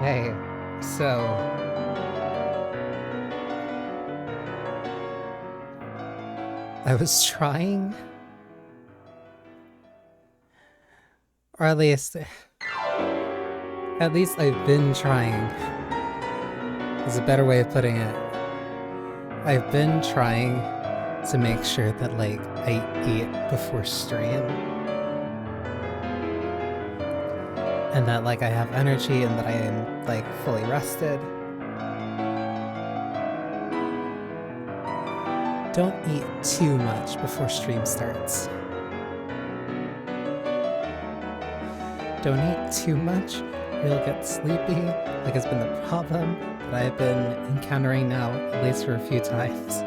Hey, so I was trying, or at least I've been trying, is a better way of putting it. I've been trying to make sure that, like, I eat before stream, and that, like, I have energy and that I am, like, fully rested. Don't eat too much before stream starts. Don't eat too much, or you'll get sleepy, like has been the problem that I've been encountering now, at least for a few times.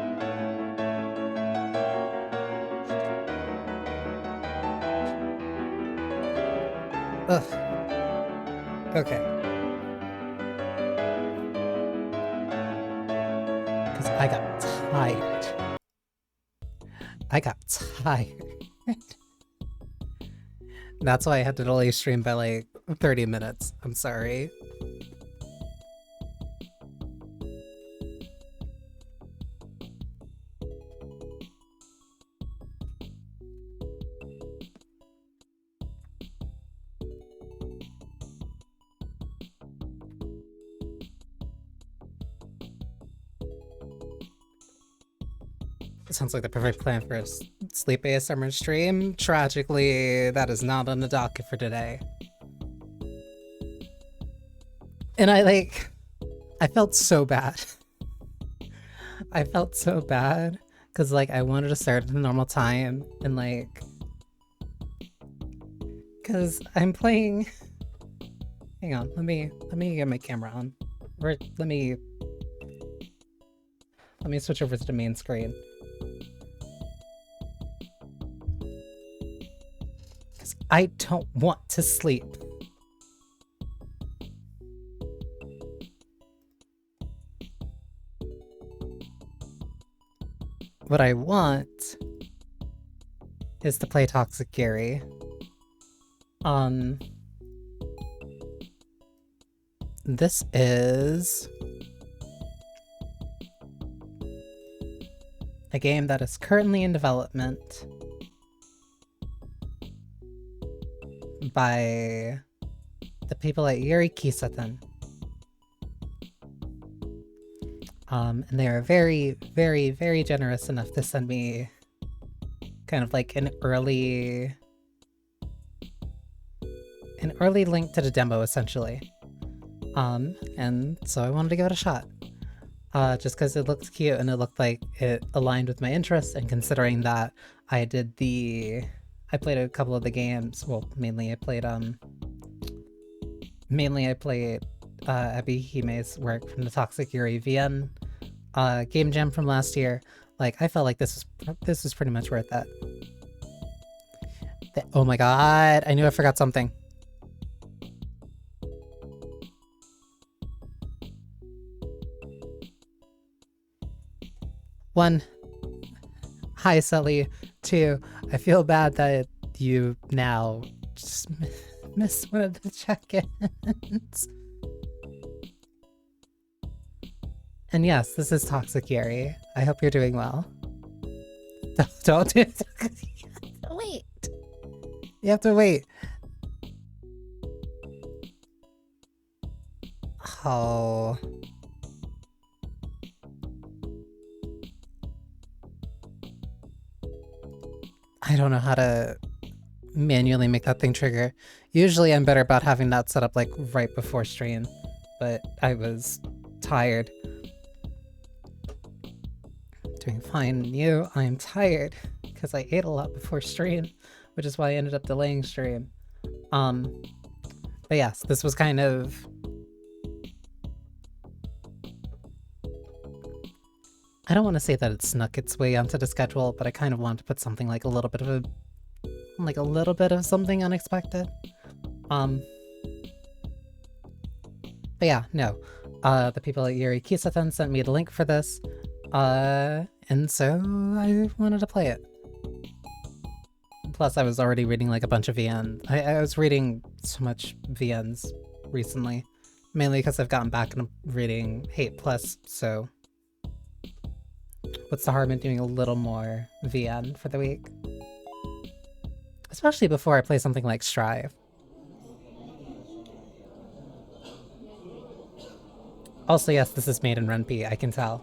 Ugh. Okay. Because I got tired. I got tired. That's why I had to delay stream by like 30 minutes. I'm sorry. It sounds like the perfect plan for a sleep ASMR stream. Tragically, that is not on the docket for today. And I felt so bad. I felt so bad because like I wanted to start at a normal time and like because I'm playing. Hang on, let me get my camera on. Or let me switch over to the main screen. Because I don't want to sleep. What I want is to play Toxic Yuri. This is a game that is currently in development by the people at Yuri. And they are very, very, very generous enough to send me kind of like an early link to the demo, essentially. And so I wanted to give it a shot. Just because it looked cute and it looked like it aligned with my interests, and considering that I played a couple of the games. Well, mainly I played Abihime's work from the Toxic Yuri VN game jam from last year. Like, I felt like this was pretty much worth that. Oh my god, I knew I forgot something. One, hi Sully. Two, I feel bad that you now just missed one of the check-ins. And yes, this is Toxic Yuri. I hope you're doing well. Don't do it. You have to wait. You have to wait. Oh. I don't know how to manually make that thing trigger. Usually I'm better about having that set up like right before stream, but I was tired. Doing fine. You? I'm tired because I ate a lot before stream, which is why I ended up delaying stream. But yes, this was kind of... I don't want to say that it snuck its way onto the schedule, but I kind of wanted to put something like a little bit of something unexpected. But yeah, no. The people at Yuri Kisathan sent me the link for this. And so I wanted to play it. Plus I was already reading like a bunch of VN. I was reading so much VNs recently Mainly because I've gotten back into reading Hate Plus, so what's the harm in doing a little more VN for the week? Especially before I play something like Strive. Also, yes, this is made in Ren'Py, I can tell.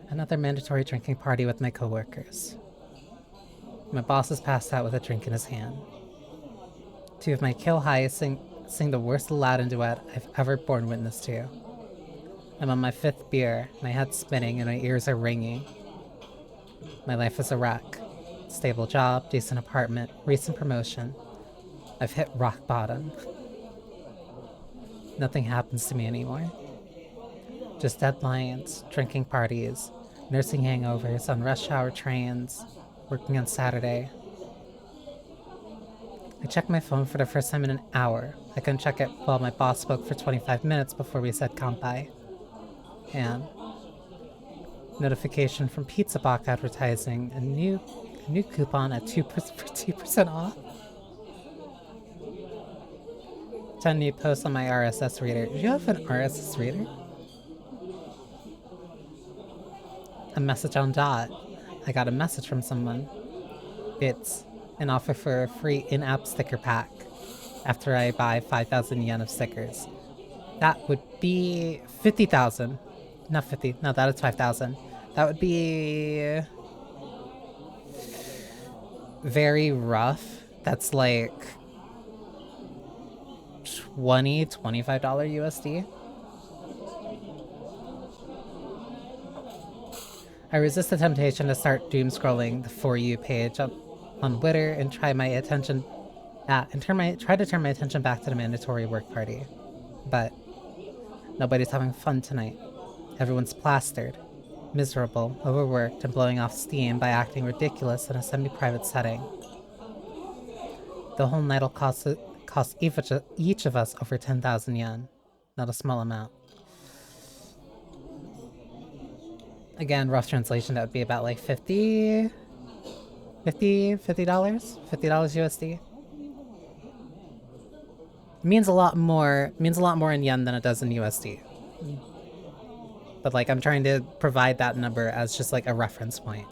Another mandatory drinking party with my coworkers. My boss is passed out with a drink in his hand. Two of my kill highs sing the worst Aladdin duet I've ever borne witness to. I'm on my 5th beer, my head's spinning and my ears are ringing. My life is a wreck. Stable job, decent apartment, recent promotion. I've hit rock bottom. Nothing happens to me anymore. Just deadlines, drinking parties, nursing hangovers on rush hour trains, working on Saturday. I checked my phone for the first time in an hour. I couldn't check it while my boss spoke for 25 minutes before we said kanpai. And notification from Pizza Box advertising a new coupon at 2% off. 10 new posts on my RSS reader. Do you have an RSS reader? A message on Dot. I got a message from someone. It's an offer for a free in-app sticker pack after I buy 5,000 yen of stickers. That would be 50,000. Not 50. No, that is 5,000. That would be very rough. That's like $25 USD. I resist the temptation to start doom scrolling the For You page on Twitter and try to turn my attention back to the mandatory work party. But nobody's having fun tonight. Everyone's plastered, miserable, overworked, and blowing off steam by acting ridiculous in a semi-private setting. The whole night'll cost each of us over 10,000 yen. Not a small amount. Again, rough translation, that would be about like $50 USD. Means a lot more in yen than it does in USD. But like, I'm trying to provide that number as just like a reference point.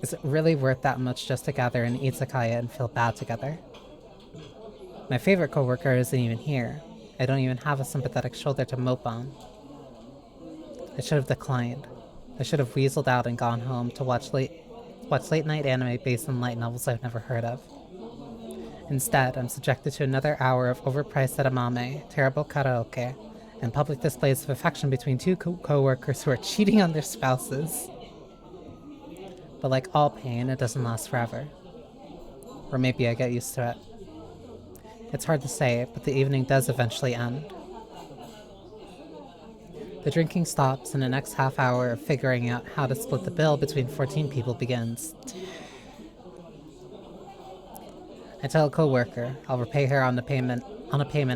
Is it really worth that much just to gather in izakaya and feel bad together? My favorite coworker isn't even here. I don't even have a sympathetic shoulder to mope on. I should have declined. I should have weaseled out and gone home to watch late night anime based on light novels I've never heard of. Instead, I'm subjected to another hour of overpriced edamame, terrible karaoke, and public displays of affection between two co-workers who are cheating on their spouses. But like all pain, it doesn't last forever. Or maybe I get used to it. It's hard to say, but the evening does eventually end. The drinking stops and the next half hour of figuring out how to split the bill between 14 people begins. I tell a coworker I'll repay her on a payment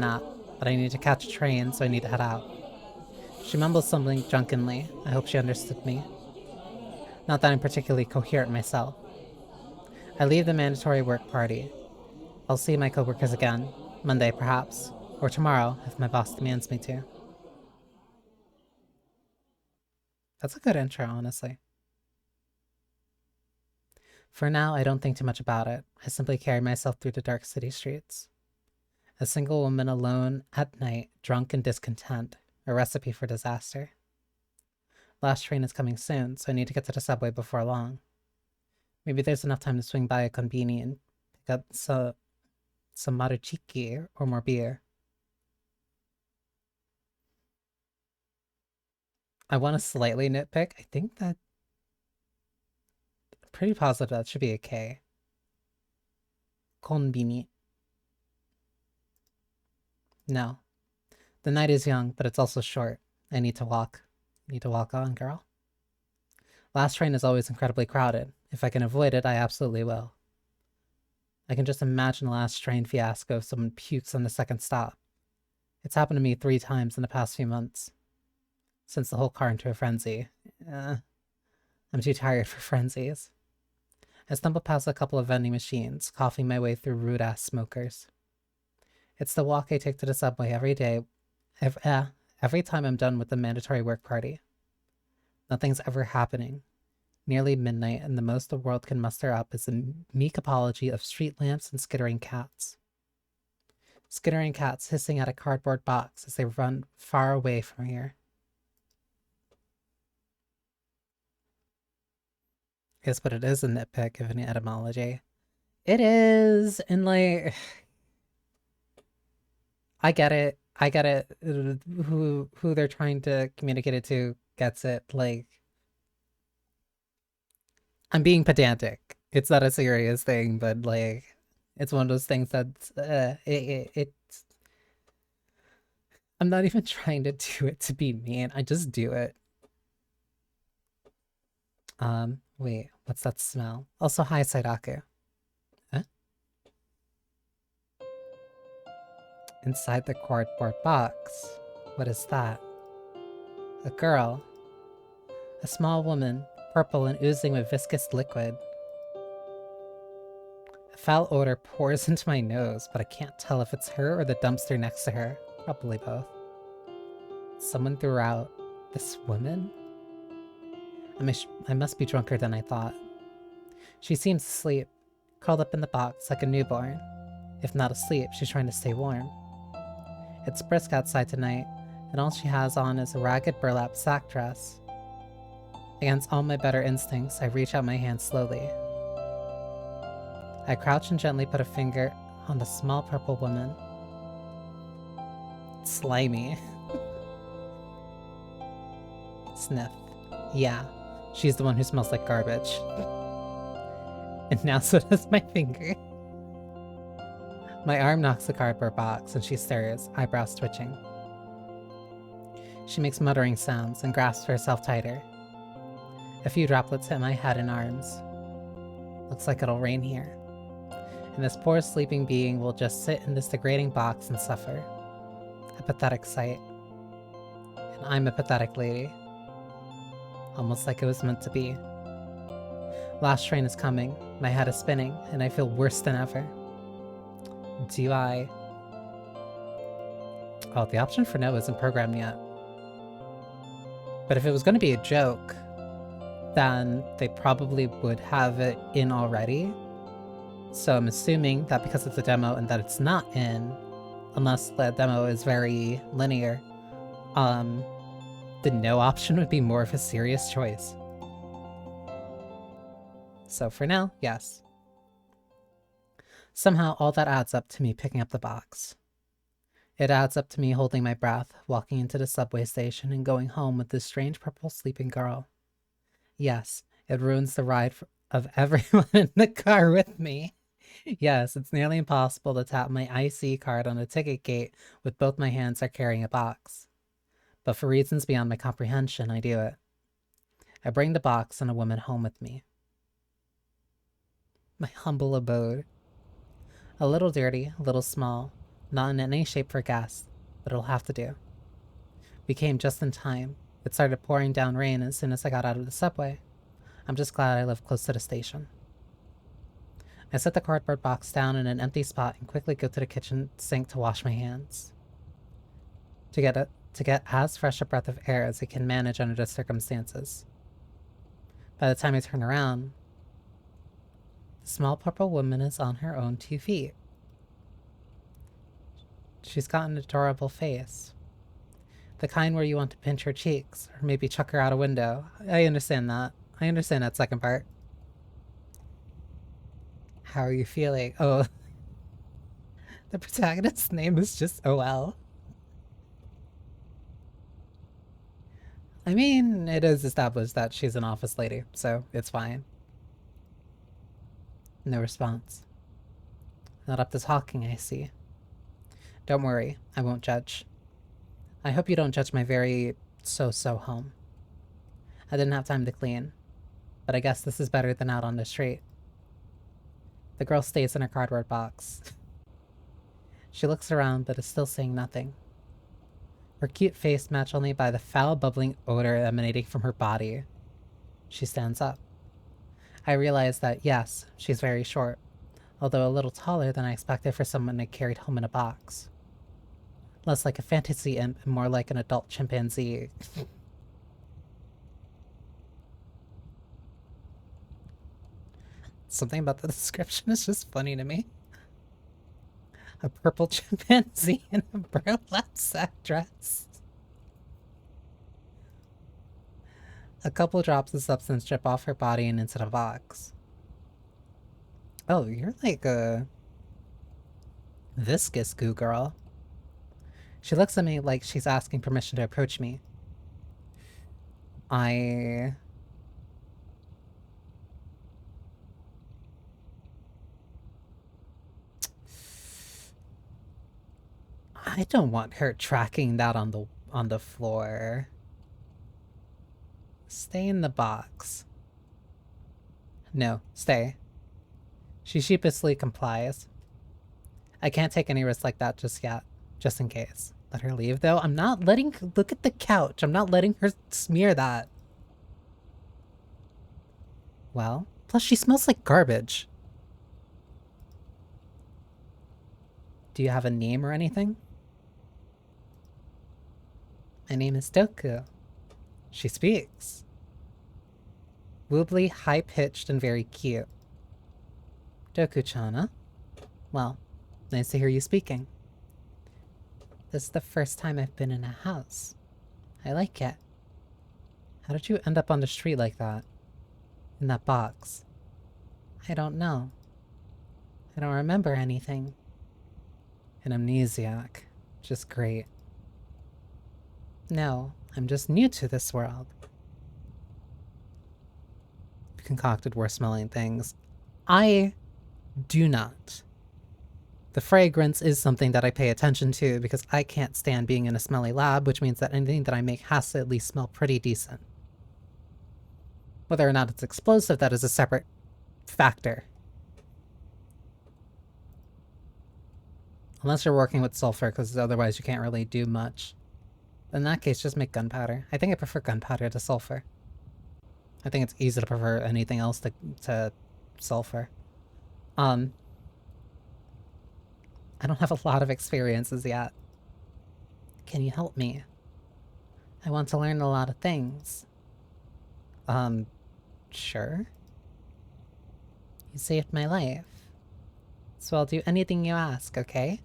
app, but I need to catch a train, so I need to head out. She mumbles something drunkenly. I hope she understood me. Not that I'm particularly coherent myself. I leave the mandatory work party. I'll see my coworkers again, Monday perhaps, or tomorrow if my boss demands me to. That's a good intro, honestly. For now, I don't think too much about it. I simply carry myself through the dark city streets. A single woman alone at night, drunk and discontent, a recipe for disaster. Last train is coming soon, so I need to get to the subway before long. Maybe there's enough time to swing by a konbini and pick up some maruchiki or more beer. I want to slightly nitpick. I think that... pretty positive that should be a K. Konbini. No. The night is young, but it's also short. I need to walk. Need to walk on, girl. Last train is always incredibly crowded. If I can avoid it, I absolutely will. I can just imagine the last train fiasco if someone pukes on the second stop. It's happened to me 3 times in the past few months. Since the whole car into a frenzy. I'm too tired for frenzies. I stumble past a couple of vending machines, coughing my way through rude-ass smokers. It's the walk I take to the subway every day, every time I'm done with the mandatory work party. Nothing's ever happening. Nearly midnight, and the most the world can muster up is a meek apology of street lamps and skittering cats. Skittering cats hissing at a cardboard box as they run far away from here. Guess what it is a nitpick of an etymology. It is, and like, I get it. I get it. Who they're trying to communicate it to gets it. Like, I'm being pedantic. It's not a serious thing, but like, it's one of those things that's it's. I'm not even trying to do it to be mean. I just do it. Wait, what's that smell? Also, hi, Saidaku. Huh? Inside the cardboard box. What is that? A girl. A small woman, purple and oozing with viscous liquid. A foul odor pours into my nose, but I can't tell if it's her or the dumpster next to her. Probably both. Someone threw out this woman? I must be drunker than I thought. She seems asleep, curled up in the box like a newborn. If not asleep, she's trying to stay warm. It's brisk outside tonight, and all she has on is a ragged burlap sack dress. Against all my better instincts, I reach out my hand slowly. I crouch and gently put a finger on the small purple woman. It's slimy. Sniff. Yeah, she's the one who smells like garbage. And now so does my finger. My arm knocks the cardboard box and she stares, eyebrows twitching. She makes muttering sounds and grasps herself tighter. A few droplets hit my head and arms. Looks like it'll rain here. And this poor sleeping being will just sit in this degrading box and suffer. A pathetic sight. And I'm a pathetic lady. Almost like it was meant to be. Last train is coming, my head is spinning, and I feel worse than ever. Do I... Oh, the option for no isn't programmed yet. But if it was going to be a joke, then they probably would have it in already. So I'm assuming that because it's a demo and that it's not in, unless the demo is very linear, the no option would be more of a serious choice. So for now, yes. Somehow all that adds up to me picking up the box. It adds up to me holding my breath, walking into the subway station and going home with this strange purple sleeping girl. Yes, it ruins the ride of everyone in the car with me. Yes, it's nearly impossible to tap my IC card on a ticket gate with both my hands are carrying a box. But for reasons beyond my comprehension, I do it. I bring the box and a woman home with me. My humble abode. A little dirty, a little small, not in any shape for guests, but it'll have to do. We came just in time. It started pouring down rain as soon as I got out of the subway. I'm just glad I live close to the station. I set the cardboard box down in an empty spot and quickly go to the kitchen sink to wash my hands. To get as fresh a breath of air as I can manage under the circumstances. By the time I turn around, the small purple woman is on her own 2 feet. She's got an adorable face. The kind where you want to pinch her cheeks, or maybe chuck her out a window. I understand that. I understand that second part. How are you feeling? Oh, the protagonist's name is just OL. I mean, it is established that she's an office lady, so it's fine. No response. Not up to talking, I see. Don't worry, I won't judge. I hope you don't judge my very so-so home. I didn't have time to clean, but I guess this is better than out on the street. The girl stays in her cardboard box. She looks around but is still saying nothing. Her cute face matched only by the foul bubbling odor emanating from her body. She stands up. I realized that, yes, she's very short, although a little taller than I expected for someone I carried home in a box. Less like a fantasy imp and more like an adult chimpanzee. Something about the description is just funny to me. A purple chimpanzee in a burlap sack dress. A couple drops of substance drip off her body and into the box. Oh, you're like a viscous goo girl. She looks at me like she's asking permission to approach me. I don't want her tracking that on the floor. Stay in the box. No, stay. She sheepishly complies. I can't take any risks like that just yet, just in case. Let her leave, though. I'm not letting her look at the couch. I'm not letting her smear that. Well, plus she smells like garbage. Do you have a name or anything? My name is Doku. She speaks. Woobly, high-pitched, and very cute. Doku-chan, huh? Well, nice to hear you speaking. This is the first time I've been in a house. I like it. How did you end up on the street like that? In that box? I don't know. I don't remember anything. An amnesiac. Just great. No, I'm just new to this world. I've concocted worse smelling things. I do not. The fragrance is something that I pay attention to because I can't stand being in a smelly lab, which means that anything that I make has to at least smell pretty decent. Whether or not it's explosive, that is a separate factor. Unless you're working with sulfur, because otherwise you can't really do much. In that case, just make gunpowder. I think I prefer gunpowder to sulfur. I think it's easy to prefer anything else to sulfur. I don't have a lot of experiences yet. Can you help me? I want to learn a lot of things. Sure. You saved my life. So I'll do anything you ask, okay?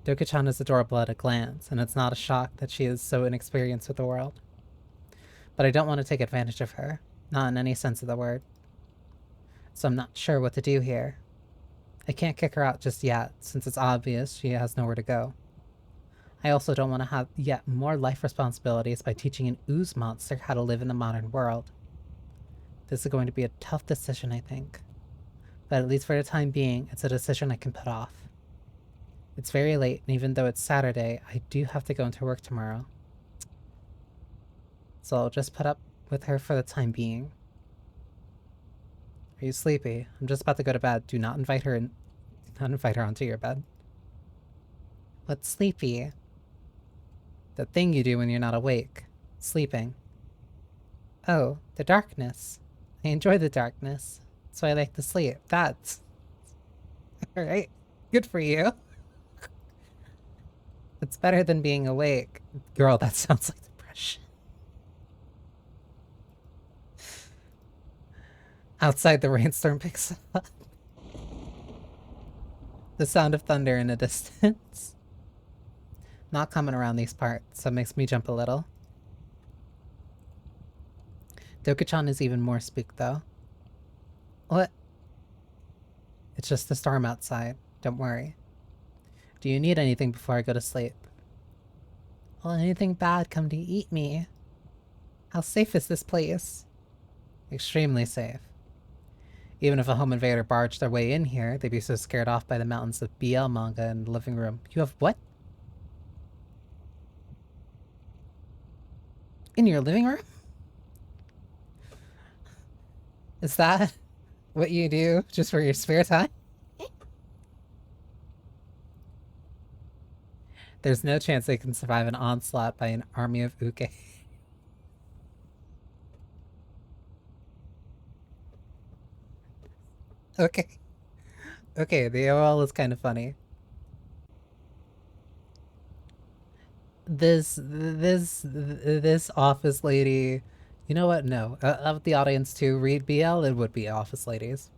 Doku-chan is adorable at a glance, and it's not a shock that she is so inexperienced with the world. But I don't want to take advantage of her, not in any sense of the word. So I'm not sure what to do here. I can't kick her out just yet, since it's obvious she has nowhere to go. I also don't want to have yet more life responsibilities by teaching an ooze monster how to live in the modern world. This is going to be a tough decision, I think. But at least for the time being, it's a decision I can put off. It's very late, and even though it's Saturday, I do have to go into work tomorrow. So I'll just put up with her for the time being. Are you sleepy? I'm just about to go to bed. Do not invite her in. Do not invite her onto your bed. What's sleepy? The thing you do when you're not awake. Sleeping. Oh, the darkness. I enjoy the darkness. So I like to sleep. That's... Alright. Good for you. It's better than being awake. Girl, that sounds like depression. Outside, the rainstorm picks up. The sound of thunder in the distance. Not common around these parts, so it makes me jump a little. Doku-chan is even more spooked, though. What? It's just the storm outside. Don't worry. Do you need anything before I go to sleep? Will anything bad come to eat me? How safe is this place? Extremely safe. Even if a home invader barged their way in here, they'd be so scared off by the mountains of BL manga in the living room. You have what? In your living room? Is that what you do just for your spare time? There's no chance they can survive an onslaught by an army of uke. Okay. Okay, the AOL is kind of funny. This office lady. You know what? No. Of the audience to read BL, it would be office ladies.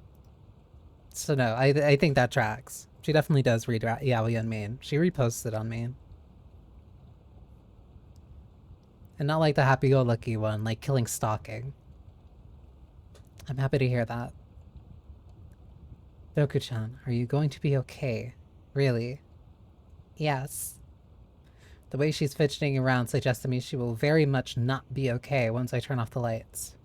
So no, I think that tracks. She definitely does read Yaoi on main. She reposted on main. And not like the happy-go-lucky one, like killing stalking. I'm happy to hear that. Doku-chan, are you going to be okay? Really? Yes. The way she's fidgeting around suggests to me she will very much not be okay once I turn off the lights.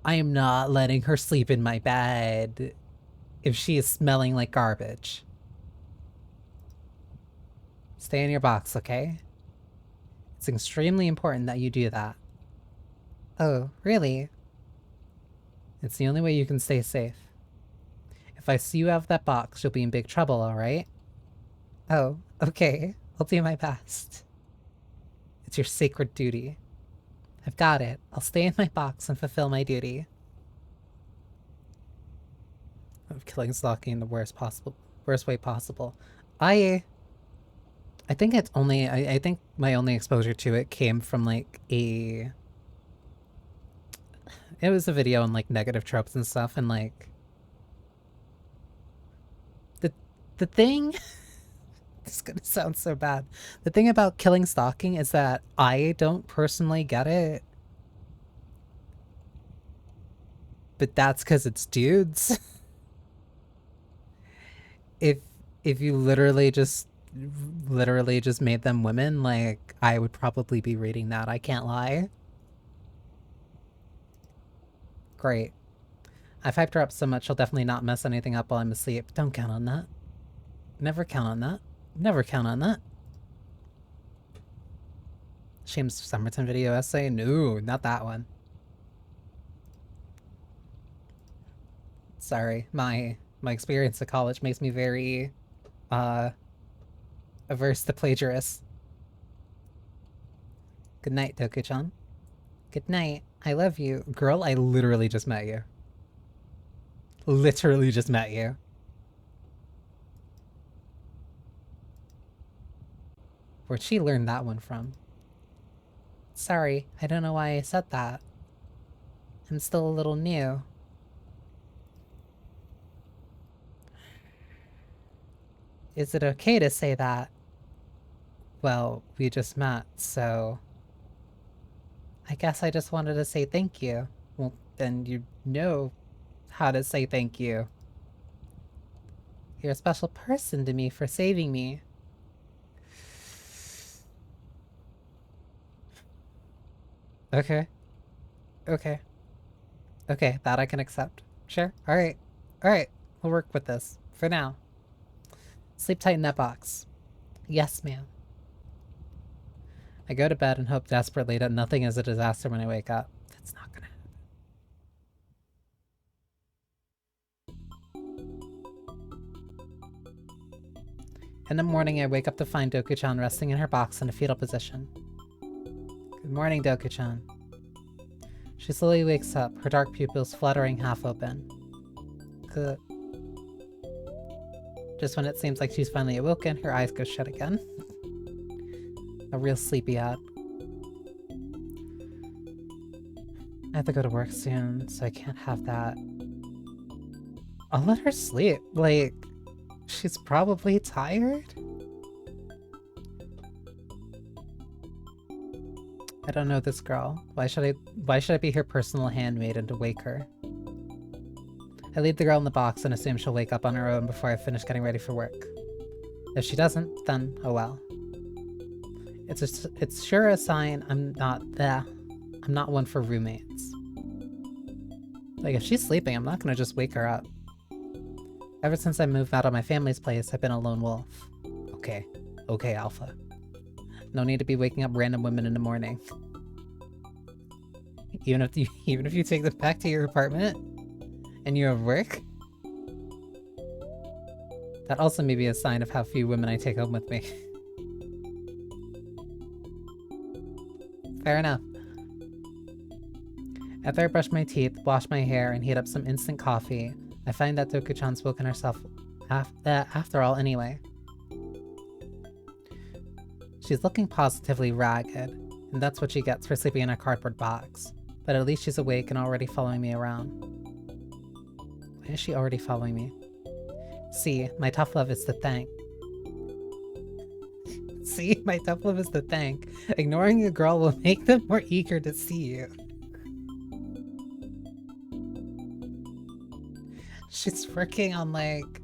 I am not letting her sleep in my bed if she is smelling like garbage. Stay in your box, okay? It's extremely important that you do that. Oh, really? It's the only way you can stay safe. If I see you out of that box, you'll be in big trouble, alright? Oh, okay. I'll do my best. It's your sacred duty. I've got it. I'll stay in my box and fulfill my duty. Of killing stalking in the worst way possible. I think it's only I think my only exposure to it came from like it was a video on like negative tropes and stuff, and like the thing this is gonna sound so bad. The thing about killing stalking is that I don't personally get it. But that's because it's dudes. if if you literally just made them women, like I would probably be reading that. I can't lie. Great. I've hyped her up so much she'll definitely not mess anything up while I'm asleep. Don't count on that. Never count on that. Never count on that. Shame's Summerton video essay? No, not that one. Sorry, my experience at college makes me very averse to plagiarists. Good night, Doku-chan. Good night. I love you. Girl, I literally just met you. Literally just met you. Where'd she learn that one from? Sorry, I don't know why I said that. I'm still a little new. Is it okay to say that? Well, we just met, so... I guess I just wanted to say thank you. Well, then you know how to say thank you. You're a special person to me for saving me. Okay. Okay. Okay, that I can accept. Sure. Alright. Alright. We'll work with this. For now. Sleep tight in that box. Yes, ma'am. I go to bed and hope desperately that nothing is a disaster when I wake up. That's not gonna happen. In the morning, I wake up to find Doku-chan resting in her box in a fetal position. Good morning, Doku-chan. She slowly wakes up, her dark pupils fluttering half open. Good. Just when it seems like she's finally awoken, her eyes go shut again. A real sleepyhead. I have to go to work soon, so I can't have that. I'll let her sleep. Like, she's probably tired? I don't know this girl. Why should I be her personal handmaiden to wake her? I leave the girl in the box and assume she'll wake up on her own before I finish getting ready for work. If she doesn't, then oh well. It's sure a sign I'm not one for roommates. Like, if she's sleeping, I'm not gonna just wake her up. Ever since I moved out of my family's place, I've been a lone wolf. Okay. Okay, Alpha. No need to be waking up random women in the morning. Even if you take them back to your apartment and you have work? That also may be a sign of how few women I take home with me. Fair enough. After I brush my teeth, wash my hair, and heat up some instant coffee, I find that Doku-chan's woken herself after all anyway. She's looking positively ragged, and that's what she gets for sleeping in a cardboard box. But at least she's awake and already following me around. Why is she already following me? See, my tough love is to thank. See, my tough love is to thank. Ignoring a girl will make them more eager to see you. She's working on, like,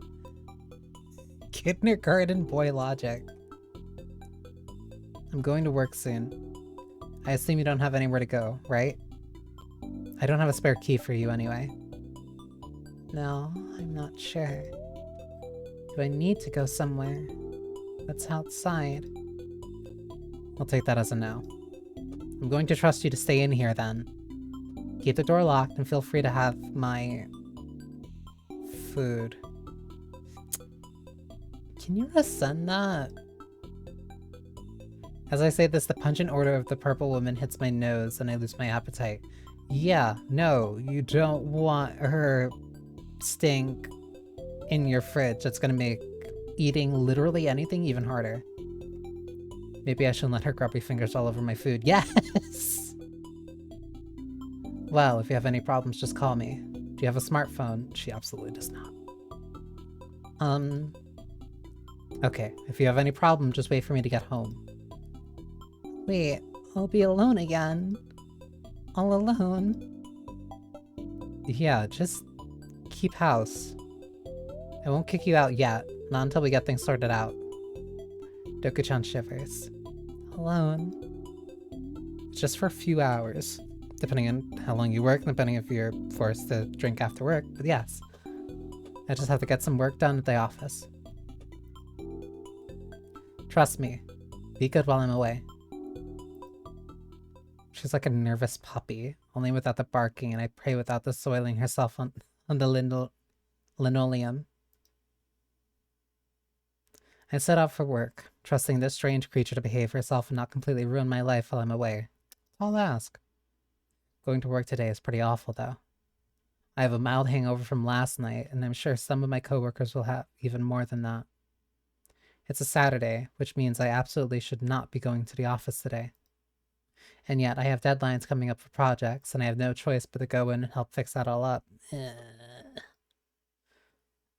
kindergarten boy logic. I'm going to work soon. I assume you don't have anywhere to go, right? I don't have a spare key for you anyway. No, I'm not sure. Do I need to go somewhere that's outside? I'll take that as a no. I'm going to trust you to stay in here then. Keep the door locked and feel free to have my food. Can you resend that? As I say this, the pungent odor of the purple woman hits my nose and I lose my appetite. Yeah, no, you don't want her stink in your fridge. That's gonna make eating literally anything even harder. Maybe I shouldn't let her grubby fingers all over my food. Yes! Well, if you have any problems, just call me. Do you have a smartphone? She absolutely does not. Okay, if you have any problem, just wait for me to get home. Wait, I'll be alone again. All alone. Yeah, just keep house. I won't kick you out yet, not until we get things sorted out. Doku-chan shivers. Alone. Just for a few hours. Depending on how long you work, depending if you're forced to drink after work, but yes. I just have to get some work done at the office. Trust me. Be good while I'm away. She's like a nervous puppy, only without the barking, and I pray without the soiling herself on the linoleum. I set out for work, trusting this strange creature to behave herself and not completely ruin my life while I'm away. I'll ask. Going to work today is pretty awful, though. I have a mild hangover from last night, and I'm sure some of my coworkers will have even more than that. It's a Saturday, which means I absolutely should not be going to the office today. And yet, I have deadlines coming up for projects, and I have no choice but to go in and help fix that all up.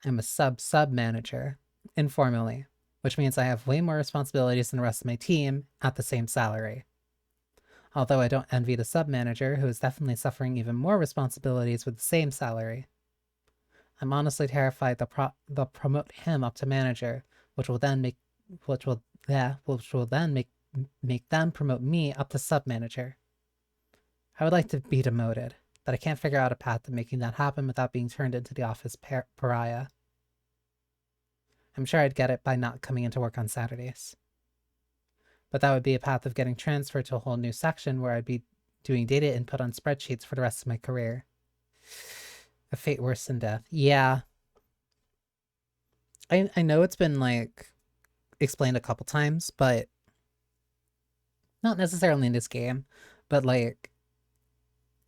I'm a sub-manager, informally, which means I have way more responsibilities than the rest of my team at the same salary. Although I don't envy the sub-manager, who is definitely suffering even more responsibilities with the same salary. I'm honestly terrified they'll promote him up to manager, which will then make them promote me up to sub-manager. I would like to be demoted, but I can't figure out a path to making that happen without being turned into the office pariah. I'm sure I'd get it by not coming into work on Saturdays. But that would be a path of getting transferred to a whole new section where I'd be doing data input on spreadsheets for the rest of my career. A fate worse than death. Yeah. I know it's been, like, explained a couple times, but not necessarily in this game, but, like,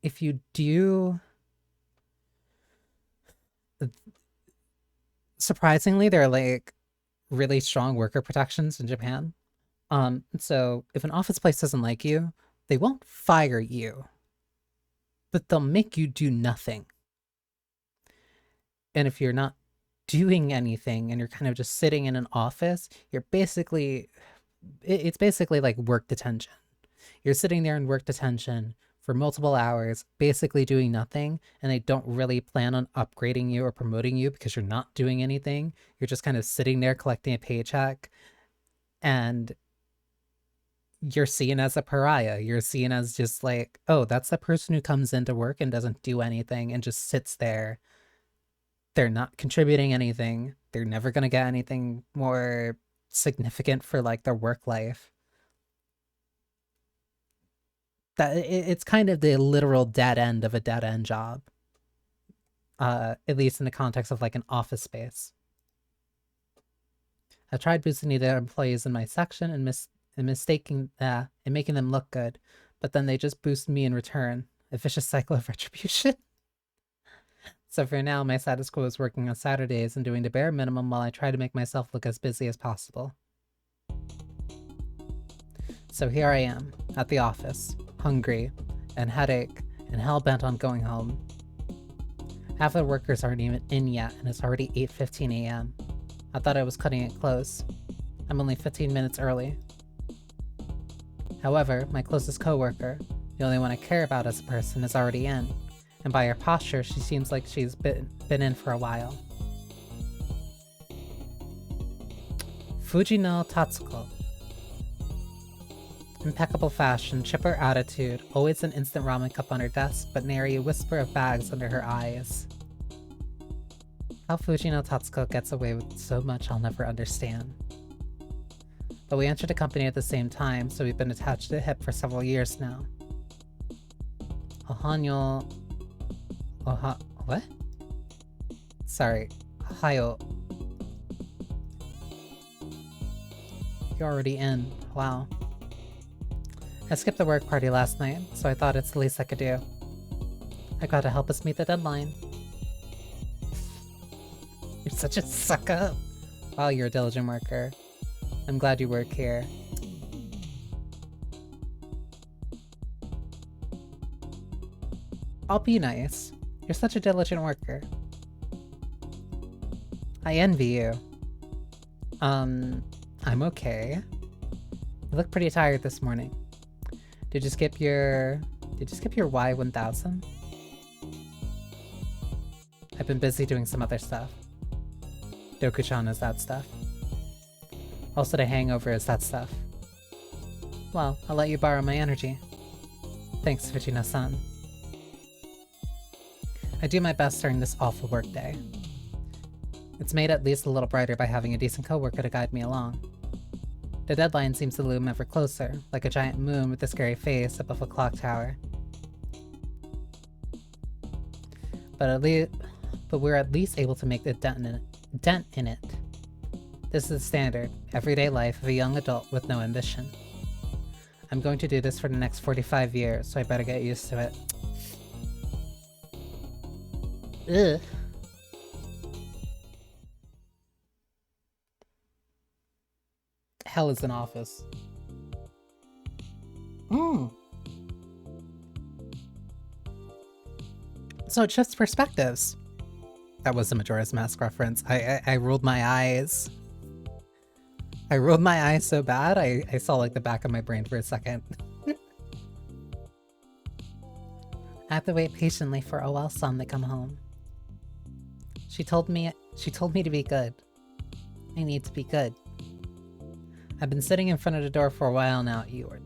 if you do... Surprisingly, there are, like, really strong worker protections in Japan. So if an office place doesn't like you, they won't fire you, but they'll make you do nothing. And if you're not doing anything and you're kind of just sitting in an office, you're basically, it's basically like work detention. You're sitting there in work detention for multiple hours, basically doing nothing, and they don't really plan on upgrading you or promoting you because you're not doing anything. You're just kind of sitting there collecting a paycheck, and you're seen as a pariah. You're seen as just like, oh, that's the person who comes into work and doesn't do anything and just sits there. They're not contributing anything. They're never going to get anything more significant for like their work life. That it's kind of the literal dead end of a dead end job. At least in the context of like an office space. I tried boosting the employees in my section and making them look good, but then they just boost me in return. A vicious cycle of retribution. So for now, my status quo is working on Saturdays and doing the bare minimum while I try to make myself look as busy as possible. So here I am, at the office, hungry, and headache, and hell-bent on going home. Half the workers aren't even in yet, and it's already 8:15 a.m. I thought I was cutting it close. I'm only 15 minutes early. However, my closest coworker, the only one I care about as a person, is already in, and by her posture, she seems like she's been in for a while. Fujino Tatsuko. Impeccable fashion, chipper attitude, always an instant ramen cup on her desk, but nary a whisper of bags under her eyes. How Fujino Tatsuko gets away with so much I'll never understand. But we entered the company at the same time, so we've been attached to the hip for several years now. Ohanyo... what? Sorry. Ohayo. You're already in. Wow. I skipped the work party last night, so I thought it's the least I could do. I got to help us meet the deadline. You're such a suck-up. Wow, you're a diligent worker. I'm glad you work here. I'll be nice. You're such a diligent worker. I envy you. I'm okay. You look pretty tired this morning. Did you skip your Y1000? I've been busy doing some other stuff. Dokuchan is that stuff. Also, the hangover is that stuff. Well, I'll let you borrow my energy. Thanks, Fujino-san. I do my best during this awful workday. It's made at least a little brighter by having a decent coworker to guide me along. The deadline seems to loom ever closer, like a giant moon with a scary face above a clock tower. But we're at least able to make a dent in it. This is the standard, everyday life of a young adult with no ambition. I'm going to do this for the next 45 years, so I better get used to it. Ugh. Hell is an office. So it shifts perspectives. That was a Majora's Mask reference. I rolled my eyes. I rolled my eyes so bad, I saw like the back of my brain for a second. I have to wait patiently for OL-san to come home. She told me to be good. I need to be good. I've been sitting in front of the door for a while now, Yuri.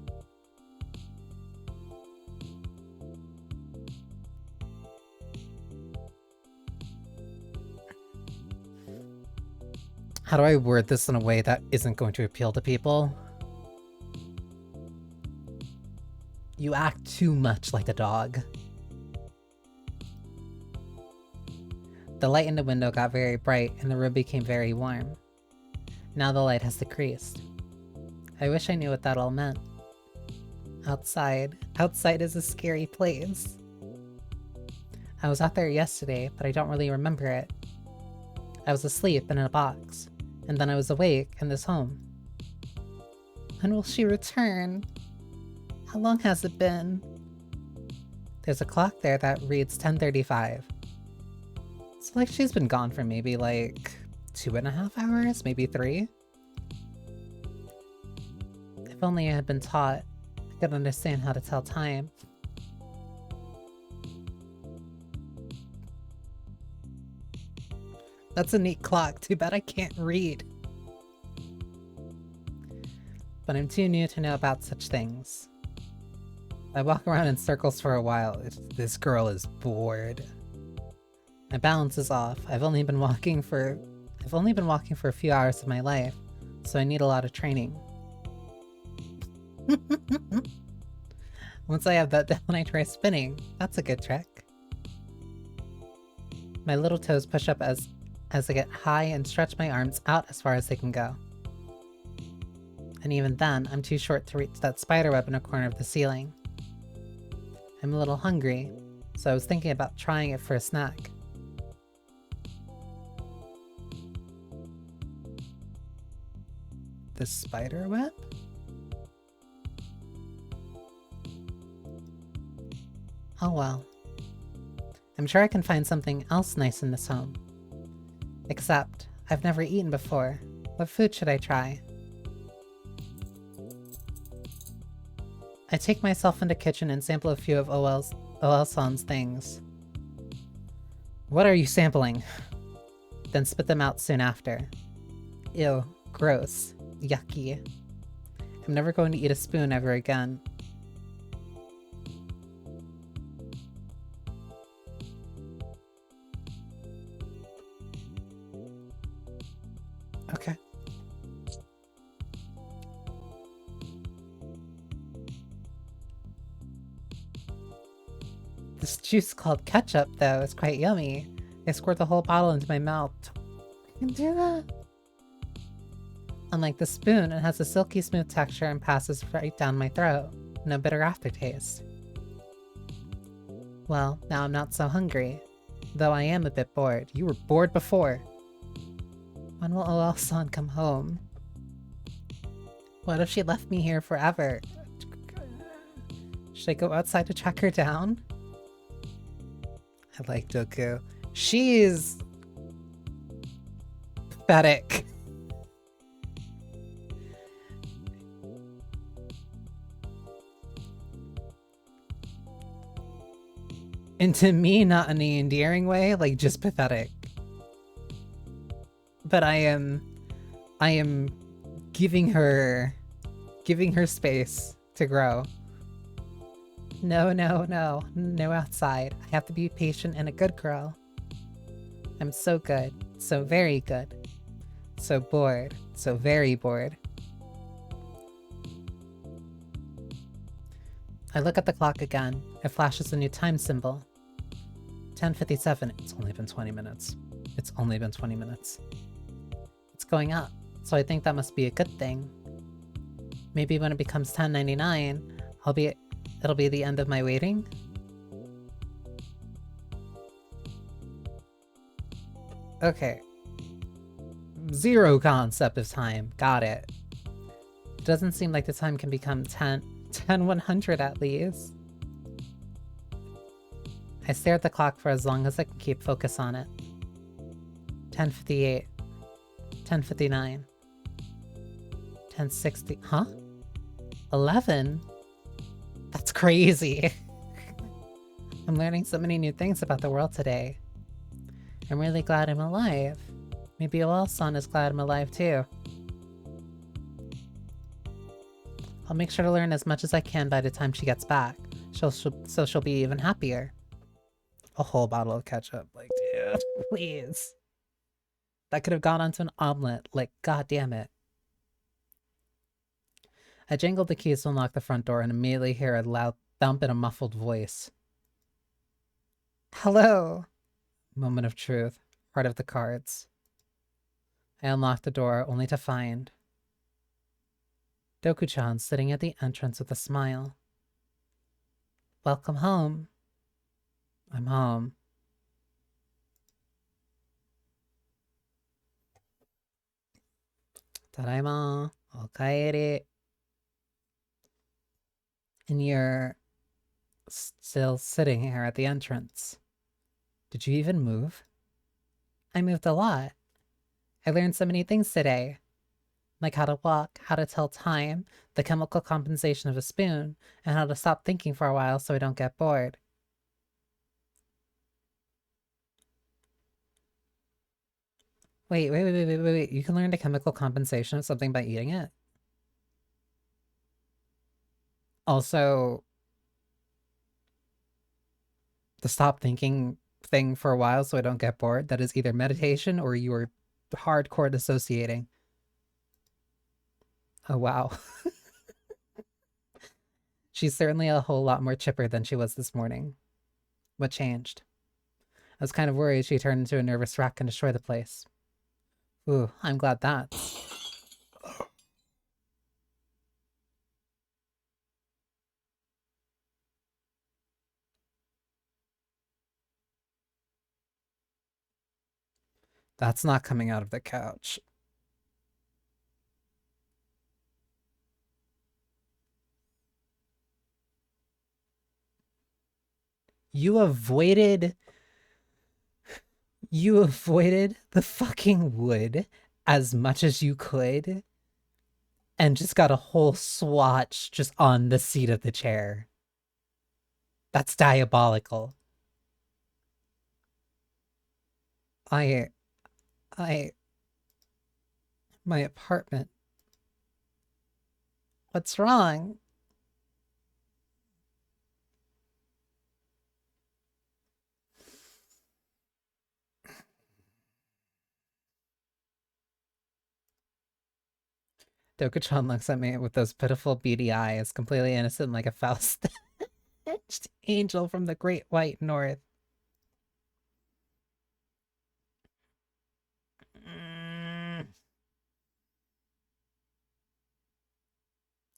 How do I word this in a way that isn't going to appeal to people? You act too much like a dog. The light in the window got very bright and the room became very warm. Now the light has decreased. I wish I knew what that all meant. Outside is a scary place. I was out there yesterday, but I don't really remember it. I was asleep and in a box, and then I was awake in this home. When will she return? How long has it been? There's a clock there that reads 10:35. It's like she's been gone for maybe like 2.5 hours, maybe 3. If only I had been taught, I could understand how to tell time. That's a neat clock, too bad I can't read. But I'm too new to know about such things. I walk around in circles for a while. This girl is bored. My balance is off. I've only been walking for a few hours of my life, so I need a lot of training. Once I have that down, I try spinning. That's a good trick. My little toes push up as I get high and stretch my arms out as far as they can go. And even then, I'm too short to reach that spider web in a corner of the ceiling. I'm a little hungry, so I was thinking about trying it for a snack. The spider web? Oh well. I'm sure I can find something else nice in this home. Except, I've never eaten before. What food should I try? I take myself into the kitchen and sample a few of OL-san's things. What are you sampling? Then spit them out soon after. Ew, gross, yucky. I'm never going to eat a spoon ever again. Okay. This juice called ketchup, though, is quite yummy. I squirt the whole bottle into my mouth. I can do that. Unlike the spoon, it has a silky smooth texture and passes right down my throat. No bitter aftertaste. Well, now I'm not so hungry. Though I am a bit bored. You were bored before. When will OL-san come home? What if she left me here forever? Should I go outside to track her down? I like Doku. She's pathetic. And to me, not in an endearing way, like just pathetic. But I am giving her space to grow. No, no, no. No outside. I have to be patient and a good girl. I'm so good. So very good. So bored. So very bored. I look at the clock again. It flashes a new time symbol. 10:57. It's only been 20 minutes. It's only been 20 minutes. It's going up, so I think that must be a good thing. Maybe when it becomes 10:99, it'll be the end of my waiting? Okay. Zero concept of time. Got it. It doesn't seem like the time can become 100 at least. I stare at the clock for as long as I can keep focus on it. 10:58. 10:59. 10:60. Huh? 11? That's crazy. I'm learning so many new things about the world today. I'm really glad I'm alive. Maybe OL-san is glad I'm alive too. I'll make sure to learn as much as I can by the time she gets back, so she'll be even happier. A whole bottle of ketchup, like, dude, please. That could have gone onto an omelet, like, god damn it. I jingled the keys to unlock the front door and immediately hear a loud thump in a muffled voice. Hello! Moment of truth. Heart of the cards. I unlocked the door, only to find Doku-chan sitting at the entrance with a smile. Welcome home. I'm home. Tadaima. Okaeri. And you're still sitting here at the entrance. Did you even move? I moved a lot. I learned so many things today. Like how to walk, how to tell time, the chemical compensation of a spoon, and how to stop thinking for a while so I don't get bored. Wait. You can learn the chemical compensation of something by eating it? Also, the stop thinking thing for a while so I don't get bored, that is either meditation or you are hardcore dissociating. Oh, wow. She's certainly a whole lot more chipper than she was this morning. What changed? I was kind of worried she turned into a nervous wreck and destroy the place. Ooh, I'm glad that's... That's not coming out of the couch. You avoided the fucking wood as much as you could and just got a whole swatch just on the seat of the chair. That's diabolical. I my apartment. What's wrong? Doka-chan looks at me with those pitiful beady eyes, completely innocent like a Faust angel from the great white north.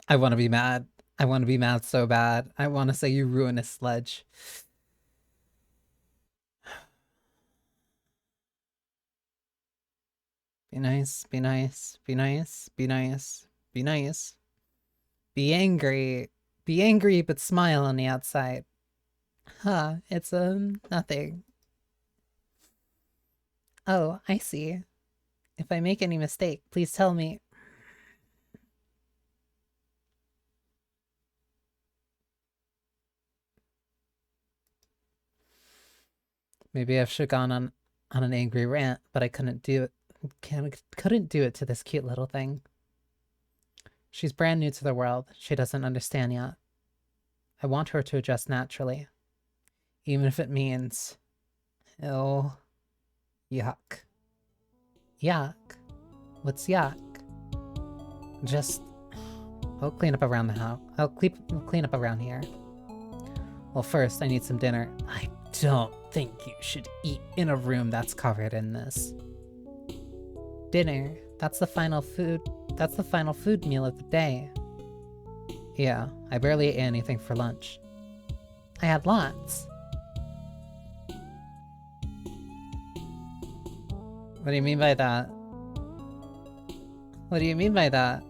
I want to be mad. I want to be mad so bad. I want to say you ruinous sledge. Be nice, be nice, be nice, be nice, be nice. Be angry. Be angry, but smile on the outside. Huh, it's nothing. Oh, I see. If I make any mistake, please tell me. Maybe I should have gone on an angry rant, but I couldn't do it. Couldn't do it to this cute little thing. She's brand new to the world. She doesn't understand yet. I want her to adjust naturally. Even if it means... Oh... Yuck. Yuck? What's yuck? Just... I'll clean up around the house. I'll clean up around here. Well, first, I need some dinner. I don't think you should eat in a room that's covered in this. Dinner. That's the final food meal of the day. Yeah, I barely ate anything for lunch. I had lots. What do you mean by that? What do you mean by that?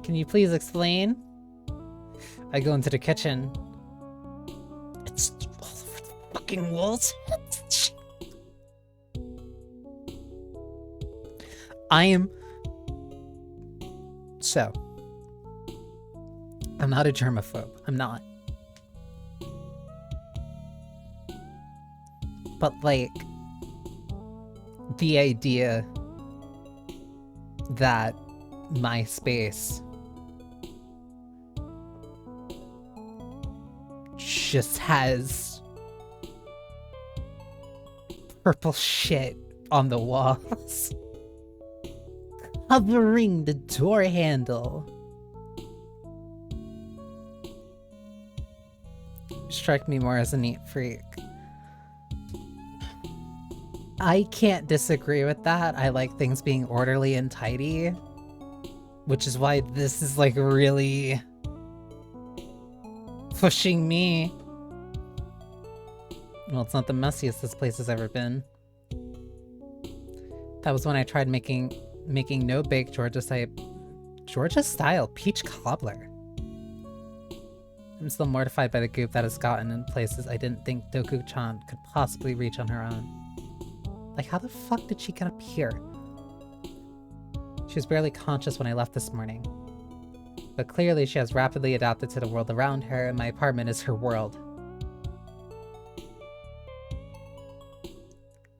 Can you please explain? I go into the kitchen. It's all over the fucking walls. I am... So. I'm not a germaphobe. I'm not. But, like, the idea that my space just has purple shit on the walls covering the door handle strike me more as a neat freak. I can't disagree with that. I like things being orderly and tidy, which is why this is like really pushing me. Well, it's not the messiest this place has ever been. That was when I tried making no-bake Georgia-style peach cobbler. I'm still mortified by the goop that has gotten in places I didn't think Doku-chan could possibly reach on her own. Like, how the fuck did she get up here? She was barely conscious when I left this morning. But clearly she has rapidly adapted to the world around her, and my apartment is her world.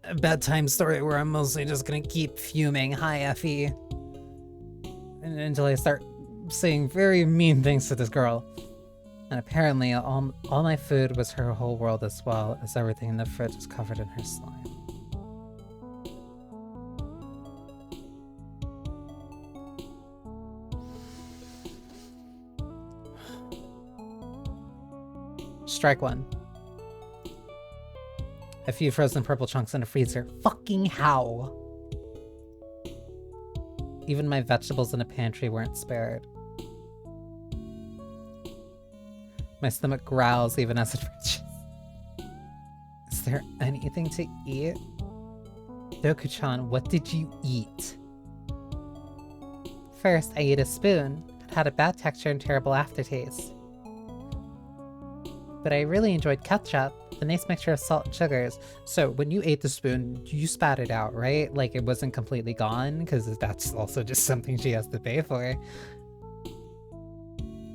A bedtime story where I'm mostly just gonna keep fuming, hi Effie, until I start saying very mean things to this girl. And apparently all my food was her whole world as well, as everything in the fridge was covered in her slime. Strike one. A few frozen purple chunks in a freezer. Fucking how? Even my vegetables in a pantry weren't spared. My stomach growls even as it reaches. Is there anything to eat? Doku-chan, what did you eat? First, I ate a spoon. It had a bad texture and terrible aftertaste. But I really enjoyed ketchup, the nice mixture of salt and sugars. So when you ate the spoon, you spat it out, right? Like it wasn't completely gone, because that's also just something she has to pay for.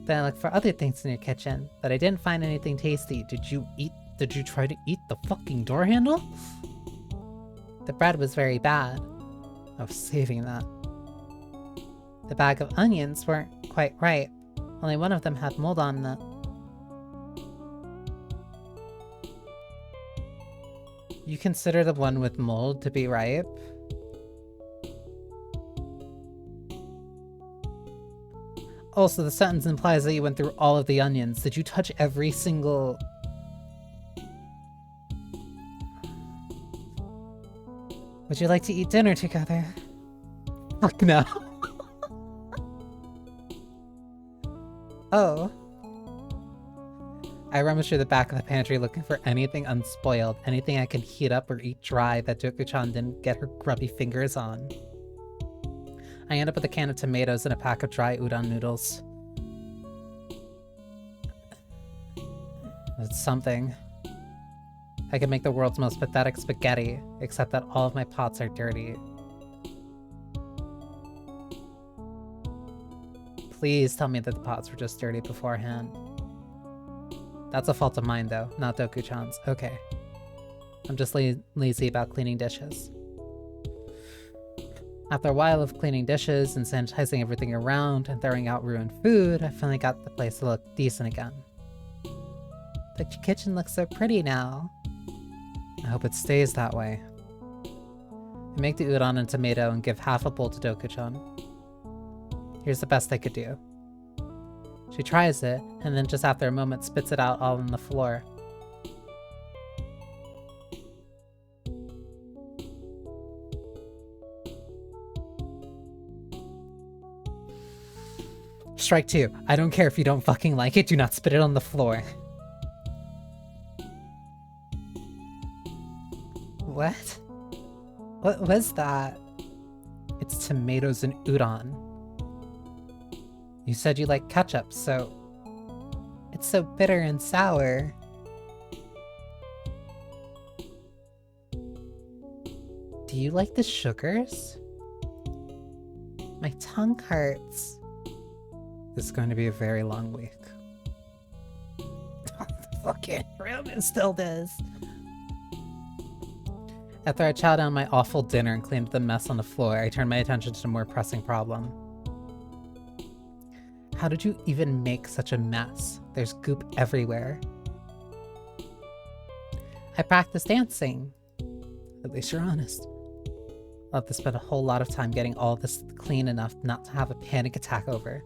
Then I looked for other things in your kitchen, but I didn't find anything tasty. Did you try to eat the fucking door handle? The bread was very bad. I was saving that. The bag of onions weren't quite ripe. Only one of them had mold on it. You consider the one with mold to be ripe? Also, the sentence implies that you went through all of the onions. Did you touch every single... Would you like to eat dinner together? Fuck no. Oh. I rummaged through the back of the pantry looking for anything unspoiled, anything I can heat up or eat dry that Doku-chan didn't get her grubby fingers on. I ended up with a can of tomatoes and a pack of dry udon noodles. It's something. I could make the world's most pathetic spaghetti, except that all of my pots are dirty. Please tell me that the pots were just dirty beforehand. That's a fault of mine, though, not Doku-chan's. Okay. I'm just lazy about cleaning dishes. After a while of cleaning dishes and sanitizing everything around and throwing out ruined food, I finally got the place to look decent again. The kitchen looks so pretty now. I hope it stays that way. I make the udon and tomato and give half a bowl to Doku-chan. Here's the best I could do. She tries it, and then just after a moment spits it out all on the floor. Strike two. I don't care if you don't fucking like it, do not spit it on the floor. What? What was that? It's tomatoes and udon. You said you like ketchup, so... It's so bitter and sour. Do you like the sugars? My tongue hurts. This is going to be a very long week. The fucking room it still does. After I chowed down my awful dinner and cleaned the mess on the floor, I turned my attention to a more pressing problem. How did you even make such a mess? There's goop everywhere. I practiced dancing. At least you're honest. I'll have to spend a whole lot of time getting all this clean enough not to have a panic attack over.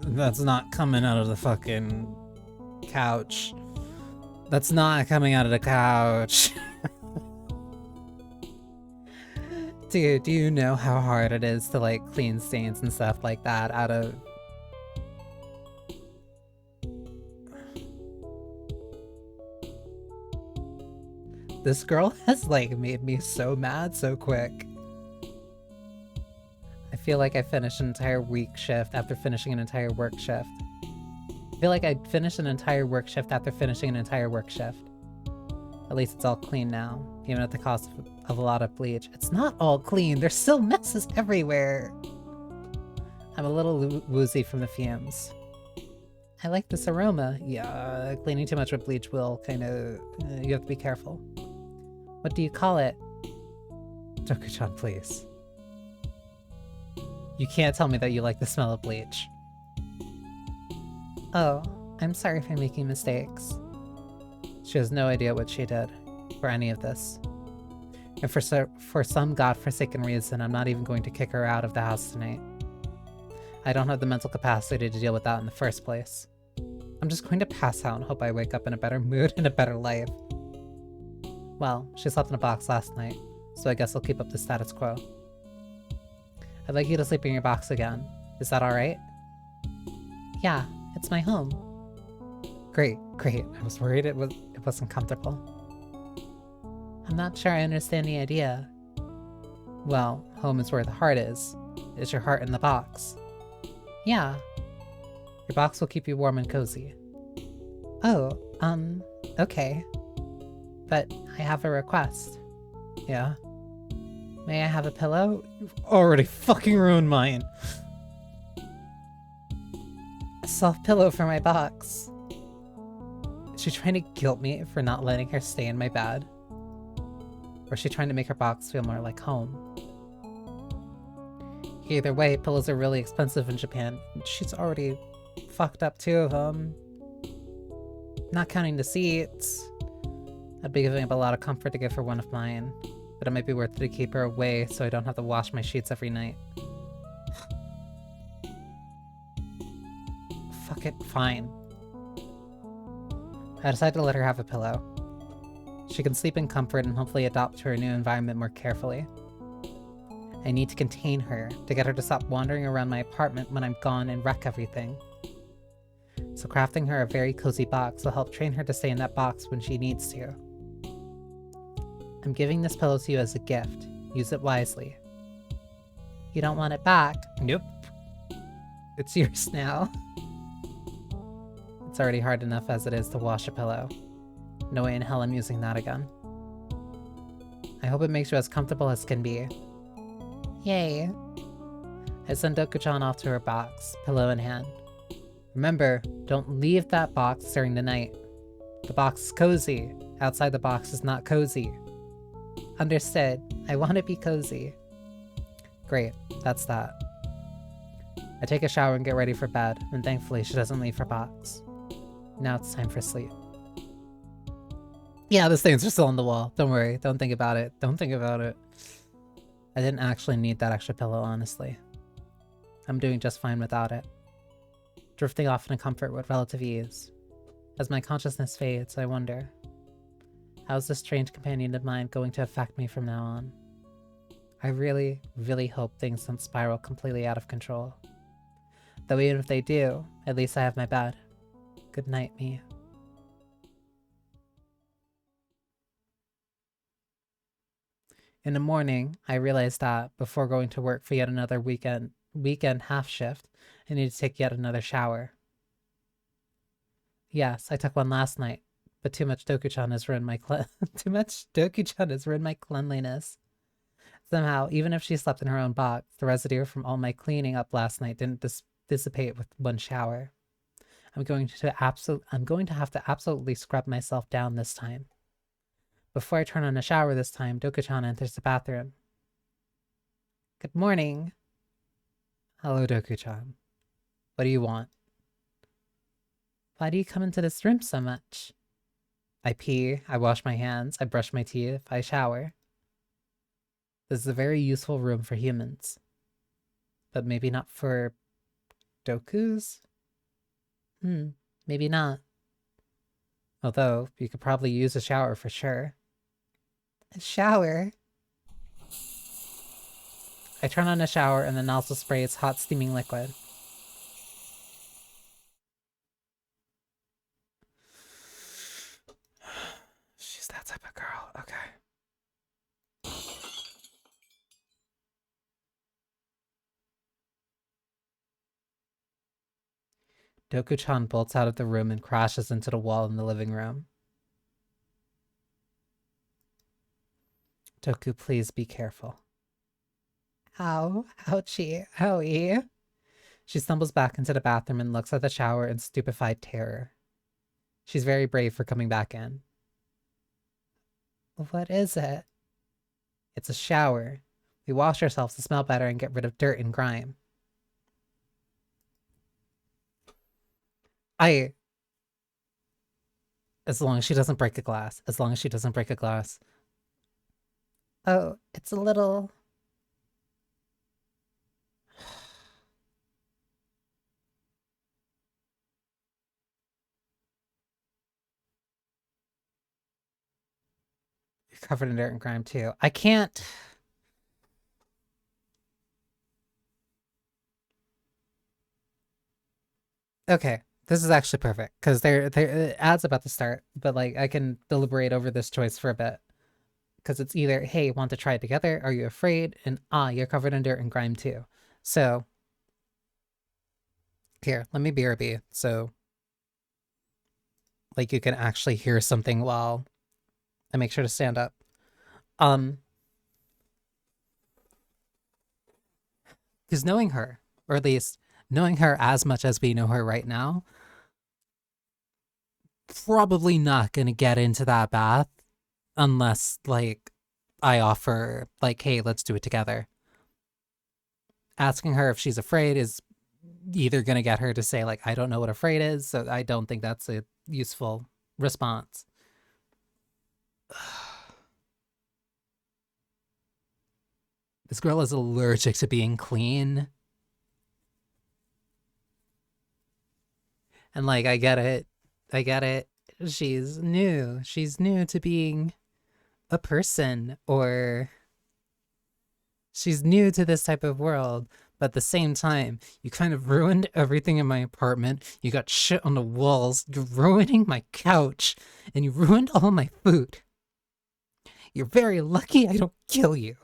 That's not coming out of the fucking couch. That's not coming out of the couch. Dude, do you know how hard it is to like clean stains and stuff like that out of... This girl has like made me so mad so quick. I feel like I finished an entire week shift after finishing an entire work shift. I feel like I finished an entire work shift after finishing an entire work shift. At least it's all clean now, even at the cost of a lot of bleach. It's not all clean, there's still messes everywhere! I'm a little woozy from the fumes. I like this aroma. Yeah, cleaning too much with bleach will kinda... you have to be careful. What do you call it? Doku-chan, please. You can't tell me that you like the smell of bleach. Oh, I'm sorry for making mistakes. She has no idea what she did for any of this. And for some godforsaken reason, I'm not even going to kick her out of the house tonight. I don't have the mental capacity to deal with that in the first place. I'm just going to pass out and hope I wake up in a better mood and a better life. Well, she slept in a box last night, so I guess I'll keep up the status quo. I'd like you to sleep in your box again. Is that alright? Yeah, it's my home. Great. Great, I was worried it wasn't comfortable. I'm not sure I understand the idea. Well, home is where the heart is. Is your heart in the box? Yeah. Your box will keep you warm and cozy. Oh, okay. But I have a request. Yeah? May I have a pillow? You've already fucking ruined mine. A soft pillow for my box. Is she trying to guilt me for not letting her stay in my bed? Or is she trying to make her box feel more like home? Either way, pillows are really expensive in Japan. She's already fucked up 2 of them. Not counting the seats. I'd be giving up a lot of comfort to give her one of mine. But it might be worth it to keep her away so I don't have to wash my sheets every night. Fuck it, fine. I decided to let her have a pillow. She can sleep in comfort and hopefully adapt to her new environment more carefully. I need to contain her, to get her to stop wandering around my apartment when I'm gone and wreck everything. So crafting her a very cozy box will help train her to stay in that box when she needs to. I'm giving this pillow to you as a gift. Use it wisely. You don't want it back? Nope. It's yours now. It's already hard enough as it is to wash a pillow. No way in hell I'm using that again. I hope it makes you as comfortable as can be. Yay. I sent Doku-chan off to her box, pillow in hand. Remember, don't leave that box during the night. The box is cozy. Outside the box is not cozy. Understood. I want to be cozy. Great, that's that. I take a shower and get ready for bed, and thankfully she doesn't leave her box. Now it's time for sleep. Yeah, the stains are still on the wall. Don't worry. Don't think about it. Don't think about it. I didn't actually need that extra pillow, honestly. I'm doing just fine without it. Drifting off into comfort with relative ease. As my consciousness fades, I wonder, how's this strange companion of mine going to affect me from now on? I really, really hope things don't spiral completely out of control. Though even if they do, at least I have my bed. Good night, me. In the morning, I realized that, before going to work for yet another weekend half shift, I need to take yet another shower. Yes, I took one last night, but too much Doku-chan has ruined my cleanliness. Somehow, even if she slept in her own box, the residue from all my cleaning up last night didn't dissipate with one shower. I'm going to have to absolutely scrub myself down this time. Before I turn on a shower this time, Doku-chan enters the bathroom. Good morning. Hello, Doku-chan. What do you want? Why do you come into this room so much? I pee, I wash my hands, I brush my teeth, I shower. This is a very useful room for humans. But maybe not for Dokus? Maybe not. Although, you could probably use a shower for sure. A shower? I turn on a shower and the nozzle sprays hot steaming liquid. She's that type of girl, okay. Doku-chan bolts out of the room and crashes into the wall in the living room. Doku, please be careful. Ow, ouchie, owie. She stumbles back into the bathroom and looks at the shower in stupefied terror. She's very brave for coming back in. What is it? It's a shower. We wash ourselves to smell better and get rid of dirt and grime. As long as she doesn't break a glass. As long as she doesn't break a glass. Oh, it's a little... You're covered in dirt and grime too. I can't... Okay, This is actually perfect because they're ads about to start, but like I can deliberate over this choice for a bit because it's either hey, want to try it together? Are you afraid? And you're covered in dirt and grime too. So here, let me BRB so like you can actually hear something while I make sure to stand up. Um, because knowing her, or at least knowing her as much as we know her right now, probably not gonna get into that bath unless like I offer like, hey, let's do it together. Asking her if she's afraid is either gonna get her to say like, I don't know what afraid is, so I don't think that's a useful response. This girl is allergic to being clean. And like I get it. I get it. She's new. She's new to being a person or she's new to this type of world. But at the same time, you kind of ruined everything in my apartment. You got shit on the walls. You're ruining my couch. And you ruined all my food. You're very lucky I don't kill you.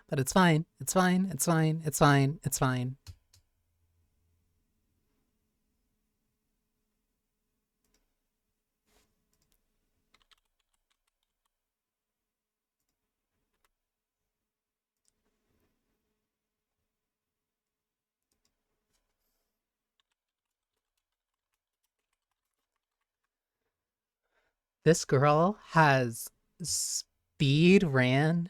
But it's fine. It's fine. It's fine. It's fine. It's fine. This girl has speed ran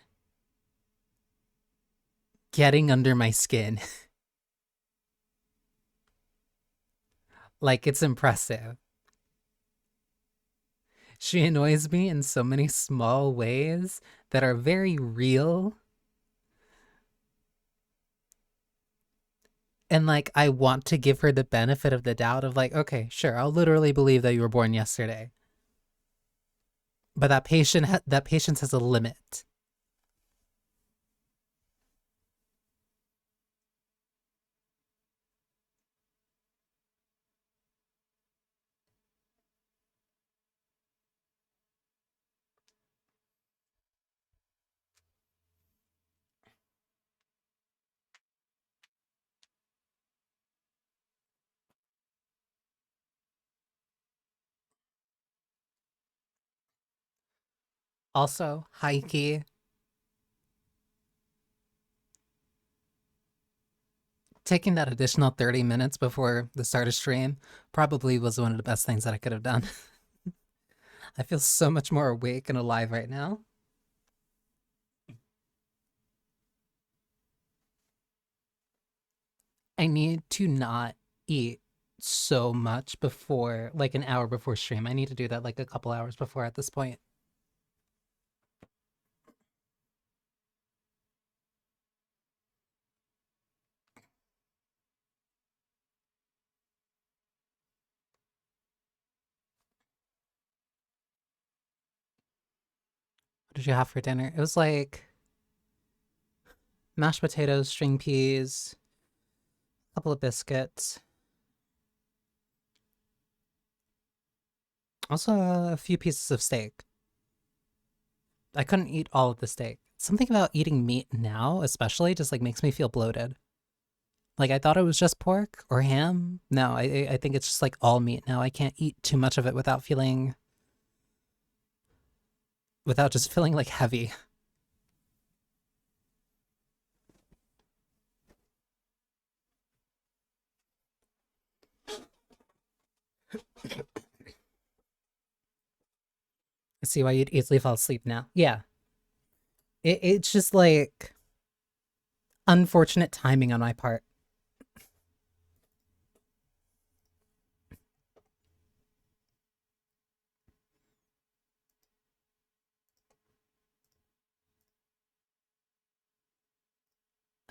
getting under my skin. Like it's impressive. She annoys me in so many small ways that are very real. And like I want to give her the benefit of the doubt of like, okay, sure, I'll literally believe that you were born yesterday. But that patience has a limit. Also, Heike taking that additional 30 minutes before the start of stream probably was one of the best things that I could have done. I feel so much more awake and alive right now. I need to not eat so much before, like an hour before stream. I need to do that like a couple hours before at this point. What did you have for dinner? It was like mashed potatoes, string peas, a couple of biscuits, also a few pieces of steak. I couldn't eat all of the steak. Something about eating meat now, especially, just like makes me feel bloated. Like I thought it was just pork or ham. No, I think it's just like all meat now. I can't eat too much of it without just feeling like heavy. I see why you'd easily fall asleep now. Yeah, it's just like unfortunate timing on my part.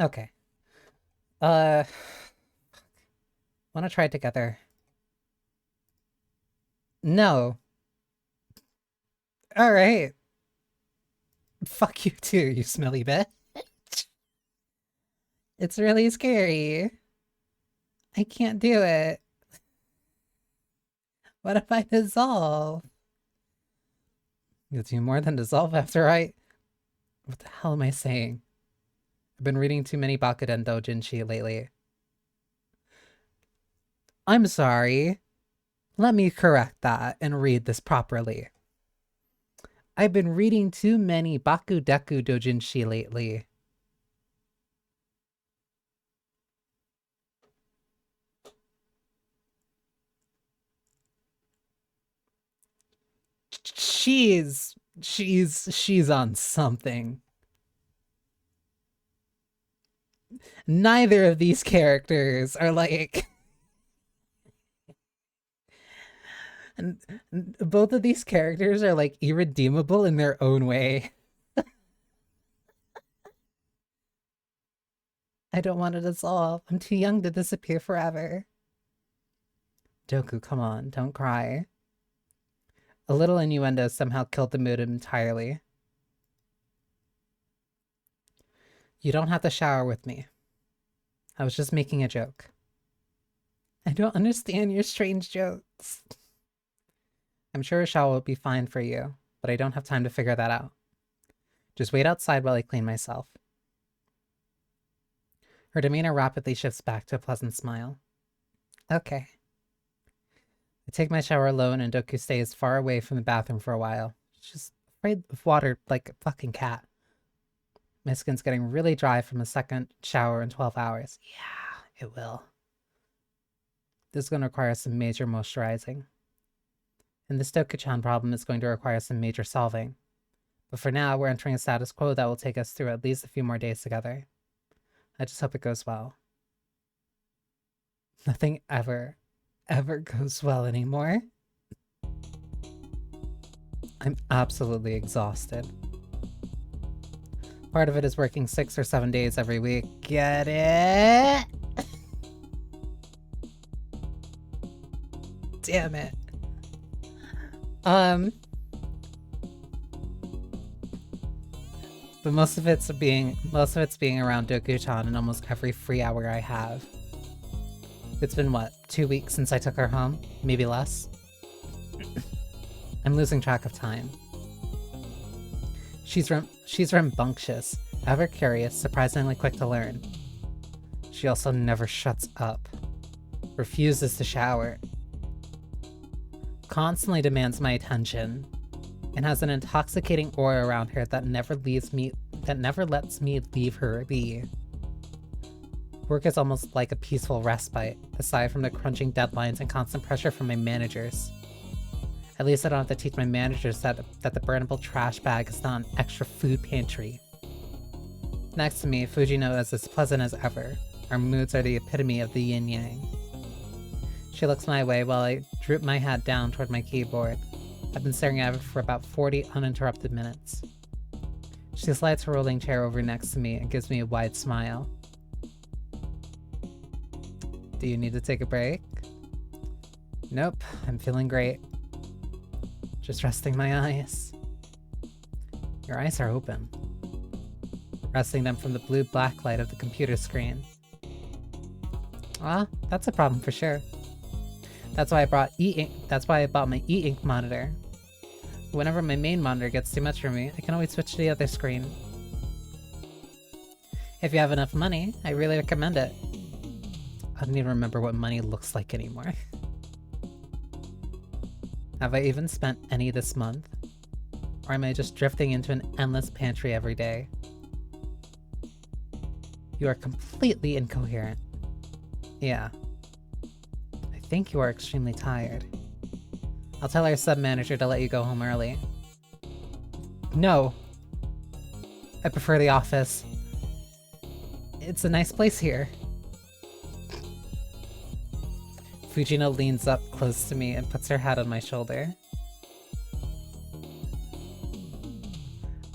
Okay. Uh, want to try it together? No. Alright. Fuck you too, you smelly bitch. It's really scary. I can't do it. What if I dissolve? You'll do more than dissolve after I... What the hell am I saying? I've been reading too many Bakuden Doujinshi lately. I'm sorry. Let me correct that and read this properly. I've been reading too many Bakudeku Doujinshi lately. She's on something. Neither of these characters are like... and both of these characters are like irredeemable in their own way. I don't want to dissolve. I'm too young to disappear forever. Doku, come on, don't cry. A little innuendo somehow killed the mood entirely. You don't have to shower with me. I was just making a joke. I don't understand your strange jokes. I'm sure a shower will be fine for you, but I don't have time to figure that out. Just wait outside while I clean myself. Her demeanor rapidly shifts back to a pleasant smile. Okay. I take my shower alone and Doku stays far away from the bathroom for a while. She's afraid of water like a fucking cat. My skin's getting really dry from a second shower in 12 hours. Yeah, it will. This is going to require some major moisturizing. And this Doku-chan problem is going to require some major solving. But for now, we're entering a status quo that will take us through at least a few more days together. I just hope it goes well. Nothing ever goes well anymore. I'm absolutely exhausted. Part of it is working 6 or 7 days every week. Get it? Damn it. But most of it's being around Doku-chan in almost every free hour I have. It's been what, 2 weeks since I took her home? Maybe less? I'm losing track of time. She's rambunctious, ever curious, surprisingly quick to learn. She also never shuts up. Refuses to shower. Constantly demands my attention. And has an intoxicating aura around her that never lets me leave her be. Work is almost like a peaceful respite, aside from the crunching deadlines and constant pressure from my managers. At least I don't have to teach my managers that the burnable trash bag is not an extra food pantry. Next to me, Fujino is as pleasant as ever. Our moods are the epitome of the yin-yang. She looks my way while I droop my head down toward my keyboard. I've been staring at it for about 40 uninterrupted minutes. She slides her rolling chair over next to me and gives me a wide smile. Do you need to take a break? Nope, I'm feeling great. Just resting my eyes. Your eyes are open. Resting them from the blue-black light of the computer screen. Well, that's a problem for sure. That's why I bought my e-ink monitor. Whenever my main monitor gets too much for me, I can always switch to the other screen. If you have enough money, I really recommend it. I don't even remember what money looks like anymore. Have I even spent any this month? Or am I just drifting into an endless pantry every day? You are completely incoherent. Yeah. I think you are extremely tired. I'll tell our sub-manager to let you go home early. No. I prefer the office. It's a nice place here. Fujino leans up close to me and puts her head on my shoulder.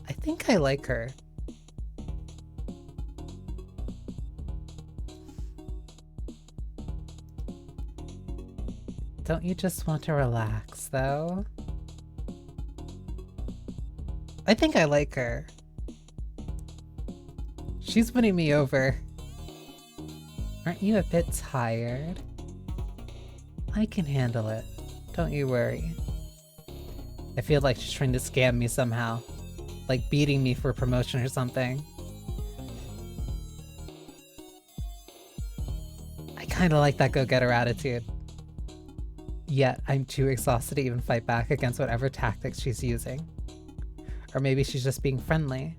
I think I like her. Don't you just want to relax, though? I think I like her. She's winning me over. Aren't you a bit tired? I can handle it. Don't you worry. I feel like she's trying to scam me somehow. Like beating me for promotion or something. I kinda like that go-getter attitude. Yet, I'm too exhausted to even fight back against whatever tactics she's using. Or maybe she's just being friendly.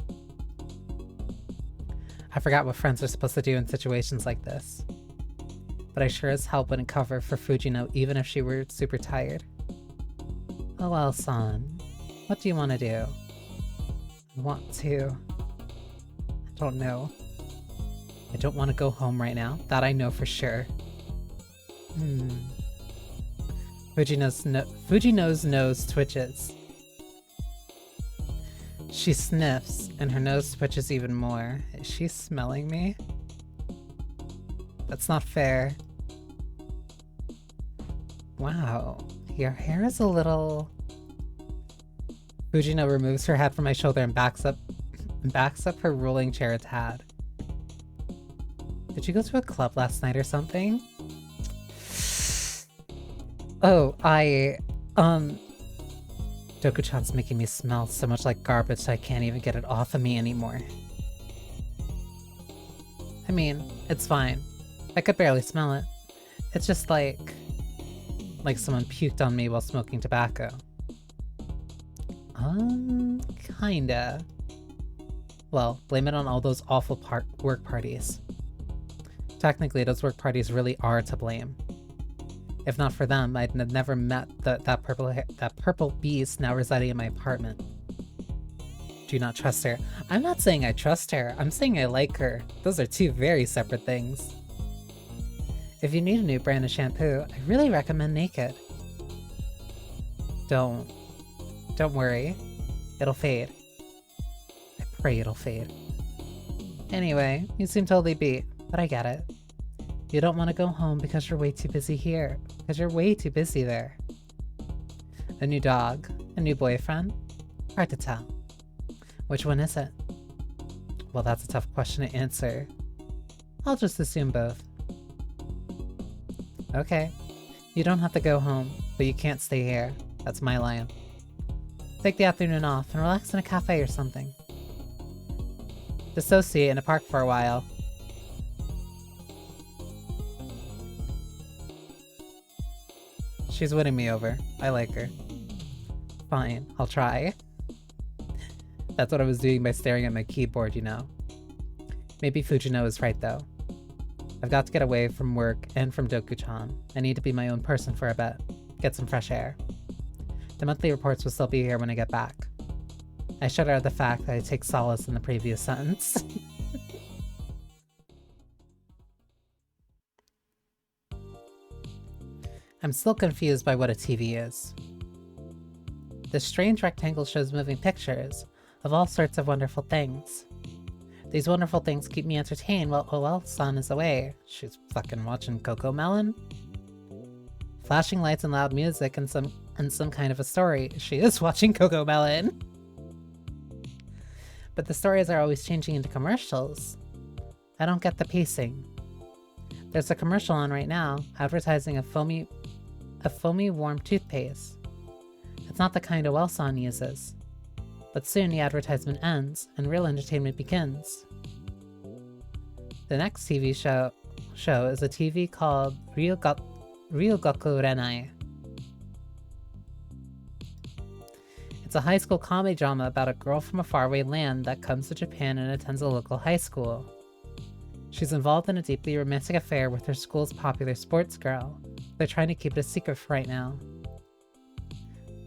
I forgot what friends are supposed to do in situations like this. But I sure as hell wouldn't cover for Fujino even if she were super tired. Oh well, son. What do you want to do? I want to... I don't know. I don't want to go home right now. That I know for sure. Fujino's nose twitches. She sniffs, and her nose twitches even more. Is she smelling me? That's not fair. Wow, your hair is a little... Fujino removes her head from my shoulder and backs up her rolling chair a tad. Did you go to a club last night or something? Oh, Doku-chan's making me smell so much like garbage I can't even get it off of me anymore. I mean, it's fine. I could barely smell it. It's just like someone puked on me while smoking tobacco. Kinda. Well, blame it on all those awful work parties. Technically, those work parties really are to blame. If not for them, I'd have never met that purple beast now residing in my apartment. Do not trust her. I'm not saying I trust her, I'm saying I like her. Those are two very separate things. If you need a new brand of shampoo, I really recommend Naked. Don't worry. It'll fade. I pray it'll fade. Anyway, you seem totally beat, but I get it. You don't want to go home because you're way too busy here. Because you're way too busy there. A new dog? A new boyfriend? Hard to tell. Which one is it? Well, that's a tough question to answer. I'll just assume both. Okay. You don't have to go home, but you can't stay here. That's my line. Take the afternoon off and relax in a cafe or something. Dissociate in a park for a while. She's winning me over. I like her. Fine, I'll try. That's what I was doing by staring at my keyboard, you know. Maybe Fujino is right though. I've got to get away from work and from Doku-chan. I need to be my own person for a bit. Get some fresh air. The monthly reports will still be here when I get back. I shudder at the fact that I take solace in the previous sentence. I'm still confused by what a TV is. This strange rectangle shows moving pictures of all sorts of wonderful things. These wonderful things keep me entertained while OL-san is away. She's fucking watching Cocomelon? Flashing lights and loud music and some kind of a story. She is watching Cocomelon! But the stories are always changing into commercials. I don't get the pacing. There's a commercial on right now, advertising a foamy warm toothpaste. It's not the kind OL-san uses. But soon the advertisement ends, and real entertainment begins. The next TV show is a TV called Ryugaku Renai. It's a high school comedy drama about a girl from a faraway land that comes to Japan and attends a local high school. She's involved in a deeply romantic affair with her school's popular sports girl. They're trying to keep it a secret for right now.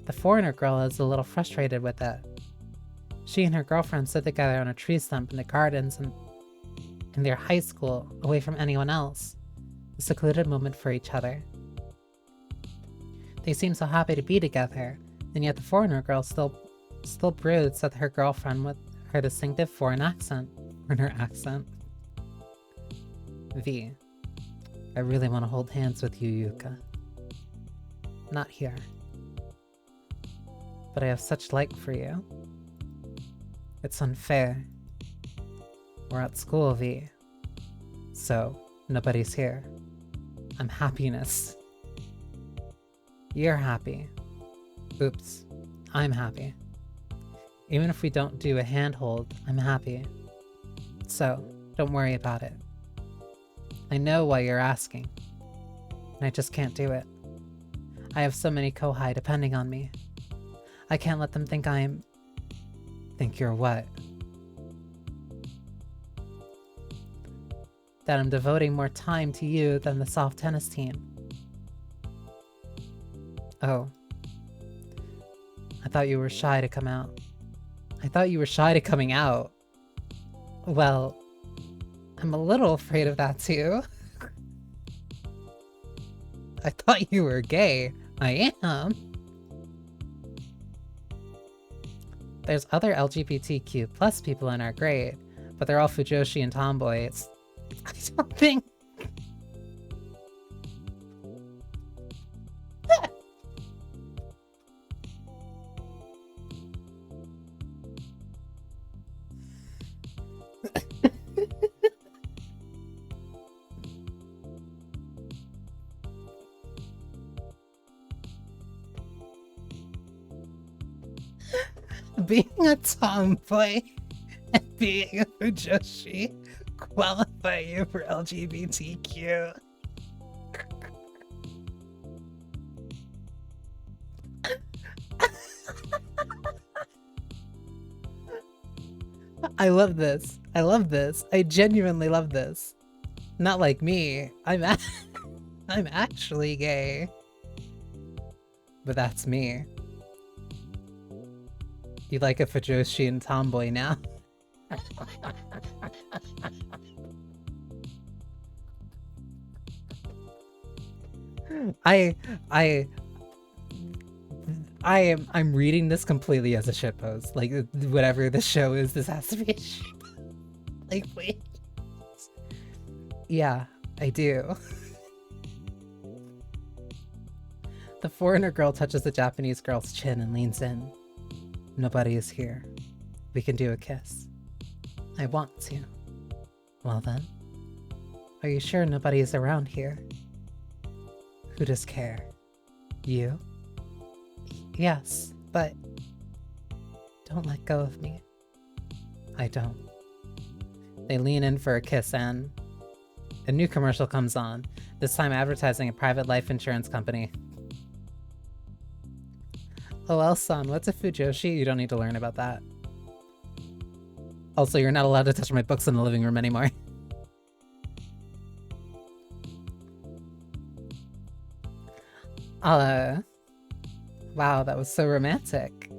The foreigner girl is a little frustrated with it. She and her girlfriend sit together on a tree stump in the gardens in their high school, away from anyone else. A secluded moment for each other. They seem so happy to be together, and yet the foreigner girl still broods at her girlfriend with her distinctive foreign accent. V. I really want to hold hands with you, Yuka. Not here. But I have such like for you. It's unfair. We're at school, V. So, nobody's here. I'm happiness. You're happy. Oops. I'm happy. Even if we don't do a handhold, I'm happy. So, don't worry about it. I know why you're asking. And I just can't do it. I have so many kohai depending on me. I can't let them think I'm... Think you're what? That I'm devoting more time to you than the soft tennis team. Oh. I thought you were shy to come out. I thought you were shy to coming out. Well, I'm a little afraid of that too. I thought you were gay. I am. There's other LGBTQ plus people in our grade, but they're all fujoshi and tomboys. I don't think... Being a tomboy and being a fujoshi qualify you for LGBTQ. I love this. I love this. I genuinely love this. Not like me. I'm actually gay. But that's me. You like a fujoshi and tomboy now? I'm reading this completely as a shitpost. Like, whatever the show is, this has to be a shitpost. Like, wait. Yeah, I do. The foreigner girl touches the Japanese girl's chin and leans in. Nobody is here. We can do a kiss. I want to. Well then. Are you sure nobody is around here? Who does care? You? Yes, but... Don't let go of me. I don't. They lean in for a kiss and... A new commercial comes on, this time advertising a private life insurance company. OL-san, what's a fujoshi? You don't need to learn about that. Also, you're not allowed to touch my books in the living room anymore. Wow, that was so romantic.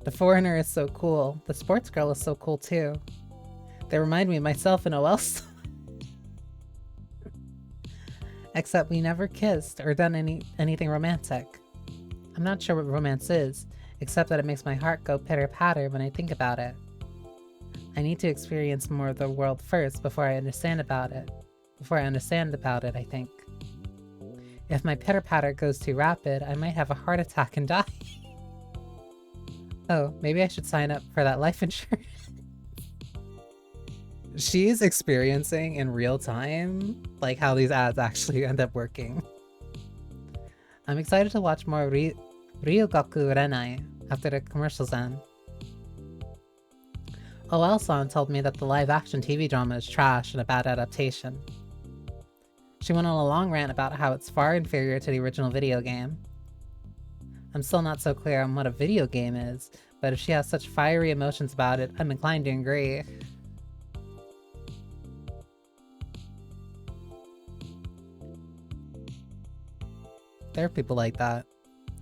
The foreigner is so cool. The sports girl is so cool too. They remind me of myself and OL-san. Except we never kissed or done anything romantic. I'm not sure what romance is, except that it makes my heart go pitter-patter when I think about it. I need to experience more of the world first before I understand about it. I think. If my pitter-patter goes too rapid, I might have a heart attack and die. Oh, maybe I should sign up for that life insurance. She's experiencing in real time, like, how these ads actually end up working. I'm excited to watch more Ryugaku Renai after the commercials end. OL-san told me that the live-action TV drama is trash and a bad adaptation. She went on a long rant about how it's far inferior to the original video game. I'm still not so clear on what a video game is, but if she has such fiery emotions about it, I'm inclined to agree. There are people like that.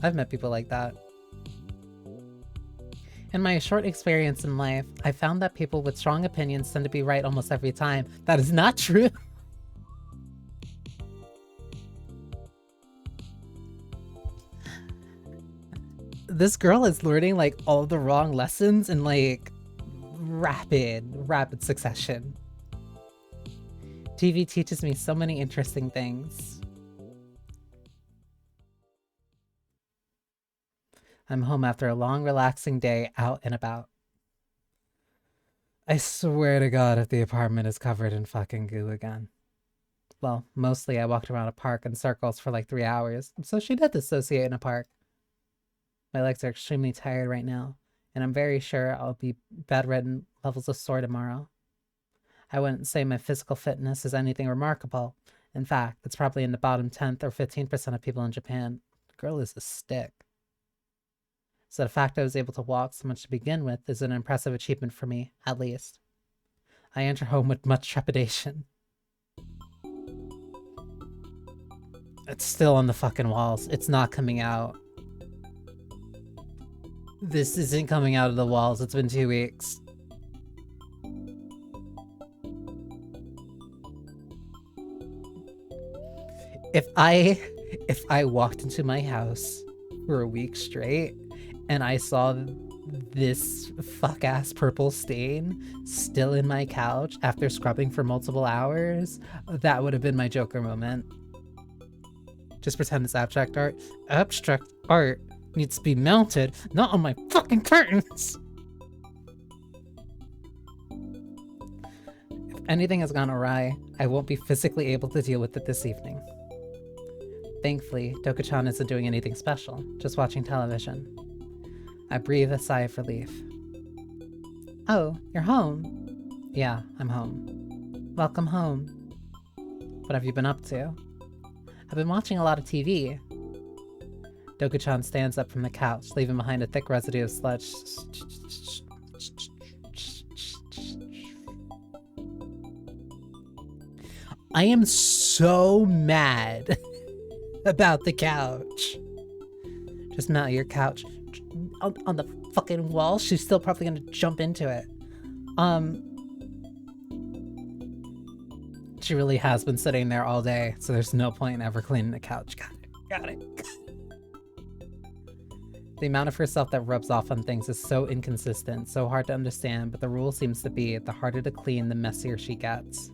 I've met people like that. In my short experience in life, I found that people with strong opinions tend to be right almost every time. That is not true. This girl is learning, like, all the wrong lessons in, like, rapid succession. TV teaches me so many interesting things. I'm home after a long, relaxing day out and about. I swear to God if the apartment is covered in fucking goo again. Well, mostly I walked around a park in circles for like 3 hours, so she did dissociate in a park. My legs are extremely tired right now, and I'm very sure I'll be bedridden levels of sore tomorrow. I wouldn't say my physical fitness is anything remarkable. In fact, it's probably in the bottom 10th or 15% of people in Japan. The girl is a stick. So the fact I was able to walk so much to begin with is an impressive achievement for me, at least. I enter home with much trepidation. It's still on the fucking walls. It's not coming out. This isn't coming out of the walls. It's been 2 weeks. If I walked into my house for a week straight and I saw this fuck-ass purple stain still in my couch after scrubbing for multiple hours, that would have been my Joker moment. Just pretend it's abstract art. Abstract art needs to be mounted, not on my fucking curtains! If anything has gone awry, I won't be physically able to deal with it this evening. Thankfully, Doka-chan isn't doing anything special, just watching television. I breathe a sigh of relief. Oh, you're home? Yeah, I'm home. Welcome home. What have you been up to? I've been watching a lot of TV. Doka-chan stands up from the couch, leaving behind a thick residue of sludge. I am so mad about the couch. Just mount your couch on the fucking wall. She's still probably gonna jump into it. She really has been sitting there all day, so there's no point in ever cleaning the couch. Got it. The amount of herself that rubs off on things is so inconsistent, so hard to understand, but the rule seems to be the harder to clean, the messier she gets.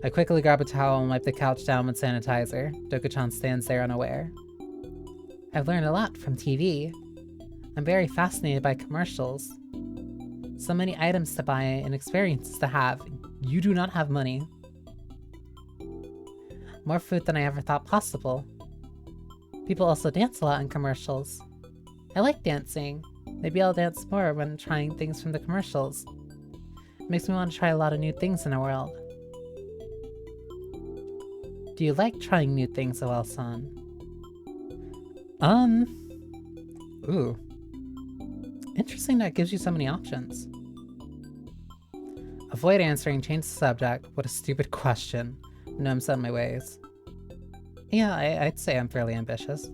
I quickly grab a towel and wipe the couch down with sanitizer. Doka-chan stands there unaware. I've learned a lot from TV. I'm very fascinated by commercials. So many items to buy and experiences to have. You do not have money. More food than I ever thought possible. People also dance a lot in commercials. I like dancing. Maybe I'll dance more when trying things from the commercials. It makes me want to try a lot of new things in the world. Do you like trying new things, OL-san? Ooh. Interesting that it gives you so many options. Avoid answering, change the subject. What a stupid question. No, I'm set in my ways. Yeah, I'd say I'm fairly ambitious.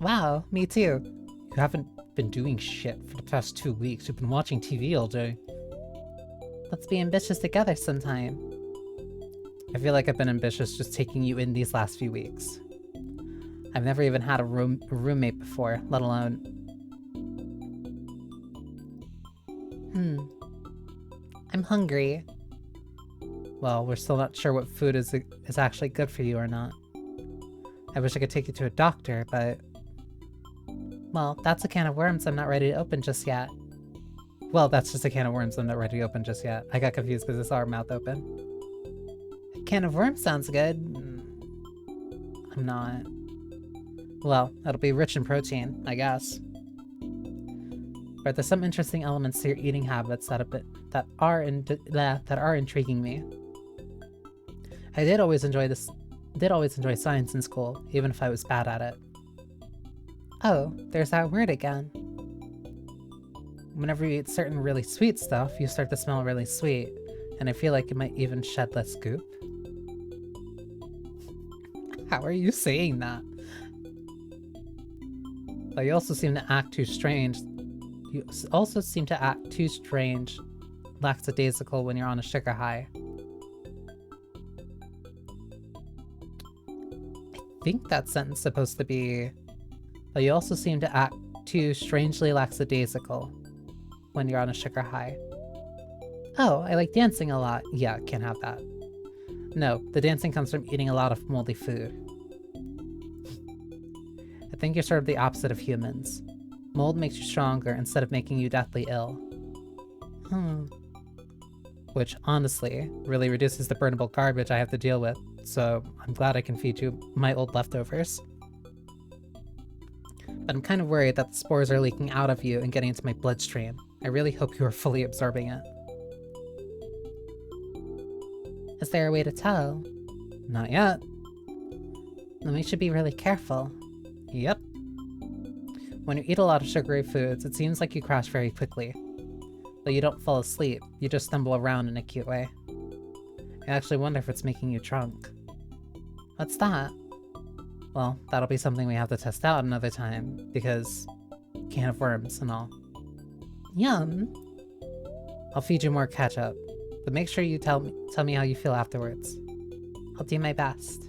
Wow, me too. You haven't been doing shit for the past 2 weeks. You've been watching TV all day. Let's be ambitious together sometime. I feel like I've been ambitious just taking you in these last few weeks. I've never even had a roommate before, let alone... I'm hungry. Well, we're still not sure what food is actually good for you or not. I wish I could take you to a doctor, but... Well, that's a can of worms I'm not ready to open just yet. Well, that's just a can of worms I'm not ready to open just yet. I got confused because I saw her mouth open. A can of worms sounds good. I'm not. Well, it'll be rich in protein, I guess. But there's some interesting elements to your eating habits that are intriguing me. I did always enjoy science in school, even if I was bad at it. Oh, there's that word again. Whenever you eat certain really sweet stuff, you start to smell really sweet, and I feel like you might even shed less goop. How are you saying that? But you also seem to act too strange. Lackadaisical when you're on a sugar high. I think that sentence is supposed to be... But you also seem to act too strangely lackadaisical when you're on a sugar high. Oh, I like dancing a lot. Yeah, can't have that. No, the dancing comes from eating a lot of moldy food. I think you're sort of the opposite of humans. Mold makes you stronger instead of making you deathly ill. Which, honestly, really reduces the burnable garbage I have to deal with, so I'm glad I can feed you my old leftovers. But I'm kind of worried that the spores are leaking out of you and getting into my bloodstream. I really hope you are fully absorbing it. Is there a way to tell? Not yet. Then we should be really careful. Yep. When you eat a lot of sugary foods, it seems like you crash very quickly. Though you don't fall asleep, you just stumble around in a cute way. I actually wonder if it's making you drunk. What's that? Well, that'll be something we have to test out another time, because can of worms and all. Yum! I'll feed you more ketchup, but make sure you tell me how you feel afterwards. I'll do my best.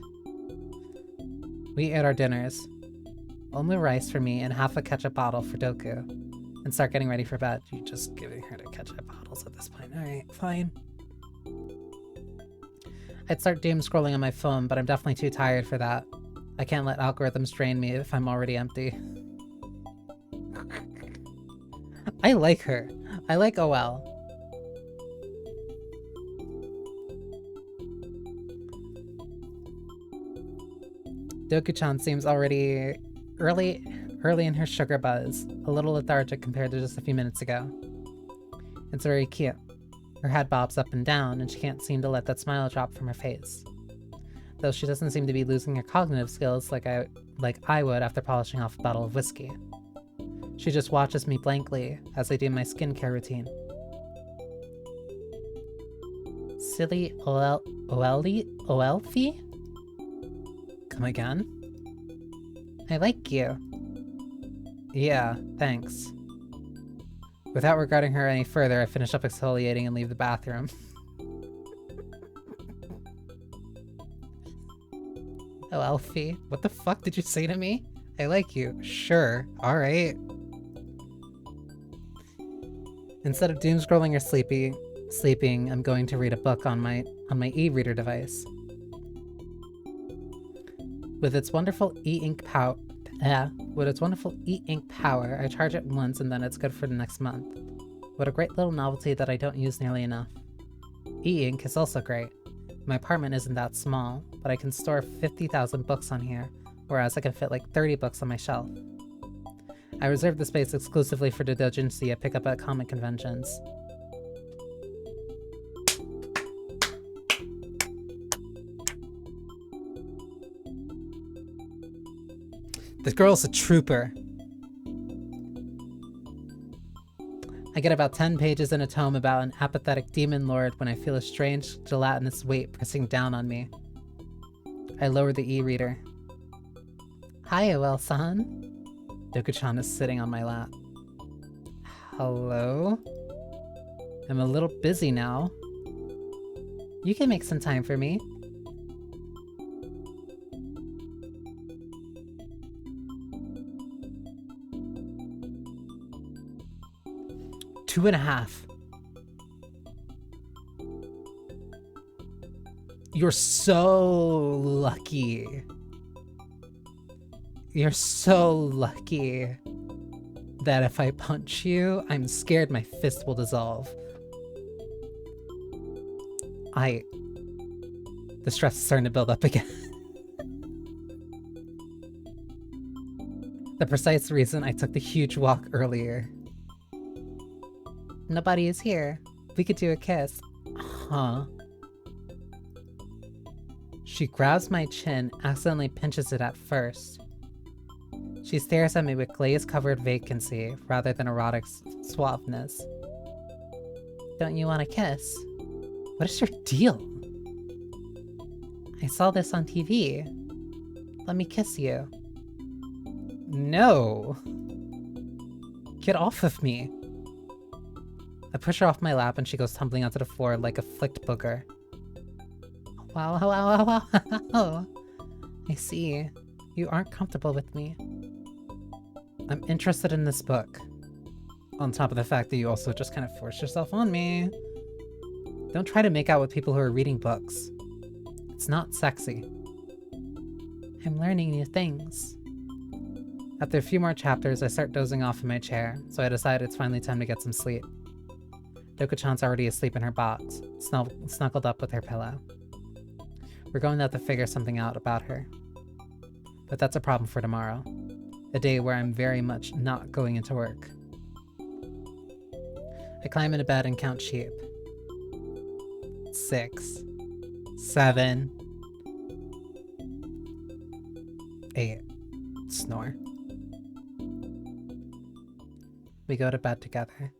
We ate our dinners. Only rice for me and half a ketchup bottle for Doku. And start getting ready for bed. You're just giving her the ketchup bottles at this point. Alright, fine. I'd start doom scrolling on my phone, but I'm definitely too tired for that. I can't let algorithms drain me if I'm already empty. I like her. I like OL. Doku-chan seems already early in her sugar buzz, a little lethargic compared to just a few minutes ago. It's very cute. Her head bobs up and down, and she can't seem to let that smile drop from her face. Though she doesn't seem to be losing her cognitive skills like I would after polishing off a bottle of whiskey. She just watches me blankly as I do my skincare routine. Silly Oelfi? Come again? I like you. Yeah, thanks. Without regarding her any further, I finish up exfoliating and leave the bathroom. Oh, Elfie. What the fuck did you say to me? I like you. Sure. Alright. Instead of doom scrolling or sleeping, I'm going to read a book on my e-reader device. With its wonderful e-ink power, I charge it once and then it's good for the next month. What a great little novelty that I don't use nearly enough. E-ink is also great. My apartment isn't that small, but I can store 50,000 books on here, whereas I can fit like 30 books on my shelf. I reserve the space exclusively for the doujinshi I pick up at comic conventions. The girl's a trooper. I get about 10 pages in a tome about an apathetic demon lord when I feel a strange, gelatinous weight pressing down on me. I lower the e-reader. Hi, OL-san. Doku-chan is sitting on my lap. Hello? I'm a little busy now. You can make some time for me. Two and a half. You're so lucky. You're so lucky that if I punch you, I'm scared my fist will dissolve. The stress is starting to build up again. The precise reason I took the huge walk earlier. Nobody is here. We could do a kiss. Huh? She grabs my chin, accidentally pinches it at first. She stares at me with glaze-covered vacancy, rather than erotic suaveness. Don't you want a kiss? What is your deal? I saw this on TV. Let me kiss you. No! Get off of me! I push her off my lap and she goes tumbling onto the floor like a flicked booger. Wow, wow, wow, wow. I see. You aren't comfortable with me. I'm interested in this book. On top of the fact that you also just kind of forced yourself on me. Don't try to make out with people who are reading books. It's not sexy. I'm learning new things. After a few more chapters, I start dozing off in my chair, so I decide it's finally time to get some sleep. Doku-chan's already asleep in her box, snuggled up with her pillow. We're going to have to figure something out about her. But that's a problem for tomorrow. A day where I'm very much not going into work. I climb into bed and count sheep. 6, 7, 8. Snore. We go to bed together.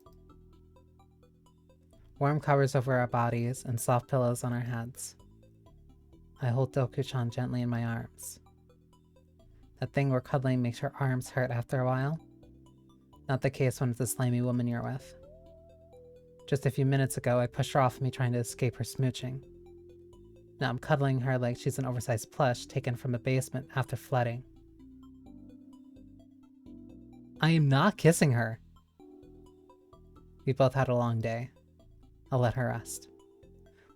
Warm covers over our bodies and soft pillows on our heads. I hold Doku-chan gently in my arms. That thing where cuddling makes your arms hurt after a while? Not the case when it's a slimy woman you're with. Just a few minutes ago, I pushed her off me trying to escape her smooching. Now I'm cuddling her like she's an oversized plush taken from a basement after flooding. I am not kissing her. We both had a long day. I'll let her rest.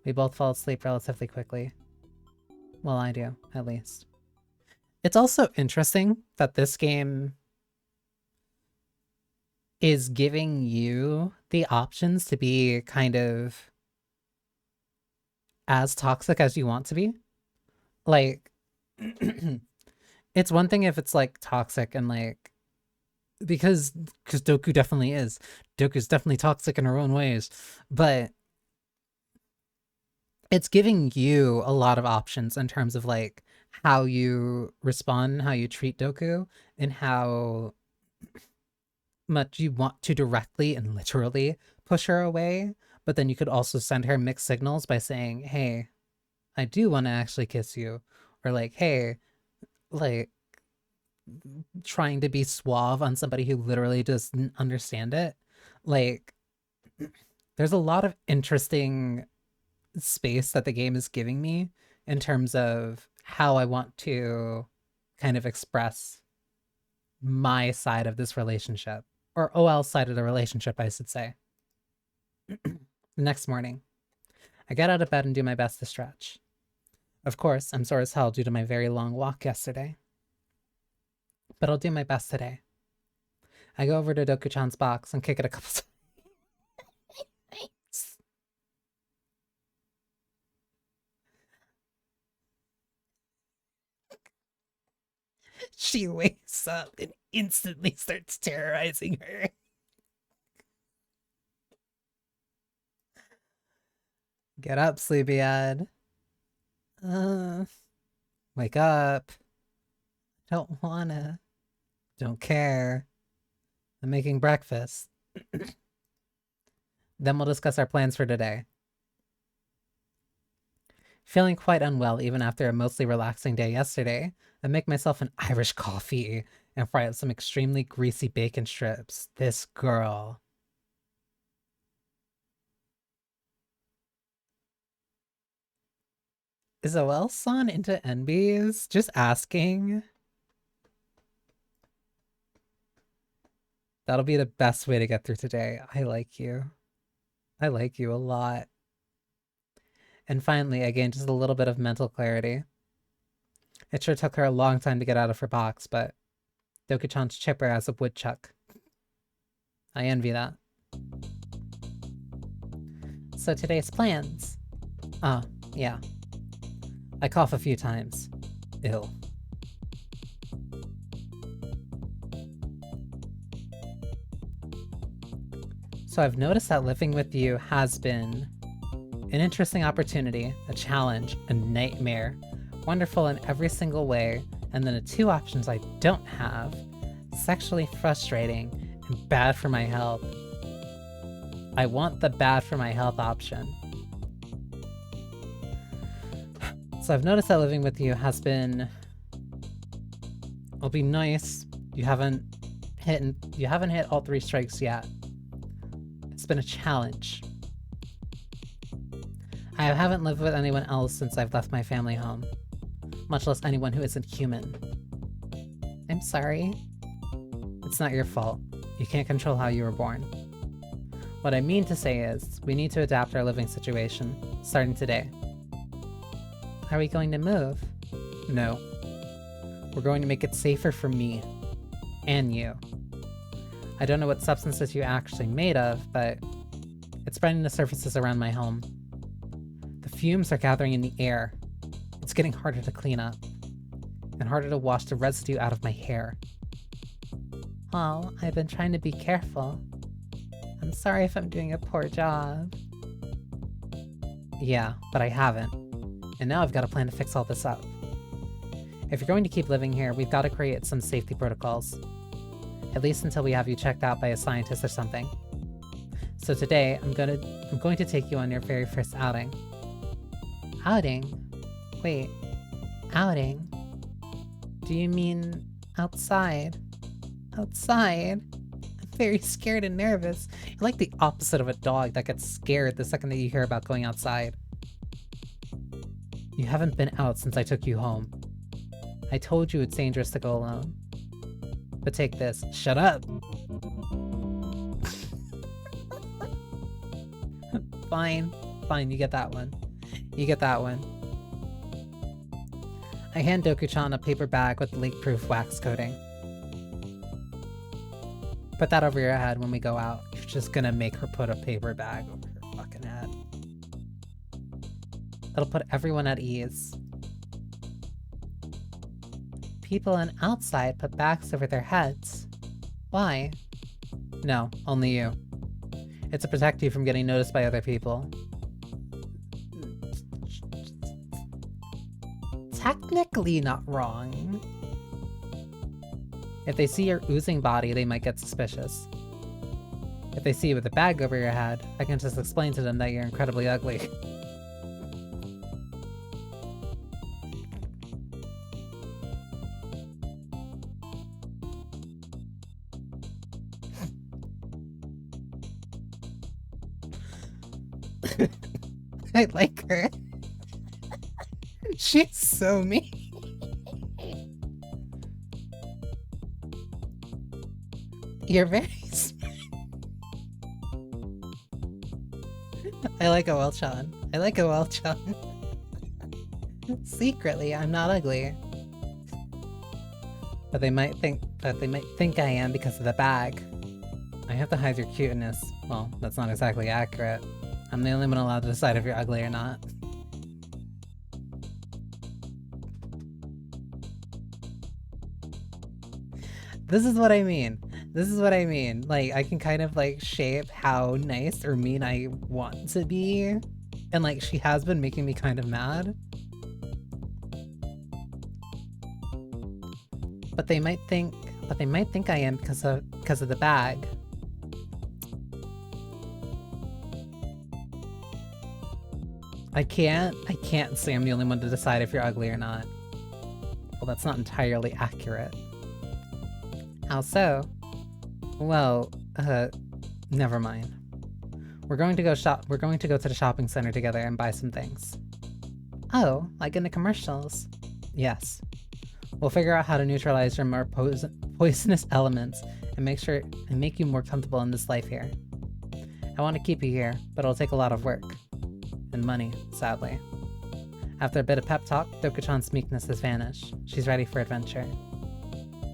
We both fall asleep relatively quickly. Well, I do, at least. It's also interesting that this game is giving you the options to be kind of as toxic as you want to be. Like, it's one thing if it's like toxic and like, because Doku definitely is. Doku's definitely toxic in her own ways, but it's giving you a lot of options in terms of like how you respond, how you treat Doku, and how much you want to directly and literally push her away. But then you could also send her mixed signals by saying, hey, I do want to actually kiss you. Or like, hey, like trying to be suave on somebody who literally doesn't understand it. Like, there's a lot of interesting space that the game is giving me in terms of how I want to kind of express my side of this relationship, or OL's side of the relationship, I should say. The next morning, I get out of bed and do my best to stretch. Of course, I'm sore as hell due to my very long walk yesterday, but I'll do my best today. I go over to Doku-chan's box and kick it a couple times. She wakes up and instantly starts terrorizing her. Get up, sleepyhead. Wake up. Don't wanna. Don't care. I'm making breakfast. Then we'll discuss our plans for today. Feeling quite unwell even after a mostly relaxing day yesterday, I make myself an Irish coffee and fry up some extremely greasy bacon strips. This girl. Is OL-san into NBs? Just asking. That'll be the best way to get through today. I like you. I like you a lot. And finally, I gained just a little bit of mental clarity. It sure took her a long time to get out of her box, but Doku-chan's chipper as a woodchuck. I envy that. So today's plans. Oh, yeah. I cough a few times. Ew. So I've noticed that living with you has been an interesting opportunity, a challenge, a nightmare, wonderful in every single way, and then the two options I don't have, sexually frustrating and bad for my health. I want the bad for my health option. So I've noticed that living with you has been... It'll be nice. You haven't hit all 3 strikes yet. It's been a challenge. I haven't lived with anyone else since I've left my family home, much less anyone who isn't human. I'm sorry. It's not your fault. You can't control how you were born. What I mean to say is, we need to adapt our living situation, starting today. Are we going to move? No. We're going to make it safer for me. And you. I don't know what substances you're actually made of, but it's spreading to surfaces around my home. The fumes are gathering in the air. It's getting harder to clean up. And harder to wash the residue out of my hair. Well, I've been trying to be careful. I'm sorry if I'm doing a poor job. Yeah, but I haven't. And now I've got a plan to fix all this up. If you're going to keep living here, we've got to create some safety protocols. At least until we have you checked out by a scientist or something. So today, I'm going to take you on your very first outing. Outing? Wait, outing? Do you mean outside? Outside? I'm very scared and nervous. You're like the opposite of a dog that gets scared the second that you hear about going outside. You haven't been out since I took you home. I told you it's dangerous to go alone. But take this. Shut up! Fine. Fine, you get that one. You get that one. I hand Doku-chan a paper bag with leak-proof wax coating. Put that over your head when we go out. You're just gonna make her put a paper bag over her fucking head. It'll put everyone at ease. People on outside put bags over their heads. Why? No, only you. It's to protect you from getting noticed by other people. Technically not wrong. If they see your oozing body, they might get suspicious. If they see you with a bag over your head, I can just explain to them that you're incredibly ugly. I like her. She's so mean. You're very smart. I like a well-chan. I like a well-chan. Secretly, I'm not ugly. But they might think I am because of the bag. I have to hide your cuteness. Well, that's not exactly accurate. I'm the only one allowed to decide if you're ugly or not. This is what I mean. This is what I mean. Like, I can kind of, like, shape how nice or mean I want to be. And, like, she has been making me kind of mad. But they might think I am because of the bag. I can't say I'm the only one to decide if you're ugly or not. Well, that's not entirely accurate. How so? Well, never mind. We're going to go to the shopping center together and buy some things. Oh, like in the commercials? Yes. We'll figure out how to neutralize your more poisonous elements and make you more comfortable in this life here. I want to keep you here, but it'll take a lot of work. And money, sadly. After a bit of pep talk, Doku-chan's meekness has vanished. She's ready for adventure.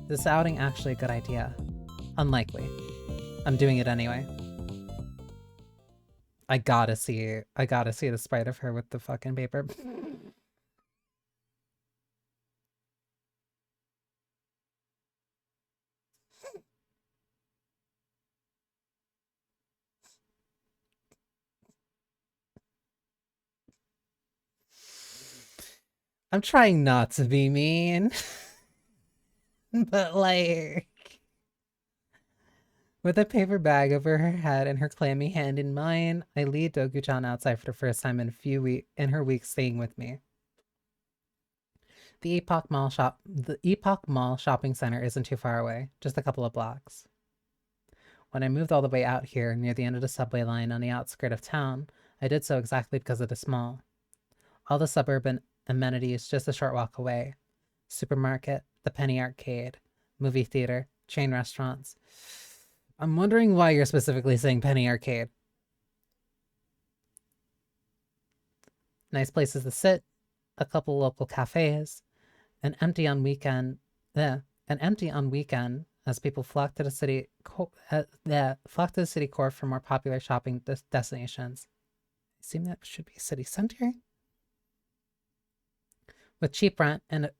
Is this outing actually a good idea? Unlikely. I'm doing it anyway. I gotta see the sprite of her with the fucking paper. I'm trying not to be mean. But like, with a paper bag over her head and her clammy hand in mine, I lead Doku-chan outside for the first time in her week staying with me. The Epoch Mall shopping center isn't too far away, just a couple of blocks. When I moved all the way out here, near the end of the subway line on the outskirts of town, I did so exactly because of the mall. All the suburban amenities just a short walk away. Supermarket, the penny arcade, movie theater, chain restaurants. I'm wondering why you're specifically saying penny arcade. Nice places to sit, a couple local cafes, and empty on weekend. And empty on weekend as people flock to the city core for more popular shopping destinations. I assume that should be city center. With cheap rent, a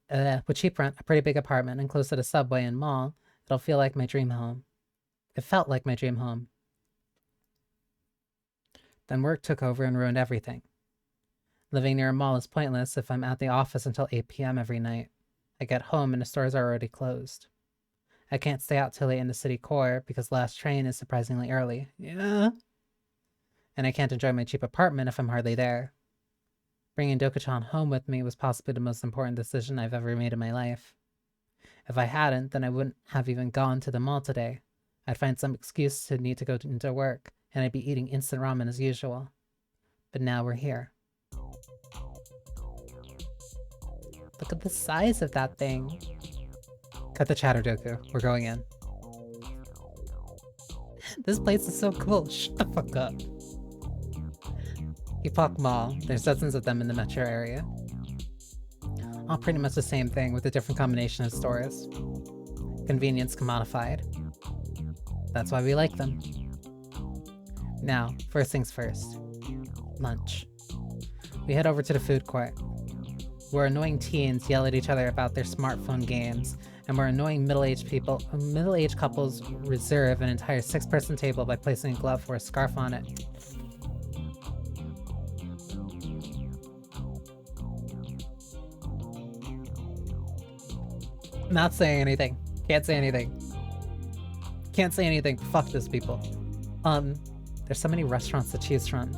pretty big apartment, and close to the subway and mall, it'll feel like my dream home. It felt like my dream home. Then work took over and ruined everything. Living near a mall is pointless if I'm at the office until 8 p.m. every night. I get home and the stores are already closed. I can't stay out till late in the city core because last train is surprisingly early. Yeah. And I can't enjoy my cheap apartment if I'm hardly there. Bringing Dokuchan home with me was possibly the most important decision I've ever made in my life. If I hadn't, then I wouldn't have even gone to the mall today. I'd find some excuse to need to go into work, and I'd be eating instant ramen as usual. But now we're here. Look at the size of that thing. Cut the chatter, Doku. We're going in. This place is so cool. Shut the fuck up. Epoch Mall. There's dozens of them in the metro area. All pretty much the same thing with a different combination of stores. Convenience commodified. That's why we like them. Now, first things first. Lunch. We head over to the food court, where annoying teens yell at each other about their smartphone games, and where annoying middle-aged couples reserve an entire 6-person table by placing a glove or a scarf on it. Not saying anything. Can't say anything. Can't say anything. Fuck those people. There's so many restaurants to choose from.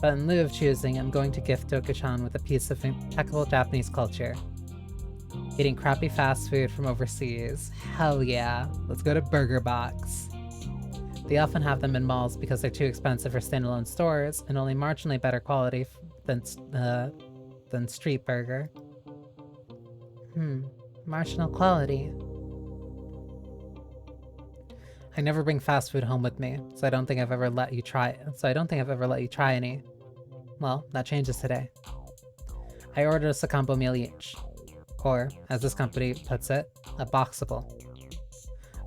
But in lieu of choosing, I'm going to gift Dokuchan with a piece of impeccable Japanese culture. Eating crappy fast food from overseas. Hell yeah. Let's go to Burger Box. They often have them in malls because they're too expensive for standalone stores and only marginally better quality than street burger. Marginal quality. I never bring fast food home with me, so I don't think I've ever let you try any. Well, that changes today. I ordered us a combo meal each. Or, as this company puts it, a boxable.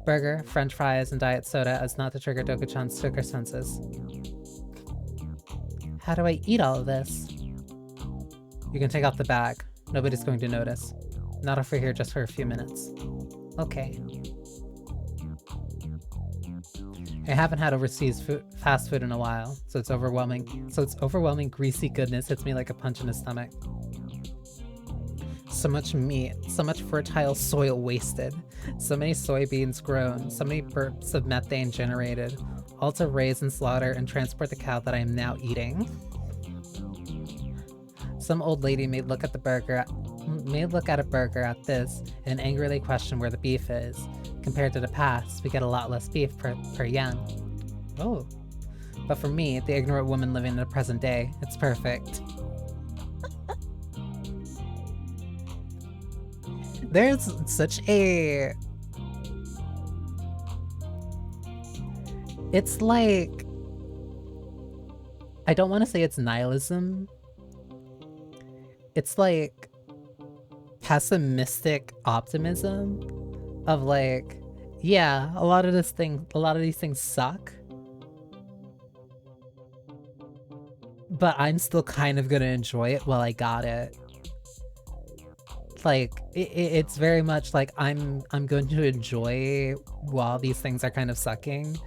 Burger, french fries, and diet soda as not to trigger Dokuchan's sugar senses. How do I eat all of this? You can take off the bag. Nobody's going to notice. Not if we're here just for a few minutes. Okay. I haven't had overseas fast food in a while, so it's overwhelming greasy goodness hits me like a punch in the stomach. So much meat, so much fertile soil wasted, so many soybeans grown, so many burps of methane generated, all to raise and slaughter and transport the cow that I am now eating. Some old lady may look at a burger at this and angrily question where the beef is. Compared to the past, we get a lot less beef per yen. Oh. But for me, the ignorant woman living in the present day, it's perfect. There's such a... It's like... I don't want to say it's nihilism. It's like... pessimistic optimism of like, yeah, a lot of these things suck, but I'm still kind of gonna enjoy it while I got it. Like, it's very much like I'm going to enjoy while these things are kind of sucking.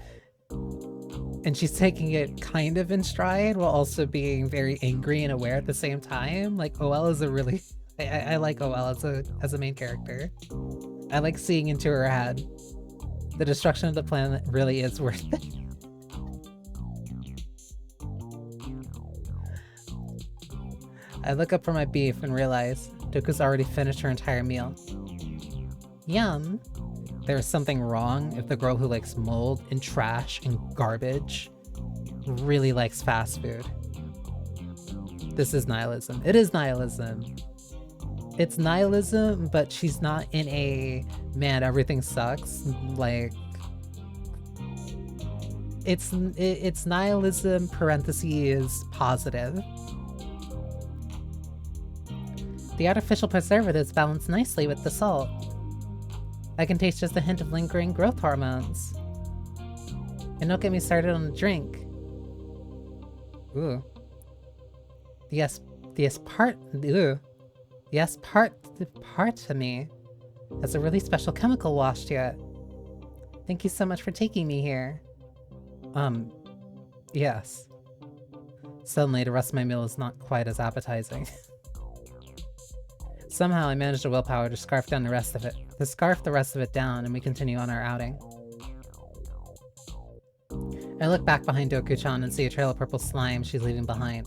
And she's taking it kind of in stride while also being very angry and aware at the same time. Like, OL is a really... I like OL as a main character. I like seeing into her head. The destruction of the planet really is worth it. I look up for my beef and realize Doku's already finished her entire meal. Yum! There is something wrong if the girl who likes mold and trash and garbage really likes fast food. This is nihilism. It is nihilism. It's nihilism, but she's not in a, man, everything sucks, like... It's nihilism, parentheses, positive. The artificial preservatives balance nicely with the salt. I can taste just a hint of lingering growth hormones. And don't get me started on the drink. Ooh. The aspartame has a really special chemical washed to it. Thank you so much for taking me here. Yes. Suddenly, the rest of my meal is not quite as appetizing. Somehow I managed to willpower to scarf the rest of it down, and we continue on our outing. I look back behind Doku-chan and see a trail of purple slime she's leaving behind.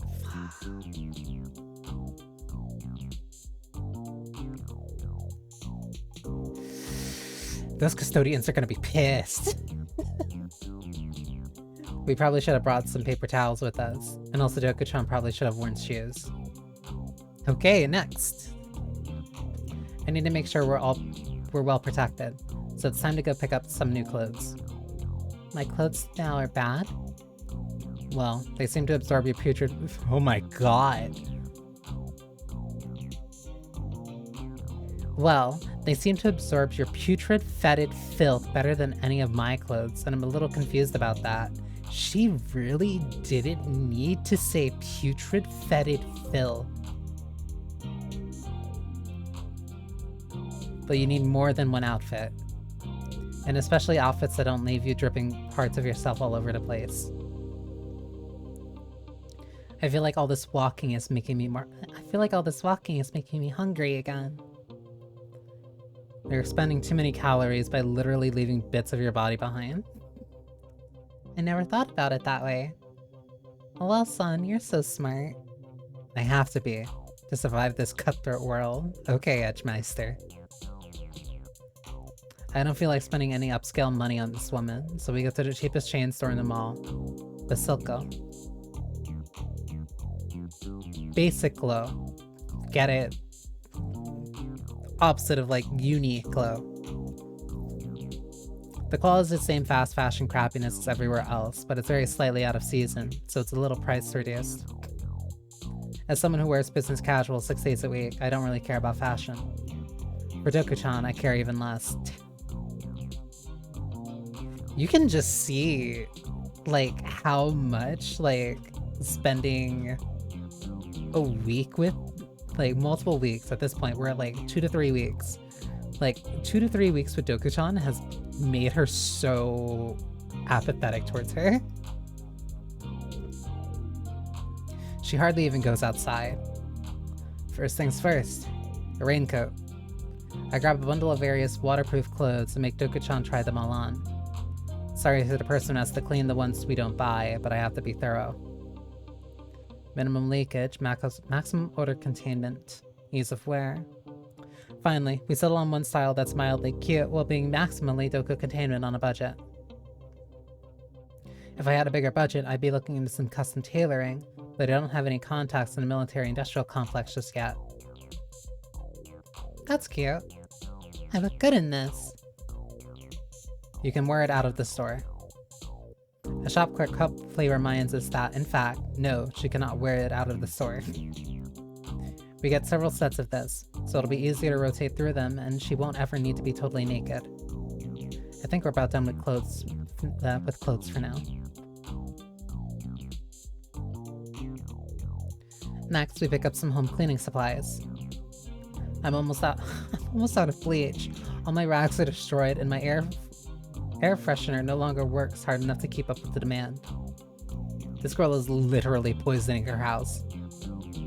Those custodians are gonna be pissed. We probably should have brought some paper towels with us. And also Doku-chan probably should have worn shoes. Okay, next. I need to make sure we're well protected. So it's time to go pick up some new clothes. My clothes now are bad? Well, they seem to absorb your putrid— oh my god. Well, they seem to absorb your putrid, fetid filth better than any of my clothes, and I'm a little confused about that. She really didn't need to say putrid, fetid filth. But you need more than one outfit. And especially outfits that don't leave you dripping parts of yourself all over the place. I feel like all this walking is making me hungry again. You're spending too many calories by literally leaving bits of your body behind. I never thought about it that way. Well, son, you're so smart. I have to be, to survive this cutthroat world. Okay, Edgemeister. I don't feel like spending any upscale money on this woman, so we go to the cheapest chain store in the mall. Basilco. Basic glow. Get it? Opposite of like Uniqlo. The quality is the same fast fashion crappiness as everywhere else, but it's very slightly out of season, so it's a little price reduced. As someone who wears business casual 6 days a week, I don't really care about fashion. For Doku-chan, I care even less. You can just see, like, how much, like, spending a week with, like, multiple weeks at this point. We're at, like, 2 to 3 weeks. Like, 2 to 3 weeks with Doku-chan has made her so apathetic towards her. She hardly even goes outside. First things first, a raincoat. I grab a bundle of various waterproof clothes and make Doku-chan try them all on. Sorry to the person who has to clean the ones we don't buy, but I have to be thorough. Minimum leakage, maximum odor containment, ease of wear. Finally, we settle on one style that's mildly cute while being maximally Doku containment on a budget. If I had a bigger budget, I'd be looking into some custom tailoring, but I don't have any contacts in the military-industrial complex just yet. That's cute. I look good in this. You can wear it out of the store. A shop clerk helpfully reminds us that, in fact, no, she cannot wear it out of the store. We get several sets of this, so it'll be easier to rotate through them, and she won't ever need to be totally naked. I think we're about done with clothes for now. Next, we pick up some home cleaning supplies. I'm almost out of bleach. All my rags are destroyed, and my air freshener no longer works hard enough to keep up with the demand. This girl is literally poisoning her house.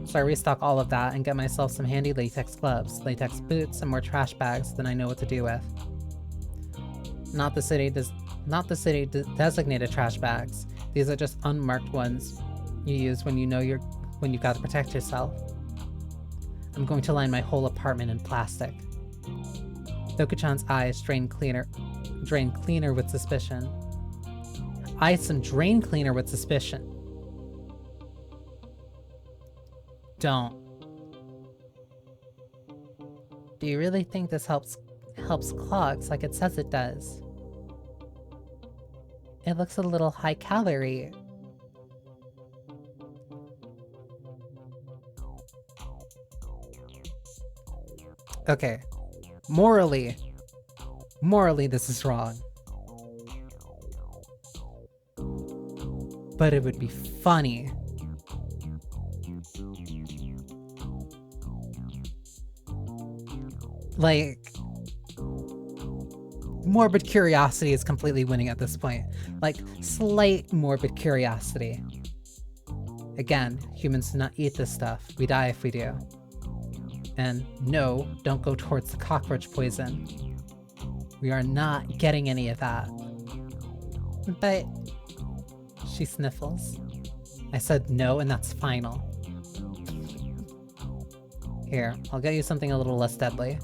So I restock all of that and get myself some handy latex gloves, latex boots, and more trash bags than I know what to do with. Not the city designated trash bags. These are just unmarked ones you use when you've got to protect yourself. I'm going to line my whole apartment in plastic. Doku-chan's eyes drain cleaner with suspicion. Drain cleaner with suspicion. Don't. Do you really think this helps clogs like it says it does? It looks a little high calorie. Okay. Morally, this is wrong. But it would be funny. Like, morbid curiosity is completely winning at this point. Like, slight morbid curiosity. Again, humans do not eat this stuff. We die if we do. And no, don't go towards the cockroach poison. We are not getting any of that. But she sniffles. I said no, and that's final. Here, I'll get you something a little less deadly.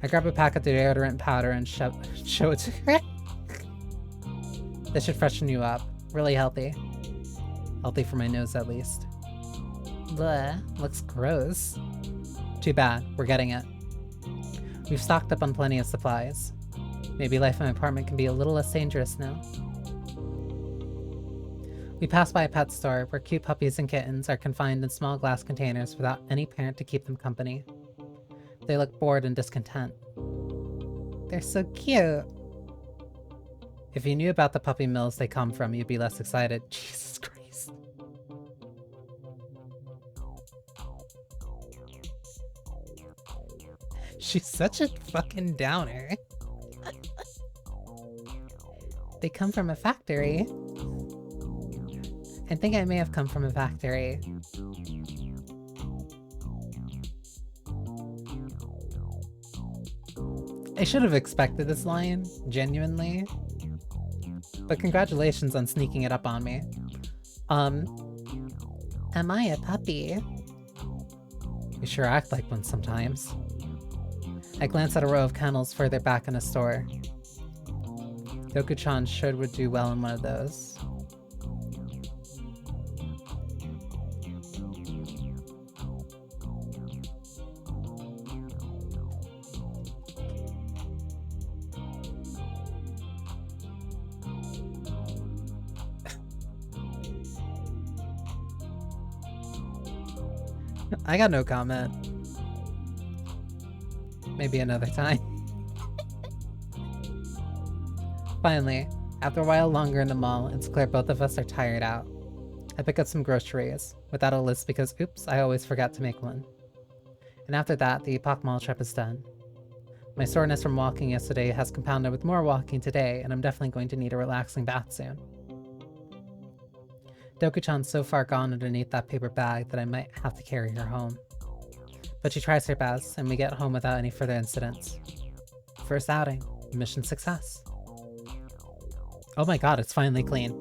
I grab a pack of deodorant powder and show it to her. This should freshen you up. Really healthy. Healthy for my nose, at least. Bleh, looks gross. Too bad, we're getting it. We've stocked up on plenty of supplies. Maybe life in my apartment can be a little less dangerous now. We pass by a pet store where cute puppies and kittens are confined in small glass containers without any parent to keep them company. They look bored and discontent. They're so cute. If you knew about the puppy mills they come from, you'd be less excited. Jesus Christ. She's such a fucking downer. They come from a factory. I think I may have come from a factory. I should have expected this line, genuinely. But congratulations on sneaking it up on me. Am I a puppy? You sure act like one sometimes. I glance at a row of kennels further back in a store. Doku-chan sure would do well in one of those. I got no comment. Maybe another time. Finally, after a while longer in the mall, it's clear both of us are tired out. I pick up some groceries, without a list because, oops, I always forgot to make one. And after that, the Epoch Mall trip is done. My soreness from walking yesterday has compounded with more walking today, and I'm definitely going to need a relaxing bath soon. Doku-chan's so far gone underneath that paper bag that I might have to carry her home. But she tries her best, and we get home without any further incidents. First outing, mission success. Oh my god, it's finally clean.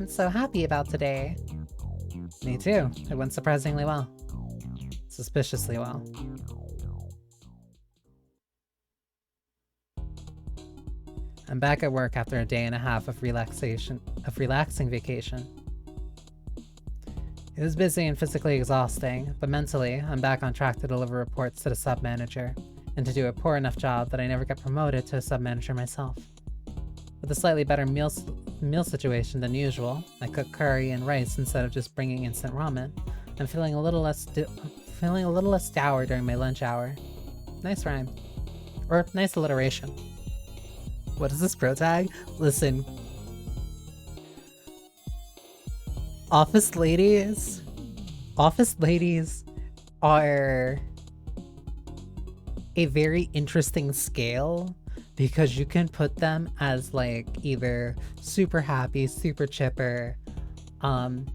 I'm so happy about today. Me too, it went surprisingly well. Suspiciously well. I'm back at work after a day and a half of relaxing vacation. It was busy and physically exhausting, but mentally, I'm back on track to deliver reports to the sub-manager, and to do a poor enough job that I never get promoted to a sub-manager myself. With a slightly better meal situation than usual, I cook curry and rice instead of just bringing instant ramen. I'm feeling a little less dour during my lunch hour. Nice rhyme. Or nice alliteration. What is this pro tag? Listen. Office ladies are a very interesting scale because you can put them as like either super happy, super chipper, and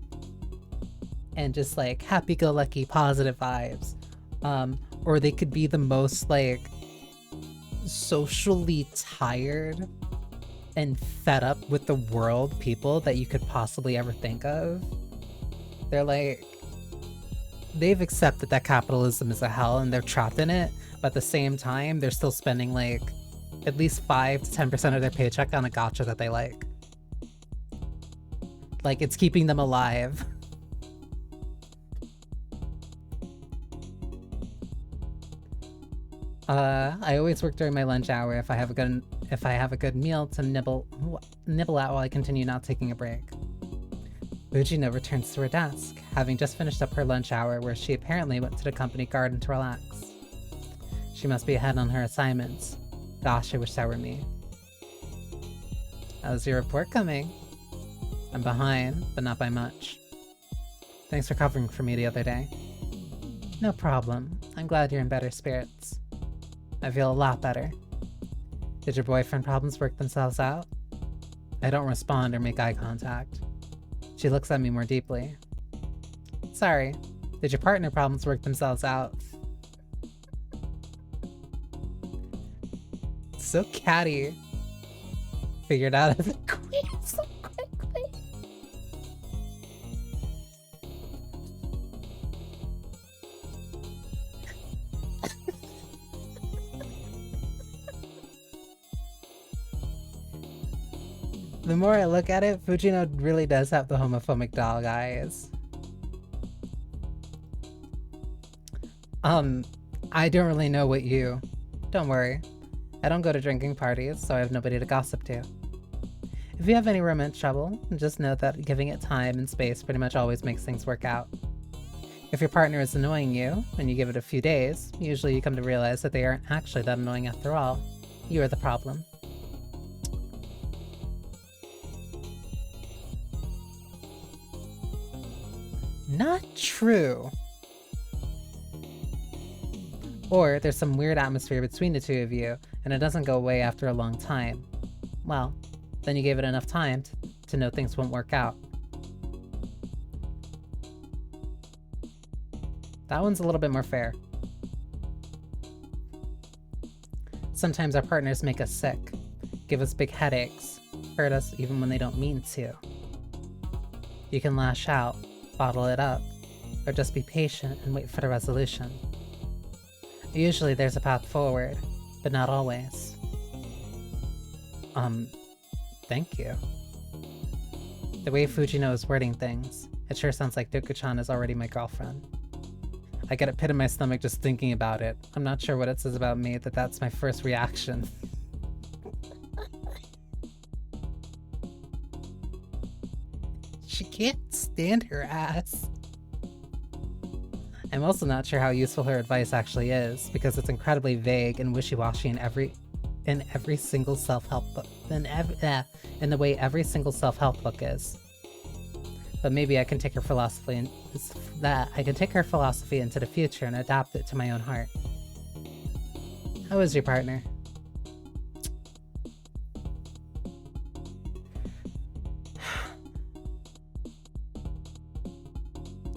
just like happy-go-lucky positive vibes, or they could be the most like socially tired and fed up with the world people that you could possibly ever think of. They're like, they've accepted that capitalism is a hell and they're trapped in it, but at the same time, they're still spending like at least 5 to 10% of their paycheck on a gacha that they like. Like, it's keeping them alive. I always work during my lunch hour if I have a good meal to nibble at while I continue not taking a break. Fujino returns to her desk, having just finished up her lunch hour where she apparently went to the company garden to relax. She must be ahead on her assignments. Gosh, I wish that were me. How's your report coming? I'm behind, but not by much. Thanks for covering for me the other day. No problem. I'm glad you're in better spirits. I feel a lot better. Did your boyfriend problems work themselves out? I don't respond or make eye contact. She looks at me more deeply. Sorry, did your partner problems work themselves out? So catty. Figured out as a queen so quickly. The more I look at it, Fujino really does have the homophobic dog eyes. I don't really know what you... Don't worry. I don't go to drinking parties, so I have nobody to gossip to. If you have any romance trouble, just know that giving it time and space pretty much always makes things work out. If your partner is annoying you, and you give it a few days, usually you come to realize that they aren't actually that annoying after all. You are the problem. Not true. Or there's some weird atmosphere between the two of you, and it doesn't go away after a long time. Well, then you gave it enough time to know things won't work out. That one's a little bit more fair. Sometimes our partners make us sick, give us big headaches, hurt us even when they don't mean to. You can lash out, bottle it up, or just be patient and wait for the resolution. Usually there's a path forward, but not always. Thank you. The way Fujino is wording things, it sure sounds like Doku-chan is already my girlfriend. I get a pit in my stomach just thinking about it. I'm not sure what it says about me that that's my first reaction. She can't stand her ass. I'm also not sure how useful her advice actually is, because it's incredibly vague and wishy-washy in every single self-help book, in the way every single self-help book is. But maybe I can take her philosophy into the future and adapt it to my own heart. How is your partner?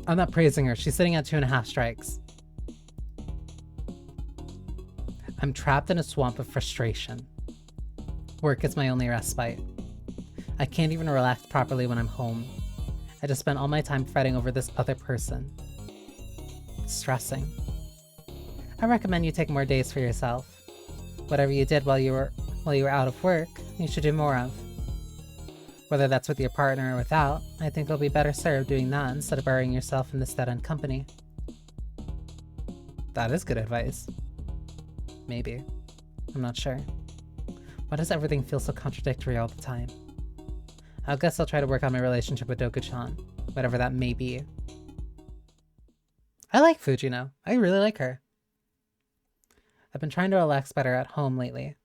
I'm not praising her. She's sitting at 2.5 strikes. I'm trapped in a swamp of frustration. Work is my only respite. I can't even relax properly when I'm home. I just spend all my time fretting over this other person. Stressing. I recommend you take more days for yourself. Whatever you did while you were out of work, you should do more of. Whether that's with your partner or without, I think you'll be better served doing that instead of burying yourself in this dead-end company. That is good advice. Maybe. I'm not sure. Why does everything feel so contradictory all the time? I guess I'll try to work on my relationship with Doku-chan, whatever that may be. I like Fujino. I really like her. I've been trying to relax better at home lately.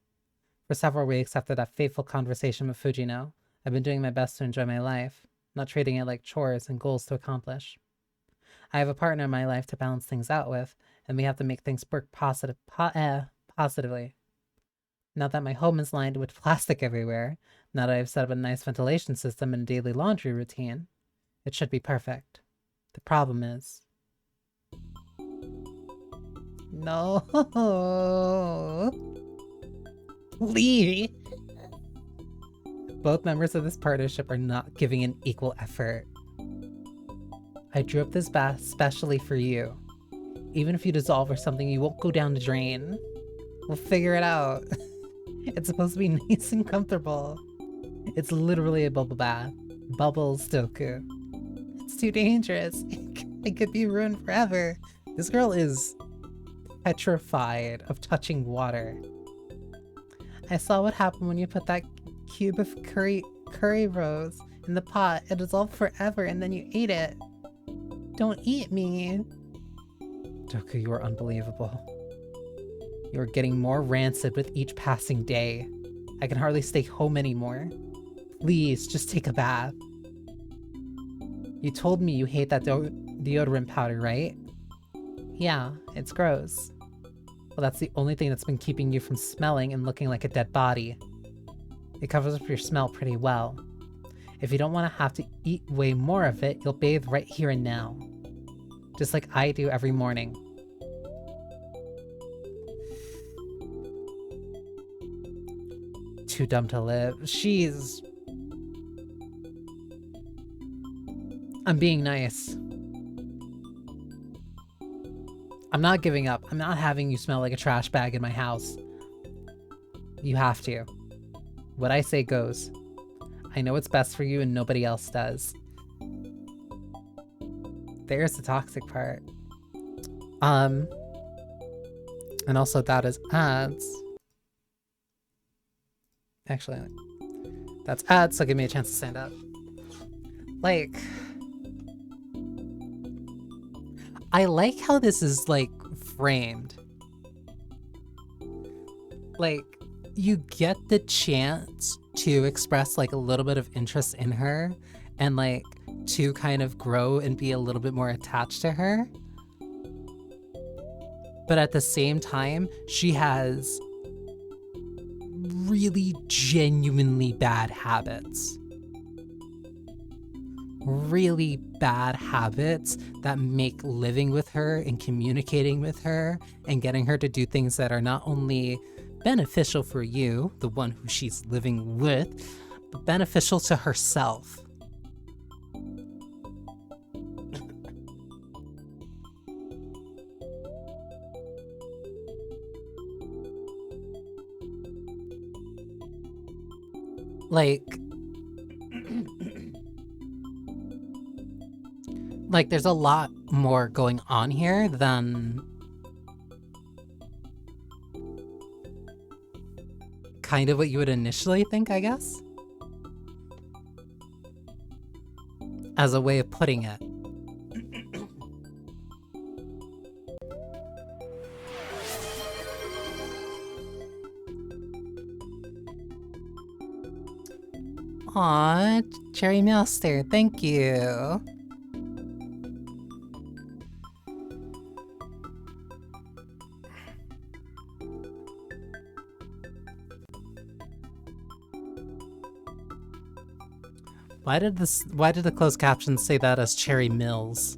For several weeks after that fateful conversation with Fujino, I've been doing my best to enjoy my life, not treating it like chores and goals to accomplish. I have a partner in my life to balance things out with, and we have to make things work positively. Now that my home is lined with plastic everywhere, now that I've set up a nice ventilation system and a daily laundry routine, it should be perfect. The problem is... No! Please! Both members of this partnership are not giving an equal effort. I drew up this bath specially for you. Even if you dissolve or something, you won't go down the drain. We'll figure it out. It's supposed to be nice and comfortable. It's literally a bubble bath. Bubbles, Doku. It's too dangerous. It could be ruined forever. This girl is petrified of touching water. I saw what happened when you put that cube of curry rose in the pot. It dissolved forever and then you ate it. Don't eat me. Doku, you are unbelievable. You are getting more rancid with each passing day. I can hardly stay home anymore. Please, just take a bath. You told me you hate that deodorant powder, right? Yeah, it's gross. Well, that's the only thing that's been keeping you from smelling and looking like a dead body. It covers up your smell pretty well. If you don't want to have to eat way more of it, you'll bathe right here and now. Just like I do every morning. Too dumb to live. I'm being nice. I'm not giving up. I'm not having you smell like a trash bag in my house. You have to. What I say goes. I know what's best for you and nobody else does. There's the toxic part. And also that is ads. Actually, that's ads, so give me a chance to stand up. Like, I like how this is, like, framed. Like, you get the chance to express, like, a little bit of interest in her and, like, to kind of grow and be a little bit more attached to her. But at the same time, she has really genuinely bad habits. Really bad habits that make living with her and communicating with her and getting her to do things that are not only beneficial for you, the one who she's living with, but beneficial to herself. Like, there's a lot more going on here than kind of what you would initially think, I guess? As a way of putting it. Aw, Cherry Master, thank you. Why did the closed captions say that as Cherry Mills?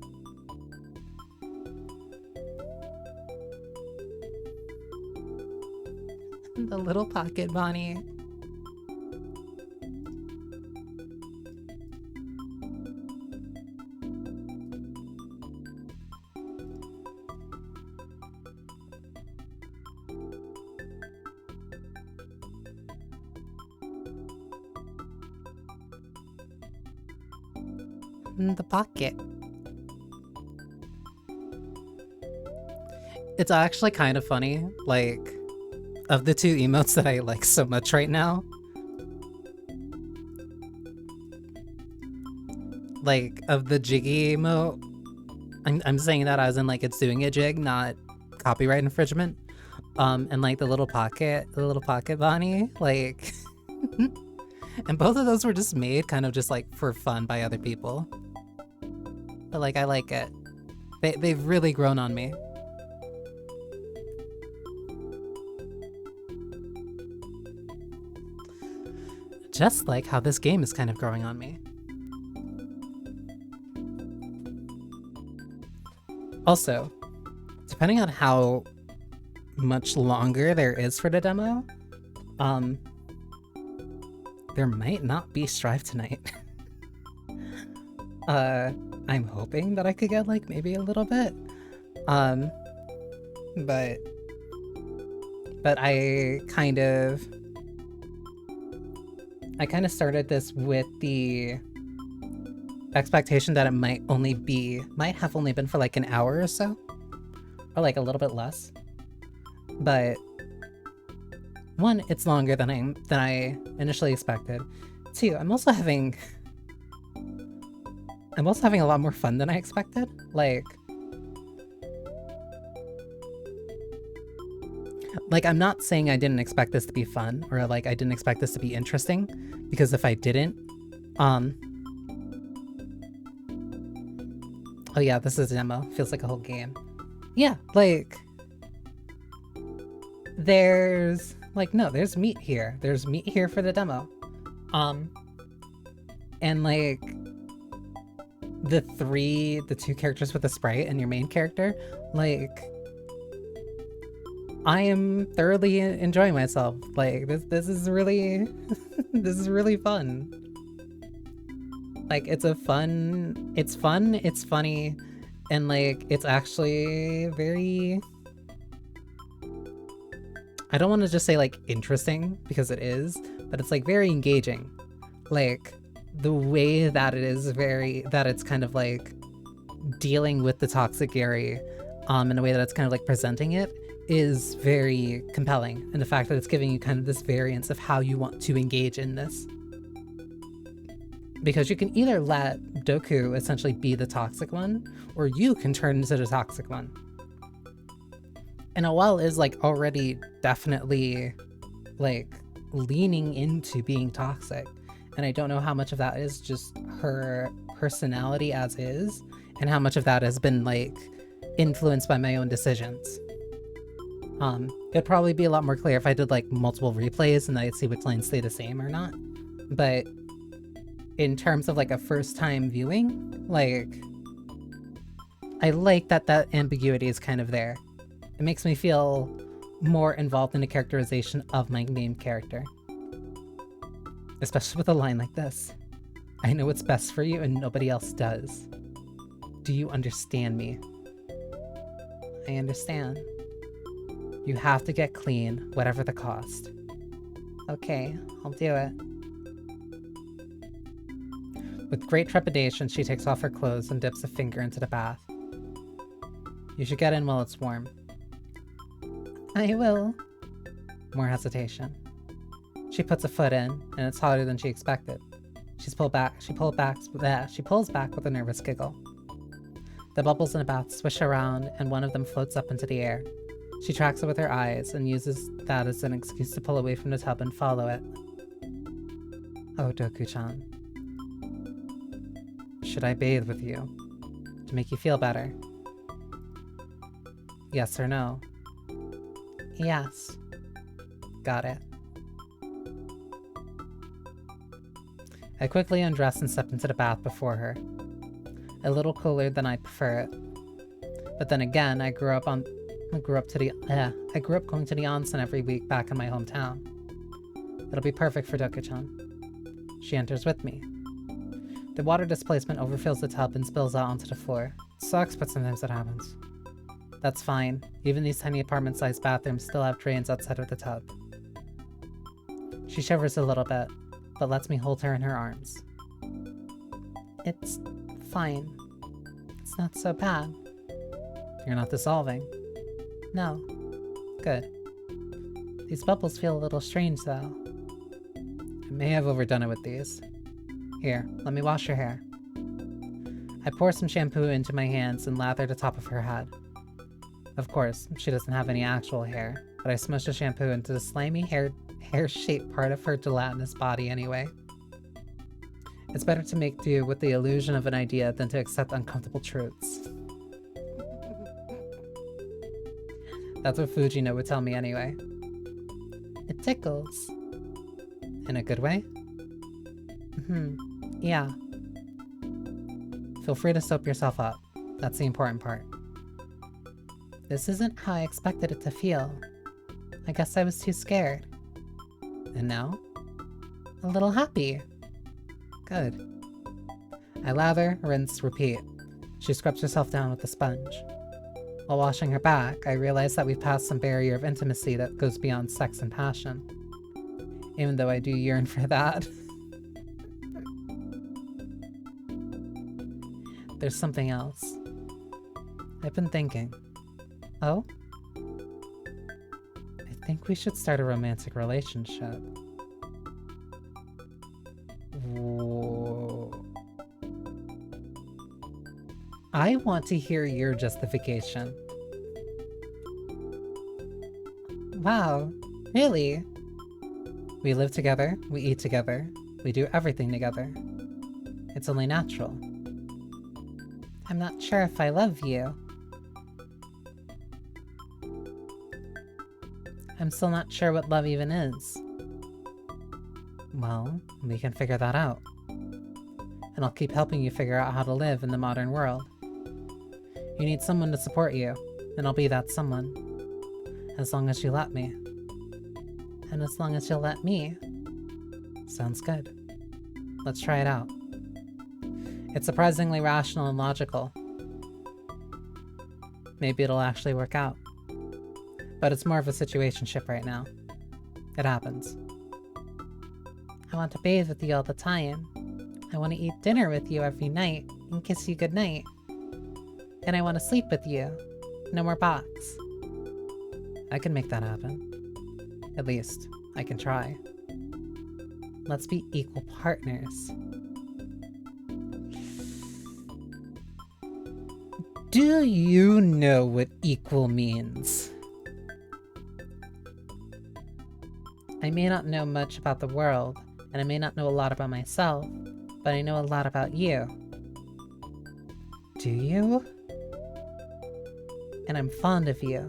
The little pocket Bonnie. The pocket. It's actually kind of funny, like, of the two emotes that I like so much right now, like, of the jiggy emote, I'm saying that as in, like, it's doing a jig, not copyright infringement, and, like, the little pocket Bonnie, like, and both of those were just made kind of just, like, for fun by other people. But, like, I like it. They've really grown on me. Just like how this game is kind of growing on me. Also, depending on how much longer there is for the demo, there might not be Strive tonight. I'm hoping that I could get, like, maybe a little bit. But I kind of started this with the expectation that it might have only been for like an hour or so, or like a little bit less. But one, it's longer than I initially expected. Two, I'm also having I'm also having a lot more fun than I expected. Like, I'm not saying I didn't expect this to be fun or like I didn't expect this to be interesting, because if I didn't, oh yeah, this is a demo. Feels like a whole game. Yeah, like, there's meat here. There's meat here for the demo. And like, the two characters with the sprite and your main character, like, I am thoroughly enjoying myself. Like, this is really, this is really fun. Like, it's fun, it's funny, and like, it's actually very, I don't want to just say like interesting, because it is, but it's like very engaging. Like, the way that it's kind of like dealing with the toxic Yuri, in a way that it's kind of like presenting it, is very compelling. And the fact that it's giving you kind of this variance of how you want to engage in this. Because you can either let Doku essentially be the toxic one, or you can turn into the toxic one. And Awel is like already definitely like leaning into being toxic. And I don't know how much of that is just her personality as is, and how much of that has been like influenced by my own decisions. It'd probably be a lot more clear if I did like multiple replays and I'd see which lines stay the same or not. But in terms of like a first time viewing, like, I like that ambiguity is kind of there. It makes me feel more involved in the characterization of my main character. Especially with a line like this. I know what's best for you and nobody else does. Do you understand me? I understand. You have to get clean, whatever the cost. Okay, I'll do it. With great trepidation, she takes off her clothes and dips a finger into the bath. You should get in while it's warm. I will. More hesitation. She puts a foot in, and it's hotter than she expected. She pulls back with a nervous giggle. The bubbles in the bath swish around, and one of them floats up into the air. She tracks it with her eyes and uses that as an excuse to pull away from the tub and follow it. Oh, Doku-chan. Should I bathe with you? To make you feel better? Yes or no? Yes. Got it. I quickly undress and step into the bath before her. A little cooler than I'd prefer it. But then again, I grew up going to the onsen every week back in my hometown. It'll be perfect for Doku-chan. She enters with me. The water displacement overfills the tub and spills out onto the floor. It sucks, but sometimes it happens. That's fine. Even these tiny apartment-sized bathrooms still have drains outside of the tub. She shivers a little bit, but lets me hold her in her arms. It's fine. It's not so bad. You're not dissolving. No. Good. These bubbles feel a little strange, though. I may have overdone it with these. Here, let me wash your hair. I pour some shampoo into my hands and lather the top of her head. Of course, she doesn't have any actual hair, but I smush the shampoo into the slimy hair-shaped part of her gelatinous body anyway. It's better to make do with the illusion of an idea than to accept uncomfortable truths. That's what Fujino would tell me anyway. It tickles. In a good way? Yeah. Feel free to soap yourself up. That's the important part. This isn't how I expected it to feel. I guess I was too scared. And now? A little happy. Good. I lather, rinse, repeat. She scrubs herself down with a sponge. While washing her back, I realize that we've passed some barrier of intimacy that goes beyond sex and passion. Even though I do yearn for that. There's something else. I've been thinking. Oh? I think we should start a romantic relationship. Whoa. I want to hear your justification. Wow, really? We live together, we eat together, we do everything together. It's only natural. I'm not sure if I love you. I'm still not sure what love even is. Well, we can figure that out. And I'll keep helping you figure out how to live in the modern world. You need someone to support you, and I'll be that someone. As long as you let me. And as long as you'll let me. Sounds good. Let's try it out. It's surprisingly rational and logical. Maybe it'll actually work out. But it's more of a situationship right now. It happens. I want to bathe with you all the time. I want to eat dinner with you every night and kiss you goodnight. And I want to sleep with you. No more box. I can make that happen. At least, I can try. Let's be equal partners. Do you know what equal means? I may not know much about the world, and I may not know a lot about myself, but I know a lot about you. Do you? And I'm fond of you.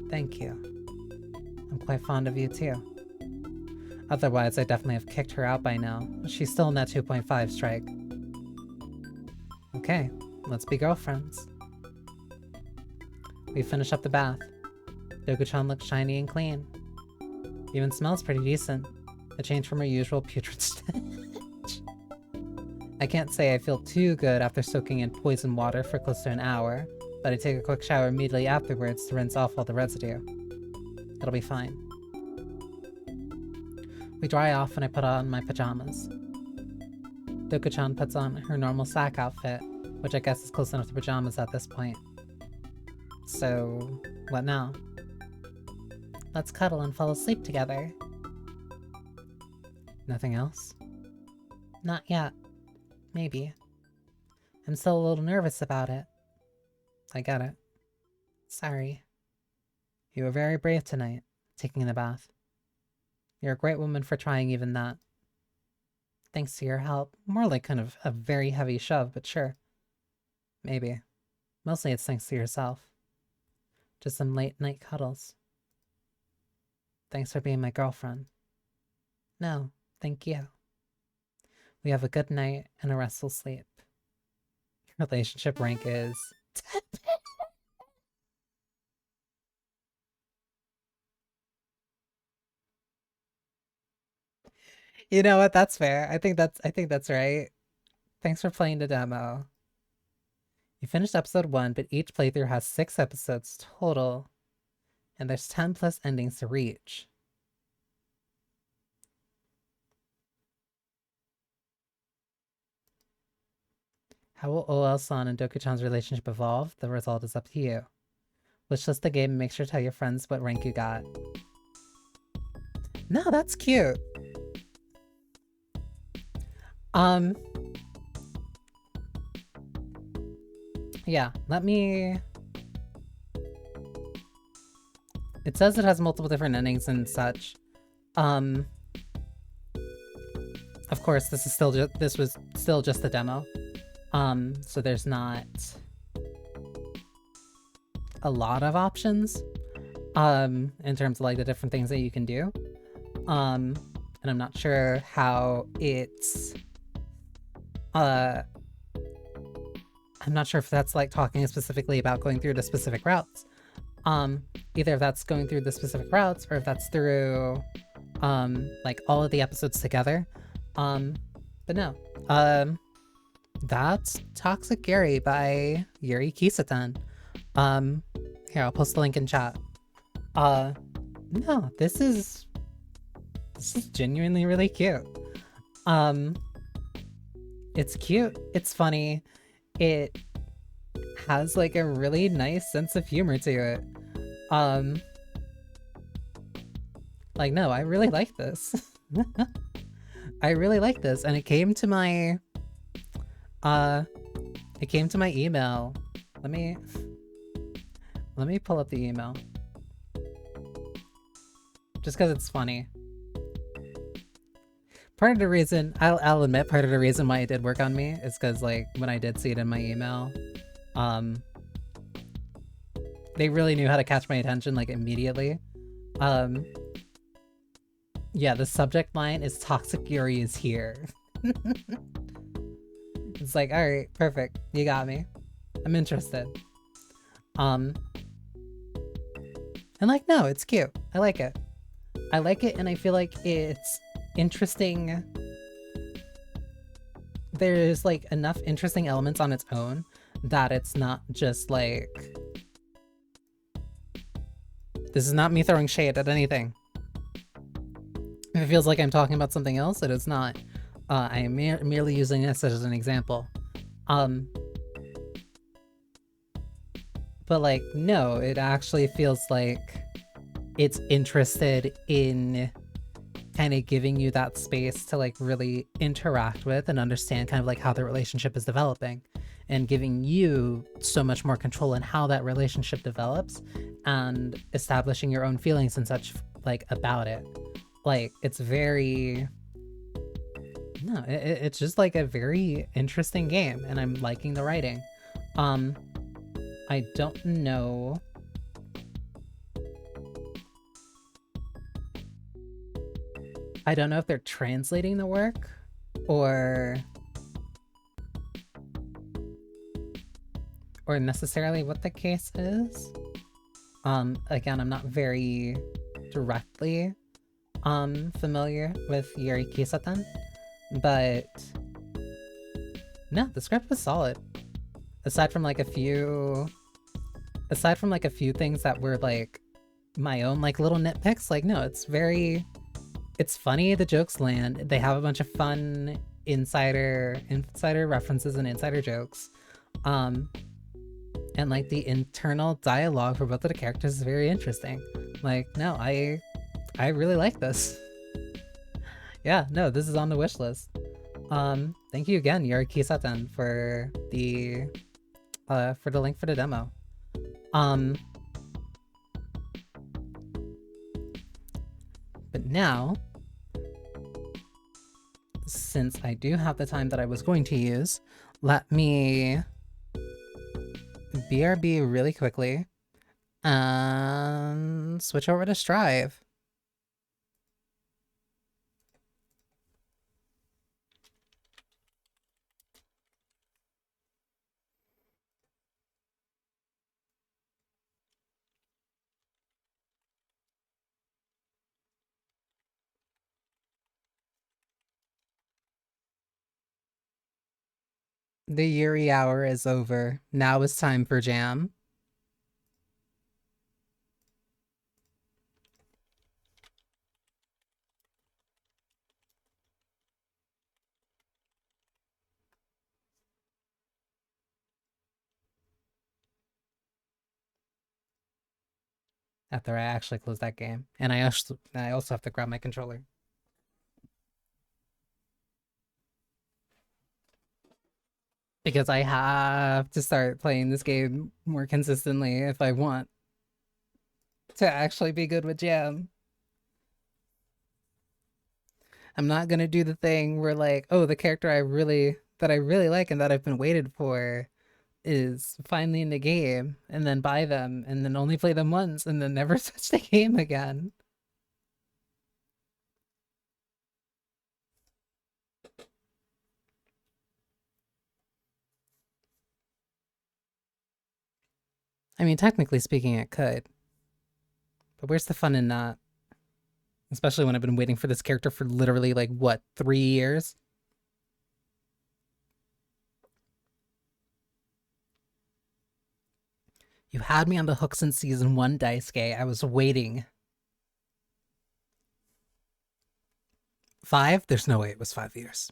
Thank you. I'm quite fond of you too. Otherwise, I definitely have kicked her out by now. She's still in that 2.5 strike. Okay, let's be girlfriends. We finish up the bath. Doku-chan looks shiny and clean. Even smells pretty decent. A change from her usual putrid stench. I can't say I feel too good after soaking in poison water for close to an hour, but I take a quick shower immediately afterwards to rinse off all the residue. It'll be fine. We dry off and I put on my pajamas. Doku-chan puts on her normal sack outfit, which I guess is close enough to pajamas at this point. So, what now? Let's cuddle and fall asleep together. Nothing else? Not yet. Maybe. I'm still a little nervous about it. I get it. Sorry. You were very brave tonight, taking the bath. You're a great woman for trying even that. Thanks to your help. More like kind of a very heavy shove, but sure. Maybe. Mostly it's thanks to yourself. Just some late night cuddles. Thanks for being my girlfriend. No, thank you. We have a good night and a restful sleep. Your relationship rank is... You know what? That's fair. I think that's right. Thanks for playing the demo. You finished episode 1, but each playthrough has 6 episodes total. And there's 10 plus endings to reach. How will OL-san and Doku-chan's relationship evolve? The result is up to you. Wishlist the game and make sure to tell your friends what rank you got. No, that's cute. Yeah, let me... It says it has multiple different endings and such. Of course, this was still just the demo. So there's not a lot of options, in terms of like the different things that you can do. And I'm not sure how it's, I'm not sure if that's like talking specifically about going through the specific routes. Either if that's going through the specific routes or if that's through, like all of the episodes together. But no, that's Toxic Yuri by Yuri Kisatan. Here, I'll post the link in chat. No, this is genuinely really cute. It's cute, it's funny, it has like a really nice sense of humor to it. Like, no, I really like this. I really like this, and it came to my It came to my email. Let me pull up the email. Just because it's funny. Part of the reason, I'll admit, part of the reason why it did work on me is because, like, when I did see it in my email, they really knew how to catch my attention, like, immediately. Yeah, the subject line is Toxic Yuri is here. It's like, alright, perfect. You got me. I'm interested. And like, no, it's cute. I like it. I like it, and I feel like it's interesting. There's like enough interesting elements on its own that it's not just like, this is not me throwing shade at anything. If it feels like I'm talking about something else, it is not. I am merely using this as an example. But like, no, it actually feels like it's interested in kind of giving you that space to like really interact with and understand kind of like how the relationship is developing, and giving you so much more control in how that relationship develops and establishing your own feelings and such like about it. Like, it's very, no, it's just like a very interesting game, and I'm liking the writing. I don't know. I don't know if they're translating the work or necessarily what the case is. Again, I'm not very directly familiar with Yuri Kisatan, but no, the script was solid. Aside from like a few things that were like my own like little nitpicks, like no, it's funny, the jokes land, they have a bunch of fun insider references and insider jokes. And like the internal dialogue for both of the characters is very interesting. Like, no, I really like this. Yeah, no, this is on the wish list. Thank you again, Yuri Kisatan, for the link for the demo. But now, since I do have the time that I was going to use, let me BRB really quickly and switch over to Strive. The Yuri hour is over. Now it's time for jam. After I actually close that game. And I also have to grab my controller. Because I have to start playing this game more consistently if I want to actually be good with jam. I'm not gonna do the thing where like, oh, the character I really like and that I've been waited for is finally in the game, and then buy them and then only play them once and then never touch the game again. I mean, technically speaking, it could. But where's the fun in that? Especially when I've been waiting for this character for literally like, what, 3 years? You had me on the hook since season 1, Daisuke. I was waiting. 5? There's no way it was 5 years.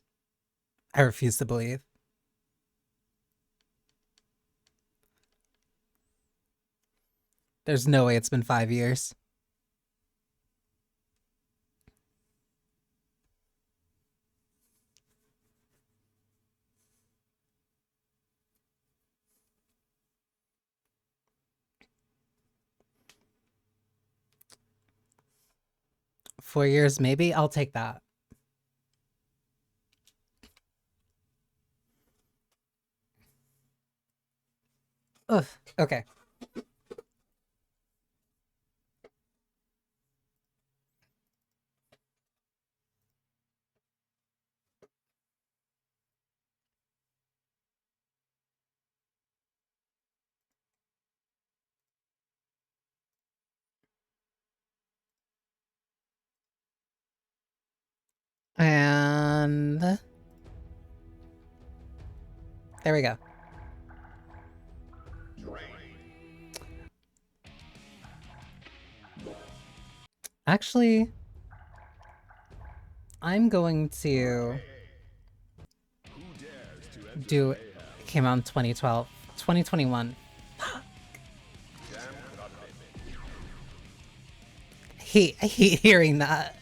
I refuse to believe. There's no way it's been 5 years. 4 years, maybe? I'll take that. Ugh, okay. And there we go. Actually, I'm going to do it came out in 2012. 2021. I hate hearing that.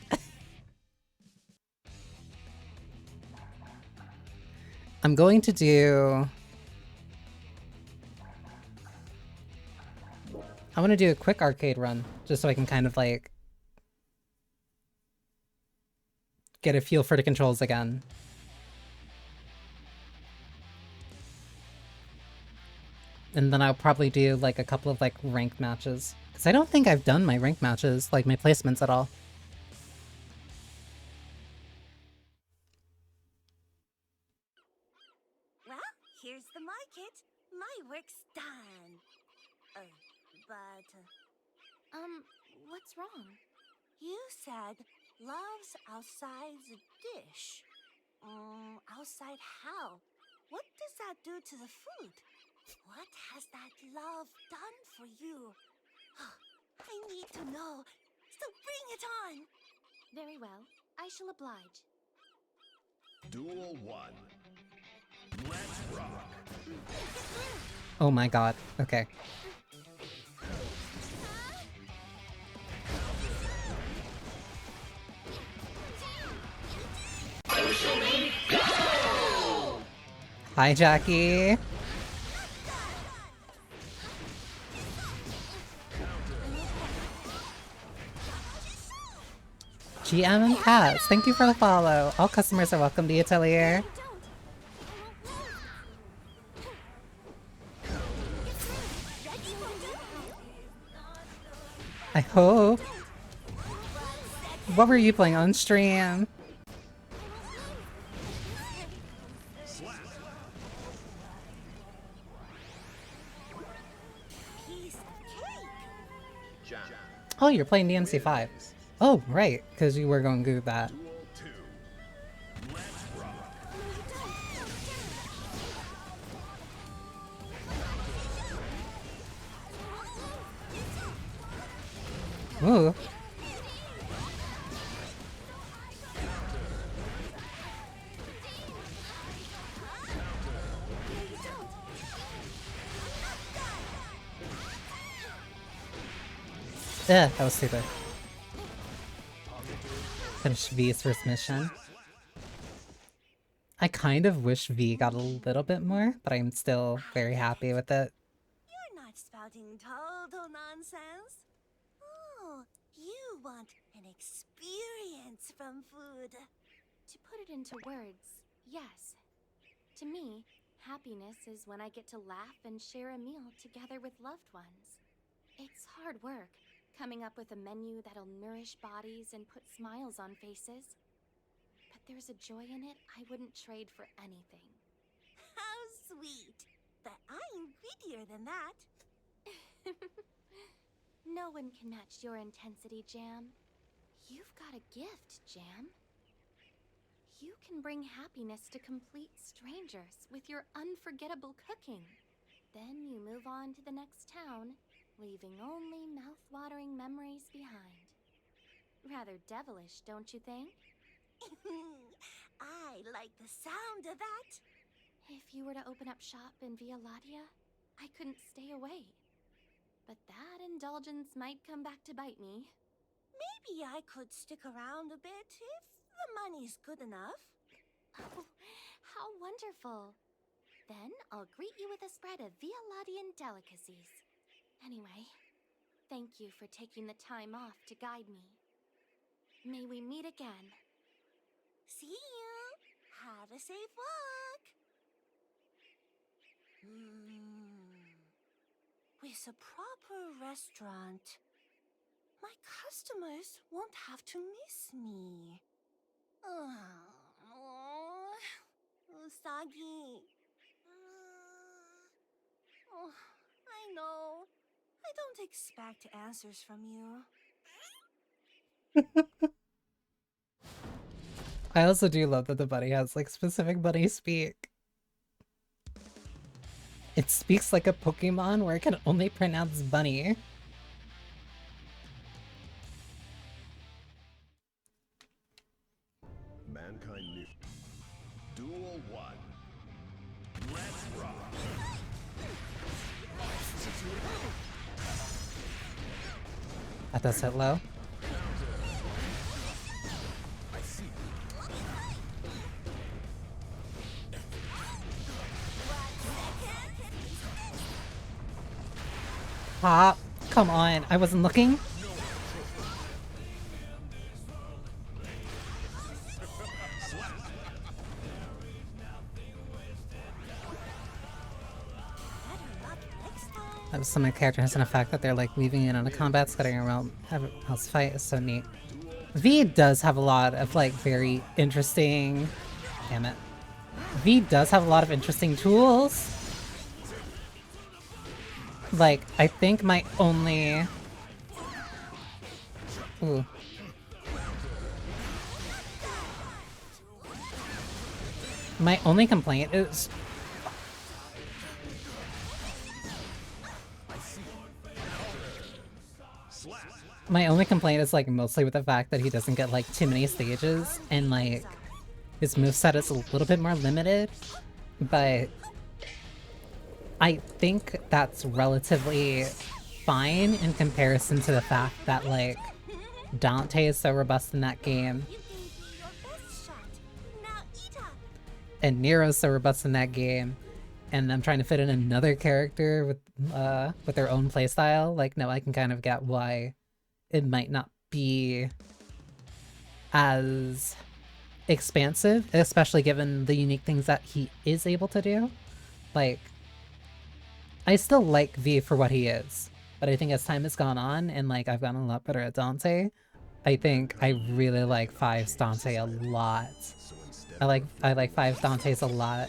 I'm going to do... I want to do a quick arcade run, just so I can kind of, like, get a feel for the controls again. And then I'll probably do, like, a couple of, like, ranked matches. Because I don't think I've done my ranked matches, like, my placements at all. Well, here's the market. My work's done. What's wrong? You said love's outside the dish. Outside how? What does that do to the food? What has that love done for you? I need to know, so bring it on! Very well, I shall oblige. Duel 1. Let's rock. Oh my god. Okay. Hi, Jackie. GM and Pass, thank you for the follow. All customers are welcome to the atelier. I hope. What were you playing on stream? Oh, you're playing DMC5. Oh, right, because you were going to do that. Ooh. That was stupid. Finish V's first mission. I kind of wish V got a little bit more, but I'm still very happy with it. You're not spouting total nonsense. Oh, you want an experience from food. To put it into words, yes. To me, happiness is when I get to laugh and share a meal together with loved ones. It's hard work, coming up with a menu that'll nourish bodies and put smiles on faces. But there's a joy in it I wouldn't trade for anything. How sweet. But I'm greedier than that. No one can match your intensity, Jam. You've got a gift, Jam. You can bring happiness to complete strangers with your unforgettable cooking. Then you move on to the next town, leaving only mouth-watering memories behind. Rather devilish, don't you think? I like the sound of that. If you were to open up shop in Via Latia, I couldn't stay away. But that indulgence might come back to bite me. Maybe I could stick around a bit if the money's good enough. Oh, how wonderful! Then I'll greet you with a spread of Via Latian delicacies. Anyway, thank you for taking the time off to guide me. May we meet again. See you. Have a safe walk. With a proper restaurant, my customers won't have to miss me. Usagi. I know. I don't expect answers from you. I also do love that the bunny has like specific bunny speak. It speaks like a Pokemon where it can only pronounce bunny. Mankind new. Duel 1. Let's rock. That does hit low. Pop! Come on, I wasn't looking. That was some of the character has an effect that they're like weaving in on a combat setting around else fight is so neat. V does have a lot of like very interesting, damn it. V does have a lot of interesting tools. Like, I think my only... Ooh. My only complaint is... My only complaint is like mostly with the fact that he doesn't get like too many stages and like his moveset is a little bit more limited, but I think that's relatively fine in comparison to the fact that like Dante is so robust in that game You gave me your best shot. Now eat up. and Nero's so robust in that game, and I'm trying to fit in another character with their own playstyle. Like, no, I can kind of get why it might not be as expansive, especially given the unique things that he is able to do. Like, I still like V for what he is, but I think as time has gone on and like I've gotten a lot better at Dante, I think I really like 5's Dante a lot. I like 5's Dante's a lot.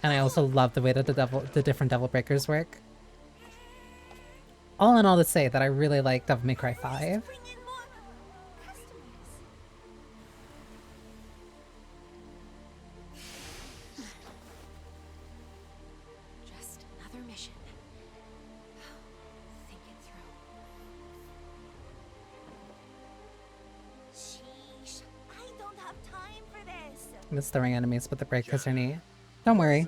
And I also love the way that the different Devil Breakers work. All in all to say that I really like Devil May Cry 5. Bring in more customers. Just another mission. Think it through. Sheesh. I don't have time for this. Miss throwing enemies, but the breakers are neat. Don't worry.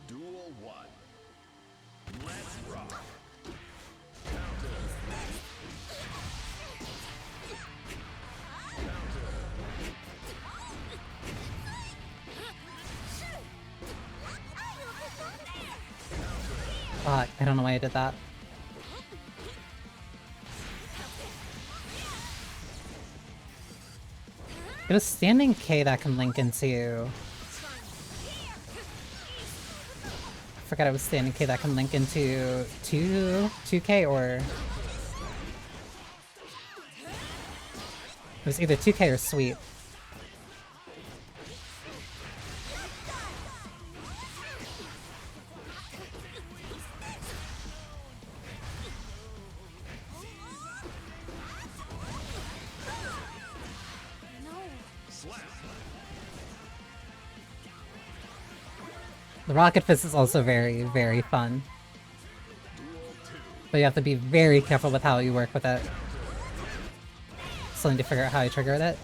Duel 1. Let's rock. Fuck, I don't know why I did that. It was standing K that can link into... I forgot it was standing K that can link into 2K or... It was either 2K or Sweep. The Rocket Fist is also very, very fun. But you have to be very careful with how you work with it. Still need to figure out how I triggered it.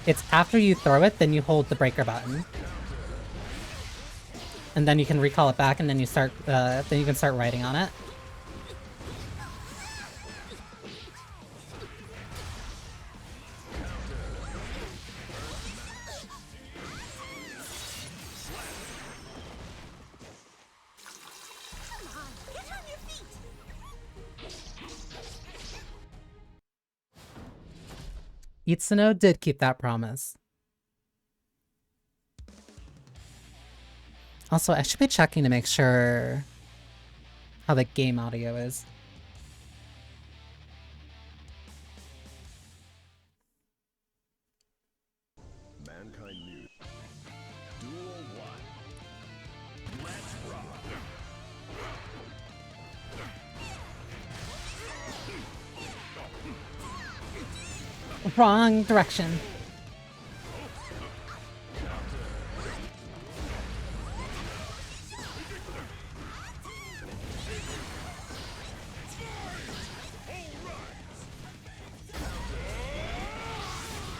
It's after you throw it, then you hold the breaker button. And then you can recall it back and then you start, then you can start writing on it. Come on, get on your feet. Itsuno did keep that promise. Also, I should be checking to make sure how the game audio is. Mankind Mute. Duel 1. Let's rock. Wrong direction.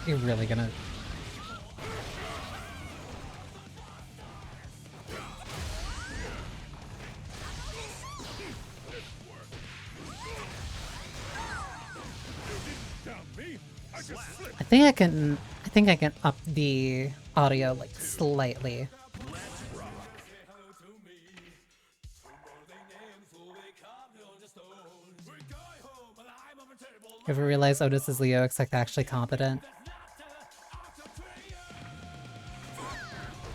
You're really gonna... I think I can up the audio like slightly. Ever realize Otis's Leo is like actually competent?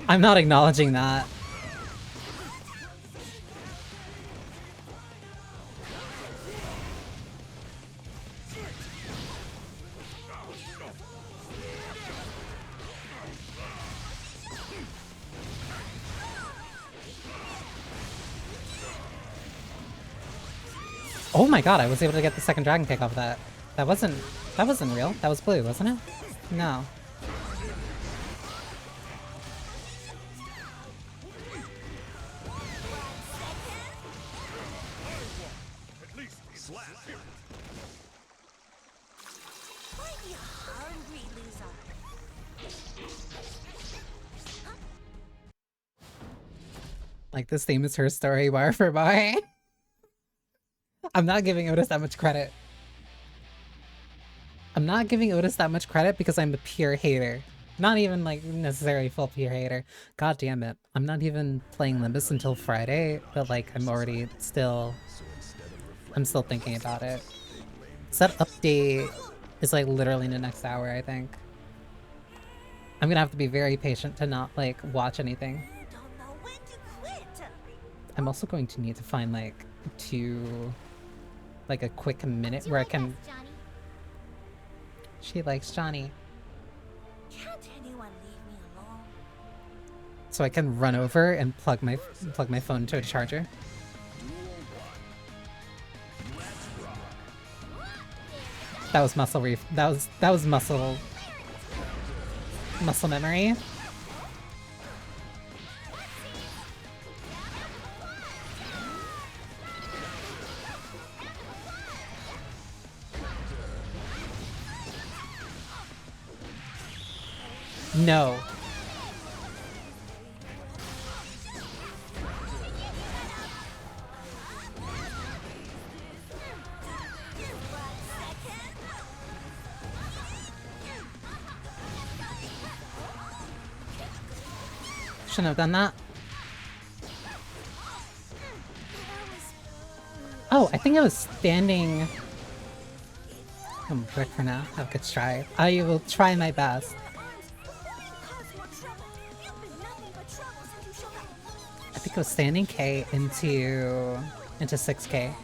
I'm not acknowledging that. Oh my god, I was able to get the second dragon kick off that. That wasn't real. That was blue, wasn't it? No. Aren't you hungry, loser? Like, this theme is her story, bar for bar. I'm not giving Otis that much credit. I'm not giving Otis that much credit because I'm a pure hater. Not even, like, necessarily full pure hater. God damn it. I'm not even playing Limbus until Friday, but, like, I'm already still... I'm still thinking about it. So that update is, like, literally in the next hour, I think. I'm gonna have to be very patient to not, like, watch anything. You don't know when to quit. I'm also going to need to find, like, like, a quick minute where I can... She likes Johnny. Can't anyone leave me alone? So I can run over and plug my phone to a charger. That was muscle that was muscle memory. No. Shouldn't have done that. Oh, I think I was standing... I'm quick for now. Have a good try. I will try my best. I think I was standing K into 6K.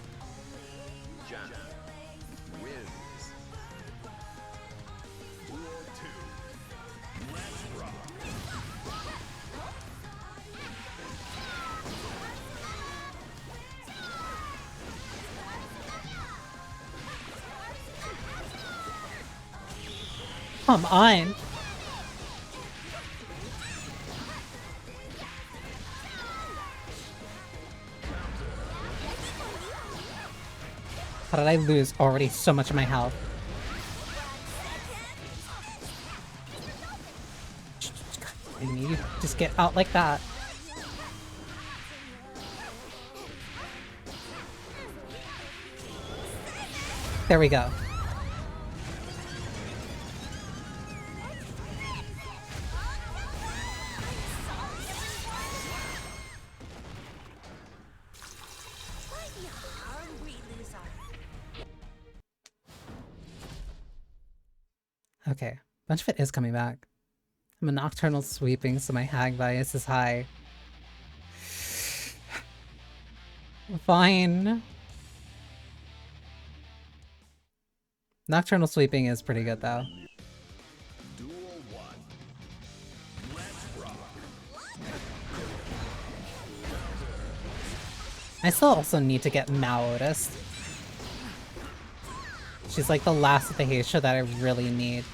Come on. How did I lose already so much of my health? I need you to just get out like that. There we go. Okay, bunch of it is coming back. I'm a nocturnal sweeping, so my hag bias is high. Fine. Nocturnal sweeping is pretty good though. Duel 1. Let's rock. I still also need to get Maoist. She's like the last of the Heisha that I really need.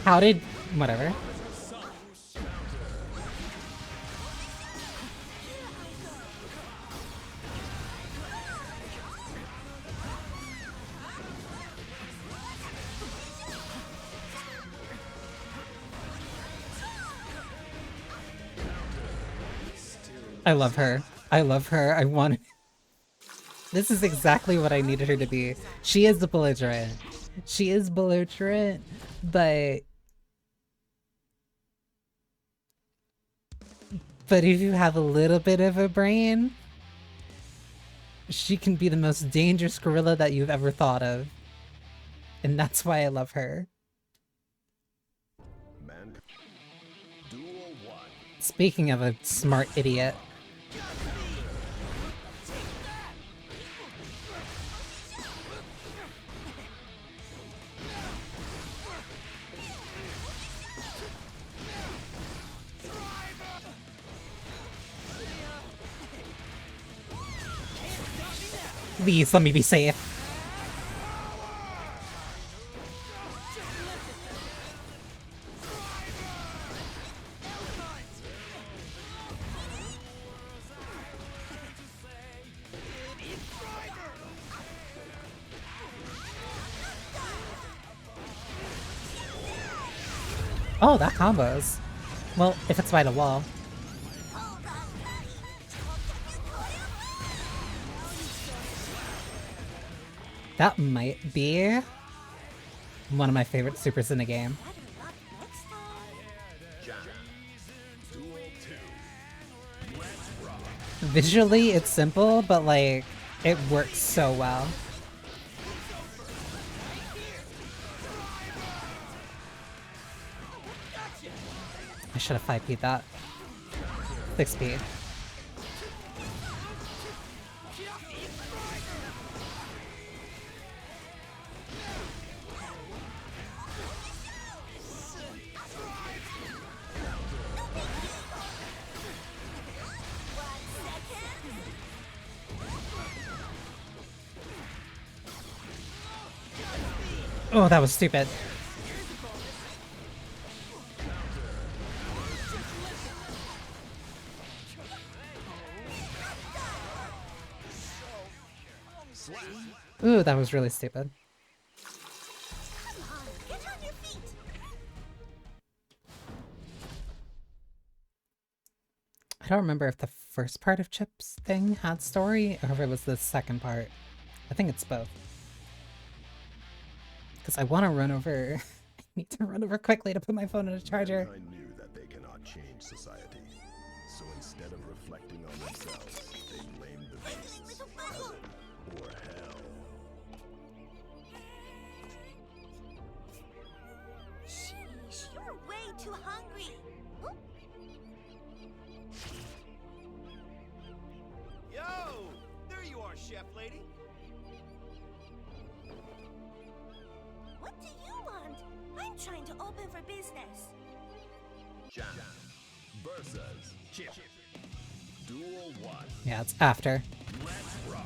How did... whatever. I love her. I love her. I want... This is exactly what I needed her to be. She is belligerent. She is belligerent, but... But if you have a little bit of a brain, she can be the most dangerous gorilla that you've ever thought of. And that's why I love her. Duel 1. Speaking of a smart idiot. Please, let me be safe. Oh, that combos. Well, if it's by the wall. That might be one of my favorite supers in the game. Duel 2. Let's rock. Visually, it's simple, but like, it works so well. I should have 5P'd that. 6P. Oh, that was stupid. Ooh, that was really stupid. Get on your feet. I don't remember if the first part of Chip's thing had story, or if it was the second part. I think it's both. Because I want to run over... I need to run over quickly to put my phone in a charger. Mankind knew that they cannot change society. So instead of reflecting on themselves, they blamed the beasts, heaven, or hell. Sheesh, you're way too hungry. Oop. Yo! There you are, chef lady. What do you want? I'm trying to open for business. Jam versus Chip. Duel 1. Yeah, it's after. Let's rock.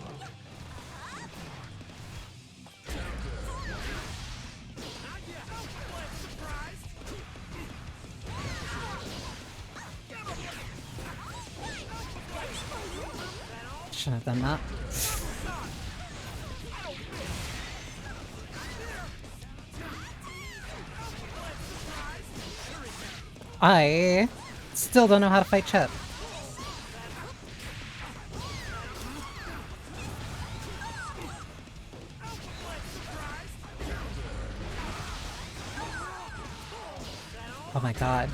shouldn't have done that. I still don't know how to fight Chip. Oh my god.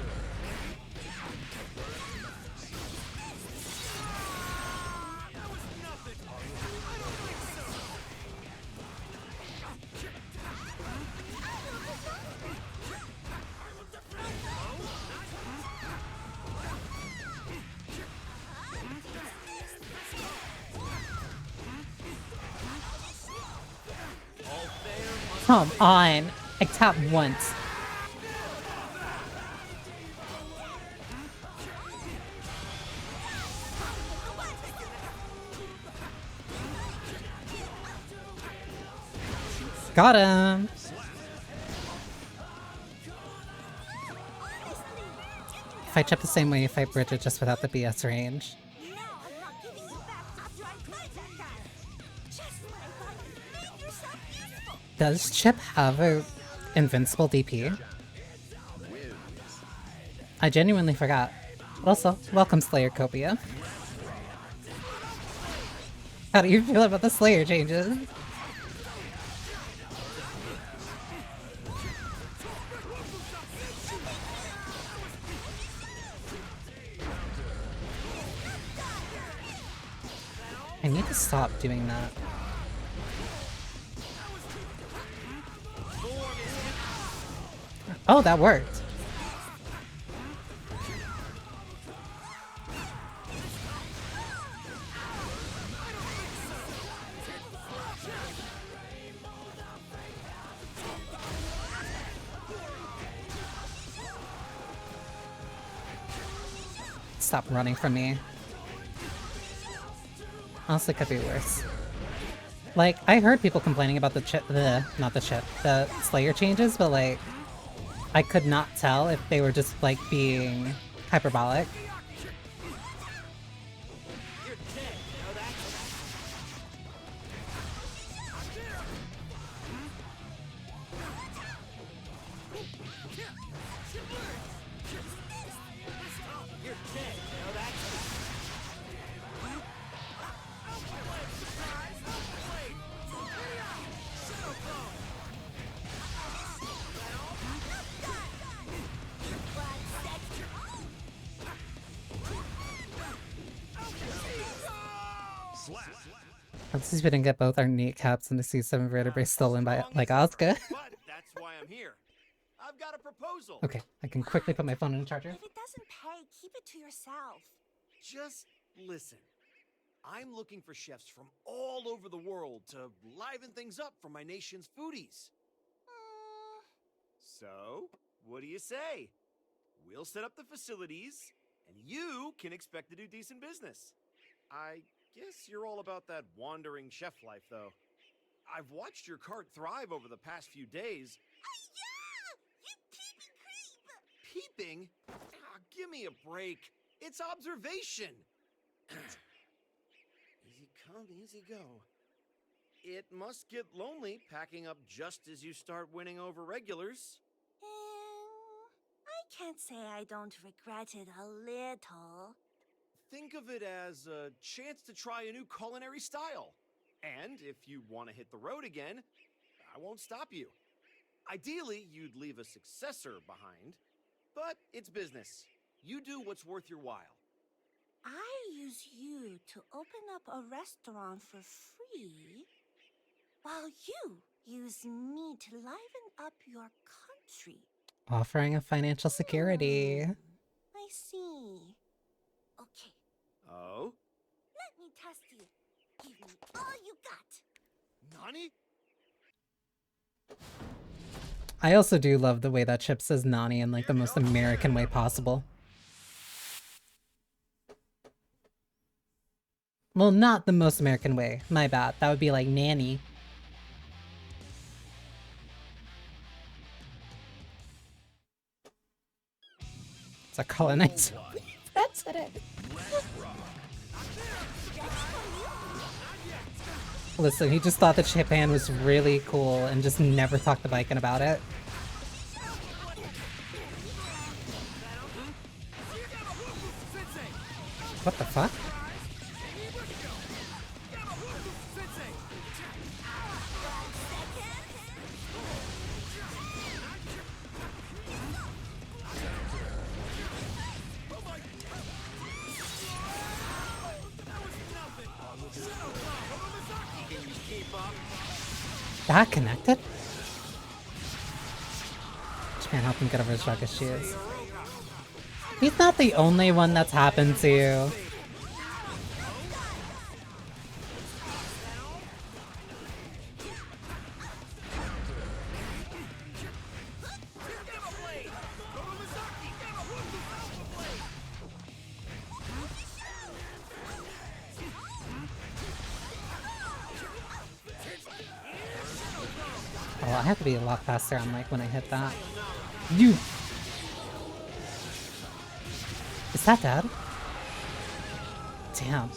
Come on! I tapped once. Got him! Fight Chip the same way you fight Bridget, just without the BS range. No, I'm not giving you back after I fight that guy. Just like I made yourself useful. Does Chip have a invincible DP? I genuinely forgot. Also, welcome Slayer Copia. How do you feel about the Slayer changes? I need to stop doing that. Oh, that worked. Stop running from me. Honestly, could be worse. Like, I heard people complaining about the Slayer changes, but like, I could not tell if they were just like being hyperbolic. Let's see if we didn't get both our kneecaps and the C7 vertebrae stolen by like Asuka. But that's why I'm here. I've got a proposal. Okay, I can quickly put my phone in the charger. If it doesn't pay, keep it to yourself. Just listen. I'm looking for chefs from all over the world to liven things up for my nation's foodies. So, what do you say? We'll set up the facilities, and you can expect to do decent business. I guess you're all about that wandering chef life, though. I've watched your cart thrive over the past few days. Yeah! You peeping creep! Peeping? Ah, give me a break. It's observation. Easy come, easy go. It must get lonely packing up just as you start winning over regulars. I can't say I don't regret it a little. Think of it as a chance to try a new culinary style. And if you want to hit the road again, I won't stop you. Ideally, you'd leave a successor behind, but it's business. You do what's worth your while. I use you to open up a restaurant for free, while you use me to liven up your country. Offering a financial security. I see. Okay, Oh? let me test you. Give me all you got. Nani? I also do love the way that Chip says Nani in like the most American way possible. Well, not the most American way. My bad. That would be like nanny. It's a colonizer. That's it. Listen, he just thought that Japan was really cool and just never talked to Viken about it. What the fuck? That connected? Japan helped him get over his drug issues. He's not the only one that's happened to. Oh, I have to be a lot faster on like when I hit that. You. Is that dead? Damn.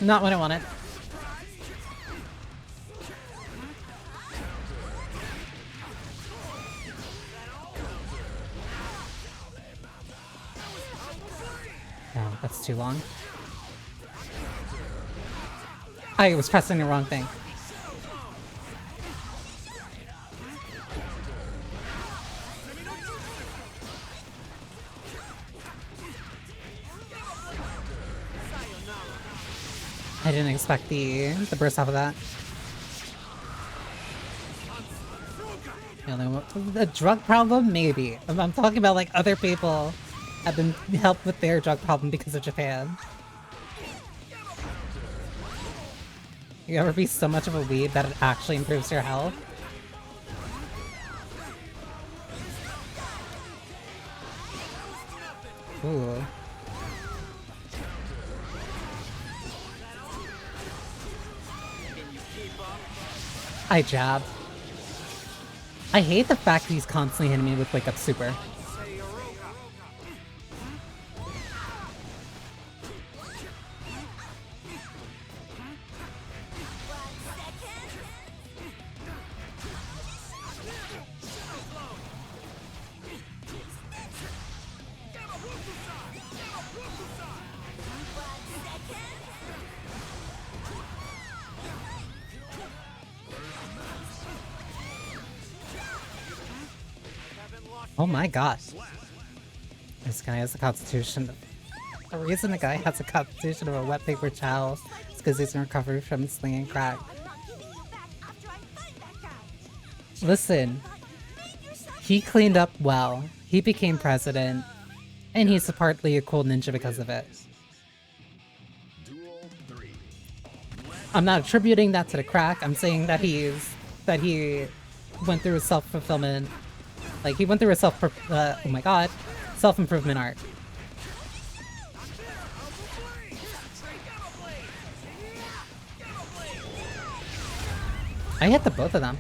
Not what I wanted. No, that's too long. I was pressing the wrong thing. I didn't expect the burst off of that. The drug problem? Maybe. I'm talking about like other people have been helped with their drug problem because of Japan. You ever be so much of a weed that it actually improves your health? Ooh. I jab. I hate the fact that he's constantly hitting me with Wake Up Super. Oh my god. This guy has a constitution. The reason the guy has a constitution of a wet paper towel is because he's in recovery from slinging crack. Listen, he cleaned up well, he became president, and he's partly a cool ninja because of it. I'm not attributing that to the crack, I'm saying that he went through a self-fulfillment. Like, he went through a oh my god, self-improvement arc. I hit the both of them.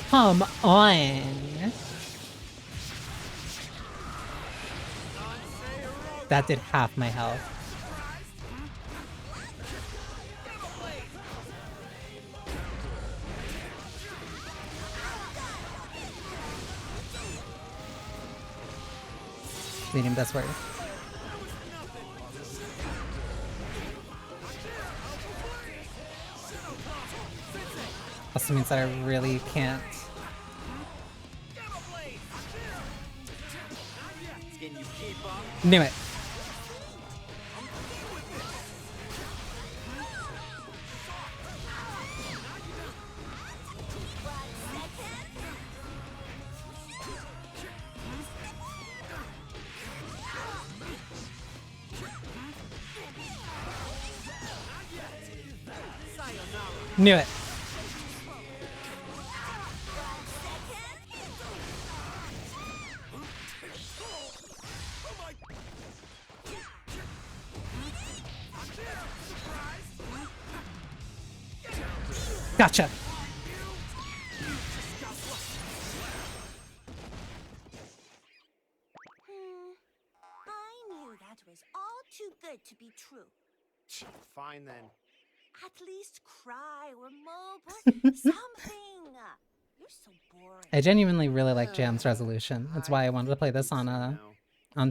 Come on. That did half my health. Medium best word. Also means that I really can't. Knew it. Knew it. Gotcha. I knew that was all too good to be true. Fine then. At least cry or mope or something. You're so boring. I genuinely really like Jam's resolution. That's why I wanted to play this on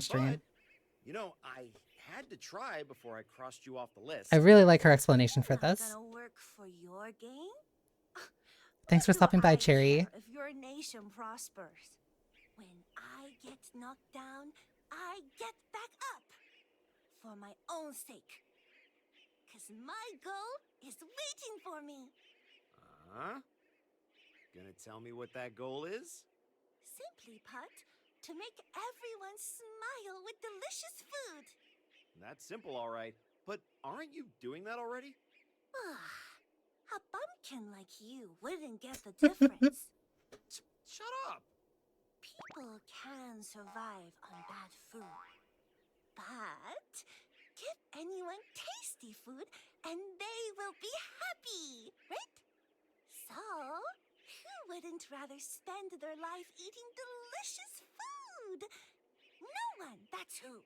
stream. But, you know, I had to try before I crossed you off the list. I really like her explanation for this. Gonna work for your game? Thanks for What do stopping by, I Cherry. care if your nation prospers? When I get knocked down, I get back up. For my own sake. 'Cause my goal is waiting for me. Huh? Gonna tell me what that goal is? Simply put, to make everyone smile with delicious food. That's simple, all right. But aren't you doing that already? A bumpkin like you wouldn't get the difference. Shut up! People can survive on bad food. But give anyone tasty food and they will be happy, right? So, who wouldn't rather spend their life eating delicious food? No one, that's who.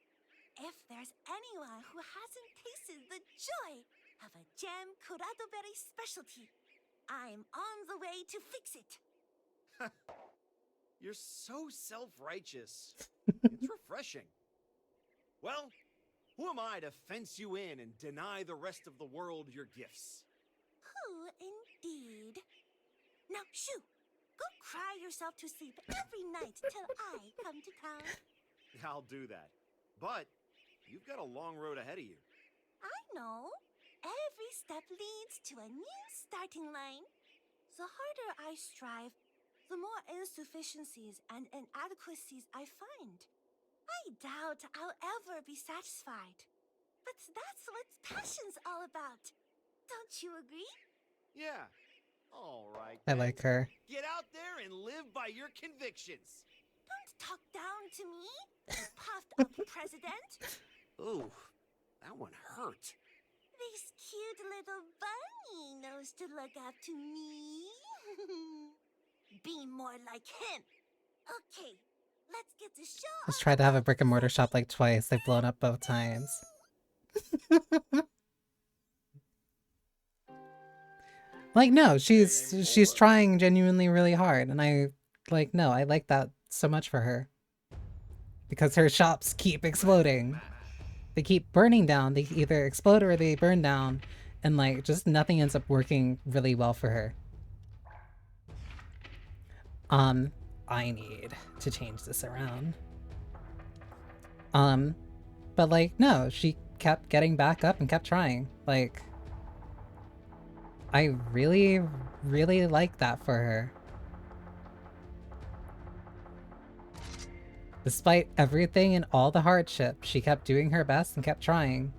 If there's anyone who hasn't tasted the joy of a jam curado berry specialty, I'm on the way to fix it. You're so self-righteous. It's refreshing. Well, who am I to fence you in and deny the rest of the world your gifts? Who indeed? Now, shoo! Go cry yourself to sleep every night till I come to town. I'll do that. But you've got a long road ahead of you. I know. Every step leads to a new starting line. The harder I strive, the more insufficiencies and inadequacies I find. I doubt I'll ever be satisfied. But that's what passion's all about. Don't you agree? Yeah. All right. I then. like her. Get out there and live by your convictions. Don't talk down to me, you puffed up president. Ooh, that one hurt. This cute little bunny knows to look up to me. Be more like him. Okay, let's get the show. Just tried to have a brick and mortar shop like twice. They've blown up both times. Like, no, she's trying genuinely really hard, and I like that so much for her. Because her shops keep exploding. They keep burning down. They either explode or they burn down, and like just nothing ends up working really well for her. I need to change this around. But like, no, she kept getting back up and kept trying. Like, I really, really like that for her. Despite everything and all the hardship, she kept doing her best and kept trying.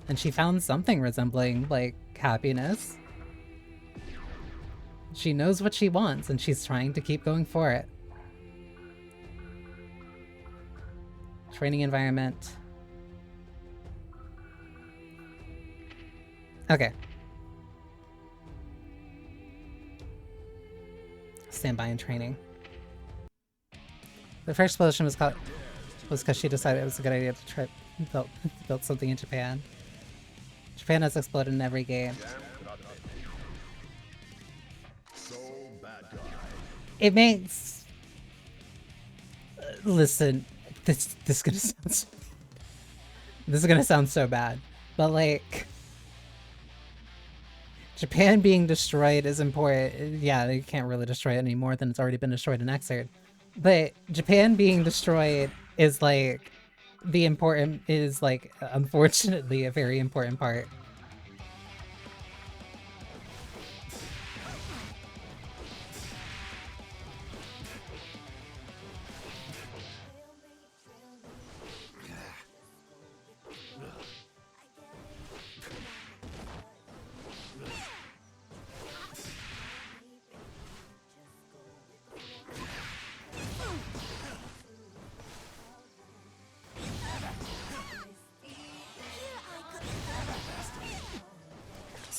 And she found something resembling, like, happiness. She knows what she wants, and she's trying to keep going for it. Training environment. Okay. Standby and training. The first explosion was because she decided it was a good idea to try build something in Japan. Japan has exploded in every game. So bad guy. It makes. Listen, this is gonna sound. This is gonna sound so bad, but like. Japan being destroyed is important. Yeah, they can't really destroy it any more than it's already been destroyed in Xrd. But Japan being destroyed is like unfortunately a very important part.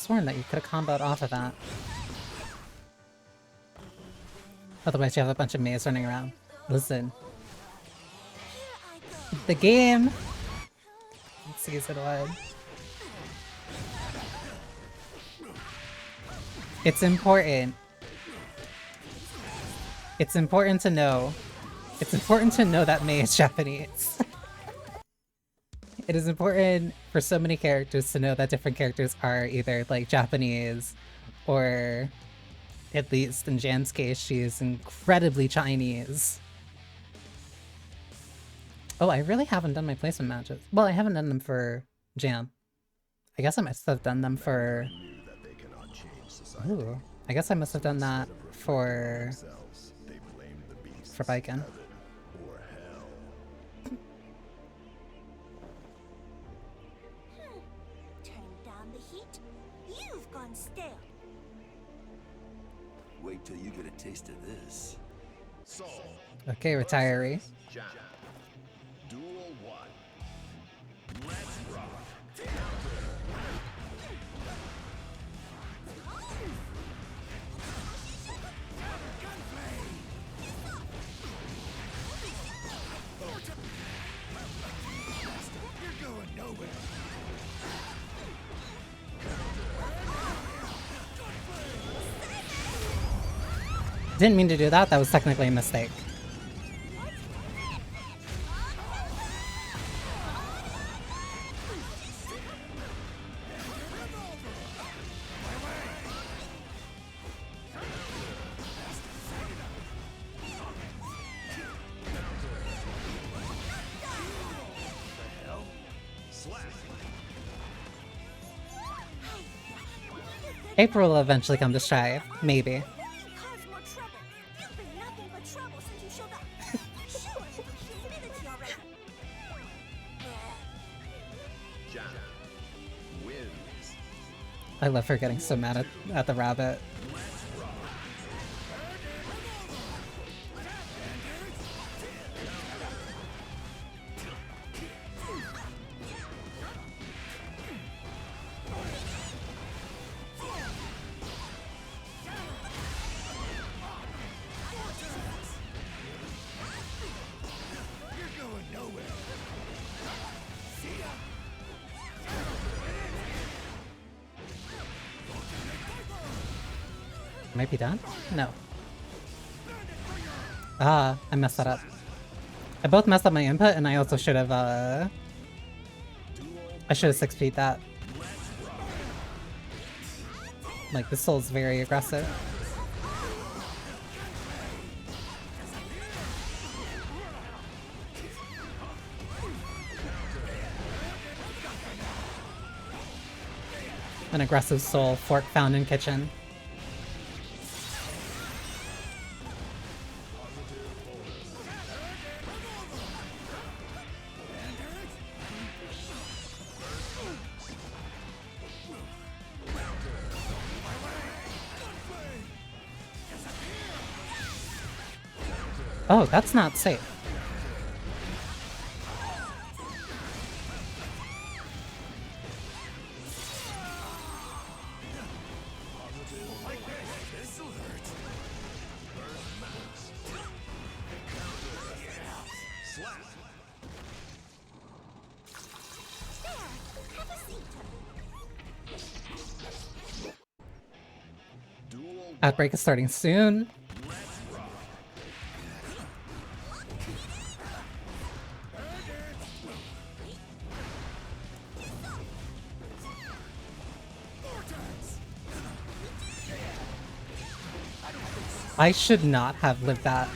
sworn that you could have comboed off of that. Otherwise you have a bunch of maze running around. Listen. The game! Season 1. It's important. It's important to know. It's important to know that Mei is Japanese. It is important for so many characters to know that different characters are either like Japanese or, at least in Jan's case, she is incredibly Chinese. Oh, I really haven't done my placement matches. Well, I haven't done them for Jan. I guess I must have done them for... Ooh, I guess I must have done that for Baiken. Turn down the heat. You've gone stale. Wait till you get a taste of this. Okay, retiree. Duel 1. Let's rock. You're going nowhere. Didn't mean to do that, that was technically a mistake. April will eventually come to Strive, maybe. You cause more trouble. You've been nothing but trouble since you showed up. Show a little humility already. Jan wins. I love her getting so mad at the rabbit. Might be done? No. Ah, I messed that up. I both messed up my input and I also should have, I should have 6P'd that. Like, this soul's very aggressive. An aggressive soul, fork found in kitchen. Oh, that's not safe. Outbreak is starting soon. I should not have lived that.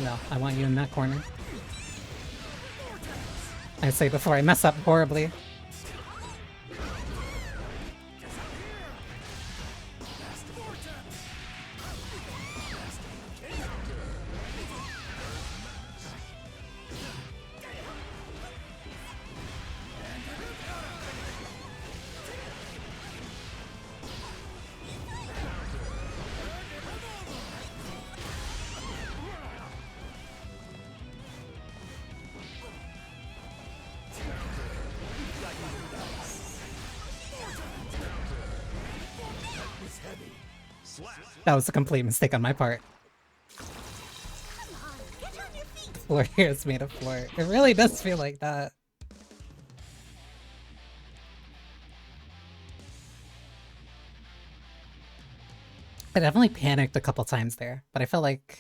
No, I want you in that corner. I say before I mess up horribly. That was a complete mistake on my part. Come on, get on your feet. Floor here is made of floor. It really does feel like that. I definitely panicked a couple times there, but I felt like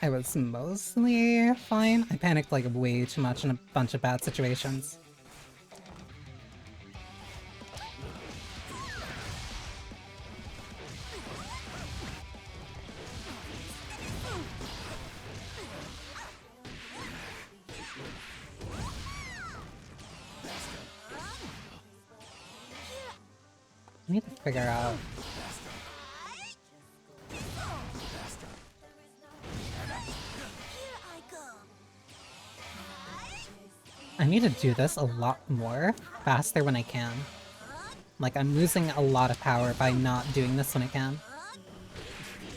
I was mostly fine. I panicked like way too much in a bunch of bad situations. I need to figure out. Here I go. I need to do this a lot more faster when I can. Like, I'm losing a lot of power by not doing this when I can.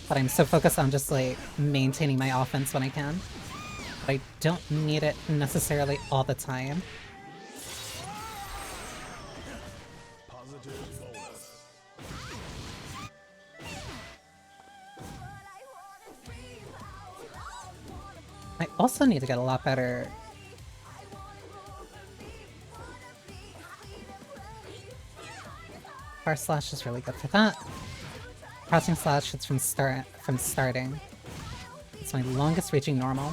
But I'm so focused on just, like, maintaining my offense when I can. But I don't need it necessarily all the time. Positive bonus. I also need to get a lot better. Bar slash is really good for that. Crouching slash is from starting. It's my longest reaching normal.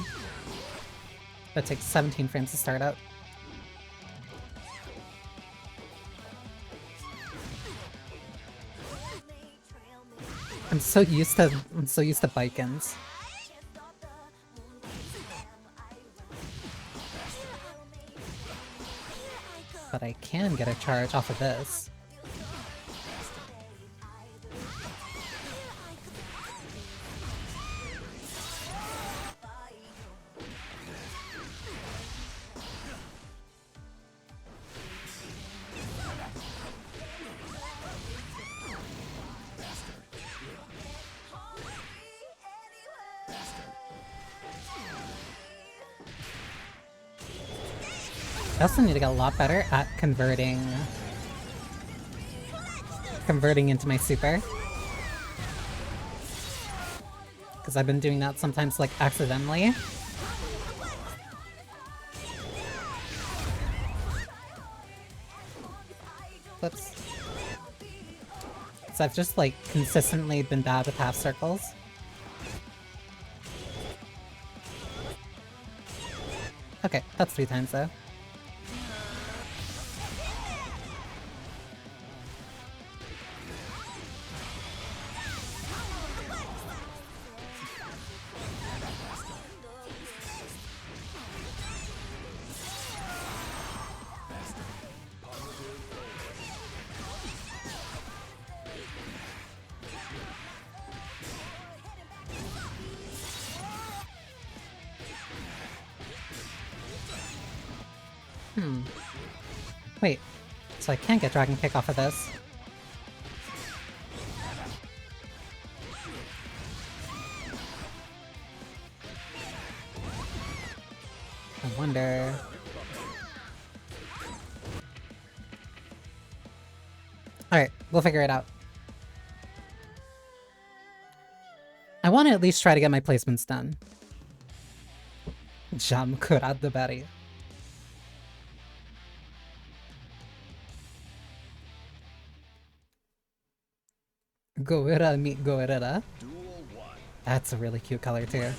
That takes 17 frames to start up. I'm so used to bike-ins. But I can get a charge off of this. I also need to get a lot better at converting into my super. Because I've been doing that sometimes, like, accidentally. Whoops. So I've just, like, consistently been bad with half circles. Okay, that's 3 times though. Wait, so I can't get Dragon Kick off of this. I wonder... Alright, we'll figure it out. I want to at least try to get my placements done. Jam kurad the berry. Goera meet Goerera. That's a really cute color too.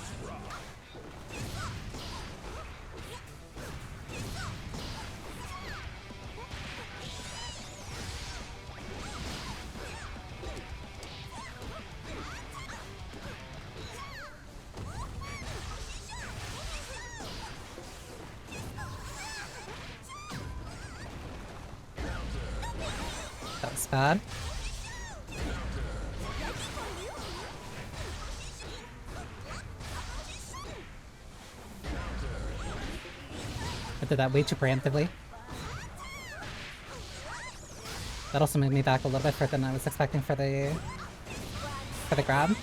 That was bad. I did that way too preemptively. That also moved me back a little bit further than I was expecting for the grab.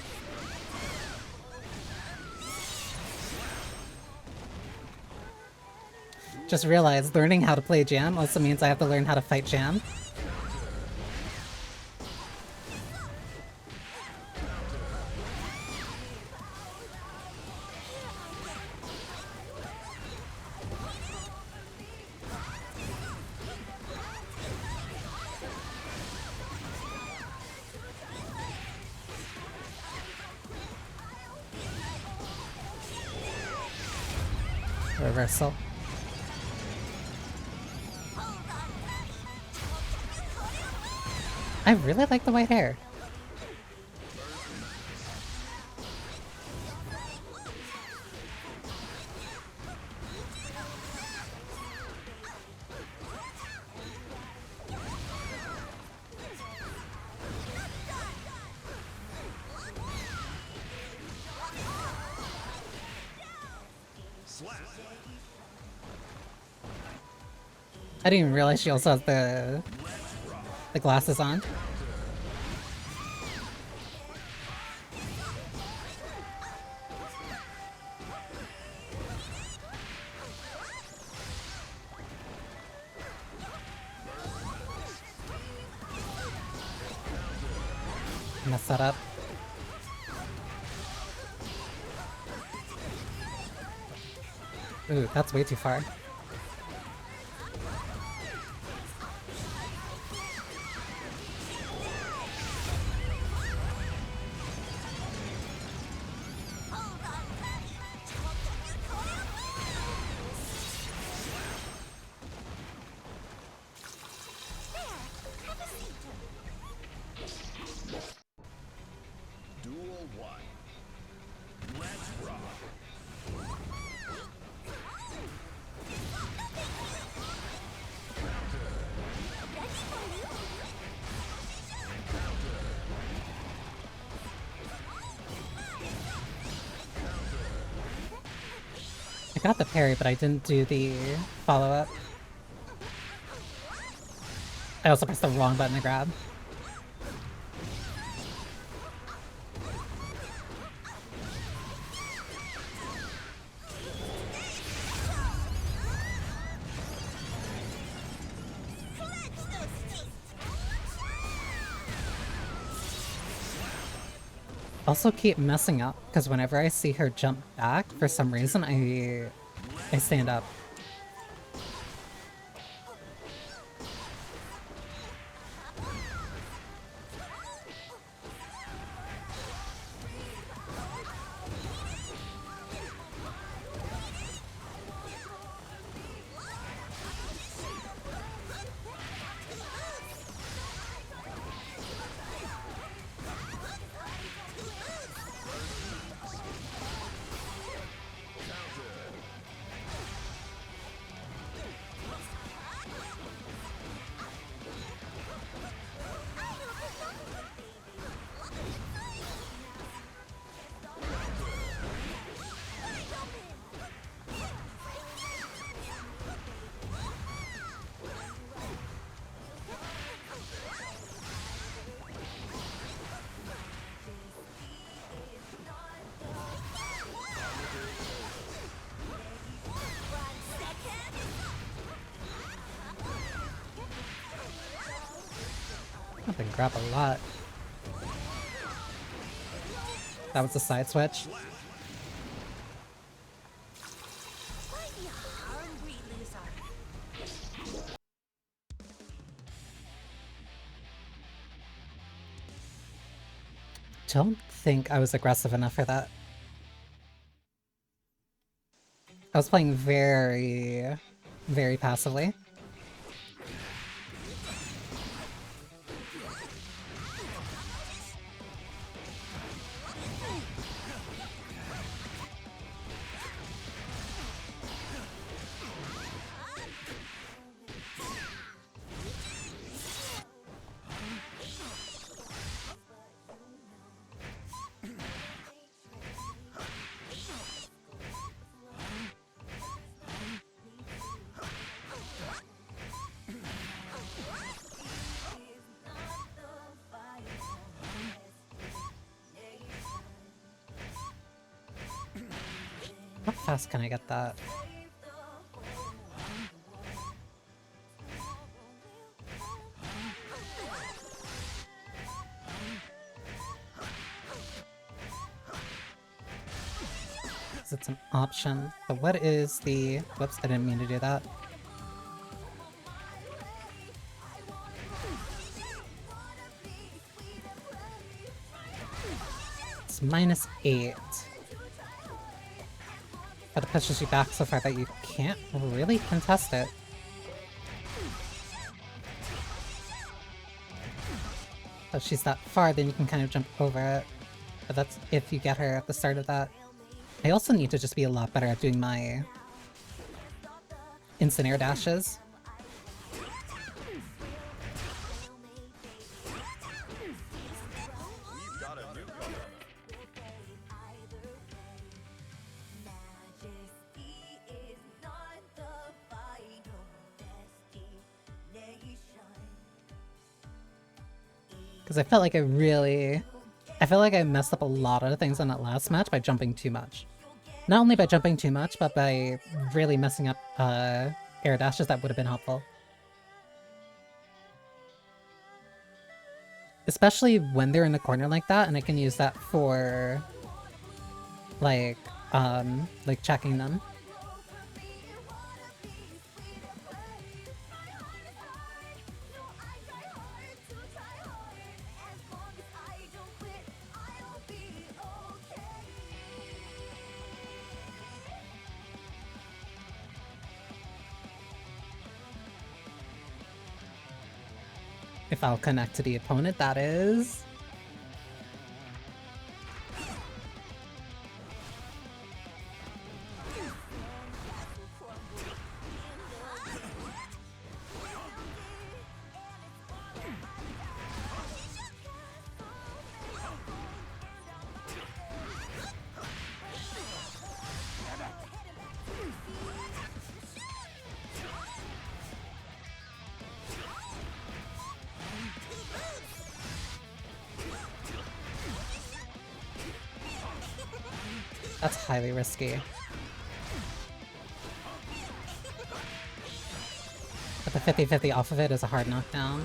Just realized learning how to play Jam also means I have to learn how to fight Jam. reversal. I really like the white hair. I didn't even realize she also has the glasses on. Mess that up. Ooh, that's way too far. Duel 1. Let's rock. I got the parry, but I didn't do the follow-up. I also pressed the wrong button to grab. Also keep messing up, because whenever I see her jump back, for some reason I stand up. I've been grab a lot. That was a side switch. Don't think I was aggressive enough for that. I was playing very, very passively. How fast can I get that? It's an option. But what is the... Whoops, I didn't mean to do that. It's -8. But it pushes you back so far that you can't really contest it. If she's that far, then you can kind of jump over it. But that's if you get her at the start of that. I also need to just be a lot better at doing my instant air dashes. Because I felt like I feel like I messed up a lot of things on that last match by jumping too much. Not only by jumping too much, but by really messing up air dashes that would have been helpful. Especially when they're in the corner like that, and I can use that for like checking them. If I'll connect to the opponent, that is. That's highly risky. But the 50-50 off of it is a hard knockdown.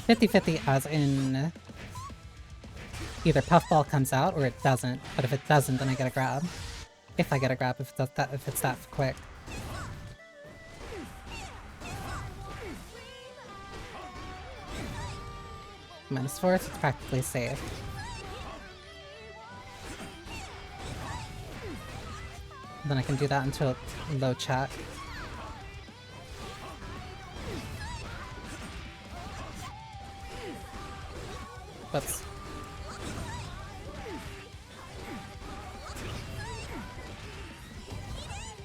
50-50 as in either puffball comes out or it doesn't, but if it doesn't, then I get a grab. If I get a grab, if it's that quick. -4, so it's practically safe. Then I can do that into a low check. Whoops.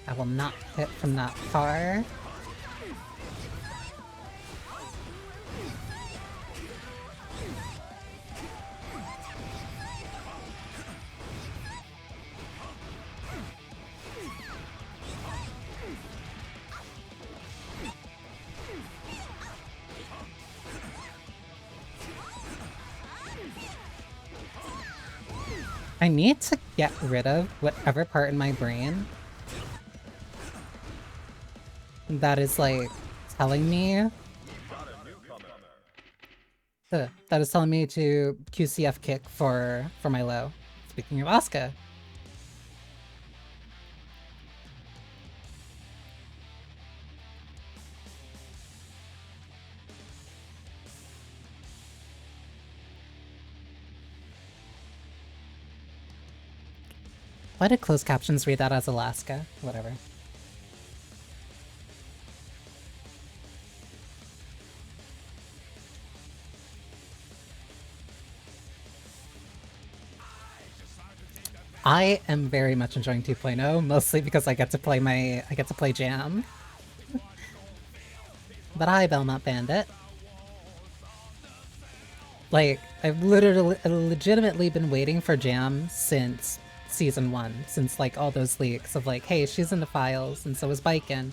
I will not hit from that far. I need to get rid of whatever part in my brain that is like telling me to QCF kick for my low. Speaking of Asuka. Why did closed captions read that as Alaska? Whatever. I am very much enjoying 2.0, mostly because I get to play Jam. But hi, Belmont Bandit. Like, I've legitimately been waiting for Jam since Season 1, since like all those leaks of like, hey, she's in the files, and so is Biken.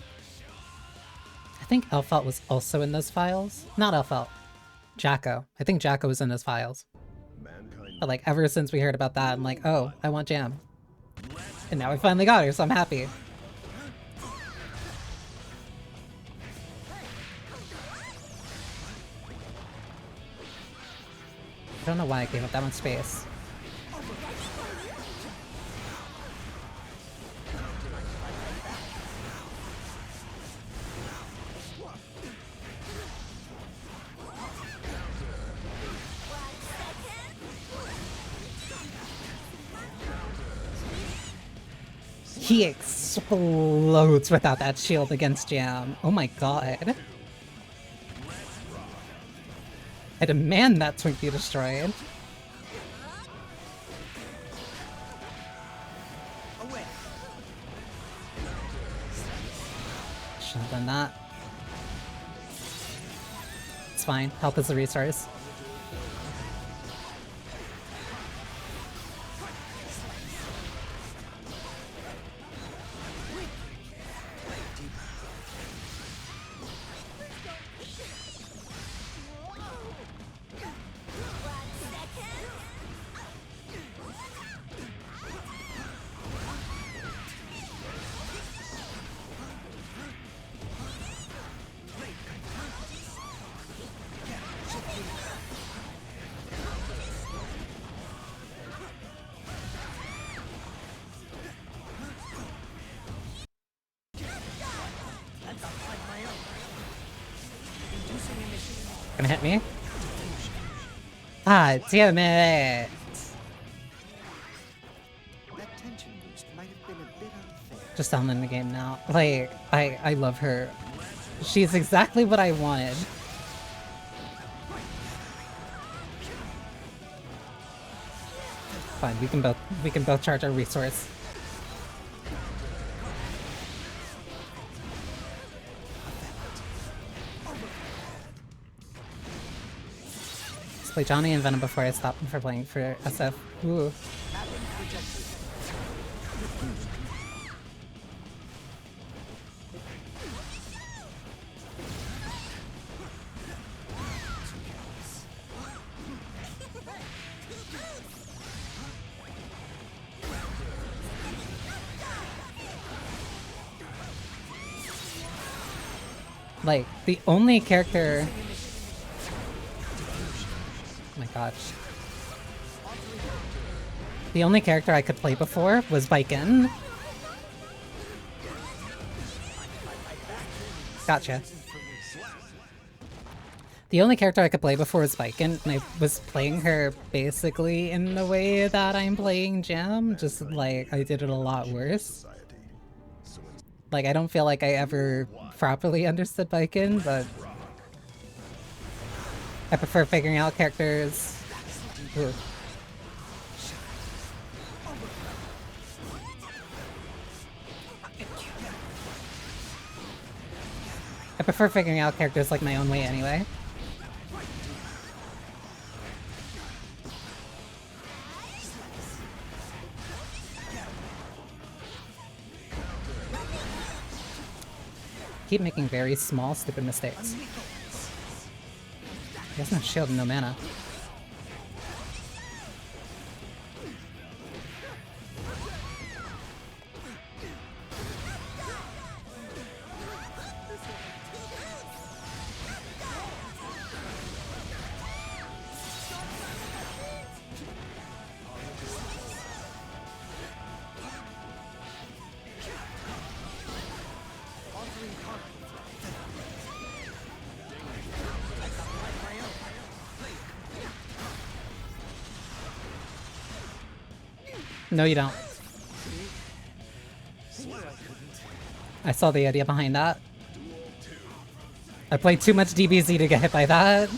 I think Elphelt was also in those files. Not Elphelt. Jacko. I think Jacko was in those files. But like, ever since we heard about that, I'm like, oh, I want Jam. And now we finally got her, so I'm happy. I don't know why I gave up that much space. He explodes without that shield against Jam. Oh my god. I demand that Twink be destroyed. Shouldn't have done that. It's fine. Health is a resource. Gonna hit me? Ah, damn it! That tension boost might have been a bit unfair. Just down in the game now. Like, I love her. She's exactly what I wanted. Fine, we can both charge our resource. Let's play Johnny and Venom before I stop him for playing for SF. Ooh. Like, the only character... Oh my gosh. The only character I could play before was Biken. Gotcha. The only character I could play before was Biken, and I was playing her basically in the way that I'm playing Jam, just like I did it a lot worse. Like, I don't feel like I ever properly understood Biken, but I prefer figuring out characters. Ooh. I prefer figuring out characters like my own way anyway. Keep making very small, stupid mistakes. He has no shield and no mana. No, you don't. I saw the idea behind that. I played too much DBZ to get hit by that.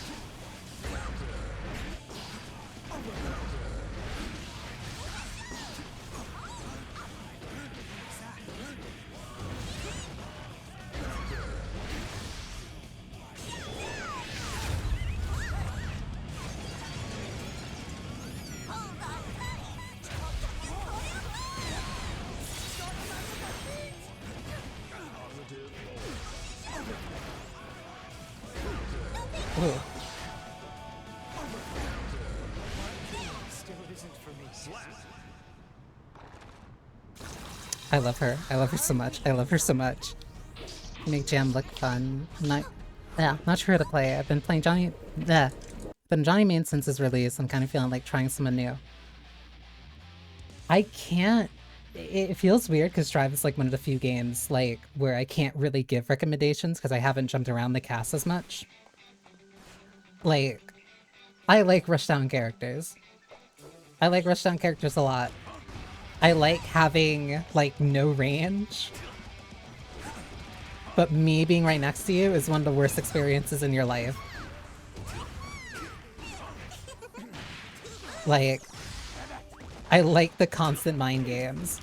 Ooh. I love her. I love her so much. I love her so much. Make Jam look fun. Not sure how to play. I've been playing Johnny. Been Johnny main since his release. I'm kind of feeling like trying someone new. I can't. It feels weird because Drive is like one of the few games like where I can't really give recommendations because I haven't jumped around the cast as much. Like, I like rushdown characters. I like rushdown characters a lot. I like having, like, no range. But me being right next to you is one of the worst experiences in your life. Like, I like the constant mind games.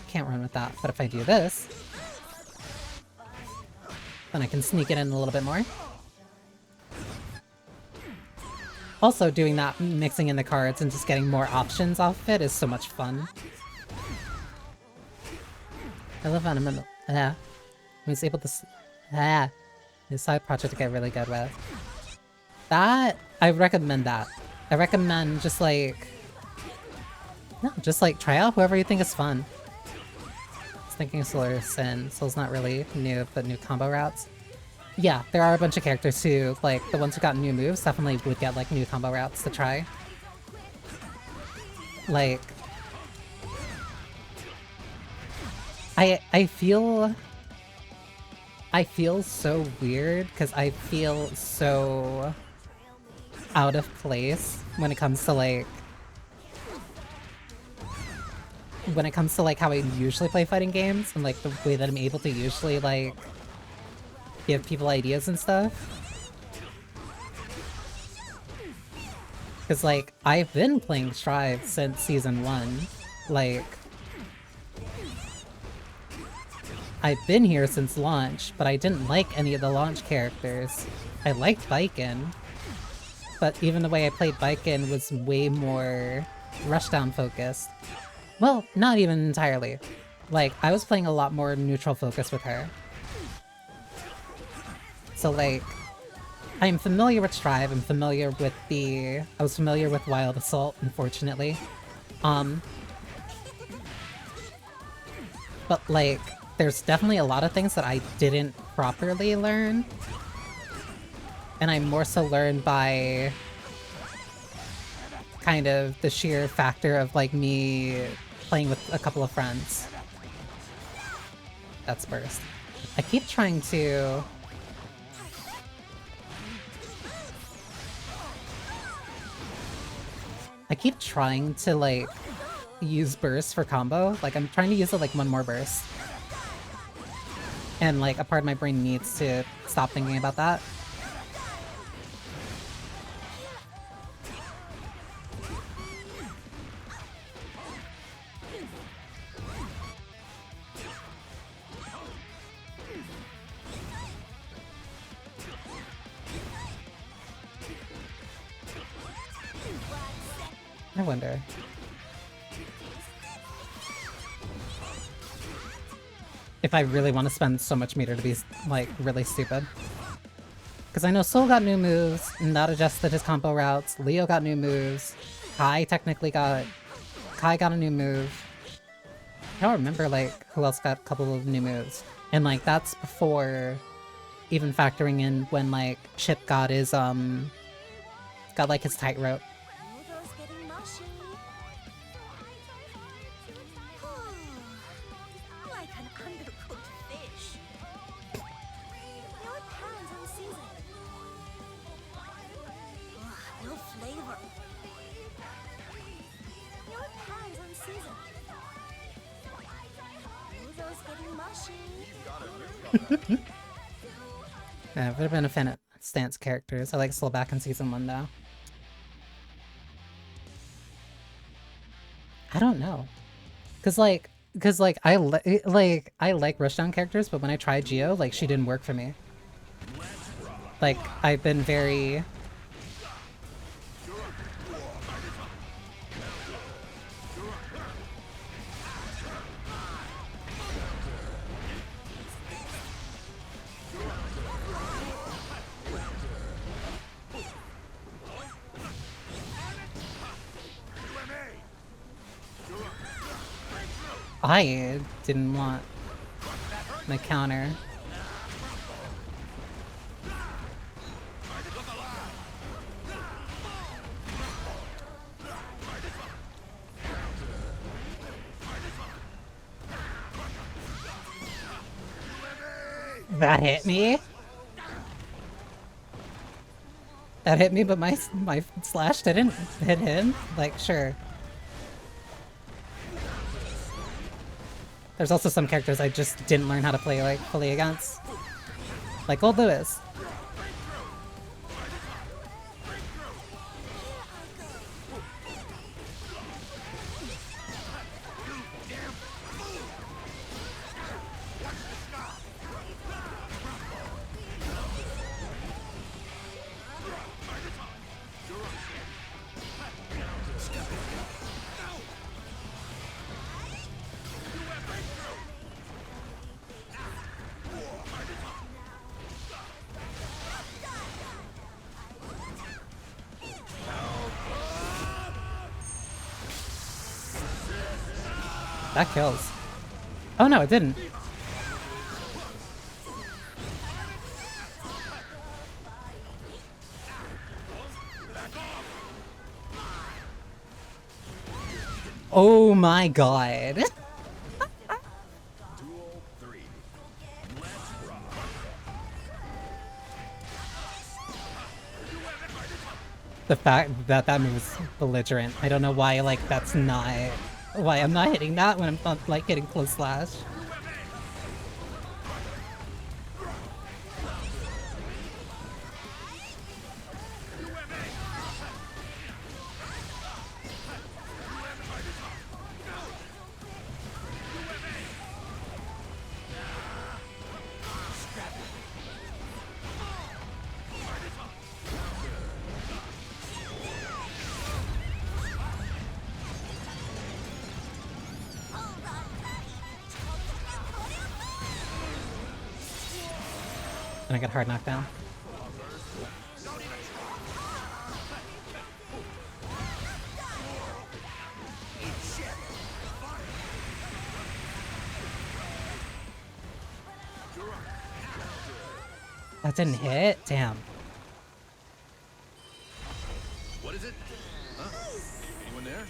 Can't run with that, but if I do this, then I can sneak it in a little bit more. Also, doing that, mixing in the cards and just getting more options off of it is so much fun. I love anime. Yeah. I was able to. This side project to get really good with. That, I recommend that. I recommend just like. No, just like try out whoever you think is fun. I was thinking Solar Sin. Soul's not really new, but new combo routes. Yeah, there are a bunch of characters who, like, the ones who got new moves definitely would get, like, new combo routes to try. Like... I feel so weird, because I feel so out of place when it comes to, like... When it comes to, like, how I usually play fighting games, and, like, the way that I'm able to usually, like... give people ideas and stuff. Because, like, I've been playing Strive since Season 1. Like... I've been here since launch, but I didn't like any of the launch characters. I liked Baiken, but even the way I played Baiken was way more rushdown focused. Well, not even entirely. Like, I was playing a lot more neutral focus with her. So, like, I'm familiar with Strive, I'm familiar with I was familiar with Wild Assault, unfortunately. But, like, there's definitely a lot of things that I didn't properly learn. And I more so learned by kind of the sheer factor of, like, me playing with a couple of friends. That's burst. I keep trying to... I keep trying to, like, use burst for combo. Like, I'm trying to use it, like, one more burst. And, like, a part of my brain needs to stop thinking about that. I wonder. If I really want to spend so much meter to be, like, really stupid. Because I know Soul got new moves, not adjusted his combo routes, Leo got new moves, Kai got a new move. I don't remember, like, who else got a couple of new moves. And, like, that's before even factoring in when, like, Chip got his, got, like, his tightrope. Noodles getting mushy. Like an undercooked fish. Your pan's unseasoned. No flavor. Your pan's unseasoned. Noodles getting mushy. Yeah, I've never been a fan of stance characters. I like Soul back in Season 1, though. I don't know. Cause like I like rushdown characters, but when I tried Geo, like, she didn't work for me. Like, I've been very... I didn't want my counter. That hit me? That hit me, but my slash didn't hit him? Like, sure. There's also some characters I just didn't learn how to play, like, fully against. Like Old Lewis. That kills. Oh no, it didn't. Oh my god. Duel 3. Let's rock. The fact that that move is belligerent. I don't know why, like, that's not... Why I'm not hitting that when I'm not, like, hitting close slash. And I got hard knockdown. That didn't hit? Damn. What is it? Huh? Anyone there?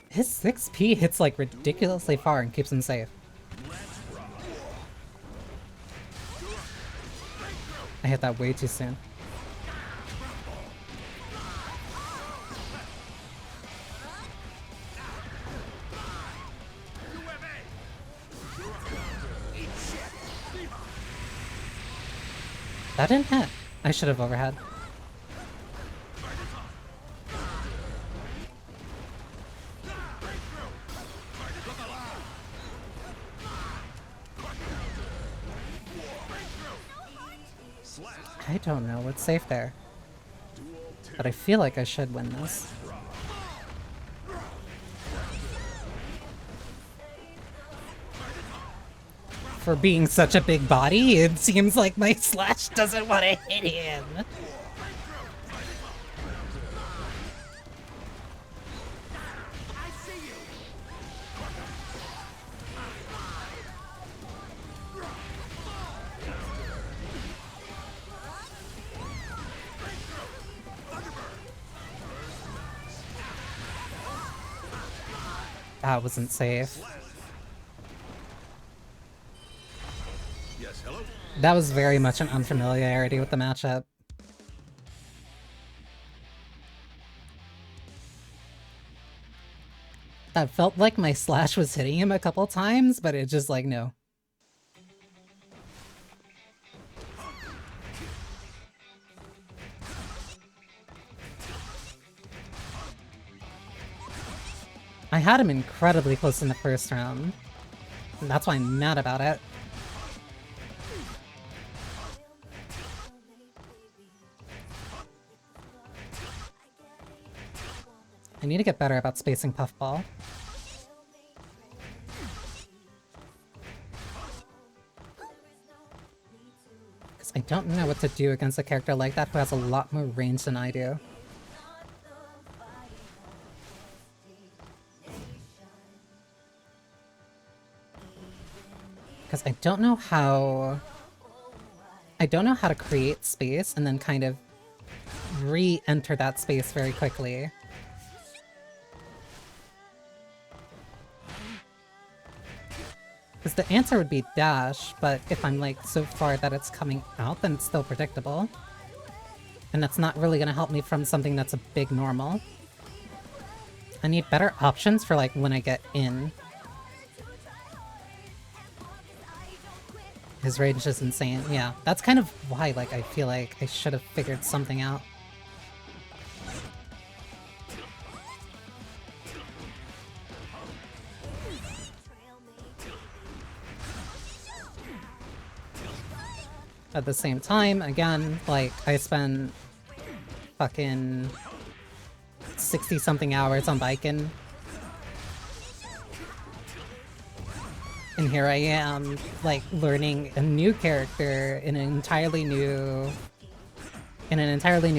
His 6p hits like ridiculously far and keeps him safe. I hit that way too soon. That didn't hit. I should have overhead. I don't know what's safe there. But I feel like I should win this. For being such a big body, it seems like my slash doesn't want to hit him. That wasn't safe. Yes, hello? That was very much an unfamiliarity with the matchup. That felt like my slash was hitting him a couple times, but it just like, no. I had him incredibly close in the first round. And that's why I'm mad about it. I need to get better about spacing Puffball. Because I don't know what to do against a character like that who has a lot more range than I do. Because I don't know how to create space and then kind of re-enter that space very quickly. Because the answer would be dash, but if I'm like so far that it's coming out, then it's still predictable. And that's not really gonna help me from something that's a big normal. I need better options for like when I get in. His range is insane. Yeah, that's kind of why like I feel like I should have figured something out. At the same time, again, like I spent fucking 60-something hours on Baiken. And here I am, like, learning a new character in an entirely new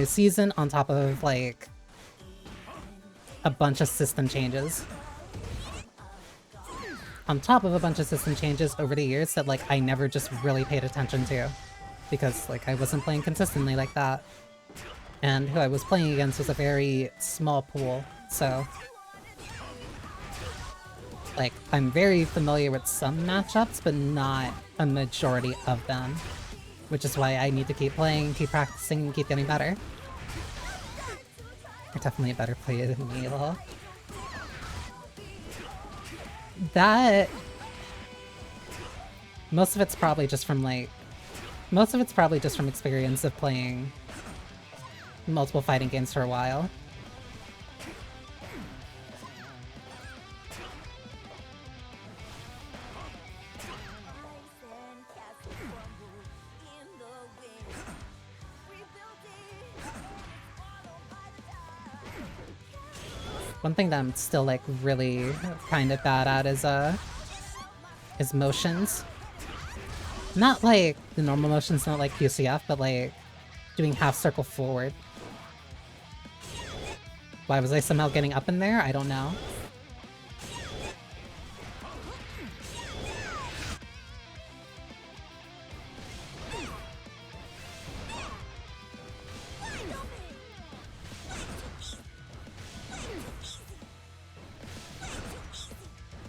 season on top of, like, a bunch of system changes. On top of a bunch of system changes over the years that, like, I never just really paid attention to. Because, like, I wasn't playing consistently like that. And who I was playing against was a very small pool, so... Like, I'm very familiar with some matchups, but not a majority of them. Which is why I need to keep playing, keep practicing, and keep getting better. You're definitely a better player than me, lol. That... Most of it's probably just from, like... Most of it's probably just from experience of playing multiple fighting games for a while. One thing that I'm still like really kind of bad at is motions. Not like the normal motions, not like QCF, but like doing half circle forward. Why was I somehow getting up in there? I don't know.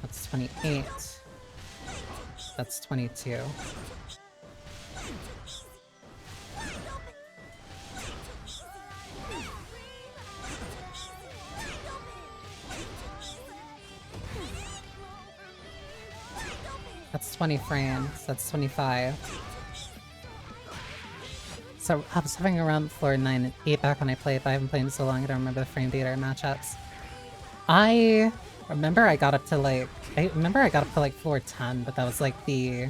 That's 28. That's 22. That's 20 frames. That's 25. So I was hovering around floor 9 and 8 back when I played, but I haven't played in so long I don't remember the frame data or matchups. I remember I got up to like... I remember I got up to like floor 10, but that was like the...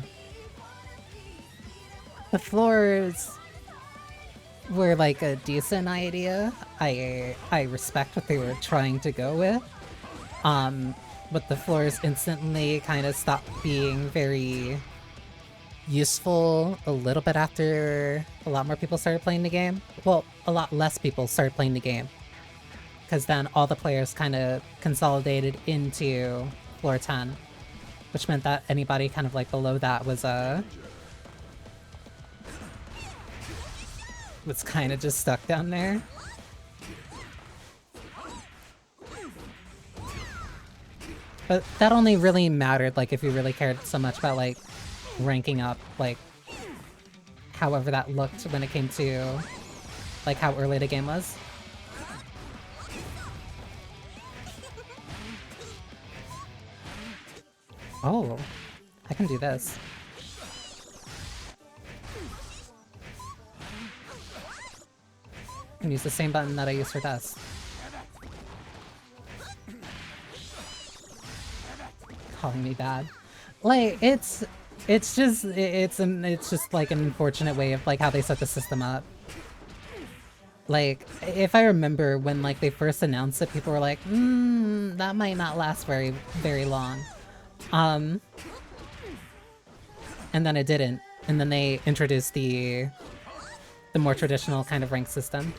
The floors were like a decent idea. I respect what they were trying to go with. But the floors instantly kind of stopped being very useful a little bit after a lot more people started playing the game. Well, a lot less people started playing the game. Because then all the players kind of consolidated into floor 10. Which meant that anybody kind of like below that was kind of just stuck down there. But that only really mattered, like, if you really cared so much about, like, ranking up, like, however that looked when it came to, like, how early the game was. Oh, I can do this. I can use the same button that I use for this. Calling me bad. Like, it's just like an unfortunate way of like how they set the system up. Like, if I remember when like they first announced it, people were like, that might not last very, very long. And then it didn't. And then they introduced the more traditional kind of rank system.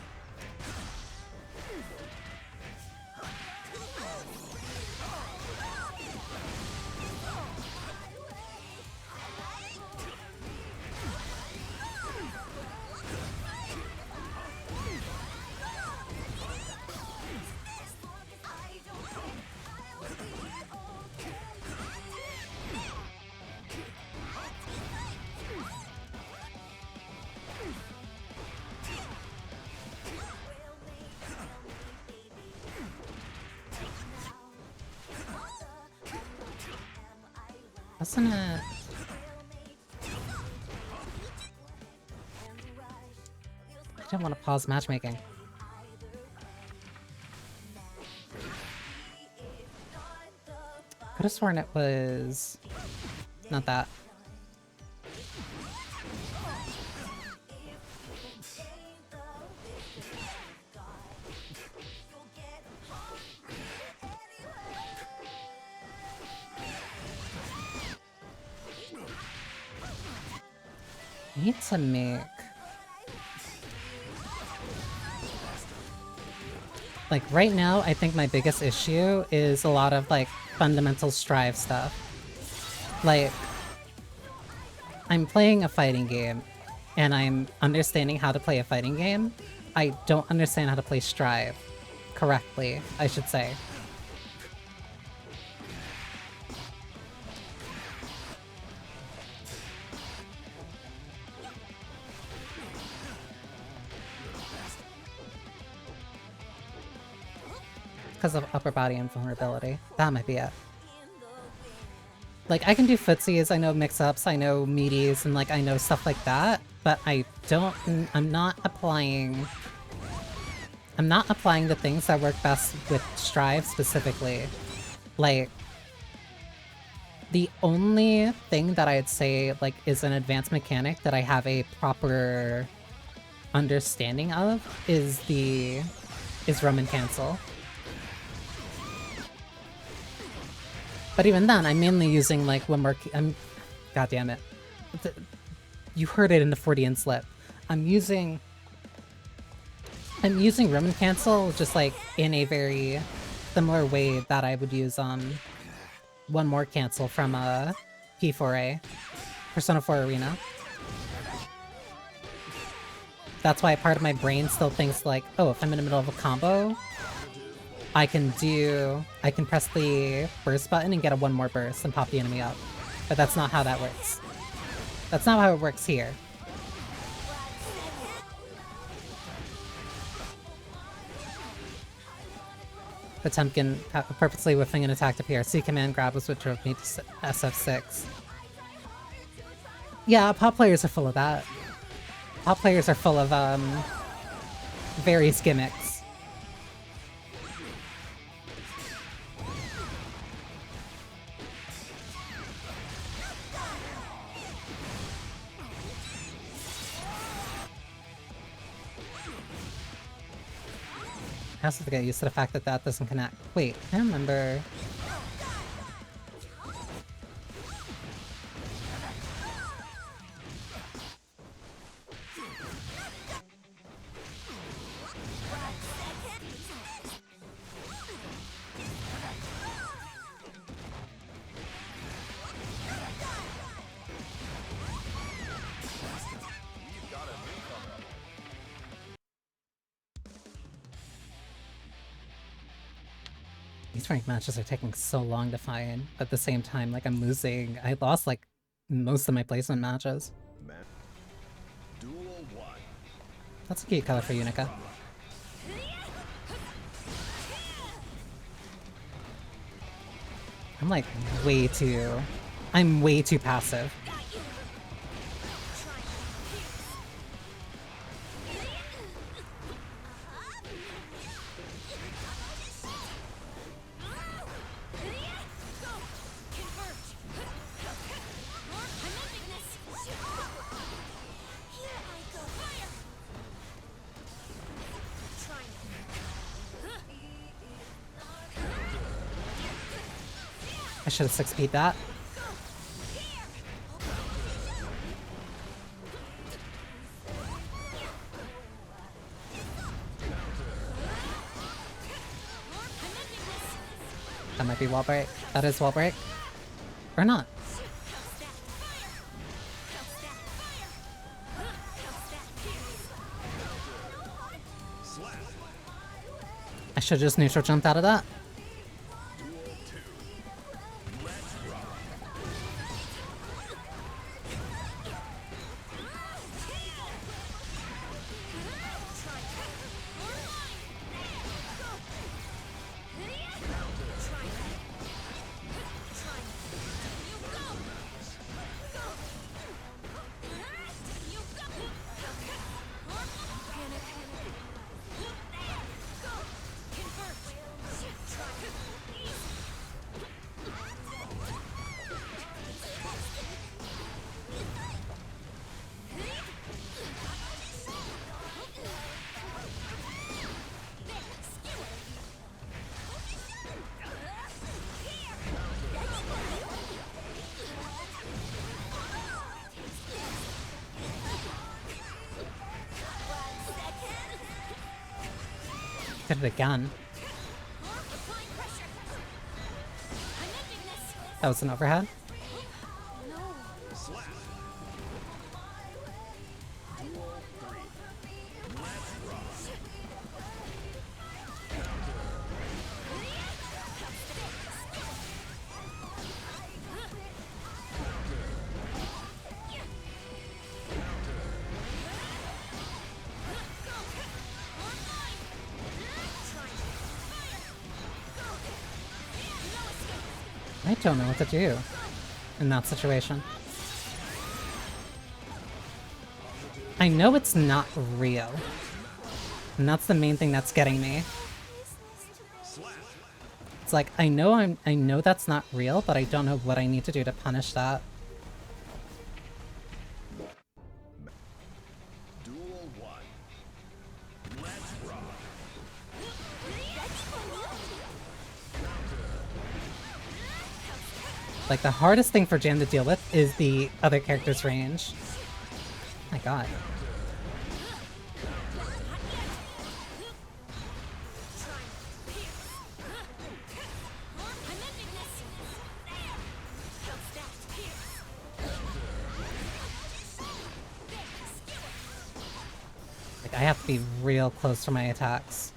Wasn't it? I didn't want to pause matchmaking. Could have sworn it was not that. I need to make... Like, right now, I think my biggest issue is a lot of, like, fundamental strive stuff. Like, I'm playing a fighting game, and I'm understanding how to play a fighting game. I don't understand how to play strive correctly, I should say. Because of upper body invulnerability. That might be it. Like, I can do footsies, I know mix-ups, I know meaties, and like, I know stuff like that, but I'm not applying the things that work best with Strive specifically. Like, the only thing that I'd say, like, is an advanced mechanic that I have a proper understanding of is Roman Cancel. But even then, I'm mainly using, like, one more... God damn it. You heard it in the Freudian slip. I'm using Roman Cancel just, like, in a very similar way that I would use, one more cancel from, P4A. Persona 4 Arena. That's why part of my brain still thinks, like, oh, if I'm in the middle of a combo... I can press the burst button and get a one more burst and pop the enemy up. But that's not how that works. That's not how it works here. Potemkin purposely whiffing an attack to PRC command grab was what drove me to SF6. Yeah, pop players are full of that. Pop players are full of, various gimmicks. I also have to get used to the fact that that doesn't connect. Wait, I remember... These ranked matches are taking so long to find. At the same time, like, I'm losing. I lost, like, most of my placement matches. Duel 1. That's a cute color for Unica. I'm, like, I'm way too passive. I should have 6P'd that. That might be wall break. That is wall break. Or not. I should have just neutral jumped out of that. Did it again. That was an overhead. I don't know what to do in that situation. I know it's not real. And that's the main thing that's getting me. It's like I know that's not real, but I don't know what I need to do to punish that. Duel 1. Let's rock. Like the hardest thing for Jam to deal with is the other character's range. My god. Like I have to be real close to my attacks.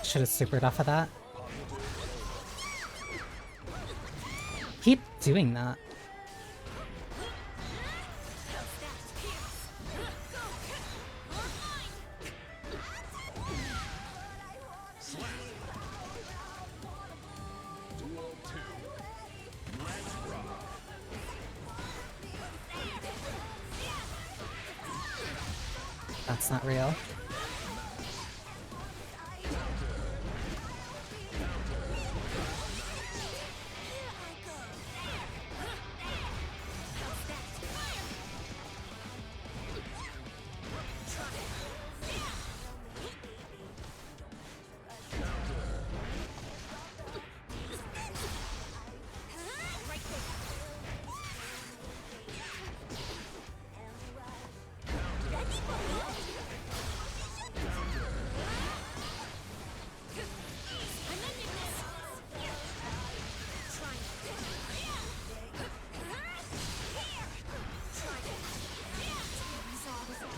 Should have supered off of that. Keep doing that. Duel 2. Let's rock. That's not real.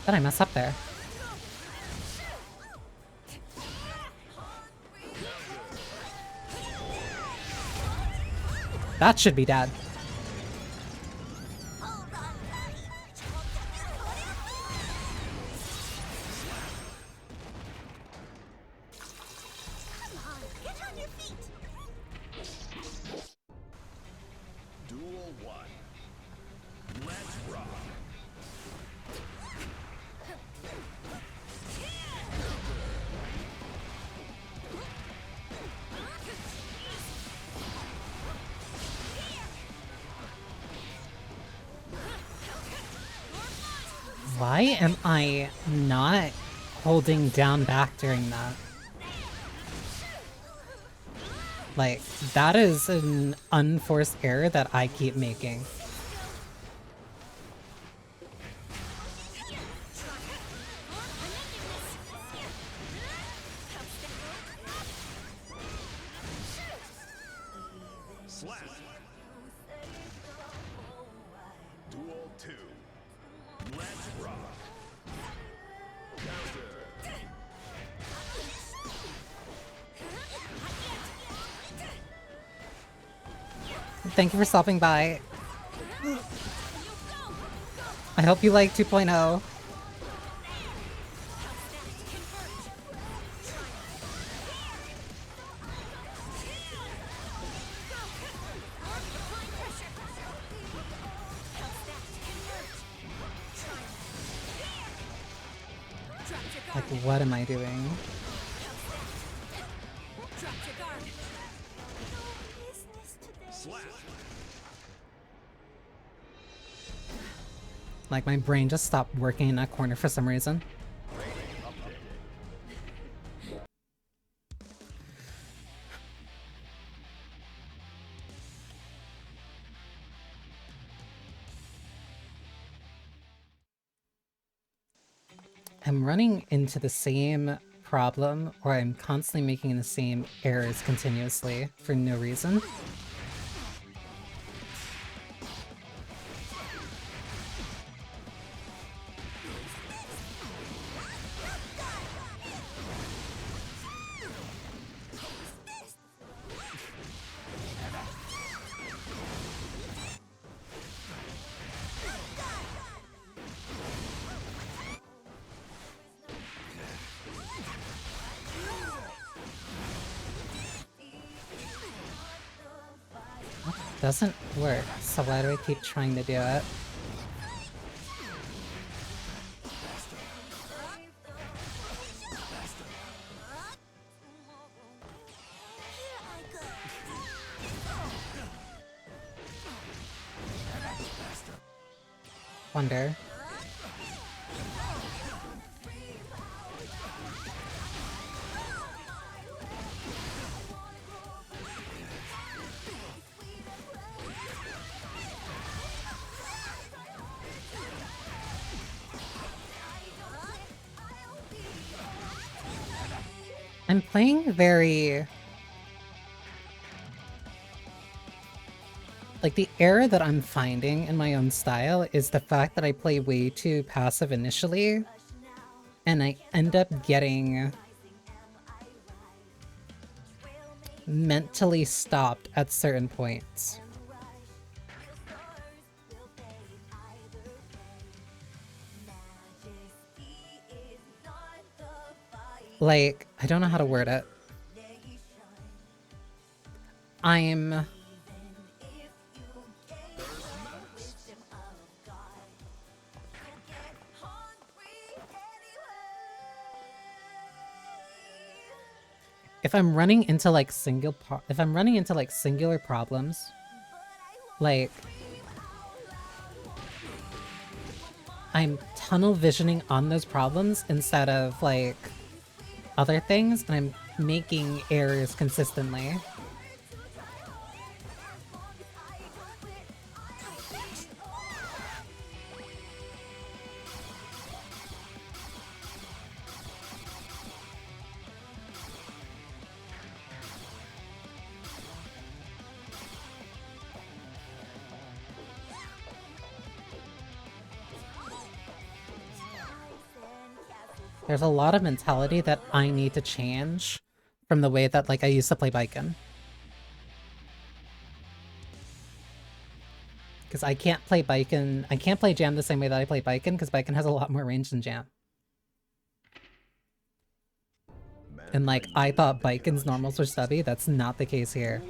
Did I mess up there? That should be dead. Duel 1. Let's rock. Why am I not holding down back during that? Like, that is an unforced error that I keep making. Slap. Duel 2. Let's rock. Counter. Thank you for stopping by. I hope you like 2.0. Like, what am I doing? Slap. Like, my brain just stopped working in that corner for some reason. Updated. 。 . . 。 . 。 . . . . . . . . . . . . . . . . . . . . . . . . . . . . . . . . . . . . . . . . . . . . . . . I'm running into the same problem, or I'm constantly making the same errors continuously for no reason. Doesn't work, so why do I keep trying to do it? Wonder. I'm playing very... Like, the error that I'm finding in my own style is the fact that I play way too passive initially, and I end up getting mentally stopped at certain points. Like, I don't know how to word it. I'm... If I'm running into like singular problems, like I'm tunnel visioning on those problems instead of like other things, and I'm making errors consistently. There's a lot of mentality that I need to change from the way that like I used to play Baiken. Because I can't play Baiken, I can't play Jam the same way that I play Baiken, because Baiken has a lot more range than Jam. And like, I thought Baiken's normals were stubby, that's not the case here.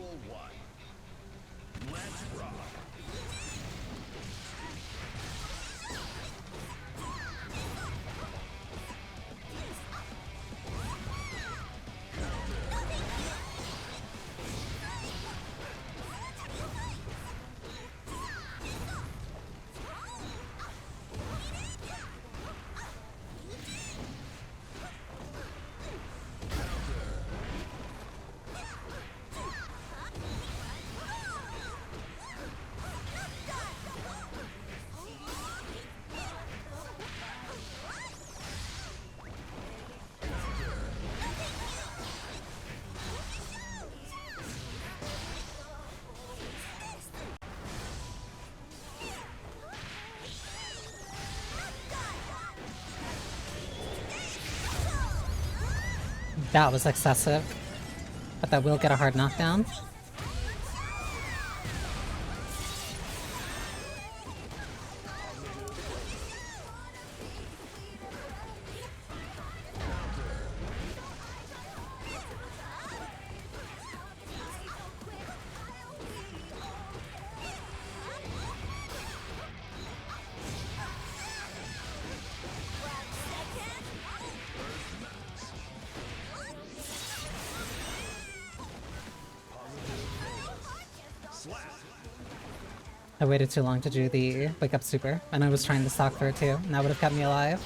That was excessive, but that will get a hard knockdown. I waited too long to do the wake up super, and I was trying to stalk through too, and that would have kept me alive.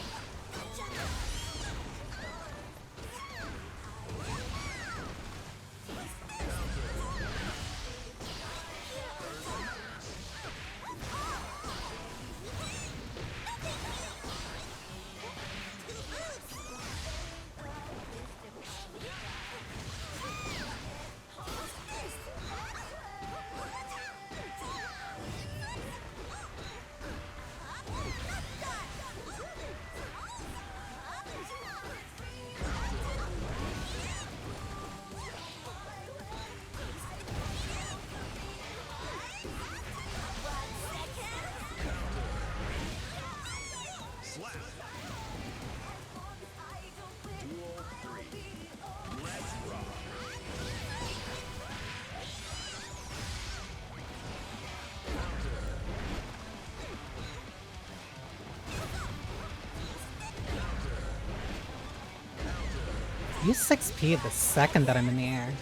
Use 6p the second that I'm in the air.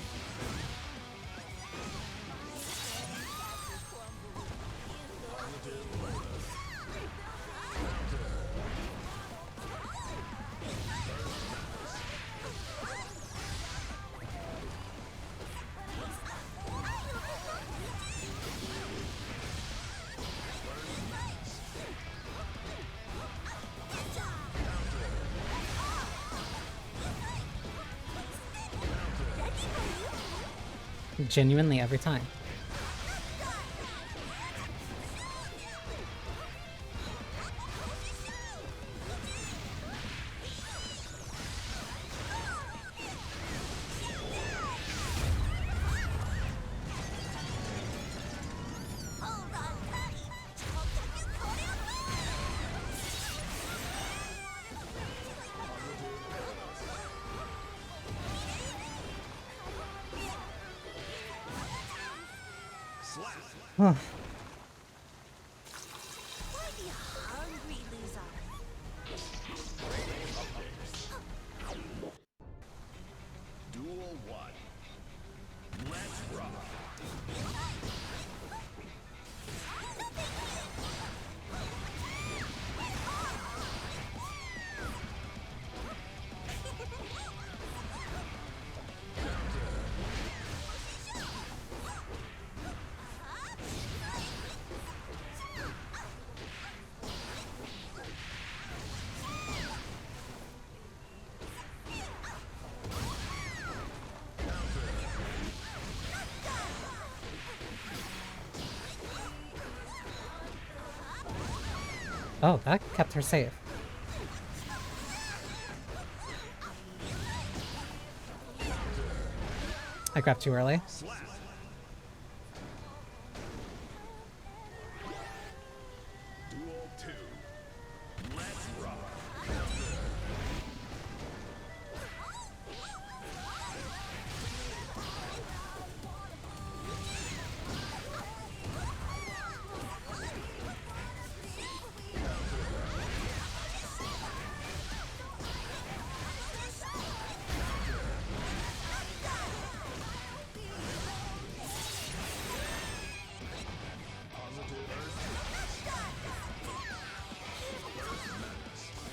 Genuinely every time. Huh. What you hungry loser? Duel 1. Let's rock. Oh, that kept her safe. I grabbed too early. Duel 2. Let's rock.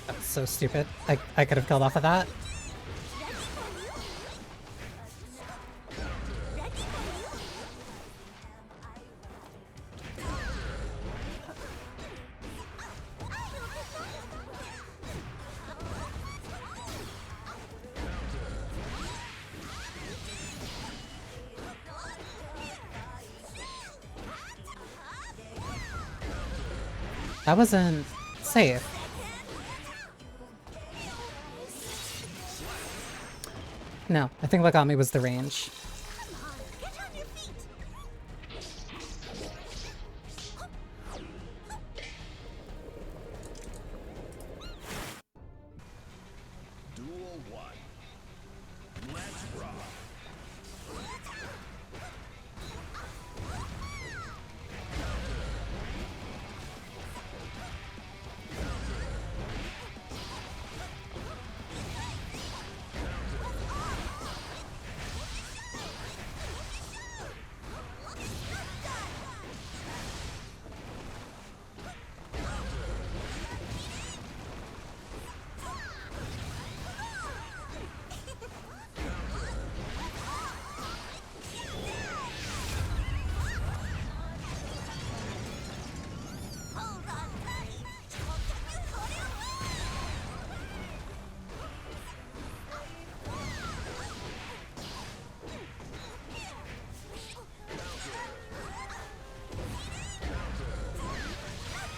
That's so stupid. I could have killed off of that. That wasn't safe. No, I think what got me was the range. Get on your feet. Duel 1. Let's rock.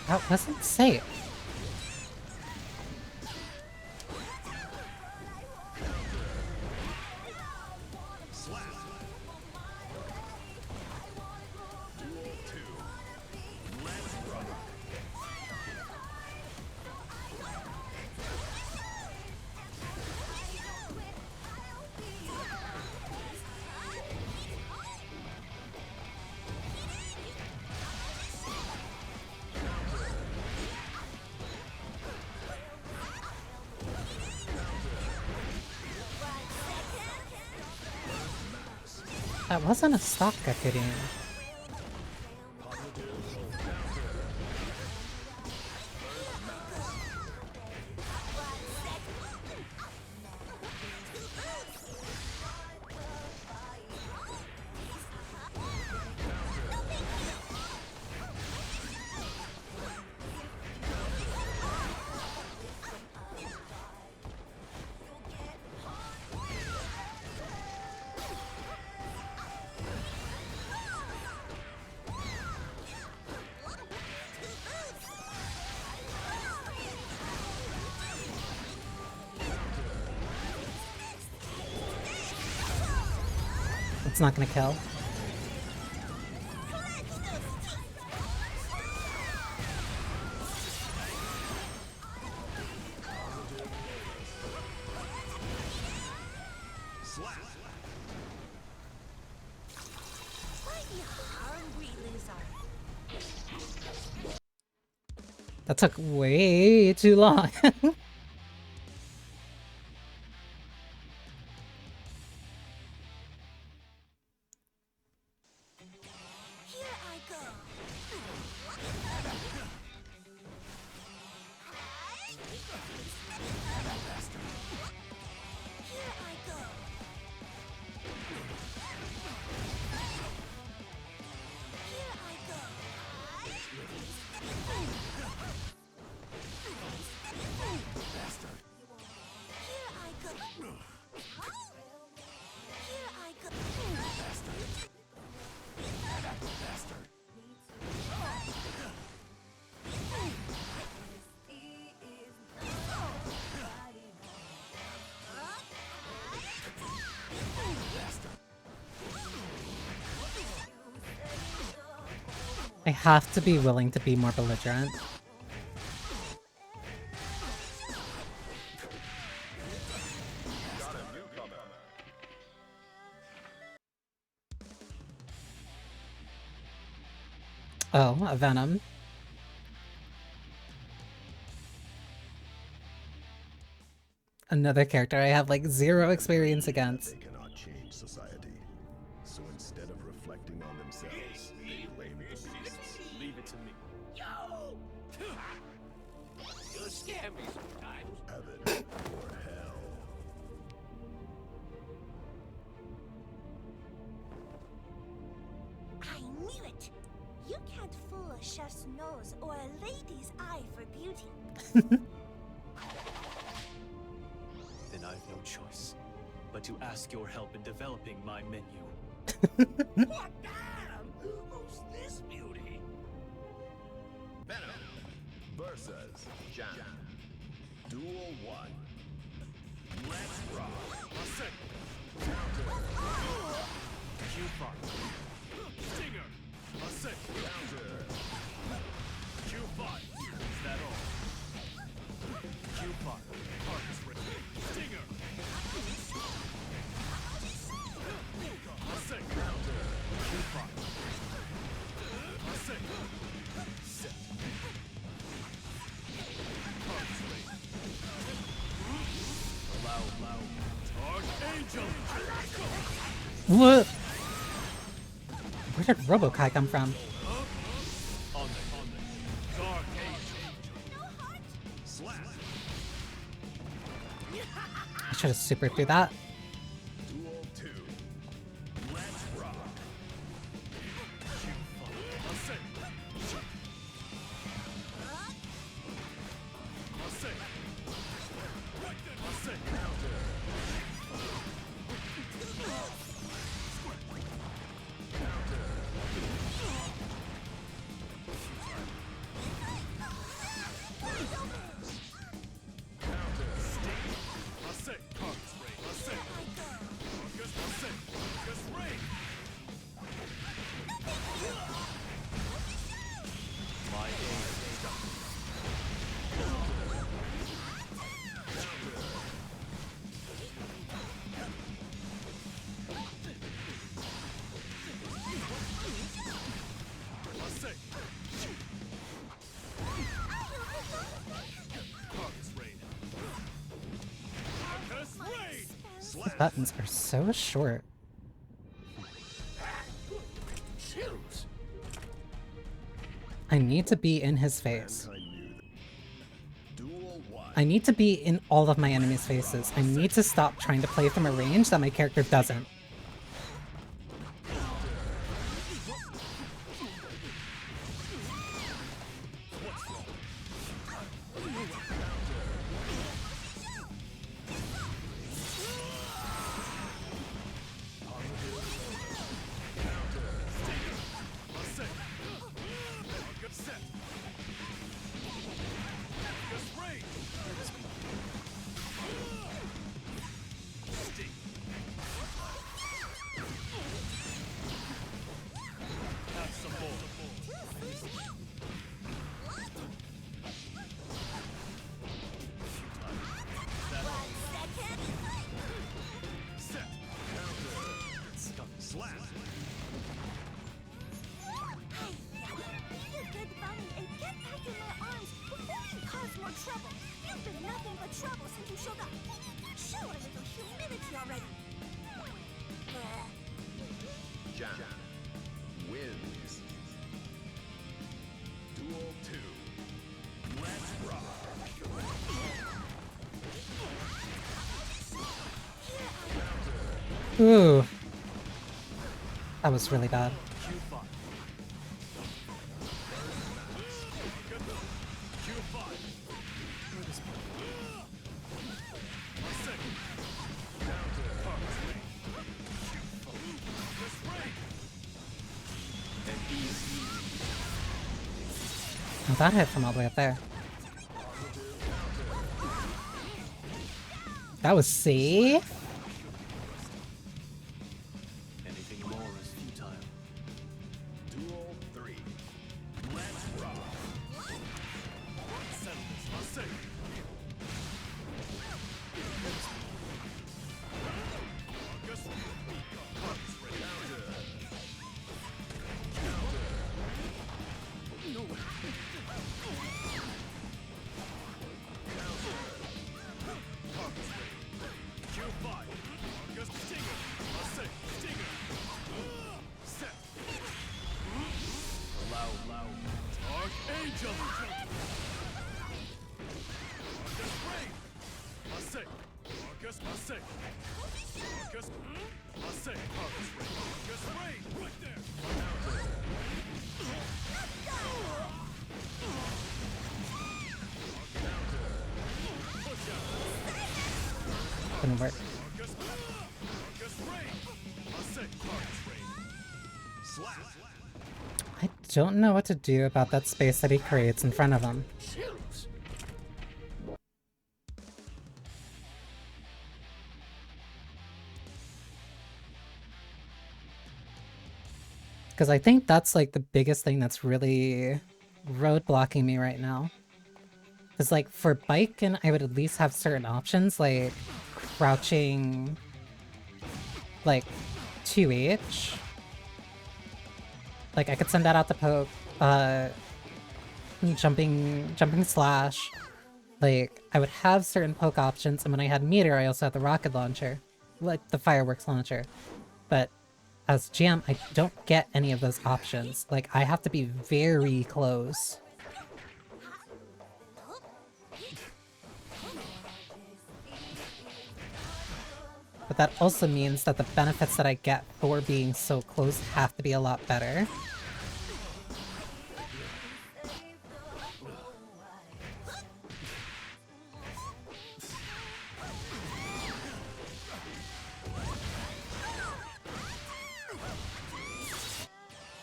That wasn't safe. Duel 2. Let's rock. That wasn't a stock Gekiri. It's not gonna kill. That took way too long. Here I go. Here I go. Here I go. Here I go. Here I go. I have to be willing to be more belligerent. Oh, a Venom. Another character I have like zero experience against. They cannot change society. So instead of reflecting on themselves, they blame the beasts. Leave it to me. Yo! You scare me sometimes. Heaven or hell. I knew it! You can't fool a chef's nose or a lady's eye for beauty. Then I've no choice but to ask your help in developing my menu. What damn? Who's this beauty? Venom versus Jam. Duel 1. Let's rock. Q5. Stinger. A sec. Counter. Q5. Is that all? Q5. Harvest rate. Stinger. A sec. Counter. Q5. A sec. Set. Harvest rate. Allow. Dark Angel. What? Where did Robokai come from? On the Dark Angel. Slap. I should have super through that. Duel 2. Let's rock. The buttons are so short. I need to be in his face. Mankind knew that. Duel 1. I need to be in all of my enemies' faces. I need to stop trying to play from a range that my character doesn't. Jam wins. Duel 2. Let's rock. Ooh. That was really bad. Oh, that hit from all the way up there. That was safe. Anything more is futile. Duel 3. Let's rock. Settle this, I'll say. Couldn't work. I don't know what to do about that space that he creates in front of him. Because I think that's like the biggest thing that's really roadblocking me right now. Because like for Baiken, I would at least have certain options like crouching like 2H. Like I could send that out to poke, jumping slash. Like I would have certain poke options, and when I had meteor, I also had the rocket launcher, like the fireworks launcher. But as Jam, I don't get any of those options. Like I have to be very close. But that also means that the benefits that I get for being so close have to be a lot better.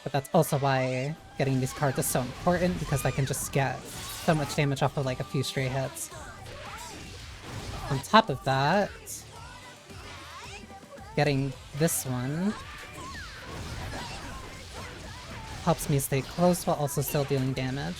But that's also why getting these cards is so important, because I can just get so much damage off of like a few stray hits. On top of that, getting this one helps me stay close while also still dealing damage.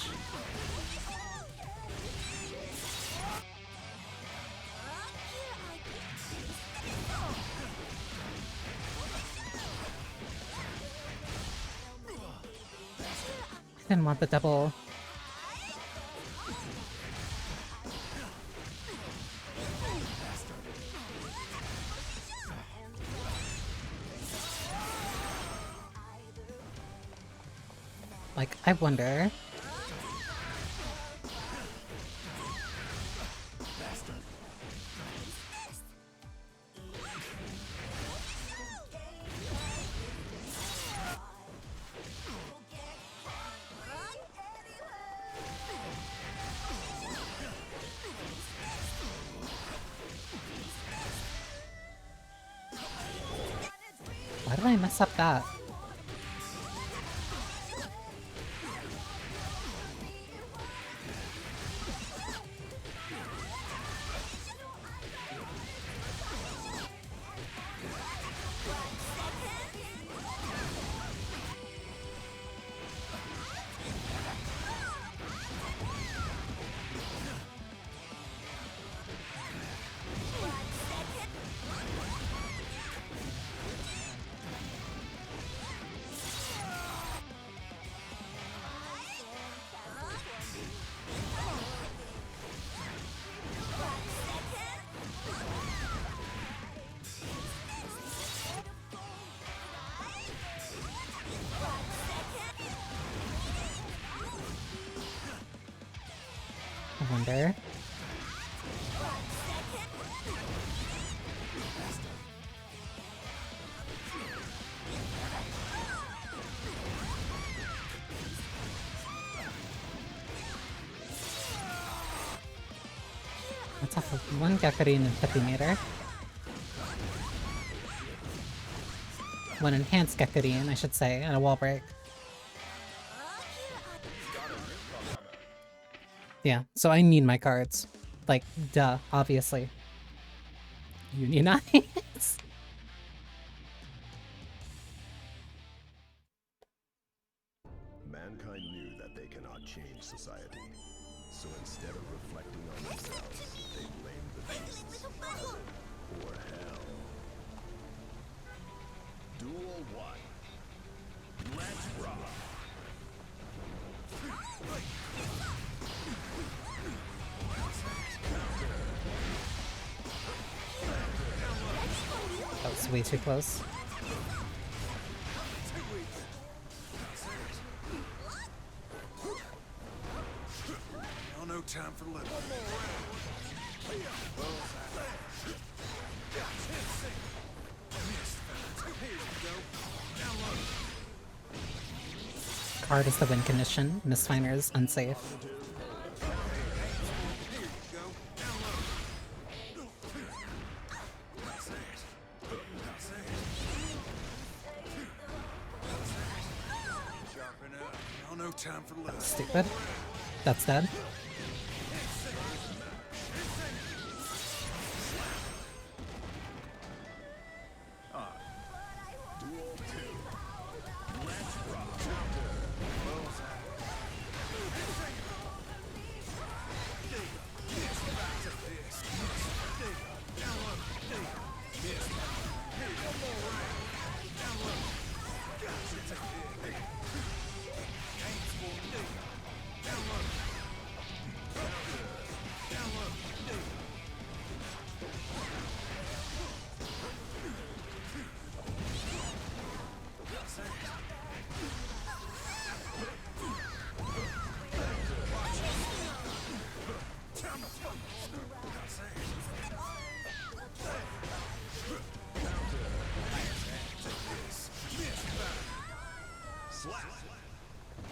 I didn't want the double. Like, I wonder mess up that? I wonder. Let's have one Gekarin and 50 meter. One enhanced Gekarin, I should say, and a wall break. Yeah, so I need my cards. Like, duh, obviously. Unionize? Mankind knew that they cannot change society. So instead of reflecting on themselves, they blamed the beasts, heaven, or hell. Duel 1. Let's rock! That was way too close. No time for living. Card is the win condition. Misfinder is unsafe. No time for living. Stupid. That's dead.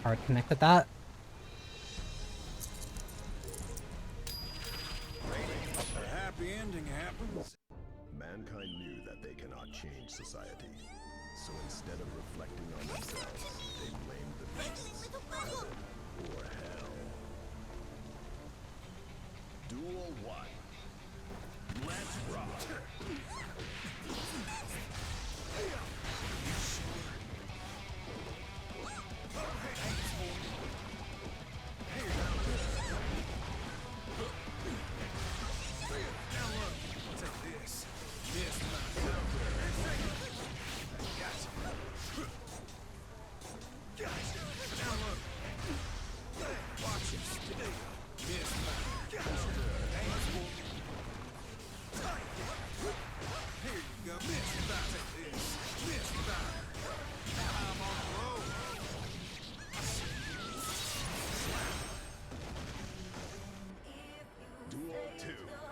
Hard connected that. A happy ending happens. Mankind knew that they cannot change society. So instead of reflecting on themselves, they blamed the beasts, heaven, or hell. Duel 1. Let's rock!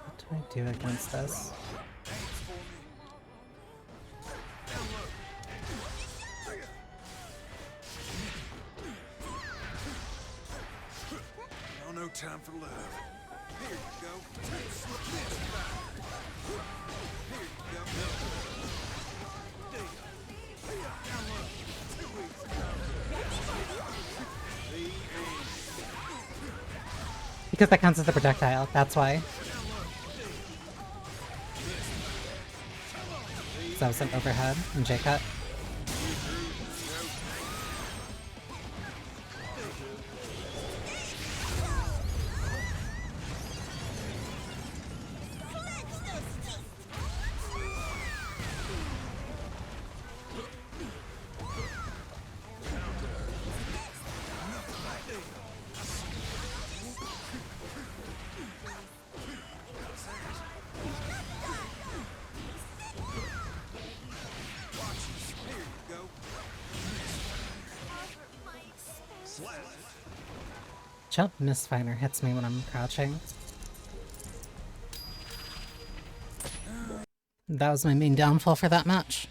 What do I do against this? No time for love. Here you go. Here you go. Because that counts as the projectile, that's why. So that was an overhead and J-cut. Jump Mistfinder hits me when I'm crouching. That was my main downfall for that match.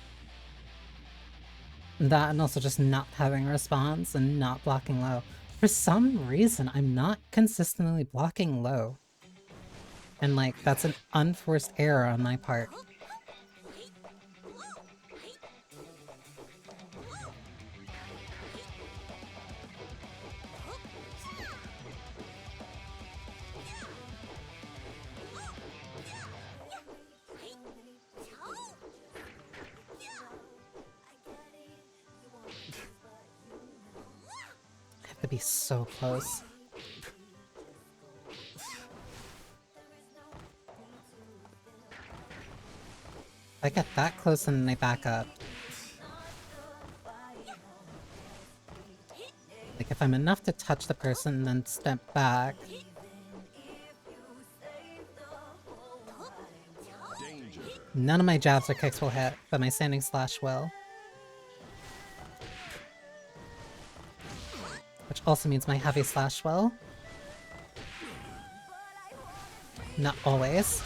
That and also just not having a response and not blocking low. For some reason, I'm not consistently blocking low. And like, that's an unforced error on my part. I have to be so close. I get that close and then I back up. Like if I'm enough to touch the person and then step back. None of my jabs or kicks will hit, but my standing slash will. Which also means my heavy slash will. Not always.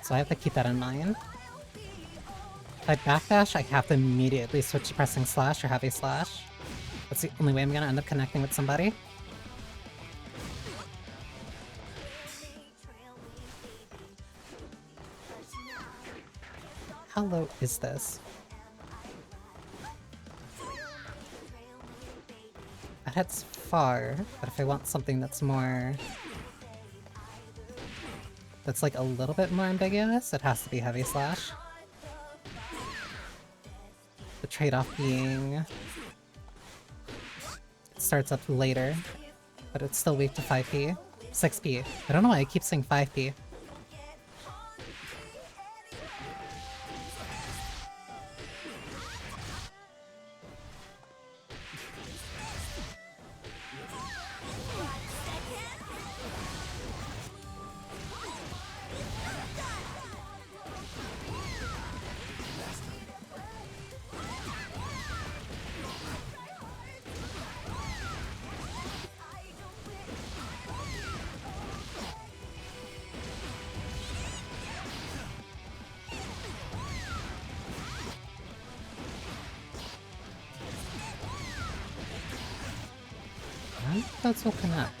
So I have to keep that in mind. If I backdash, I have to immediately switch to pressing slash or heavy slash. That's the only way I'm gonna end up connecting with somebody. How low is this? That head's far, but if I want something that's more... that's like a little bit more ambiguous, it has to be heavy slash. The trade-off being... it starts up later, but it's still weak to 5p. 6p. I don't know why I keep saying 5p. I think that's will connect.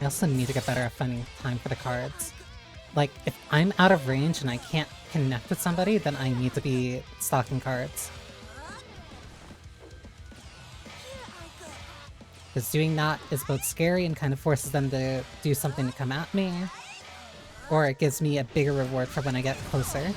I also need to get better at finding time for the cards. Like, if I'm out of range and I can't connect with somebody, then I need to be stocking cards. Because doing that is both scary and kind of forces them to do something to come at me, or it gives me a bigger reward for when I get closer.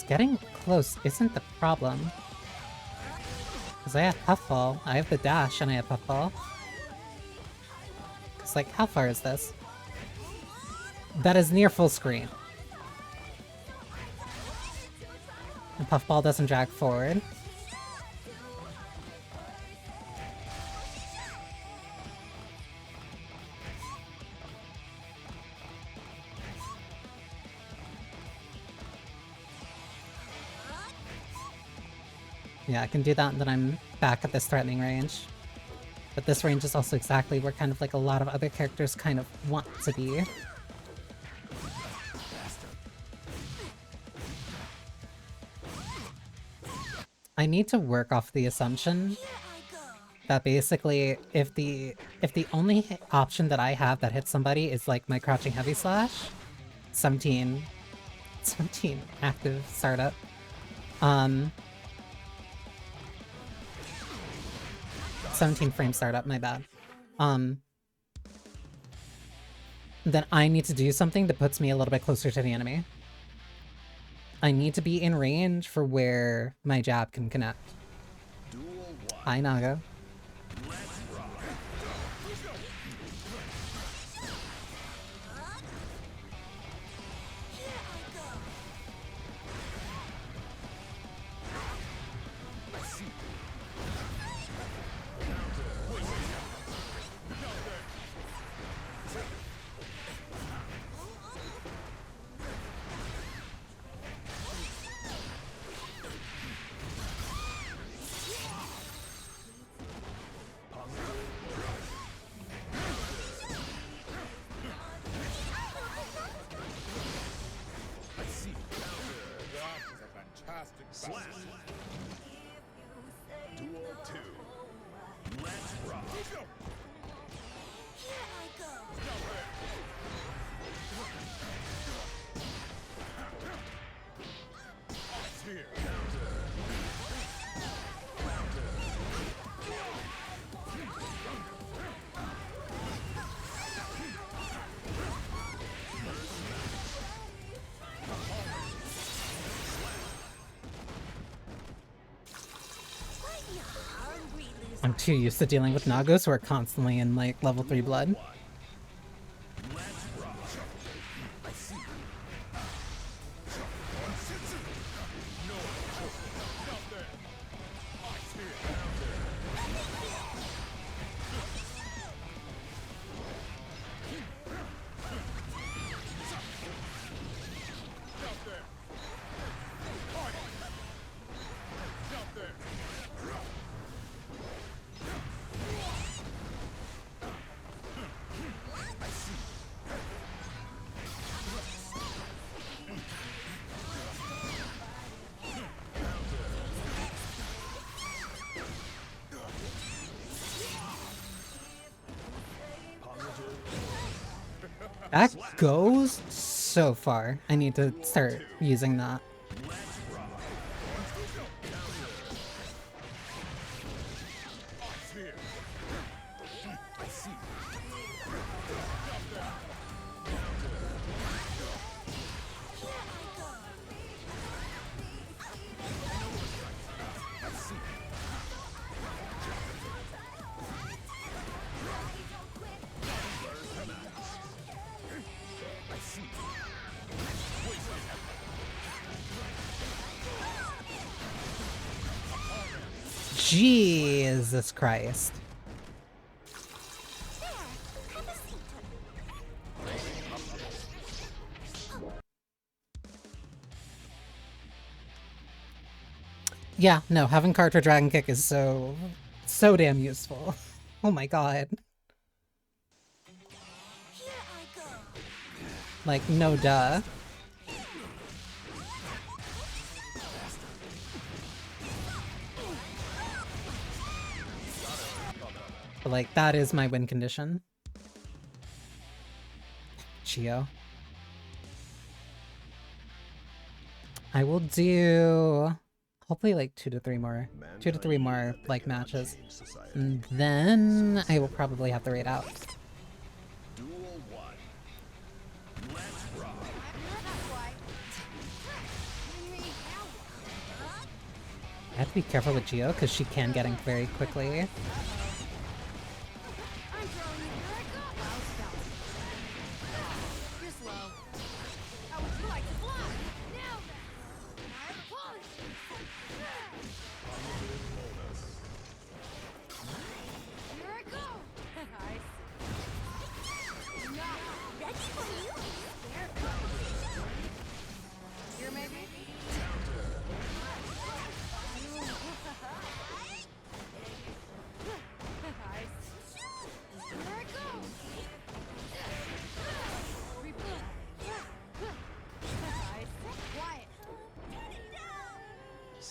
Getting close isn't the problem. Because I have Puffball, I have the dash, and I have Puffball. Because just like, how far is this? That is near full screen. And Puffball doesn't drag forward. Yeah, I can do that, and then I'm back at this threatening range. But this range is also exactly where kind of like a lot of other characters kind of want to be. I need to work off the assumption that basically if the only option that I have that hits somebody is like my crouching heavy slash, 17 active startup. 17 frame startup, my bad. Then I need to do something that puts me a little bit closer to the enemy. I need to be in range for where my jab can connect. Hi, Naga. I'm too used to dealing with Nagos who are constantly in like level 3 blood. That goes so far. I need to start using that. Jesus Christ. Yeah, no, having Carter Dragon Kick is so damn useful. Oh my god. Like, no duh. But like, that is my win condition. Chio. I will do hopefully like 2 to 3 more like matches. And then I will probably have to raid out. I have to be careful with Geo because she can get in very quickly.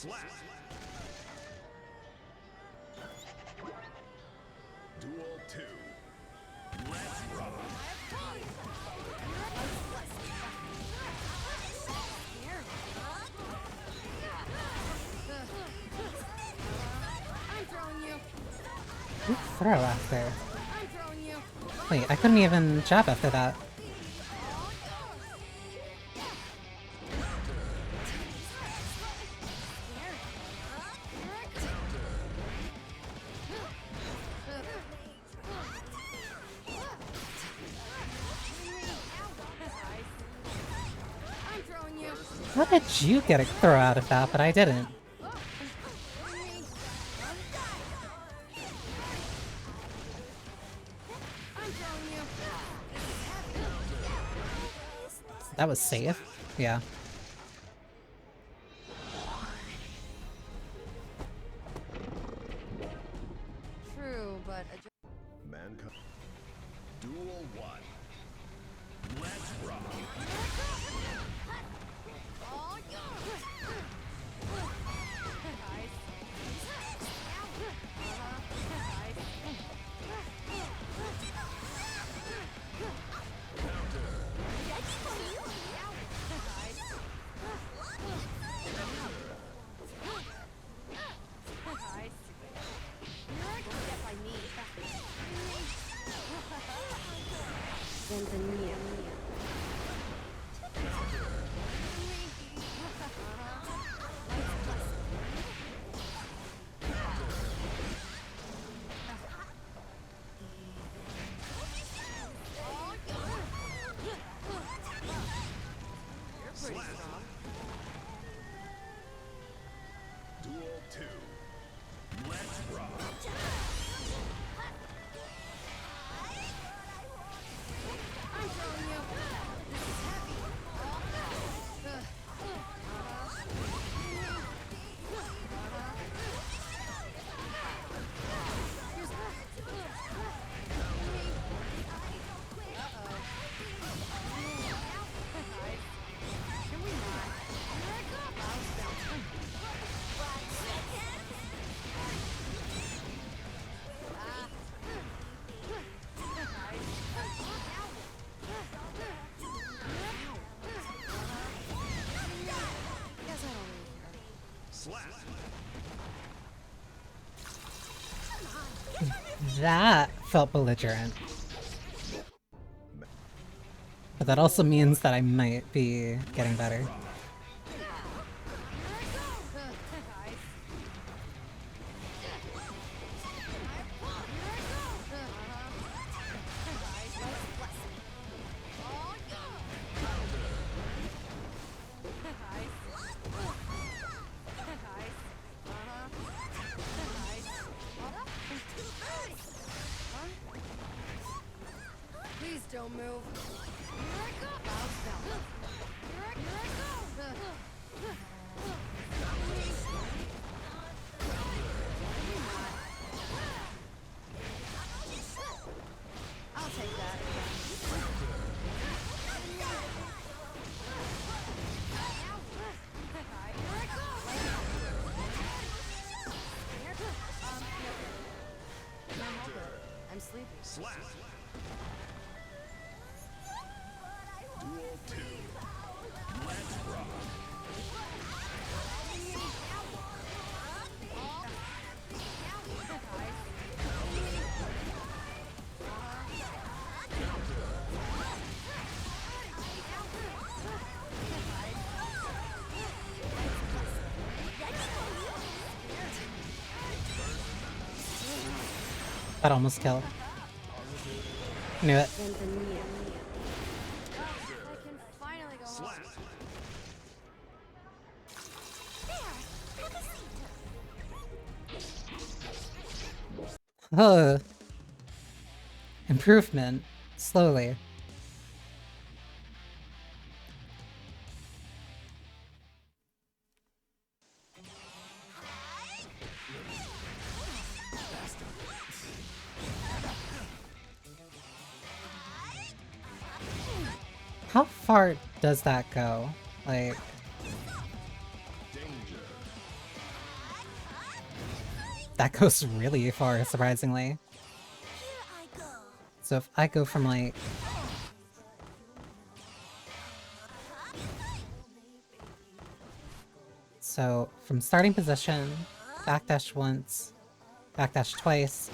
Slap. Duel 2. Let's rock. I'm throwing you. Ooh, throw after. I'm throwing you. Wait, I couldn't even jab after that. I'm throwing you. How did you get a throw out of that, but I didn't? I'm throwing you. That was safe. Yeah. True, but Mankind. Duel 1. Let's rock. Duel 2. Let's rock. I'm throwing you. This is Slap. That felt belligerent. But that also means that I might be getting better. Please don't move. I'll take that. I'm sleepy. Slap. Duel 2. Let's rock. That almost killed. Knew it. I can finally go home. Slap. Huh. Improvement. Slowly. How far does that go? Like, Danger. That goes really far, surprisingly. Here I go. So if I go from like... So from starting position, backdash once, backdash twice,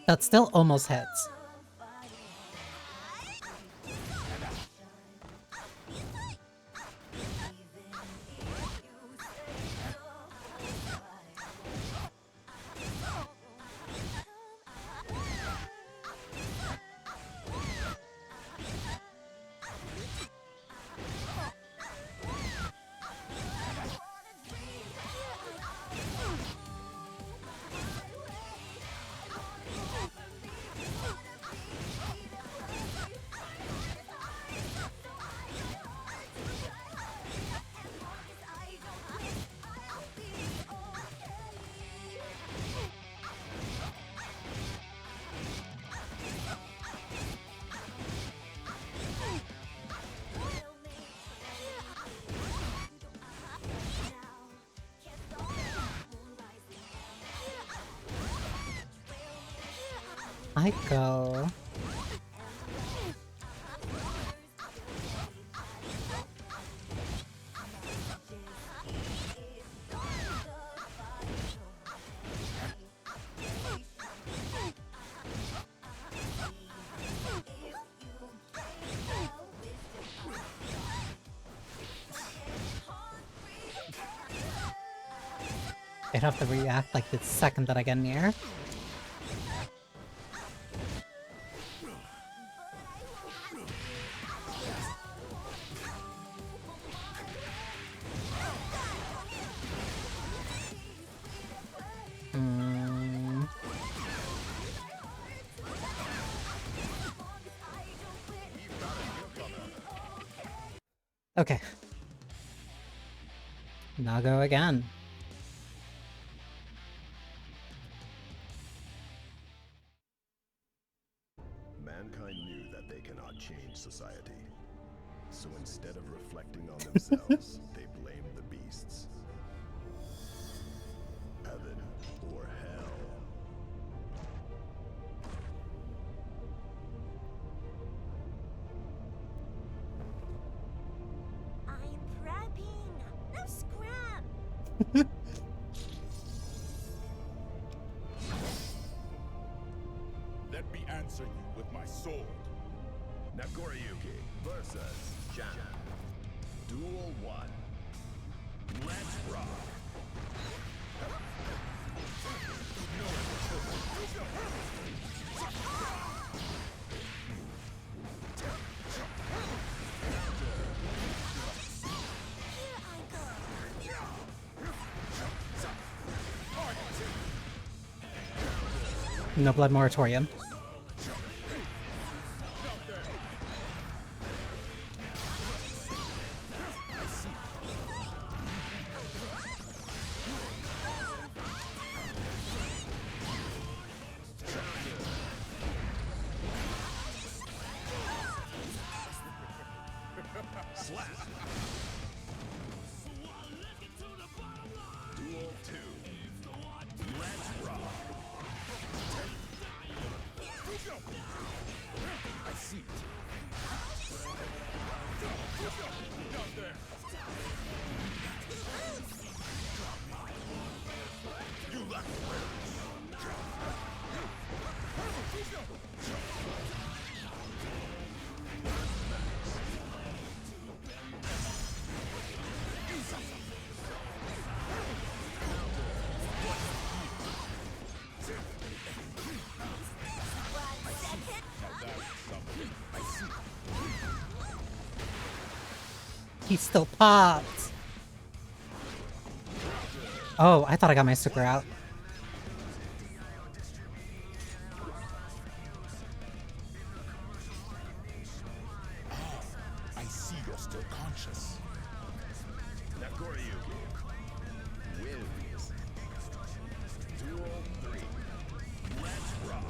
that still almost hits. I go... I'd have to react like the second that I get near. Okay. Now go again. Mankind knew that they cannot change society. So instead of reflecting on themselves, they blamed the beasts. Heaven or hell. I'm prepping. No scram. Let me answer you with my sword. Nagoriyuki versus Jam. Duel 1. Let's rock. No blood moratorium. Slap. Duel 2. Let's rock. I see it. Down there. You left. He still popped. Oh, I thought I got my super out. I see you're still conscious. Nagoriyuki wins. Duel 3. Let's rock.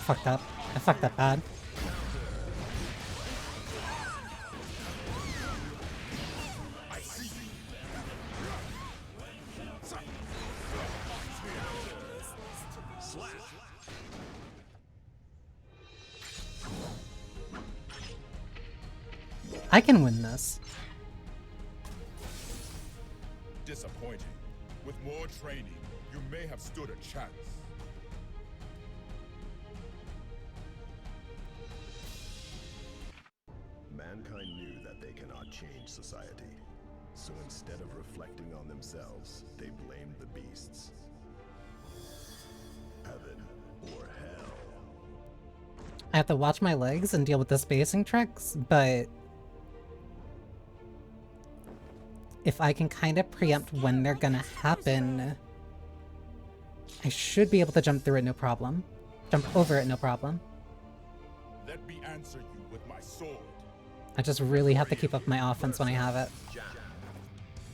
fucked up. I fucked up bad. I can win this. Disappointing. With more training, you may have stood a chance. Mankind knew that they cannot change society. So instead of reflecting on themselves, they blamed the beasts. Heaven or hell. I have to watch my legs and deal with the spacing tricks, but if I can kind of preempt when they're gonna happen, I should be able to jump through it no problem. Jump over it no problem. Let me answer you with my sword. I just really have to keep up my offense when I have it.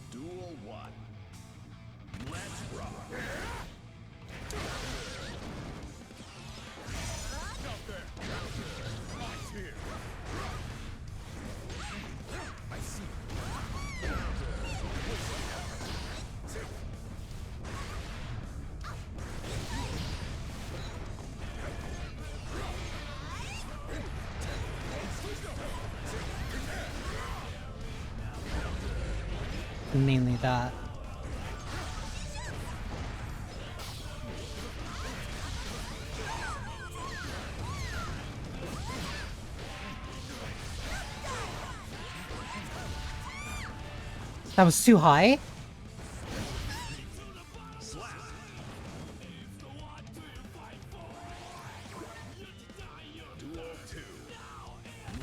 Duel 1. Let's rock. Mainly that. That was too high? Duel 2.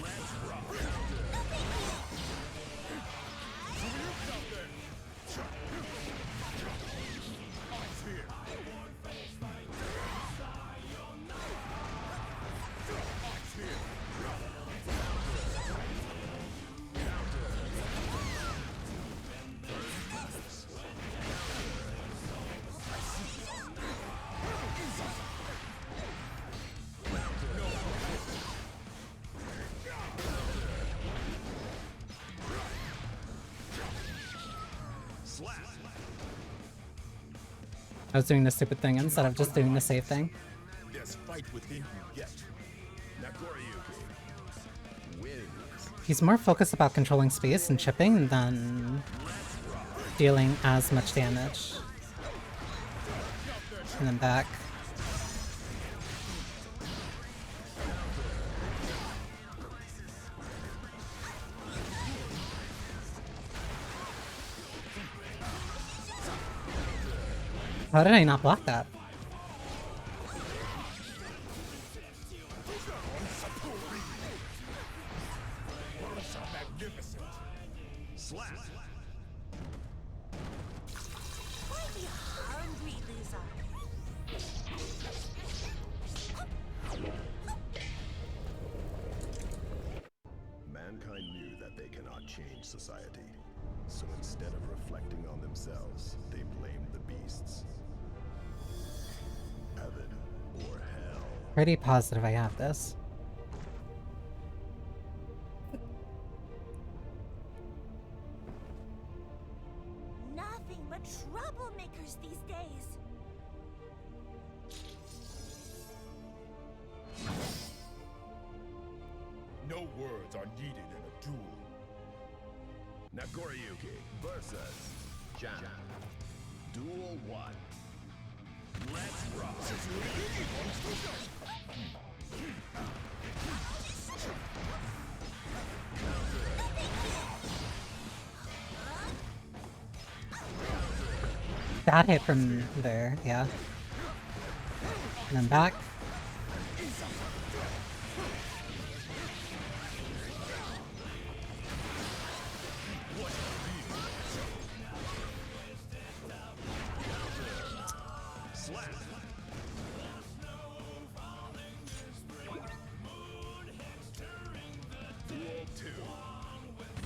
Let's rock. I was doing the stupid thing instead of just doing the safe thing. There's fight within you yet. Nakoriyuki wins. He's more focused about controlling space and chipping than dealing as much damage. And then back. How did I not block that? Magnificent. Slap. Why be hungry, loser? Mankind knew that they cannot change society. So instead of reflecting on themselves, they blamed the beasts. Heaven or hell. Pretty positive I have this. Nothing but troublemakers these days. No words are needed in a duel. Nakoriyuki versus Jam. Duel 1. Let's rock. That hit from there, yeah. And then back. Duel 2.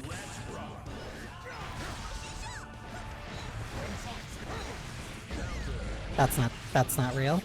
Let's rock. That's not real.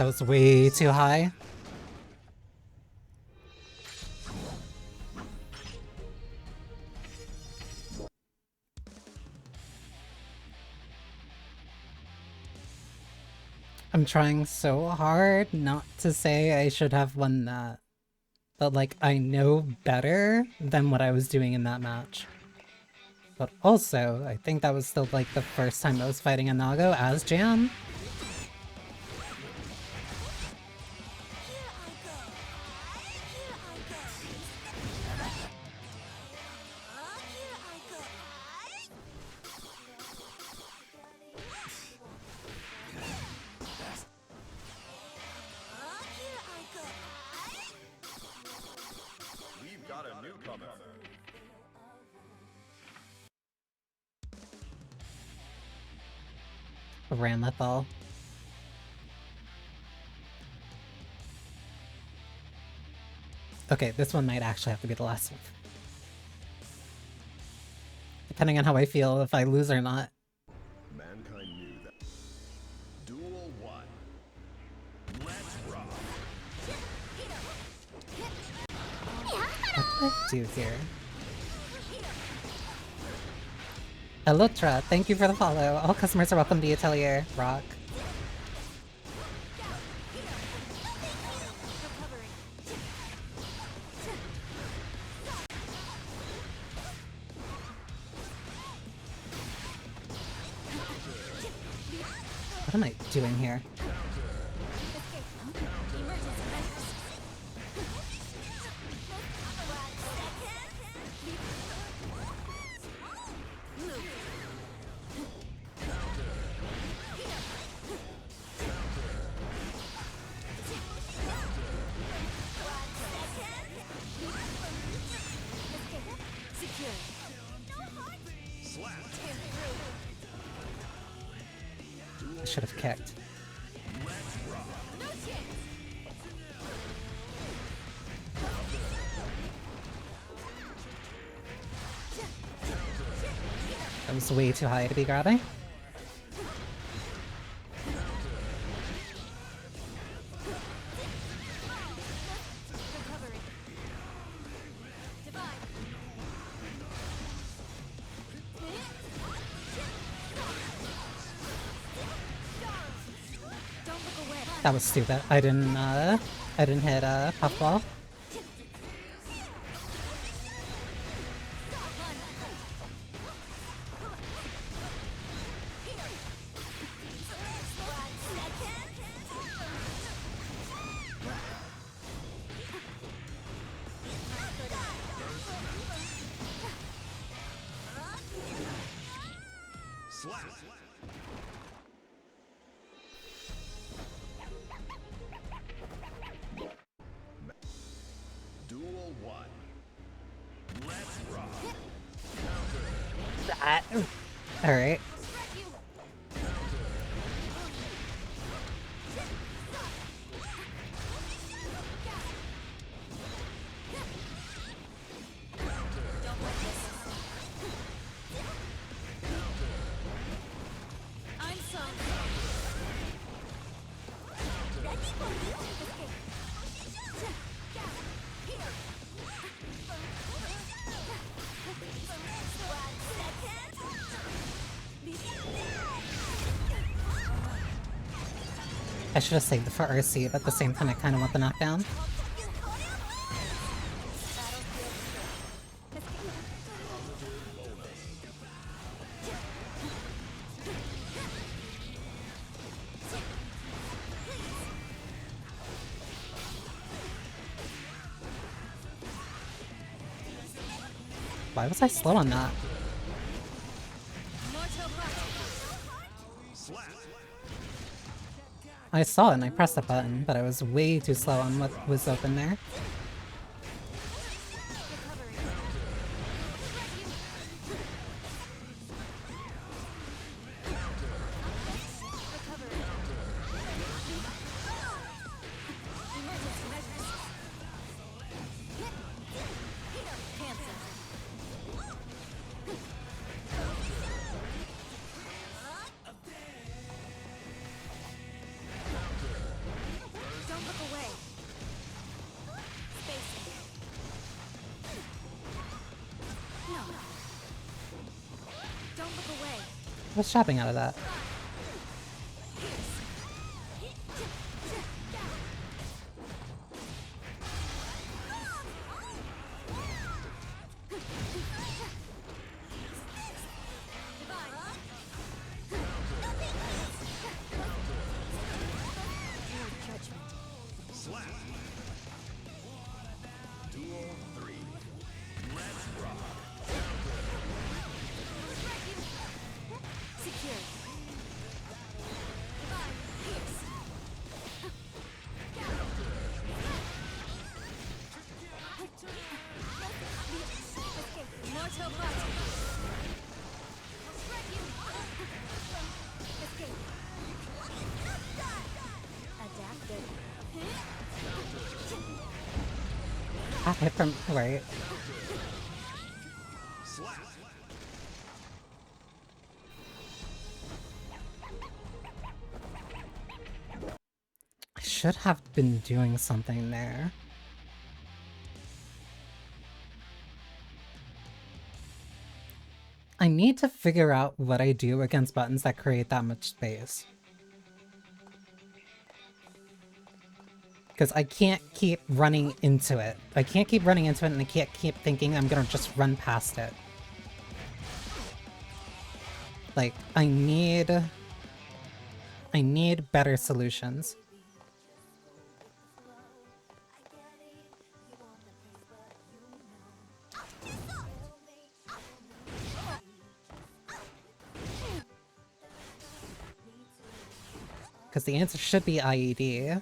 That was way too high. I'm trying so hard not to say I should have won that. But like, I know better than what I was doing in that match. But also, I think that was still like the first time I was fighting a Nago as Jam. We've got a newcomer. Ramlethal. Okay, this one might actually have to be the last one. Depending on how I feel, if I lose or not. Mankind knew that. Duel 1. Let's rock. What do I do here? Elotra, thank you for the follow. All customers are welcome to the Atelier. Rock. What am I doing here? I should have kicked. That was way too high to be grabbing. That was stupid. I didn't hit puffball. Duel 1. Let's rock. That. All right. I should have saved it for RC, but at the same time I kind of want the knockdown. Why was I slow on that? I saw it and I pressed the button, but I was way too slow on what was open there. What's chopping out of that? I hit from right. I should have been doing something there. I need to figure out what I do against buttons that create that much space. Because I can't keep running into it. I can't keep running into it, and I can't keep thinking I'm gonna just run past it. Like, I need better solutions. Because the answer should be IED.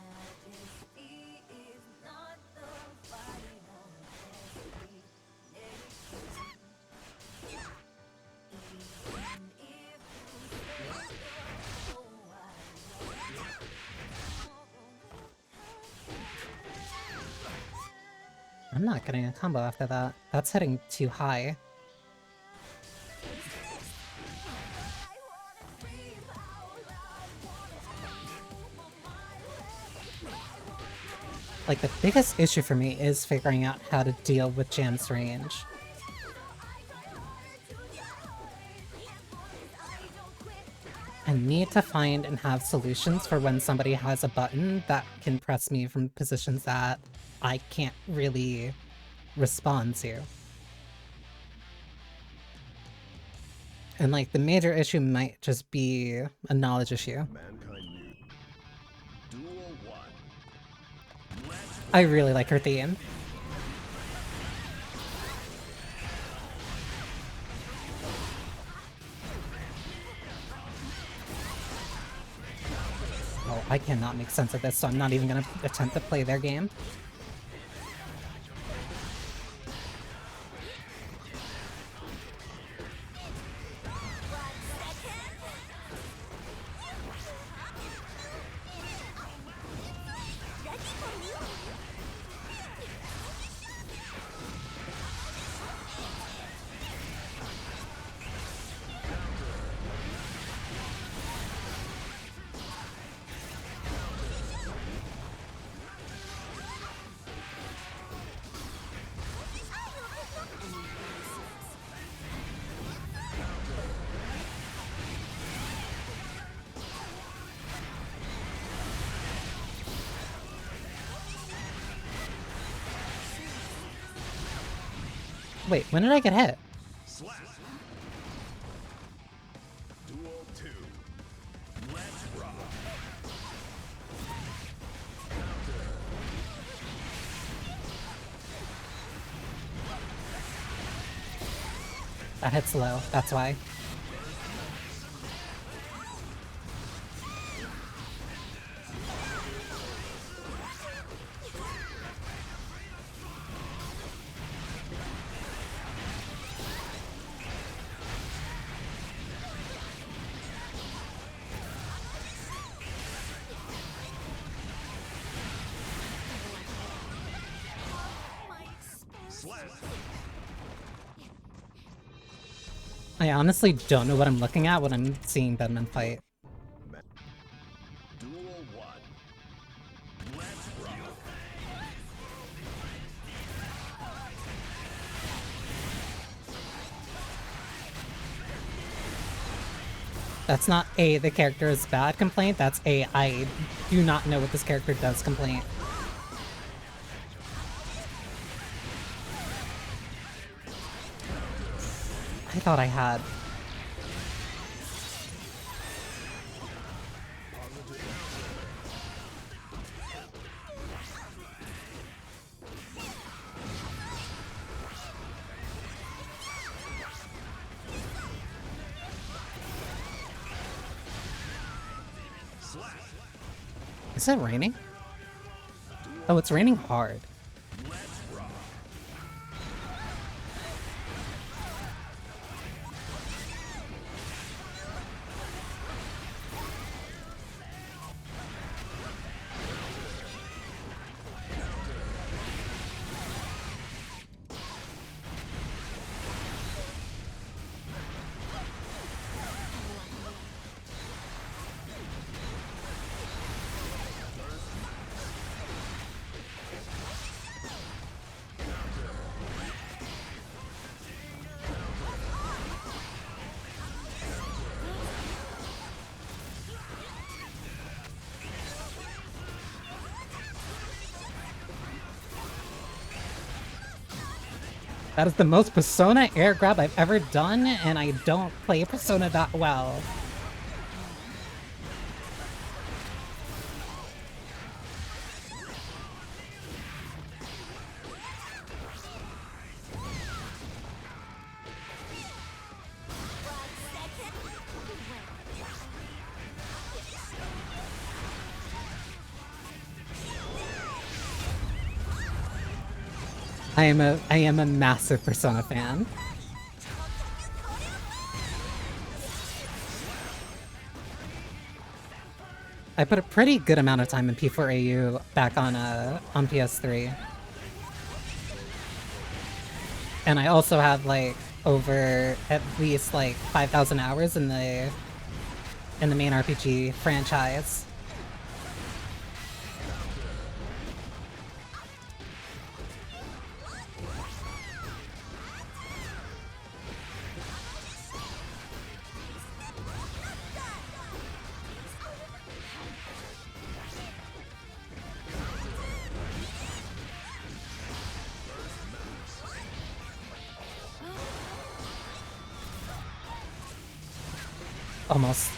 I'm not getting a combo after that. That's hitting too high. Like, the biggest issue for me is figuring out how to deal with Jam's range. I need to find and have solutions for when somebody has a button that can press me from positions that I can't really respond to. And like, the major issue might just be a knowledge issue. I really like her theme. Oh, I cannot make sense of this, so I'm not even gonna attempt to play their game. Wait, when did I get hit? That hits low, that's why. I honestly don't know what I'm looking at when I'm seeing Bedman fight. That's not a the character is bad complaint, that's a I do not know what this character does complaint. I thought I had. Is it raining? Oh, it's raining hard. That is the most Persona air grab I've ever done, and I don't play Persona that well. I am a massive Persona fan. I put a pretty good amount of time in P4AU back on PS3. And I also have like over at least like 5,000 hours in the main RPG franchise. Almost.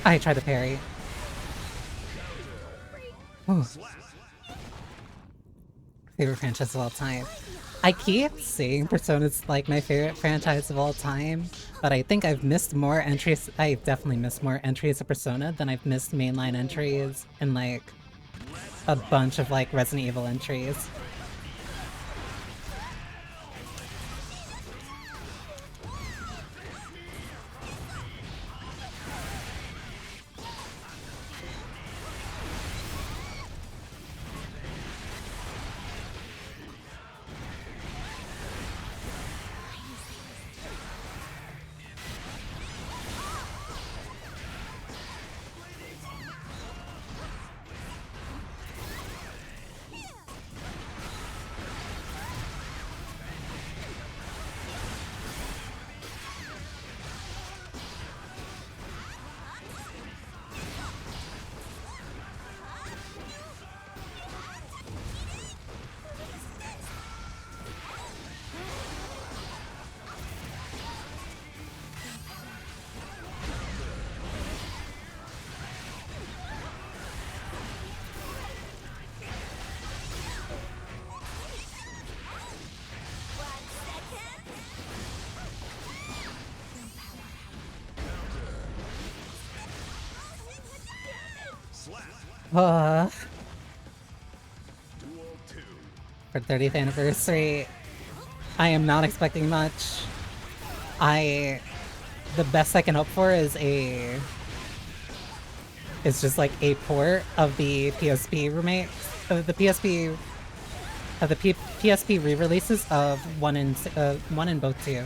I tried to parry. Ooh. Favorite franchise of all time. I keep saying Persona's like my favorite franchise of all time, but I think I've missed more entries. I've definitely missed more entries of Persona than I've missed mainline entries and like a bunch of like Resident Evil entries. For 30th anniversary, I am not expecting much. The best I can hope for is is just like a port of the PSP remake, of the PSP, of the PSP re-releases of 1 and both 2.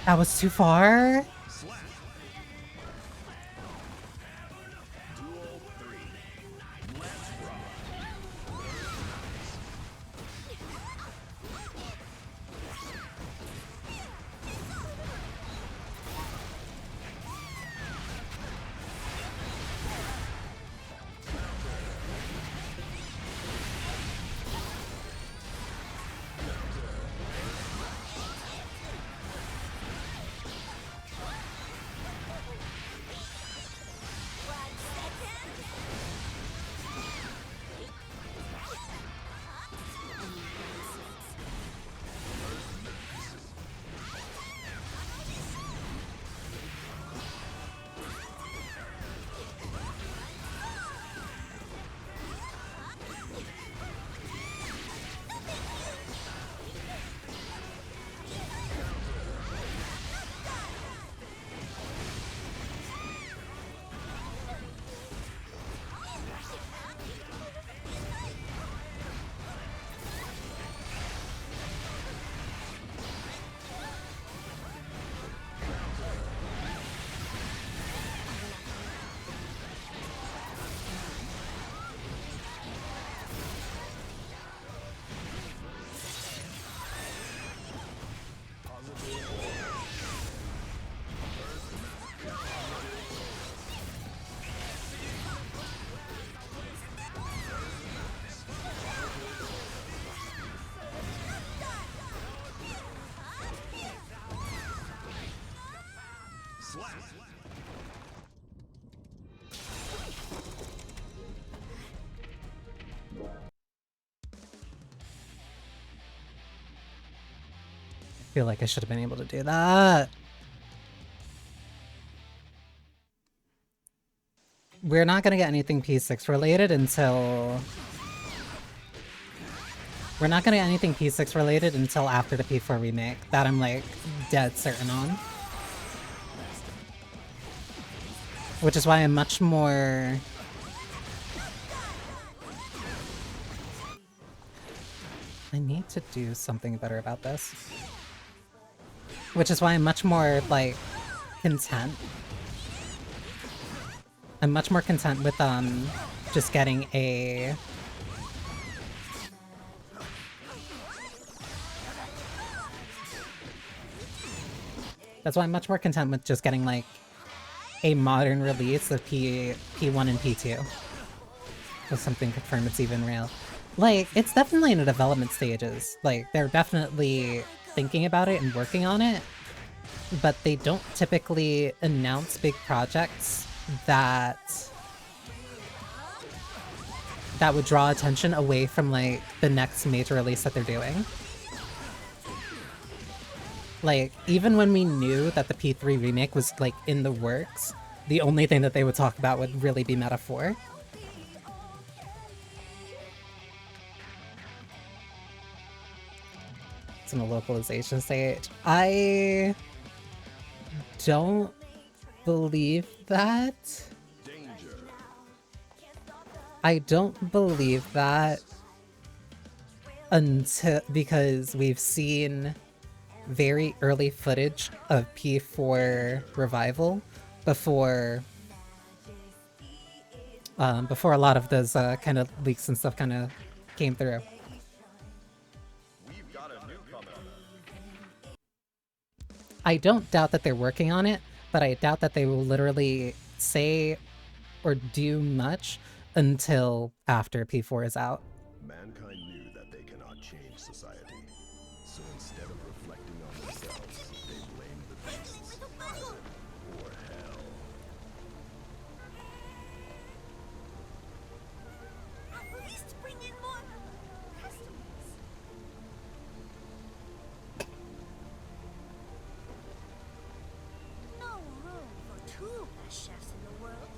That was too far? I feel like I should have been able to do that. We're not gonna get anything P6 related until... We're not gonna get anything P6 related until after the P4 remake. That I'm like dead certain on. Which is why I'm much more... I need to do something better about this. Which is why I'm much more, like, content. I'm much more content with, just getting a... That's why I'm much more content with just getting, like, a modern release of P1 and P2. With something confirmed it's even real. Like, it's definitely in the development stages. Like, they're definitely thinking about it and working on it, but they don't typically announce big projects that would draw attention away from, like, the next major release that they're doing. Like, even when we knew that the P3 remake was, like, in the works, the only thing that they would talk about would really be Metaphor. In a localization stage. I don't believe that. Danger. I don't believe that because we've seen very early footage of P4 Revival before a lot of those kind of leaks and stuff kind of came through. I don't doubt that they're working on it, but I doubt that they will literally say or do much until after P4 is out. Mankind knew that they cannot change society, so instead of reflecting on themselves, they blamed the beasts, or hell. At least bring in more customers. No room for two best chefs in the world.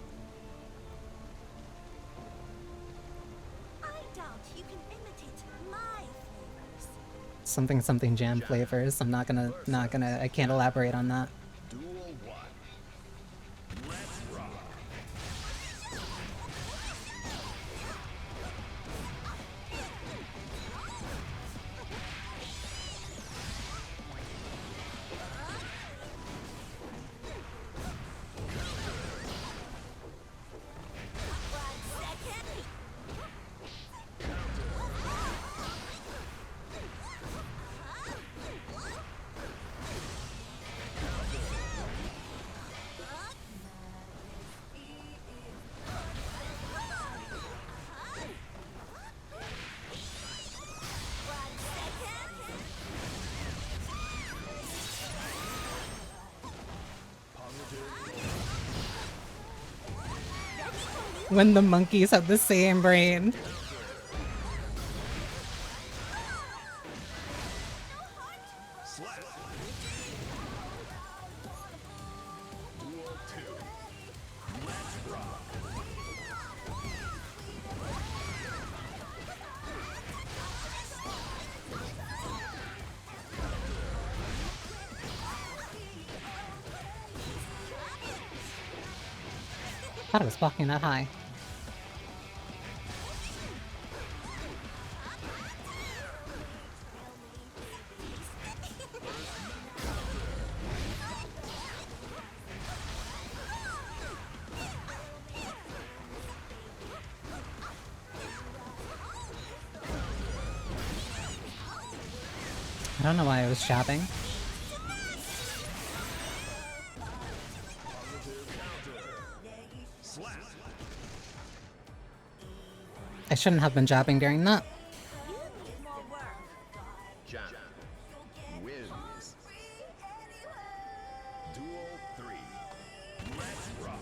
I doubt you can imitate my flavors. Something something jam flavors. I'm not gonna I can't elaborate on that. Duel 1. Let's rock. When the monkeys have the same brain. Slap. Duel 2. Let's rock. Thought I was blocking that high. I don't know why I was jabbing. I shouldn't have been jabbing during that. Jam wins. Duel 3. Let's rock.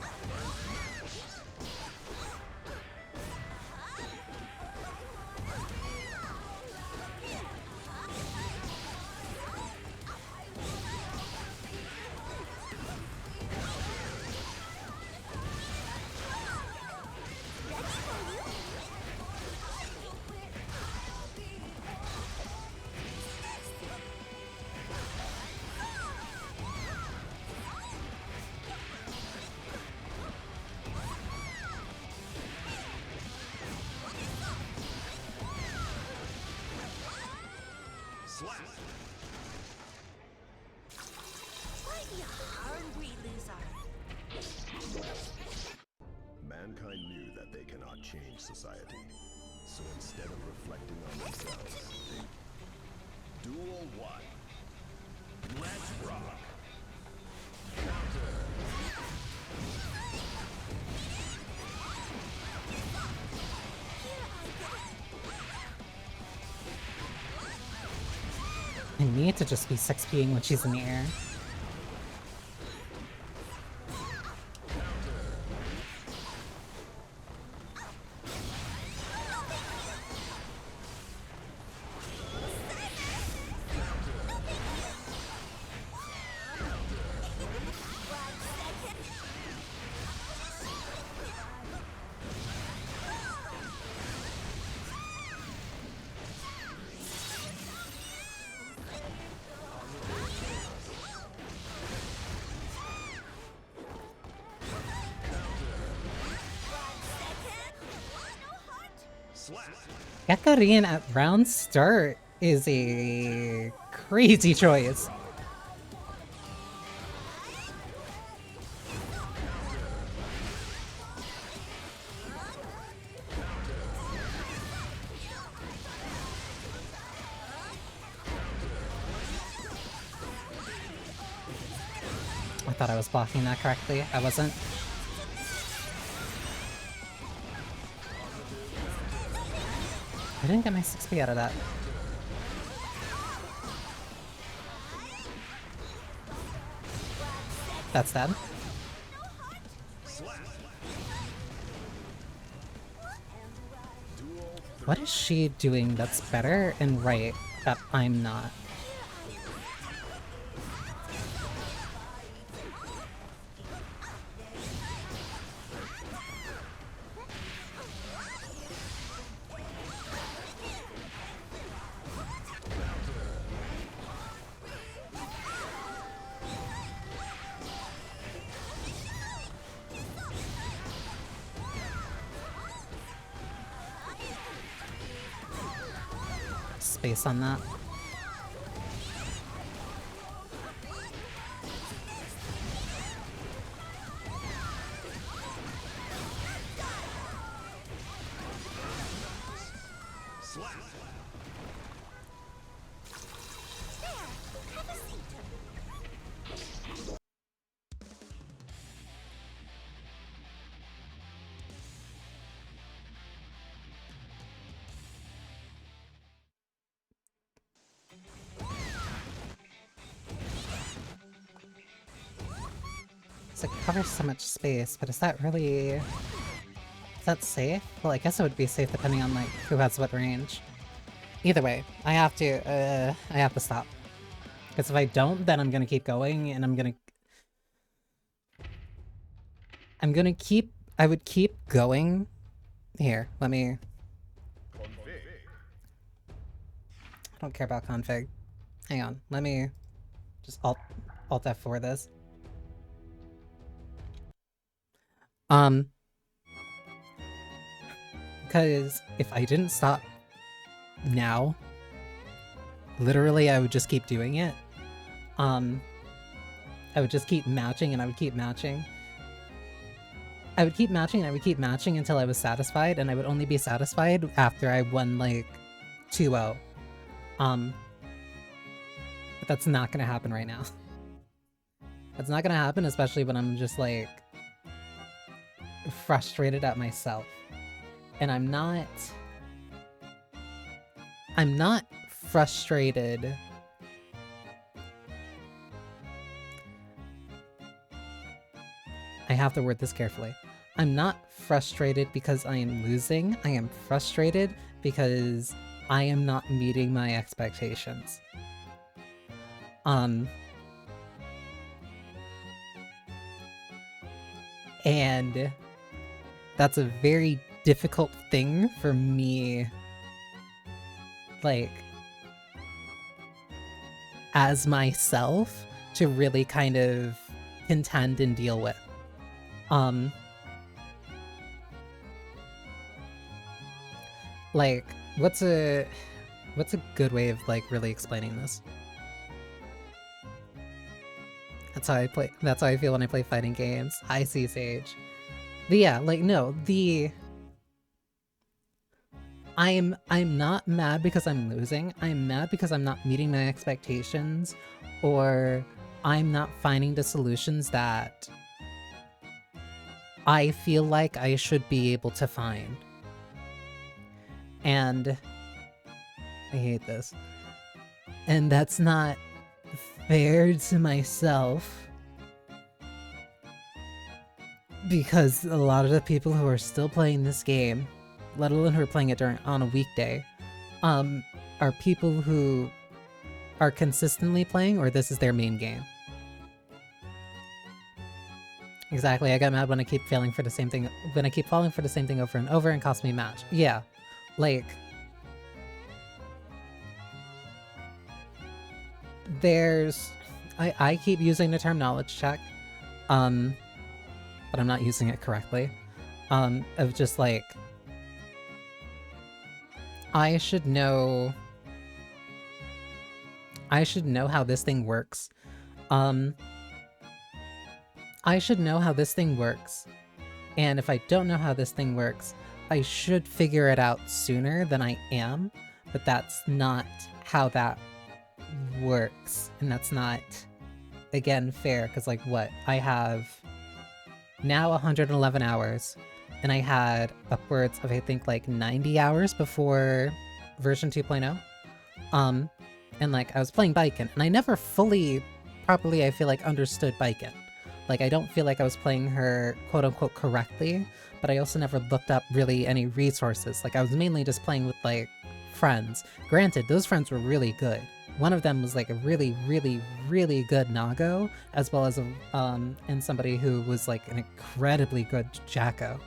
Slap. Why you hungry loser? Mankind knew that they cannot change society. So instead of reflecting on themselves, they... Duel 1. Let's rock. I need to just be 6P'ing when she's in the air. Gekarin at round start is a crazy choice. I thought I was blocking that correctly. I wasn't. I didn't get my 6P out of that. That's dead. What is she doing that's better and right that I'm not? Space on that. It covers so much space, but is that really... is that safe? Well, I guess it would be safe depending on, like, who has what range. Either way, I have to stop. Because if I don't, then I'm gonna keep going, and I'm gonna keep... I would keep going... Here, let me... I don't care about config. Hang on, let me... just Alt F4 this. Because if I didn't stop now, literally I would just keep doing it. I would just keep matching and I would keep matching. I would keep matching and I would keep matching until I was satisfied, and I would only be satisfied after I won like 2-0. But that's not gonna happen right now. That's not gonna happen, especially when I'm just like frustrated at myself. And I'm not frustrated. I have to word this carefully. I'm not frustrated because I am losing. I am frustrated because I am not meeting my expectations. And that's a very difficult thing for me, like, as myself, to really kind of contend and deal with. Like, what's a good way of, like, really explaining this? That's how I feel when I play fighting games. I see, Sage. But yeah, like, no, I'm not mad because I'm losing. I'm mad because I'm not meeting my expectations, or I'm not finding the solutions that I feel like I should be able to find. And I hate this. And that's not fair to myself, because a lot of the people who are still playing this game, let alone who are playing it on a weekday, are people who are consistently playing, or this is their main game. Exactly, I get mad when I keep falling for the same thing over and over and cost me a match. Yeah, like, I keep using the term knowledge check, but I'm not using it correctly. Of just like, I should know how this thing works. I should know how this thing works. And if I don't know how this thing works, I should figure it out sooner than I am, but that's not how that works. And that's not, again, fair, because, like, what? I have now 111 hours, and I had upwards of, I think, like, 90 hours before version 2.0. And, like, I was playing Baiken, and I never fully, properly, I feel like, understood Baiken. Like, I don't feel like I was playing her quote-unquote correctly, but I also never looked up really any resources. Like, I was mainly just playing with, like, friends. Granted, those friends were really good. One of them was, like, a really, really, really good Nago, as well as and somebody who was, like, an incredibly good Jacko.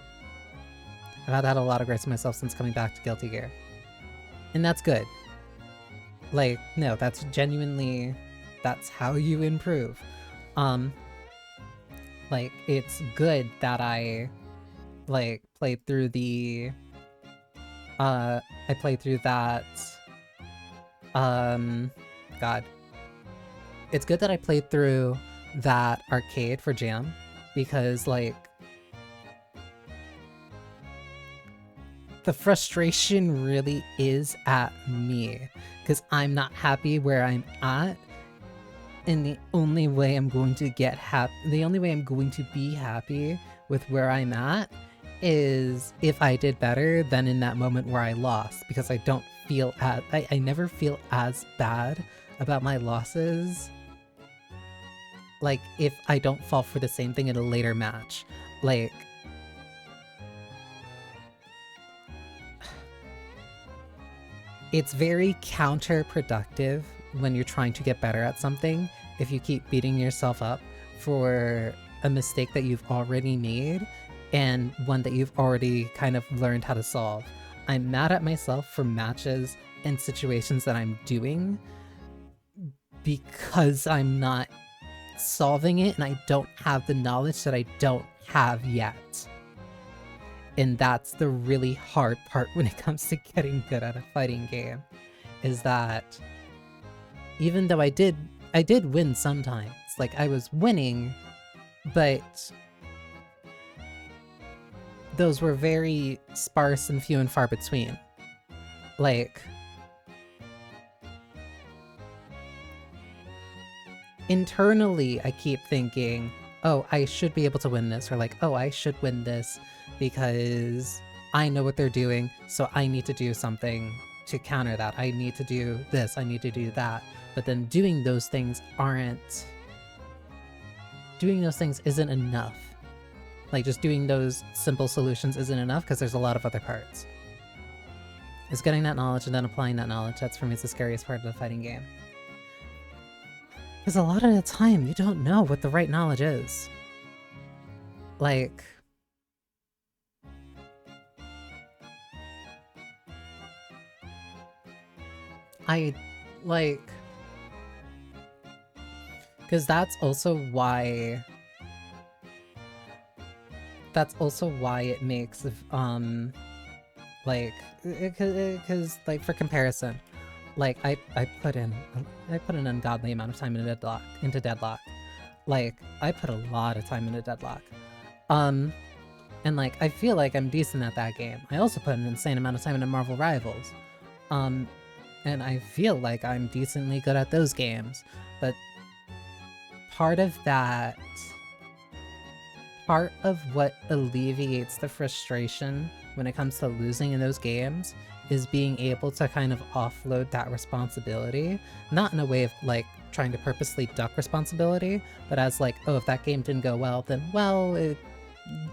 I've had a lot of grace myself since coming back to Guilty Gear. And that's good. Like, no, that's genuinely, that's how you improve. Like, it's good that I, like, played through the, I played through that, God. It's good that I played through that arcade for Jam, because, like, the frustration really is at me, because I'm not happy where I'm at, and the only way I'm going to get the only way I'm going to be happy with where I'm at is if I did better than in that moment where I lost, because I don't feel I never feel as bad about my losses, like, if I don't fall for the same thing in a later match. Like, it's very counterproductive when you're trying to get better at something if you keep beating yourself up for a mistake that you've already made and one that you've already kind of learned how to solve. I'm mad at myself for matches and situations that I'm doing because I'm not solving it and I don't have the knowledge that I don't have yet. And that's the really hard part when it comes to getting good at a fighting game, is that even though I did win sometimes, like, I was winning, but those were very sparse and few and far between. Like, internally, I keep thinking, oh, I should be able to win this, or like, oh, I should win this because I know what they're doing, so I need to do something to counter that. I need to do this, I need to do that. But then doing those things isn't enough. Like, just doing those simple solutions isn't enough because there's a lot of other parts. It's getting that knowledge and then applying that knowledge. That's, for me, it's the scariest part of the fighting game. Because a lot of the time, you don't know what the right knowledge is. Like, because that's also why it makes, like, because, like, for comparison, like, I put in an ungodly amount of time into Deadlock. Like, I put a lot of time into Deadlock. And, like, I feel like I'm decent at that game. I also put an insane amount of time into Marvel Rivals. And I feel like I'm decently good at those games. But part of what alleviates the frustration when it comes to losing in those games is being able to kind of offload that responsibility. Not in a way of, like, trying to purposely duck responsibility, but as, like, oh, if that game didn't go well, then, well,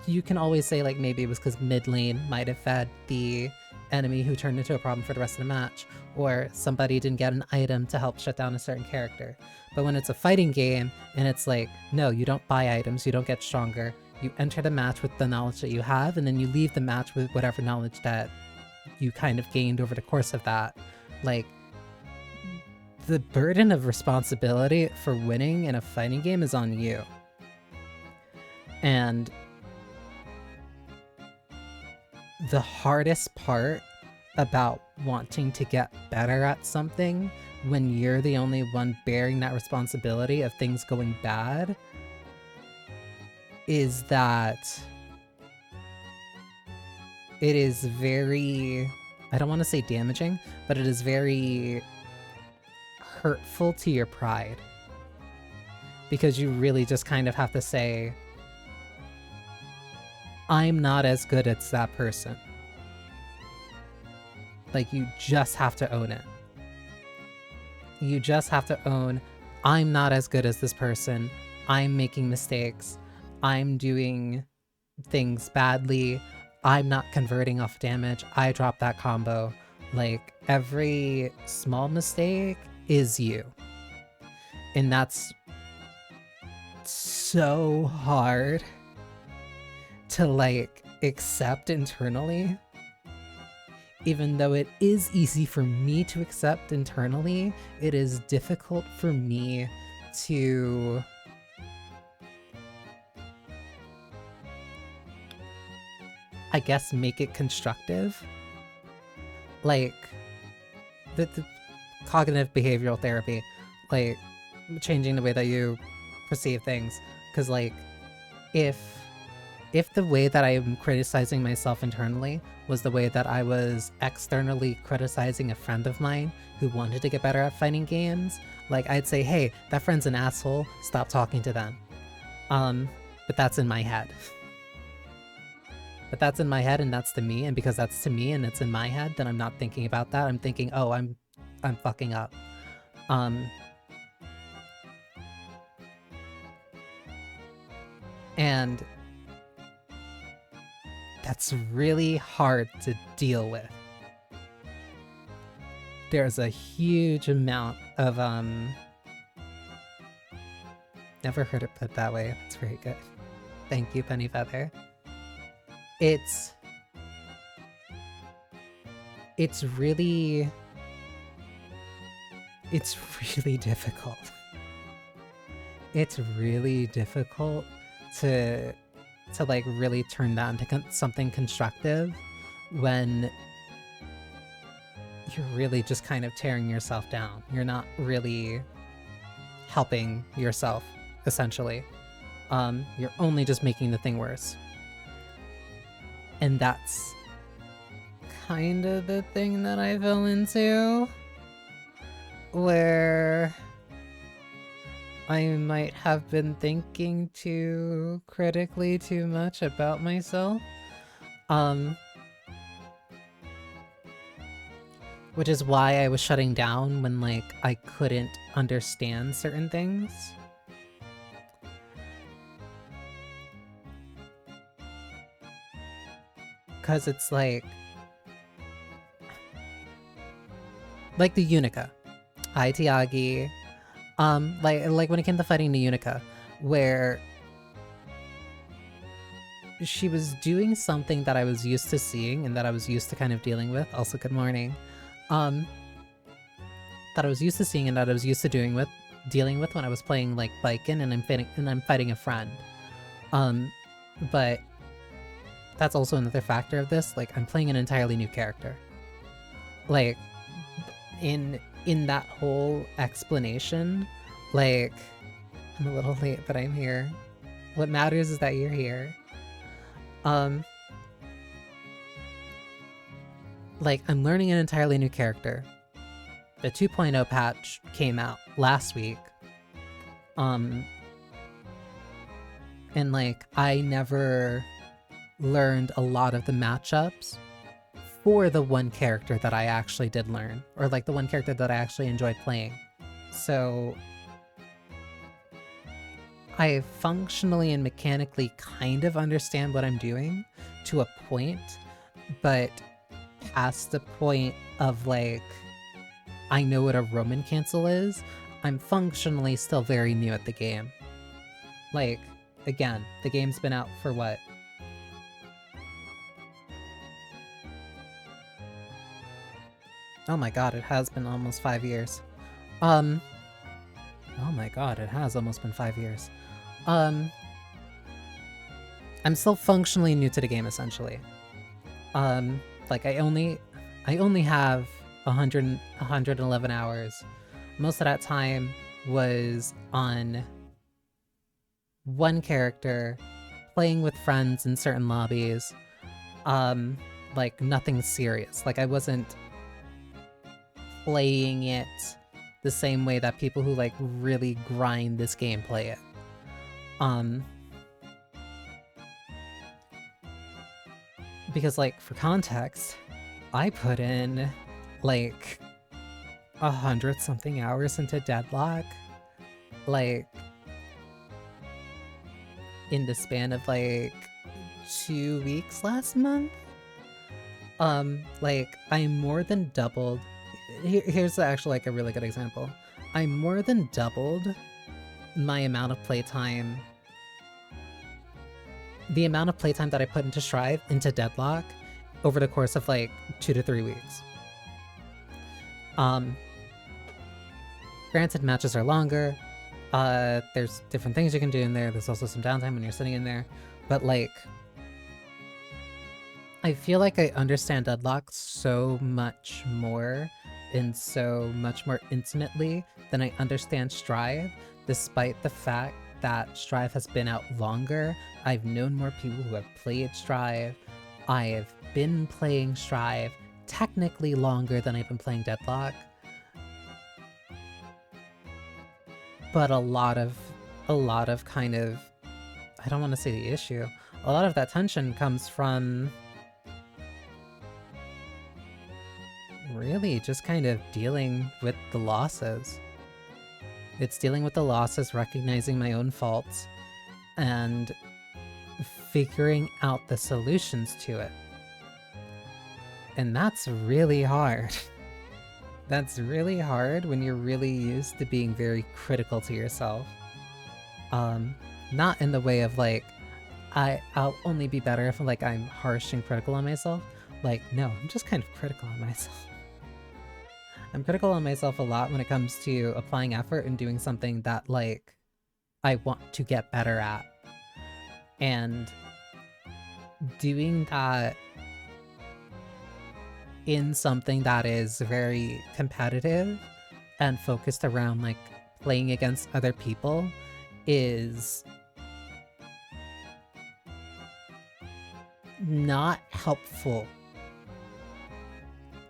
you can always say, like, maybe it was because mid lane might have fed the enemy who turned into a problem for the rest of the match, or somebody didn't get an item to help shut down a certain character. But when it's a fighting game, and it's like, no, you don't buy items, you don't get stronger, you enter the match with the knowledge that you have, and then you leave the match with whatever knowledge that you kind of gained over the course of that. Like, the burden of responsibility for winning in a fighting game is on you. And the hardest part about wanting to get better at something when you're the only one bearing that responsibility of things going bad is that it is very, I don't want to say damaging, but it is very hurtful to your pride. Because you really just kind of have to say, I'm not as good as that person. Like, you just have to own it. You just have to own, I'm not as good as this person. I'm making mistakes, I'm doing things badly, I'm not converting off damage, I drop that combo. Like, every small mistake is you. And that's so hard to, like, accept internally. Even though it is easy for me to accept internally, it is difficult for me to I guess make it constructive. Like the cognitive behavioral therapy, like changing the way that you perceive things. Because like if the way that I am criticizing myself internally was the way that I was externally criticizing a friend of mine who wanted to get better at fighting games, like I'd say, hey, that friend's an asshole, stop talking to them. But that's in my head. But that's in my head and that's to me, and because that's to me and it's in my head, then I'm not thinking about that. I'm thinking, oh, I'm fucking up. And that's really hard to deal with. There's a huge amount of never heard it put that way. It's very good. Thank you, Penny Feather. It's really difficult. It's really difficult to like really turn that into something constructive when you're really just kind of tearing yourself down. You're not really helping yourself, essentially. You're only just making the thing worse. And that's kind of the thing that I fell into, where I might have been thinking too critically too much about myself. Which is why I was shutting down when, like, I couldn't understand certain things. Because it's like the Unica. Hi, Tiagi. Like when it came to fighting the Unica, where she was doing something that I was used to seeing and that I was used to kind of dealing with. Also, good morning. That I was used to seeing and that I was used to dealing with when I was playing like Biken and I'm fighting a friend. But that's also another factor of this. Like, I'm playing an entirely new character. Like, in that whole explanation, like, I'm a little late, but I'm here. What matters is that you're here. Like, I'm learning an entirely new character. The 2.0 patch came out last week. And like, I never learned a lot of the matchups for the one character that I actually did learn, or like the one character that I actually enjoyed playing. So I functionally and mechanically kind of understand what I'm doing to a point, but past the point of like, I know what a Roman cancel is, I'm functionally still very new at the game. Like, again, the game's been out for what? Oh my god, it has been almost 5 years. Oh my god, it has almost been 5 years. I'm still functionally new to the game, essentially. Like, I only have 111 hours. Most of that time was on one character, playing with friends in certain lobbies. Like, nothing serious. Like, I wasn't playing it the same way that people who like really grind this game play it. Because like, for context, I put in like 100 something hours into Deadlock. Like, in the span of like 2 weeks last month. Like I more than doubled. Here's actually like a really good example. I more than doubled my amount of playtime. The amount of playtime that I put into Strive into Deadlock over the course of like 2 to 3 weeks. Granted, matches are longer. There's different things you can do in there. There's also some downtime when you're sitting in there. But like, I feel like I understand Deadlock so much more and so much more intimately than I understand Strive, despite the fact that Strive has been out longer. I've known more people who have played Strive. I have been playing Strive technically longer than I've been playing Deadlock. But a lot of kind of, I don't want to say the issue, a lot of that tension comes from really just kind of dealing with the losses. It's dealing with the losses, recognizing my own faults, and figuring out the solutions to it. And that's really hard. That's really hard when you're really used to being very critical to yourself. Not in the way of like, I'll only be better if like I'm harsh and critical on myself. Like, no, I'm just kind of critical on myself. I'm critical on myself a lot when it comes to applying effort and doing something that like I want to get better at. And doing that in something that is very competitive and focused around like playing against other people is not helpful,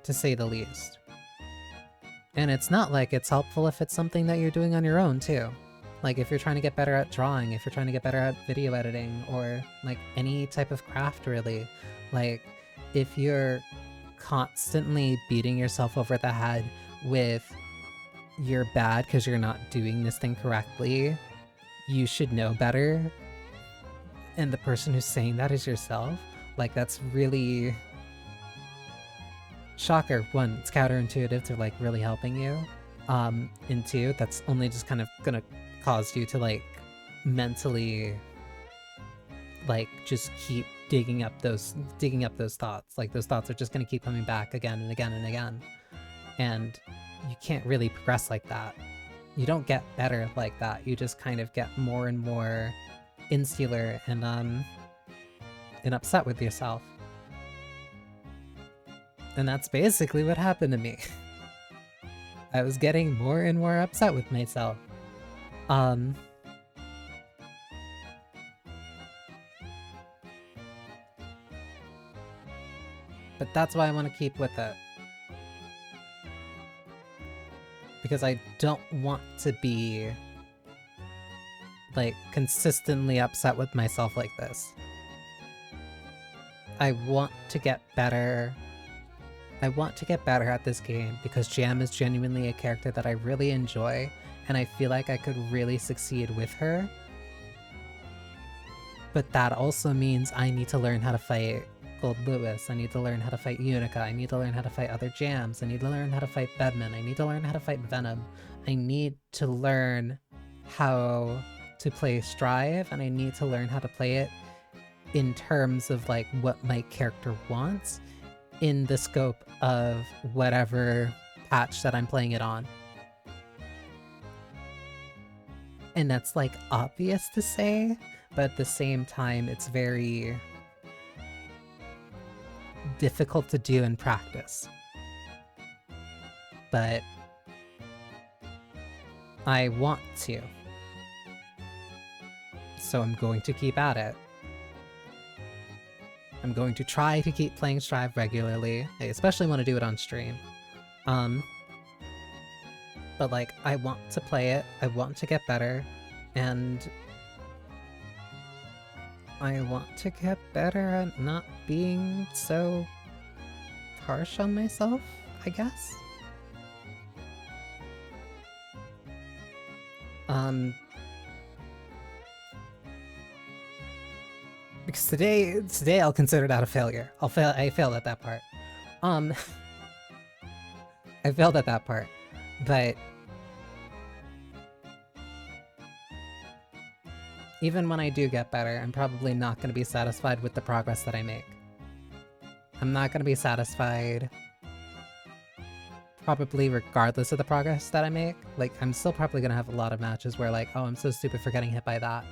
to say the least. And it's not like it's helpful if it's something that you're doing on your own too. Like if you're trying to get better at drawing, if you're trying to get better at video editing, or like any type of craft really. Like if you're constantly beating yourself over the head with you're bad because you're not doing this thing correctly, you should know better, and the person who's saying that is yourself, like that's really... Shocker, one, it's counterintuitive to like really helping you, and two, that's only just kind of gonna cause you to like mentally like just keep digging up those thoughts. Like those thoughts are just gonna keep coming back again and again and again, and you can't really progress like that. You don't get better like that. You just kind of get more and more insular and upset with yourself. And that's basically what happened to me. I was getting more and more upset with myself. But that's why I want to keep with it. Because I don't want to be like consistently upset with myself like this. I want to get better. I want to get better at this game because Jam is genuinely a character that I really enjoy, and I feel like I could really succeed with her. But that also means I need to learn how to fight Gold Lewis, I need to learn how to fight Unica, I need to learn how to fight other Jams, I need to learn how to fight Bedman, I need to learn how to fight Venom, I need to learn how to play Strive, and I need to learn how to play it in terms of like what my character wants, in the scope of whatever patch that I'm playing it on. And that's like obvious to say, but at the same time it's very difficult to do in practice. But I want to. So I'm going to keep at it. I'm going to try to keep playing Strive regularly. I especially want to do it on stream. But like, I want to play it, I want to get better, and I want to get better at not being so harsh on myself, I guess? Because today I'll consider that a failure. I failed at that part. I failed at that part. But even when I do get better, I'm probably not going to be satisfied with the progress that I make. I'm not going to be satisfied probably regardless of the progress that I make. Like, I'm still probably going to have a lot of matches where like, oh, I'm so stupid for getting hit by that.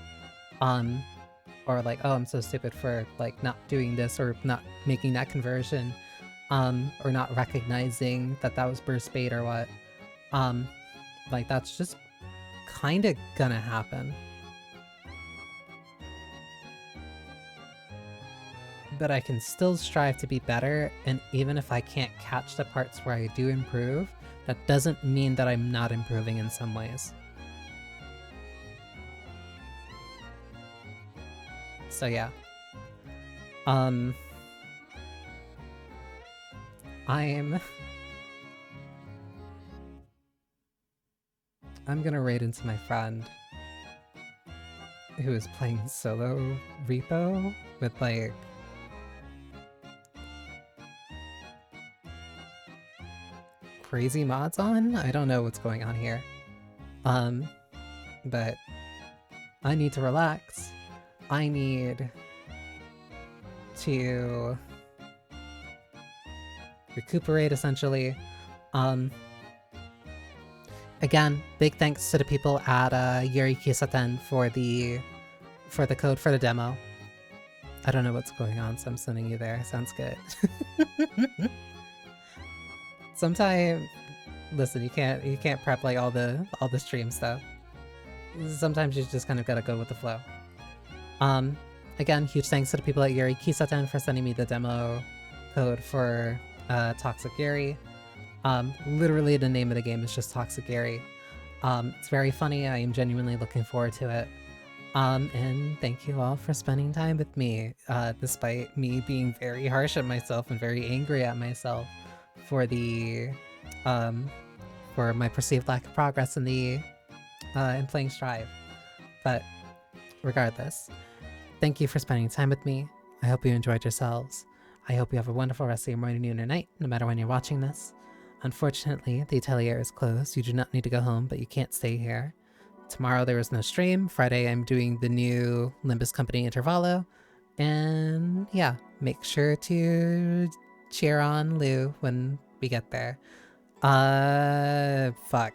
Or like, oh, I'm so stupid for like not doing this or not making that conversion. Or not recognizing that that was burst bait or what. Like that's just kind of gonna happen. But I can still strive to be better, and even if I can't catch the parts where I do improve, that doesn't mean that I'm not improving in some ways. So yeah. I'm gonna raid into my friend who is playing solo repo with like crazy mods on? I don't know what's going on here. But I need to relax. I need to recuperate essentially. Again, big thanks to the people at Yuri Kisaten for the code for the demo. I don't know what's going on, so I'm sending you there. Sounds good. Sometimes, listen, you can't prep like all the stream stuff. Sometimes you just kind of gotta go with the flow. Again, huge thanks to the people at Yuri Kisaten for sending me the demo code for Toxic Yuri. Literally the name of the game is just Toxic Yuri. It's very funny. I am genuinely looking forward to it. And thank you all for spending time with me, despite me being very harsh at myself and very angry at myself for the, for my perceived lack of progress in the, in playing Strive. But regardless, thank you for spending time with me. I hope you enjoyed yourselves. I hope you have a wonderful rest of your morning, noon, or night, no matter when you're watching this. Unfortunately, the atelier is closed. You do not need to go home, but you can't stay here. Tomorrow there is no stream. Friday I'm doing the new Limbus Company Intervallo. And yeah, make sure to cheer on Lou when we get there. Fuck.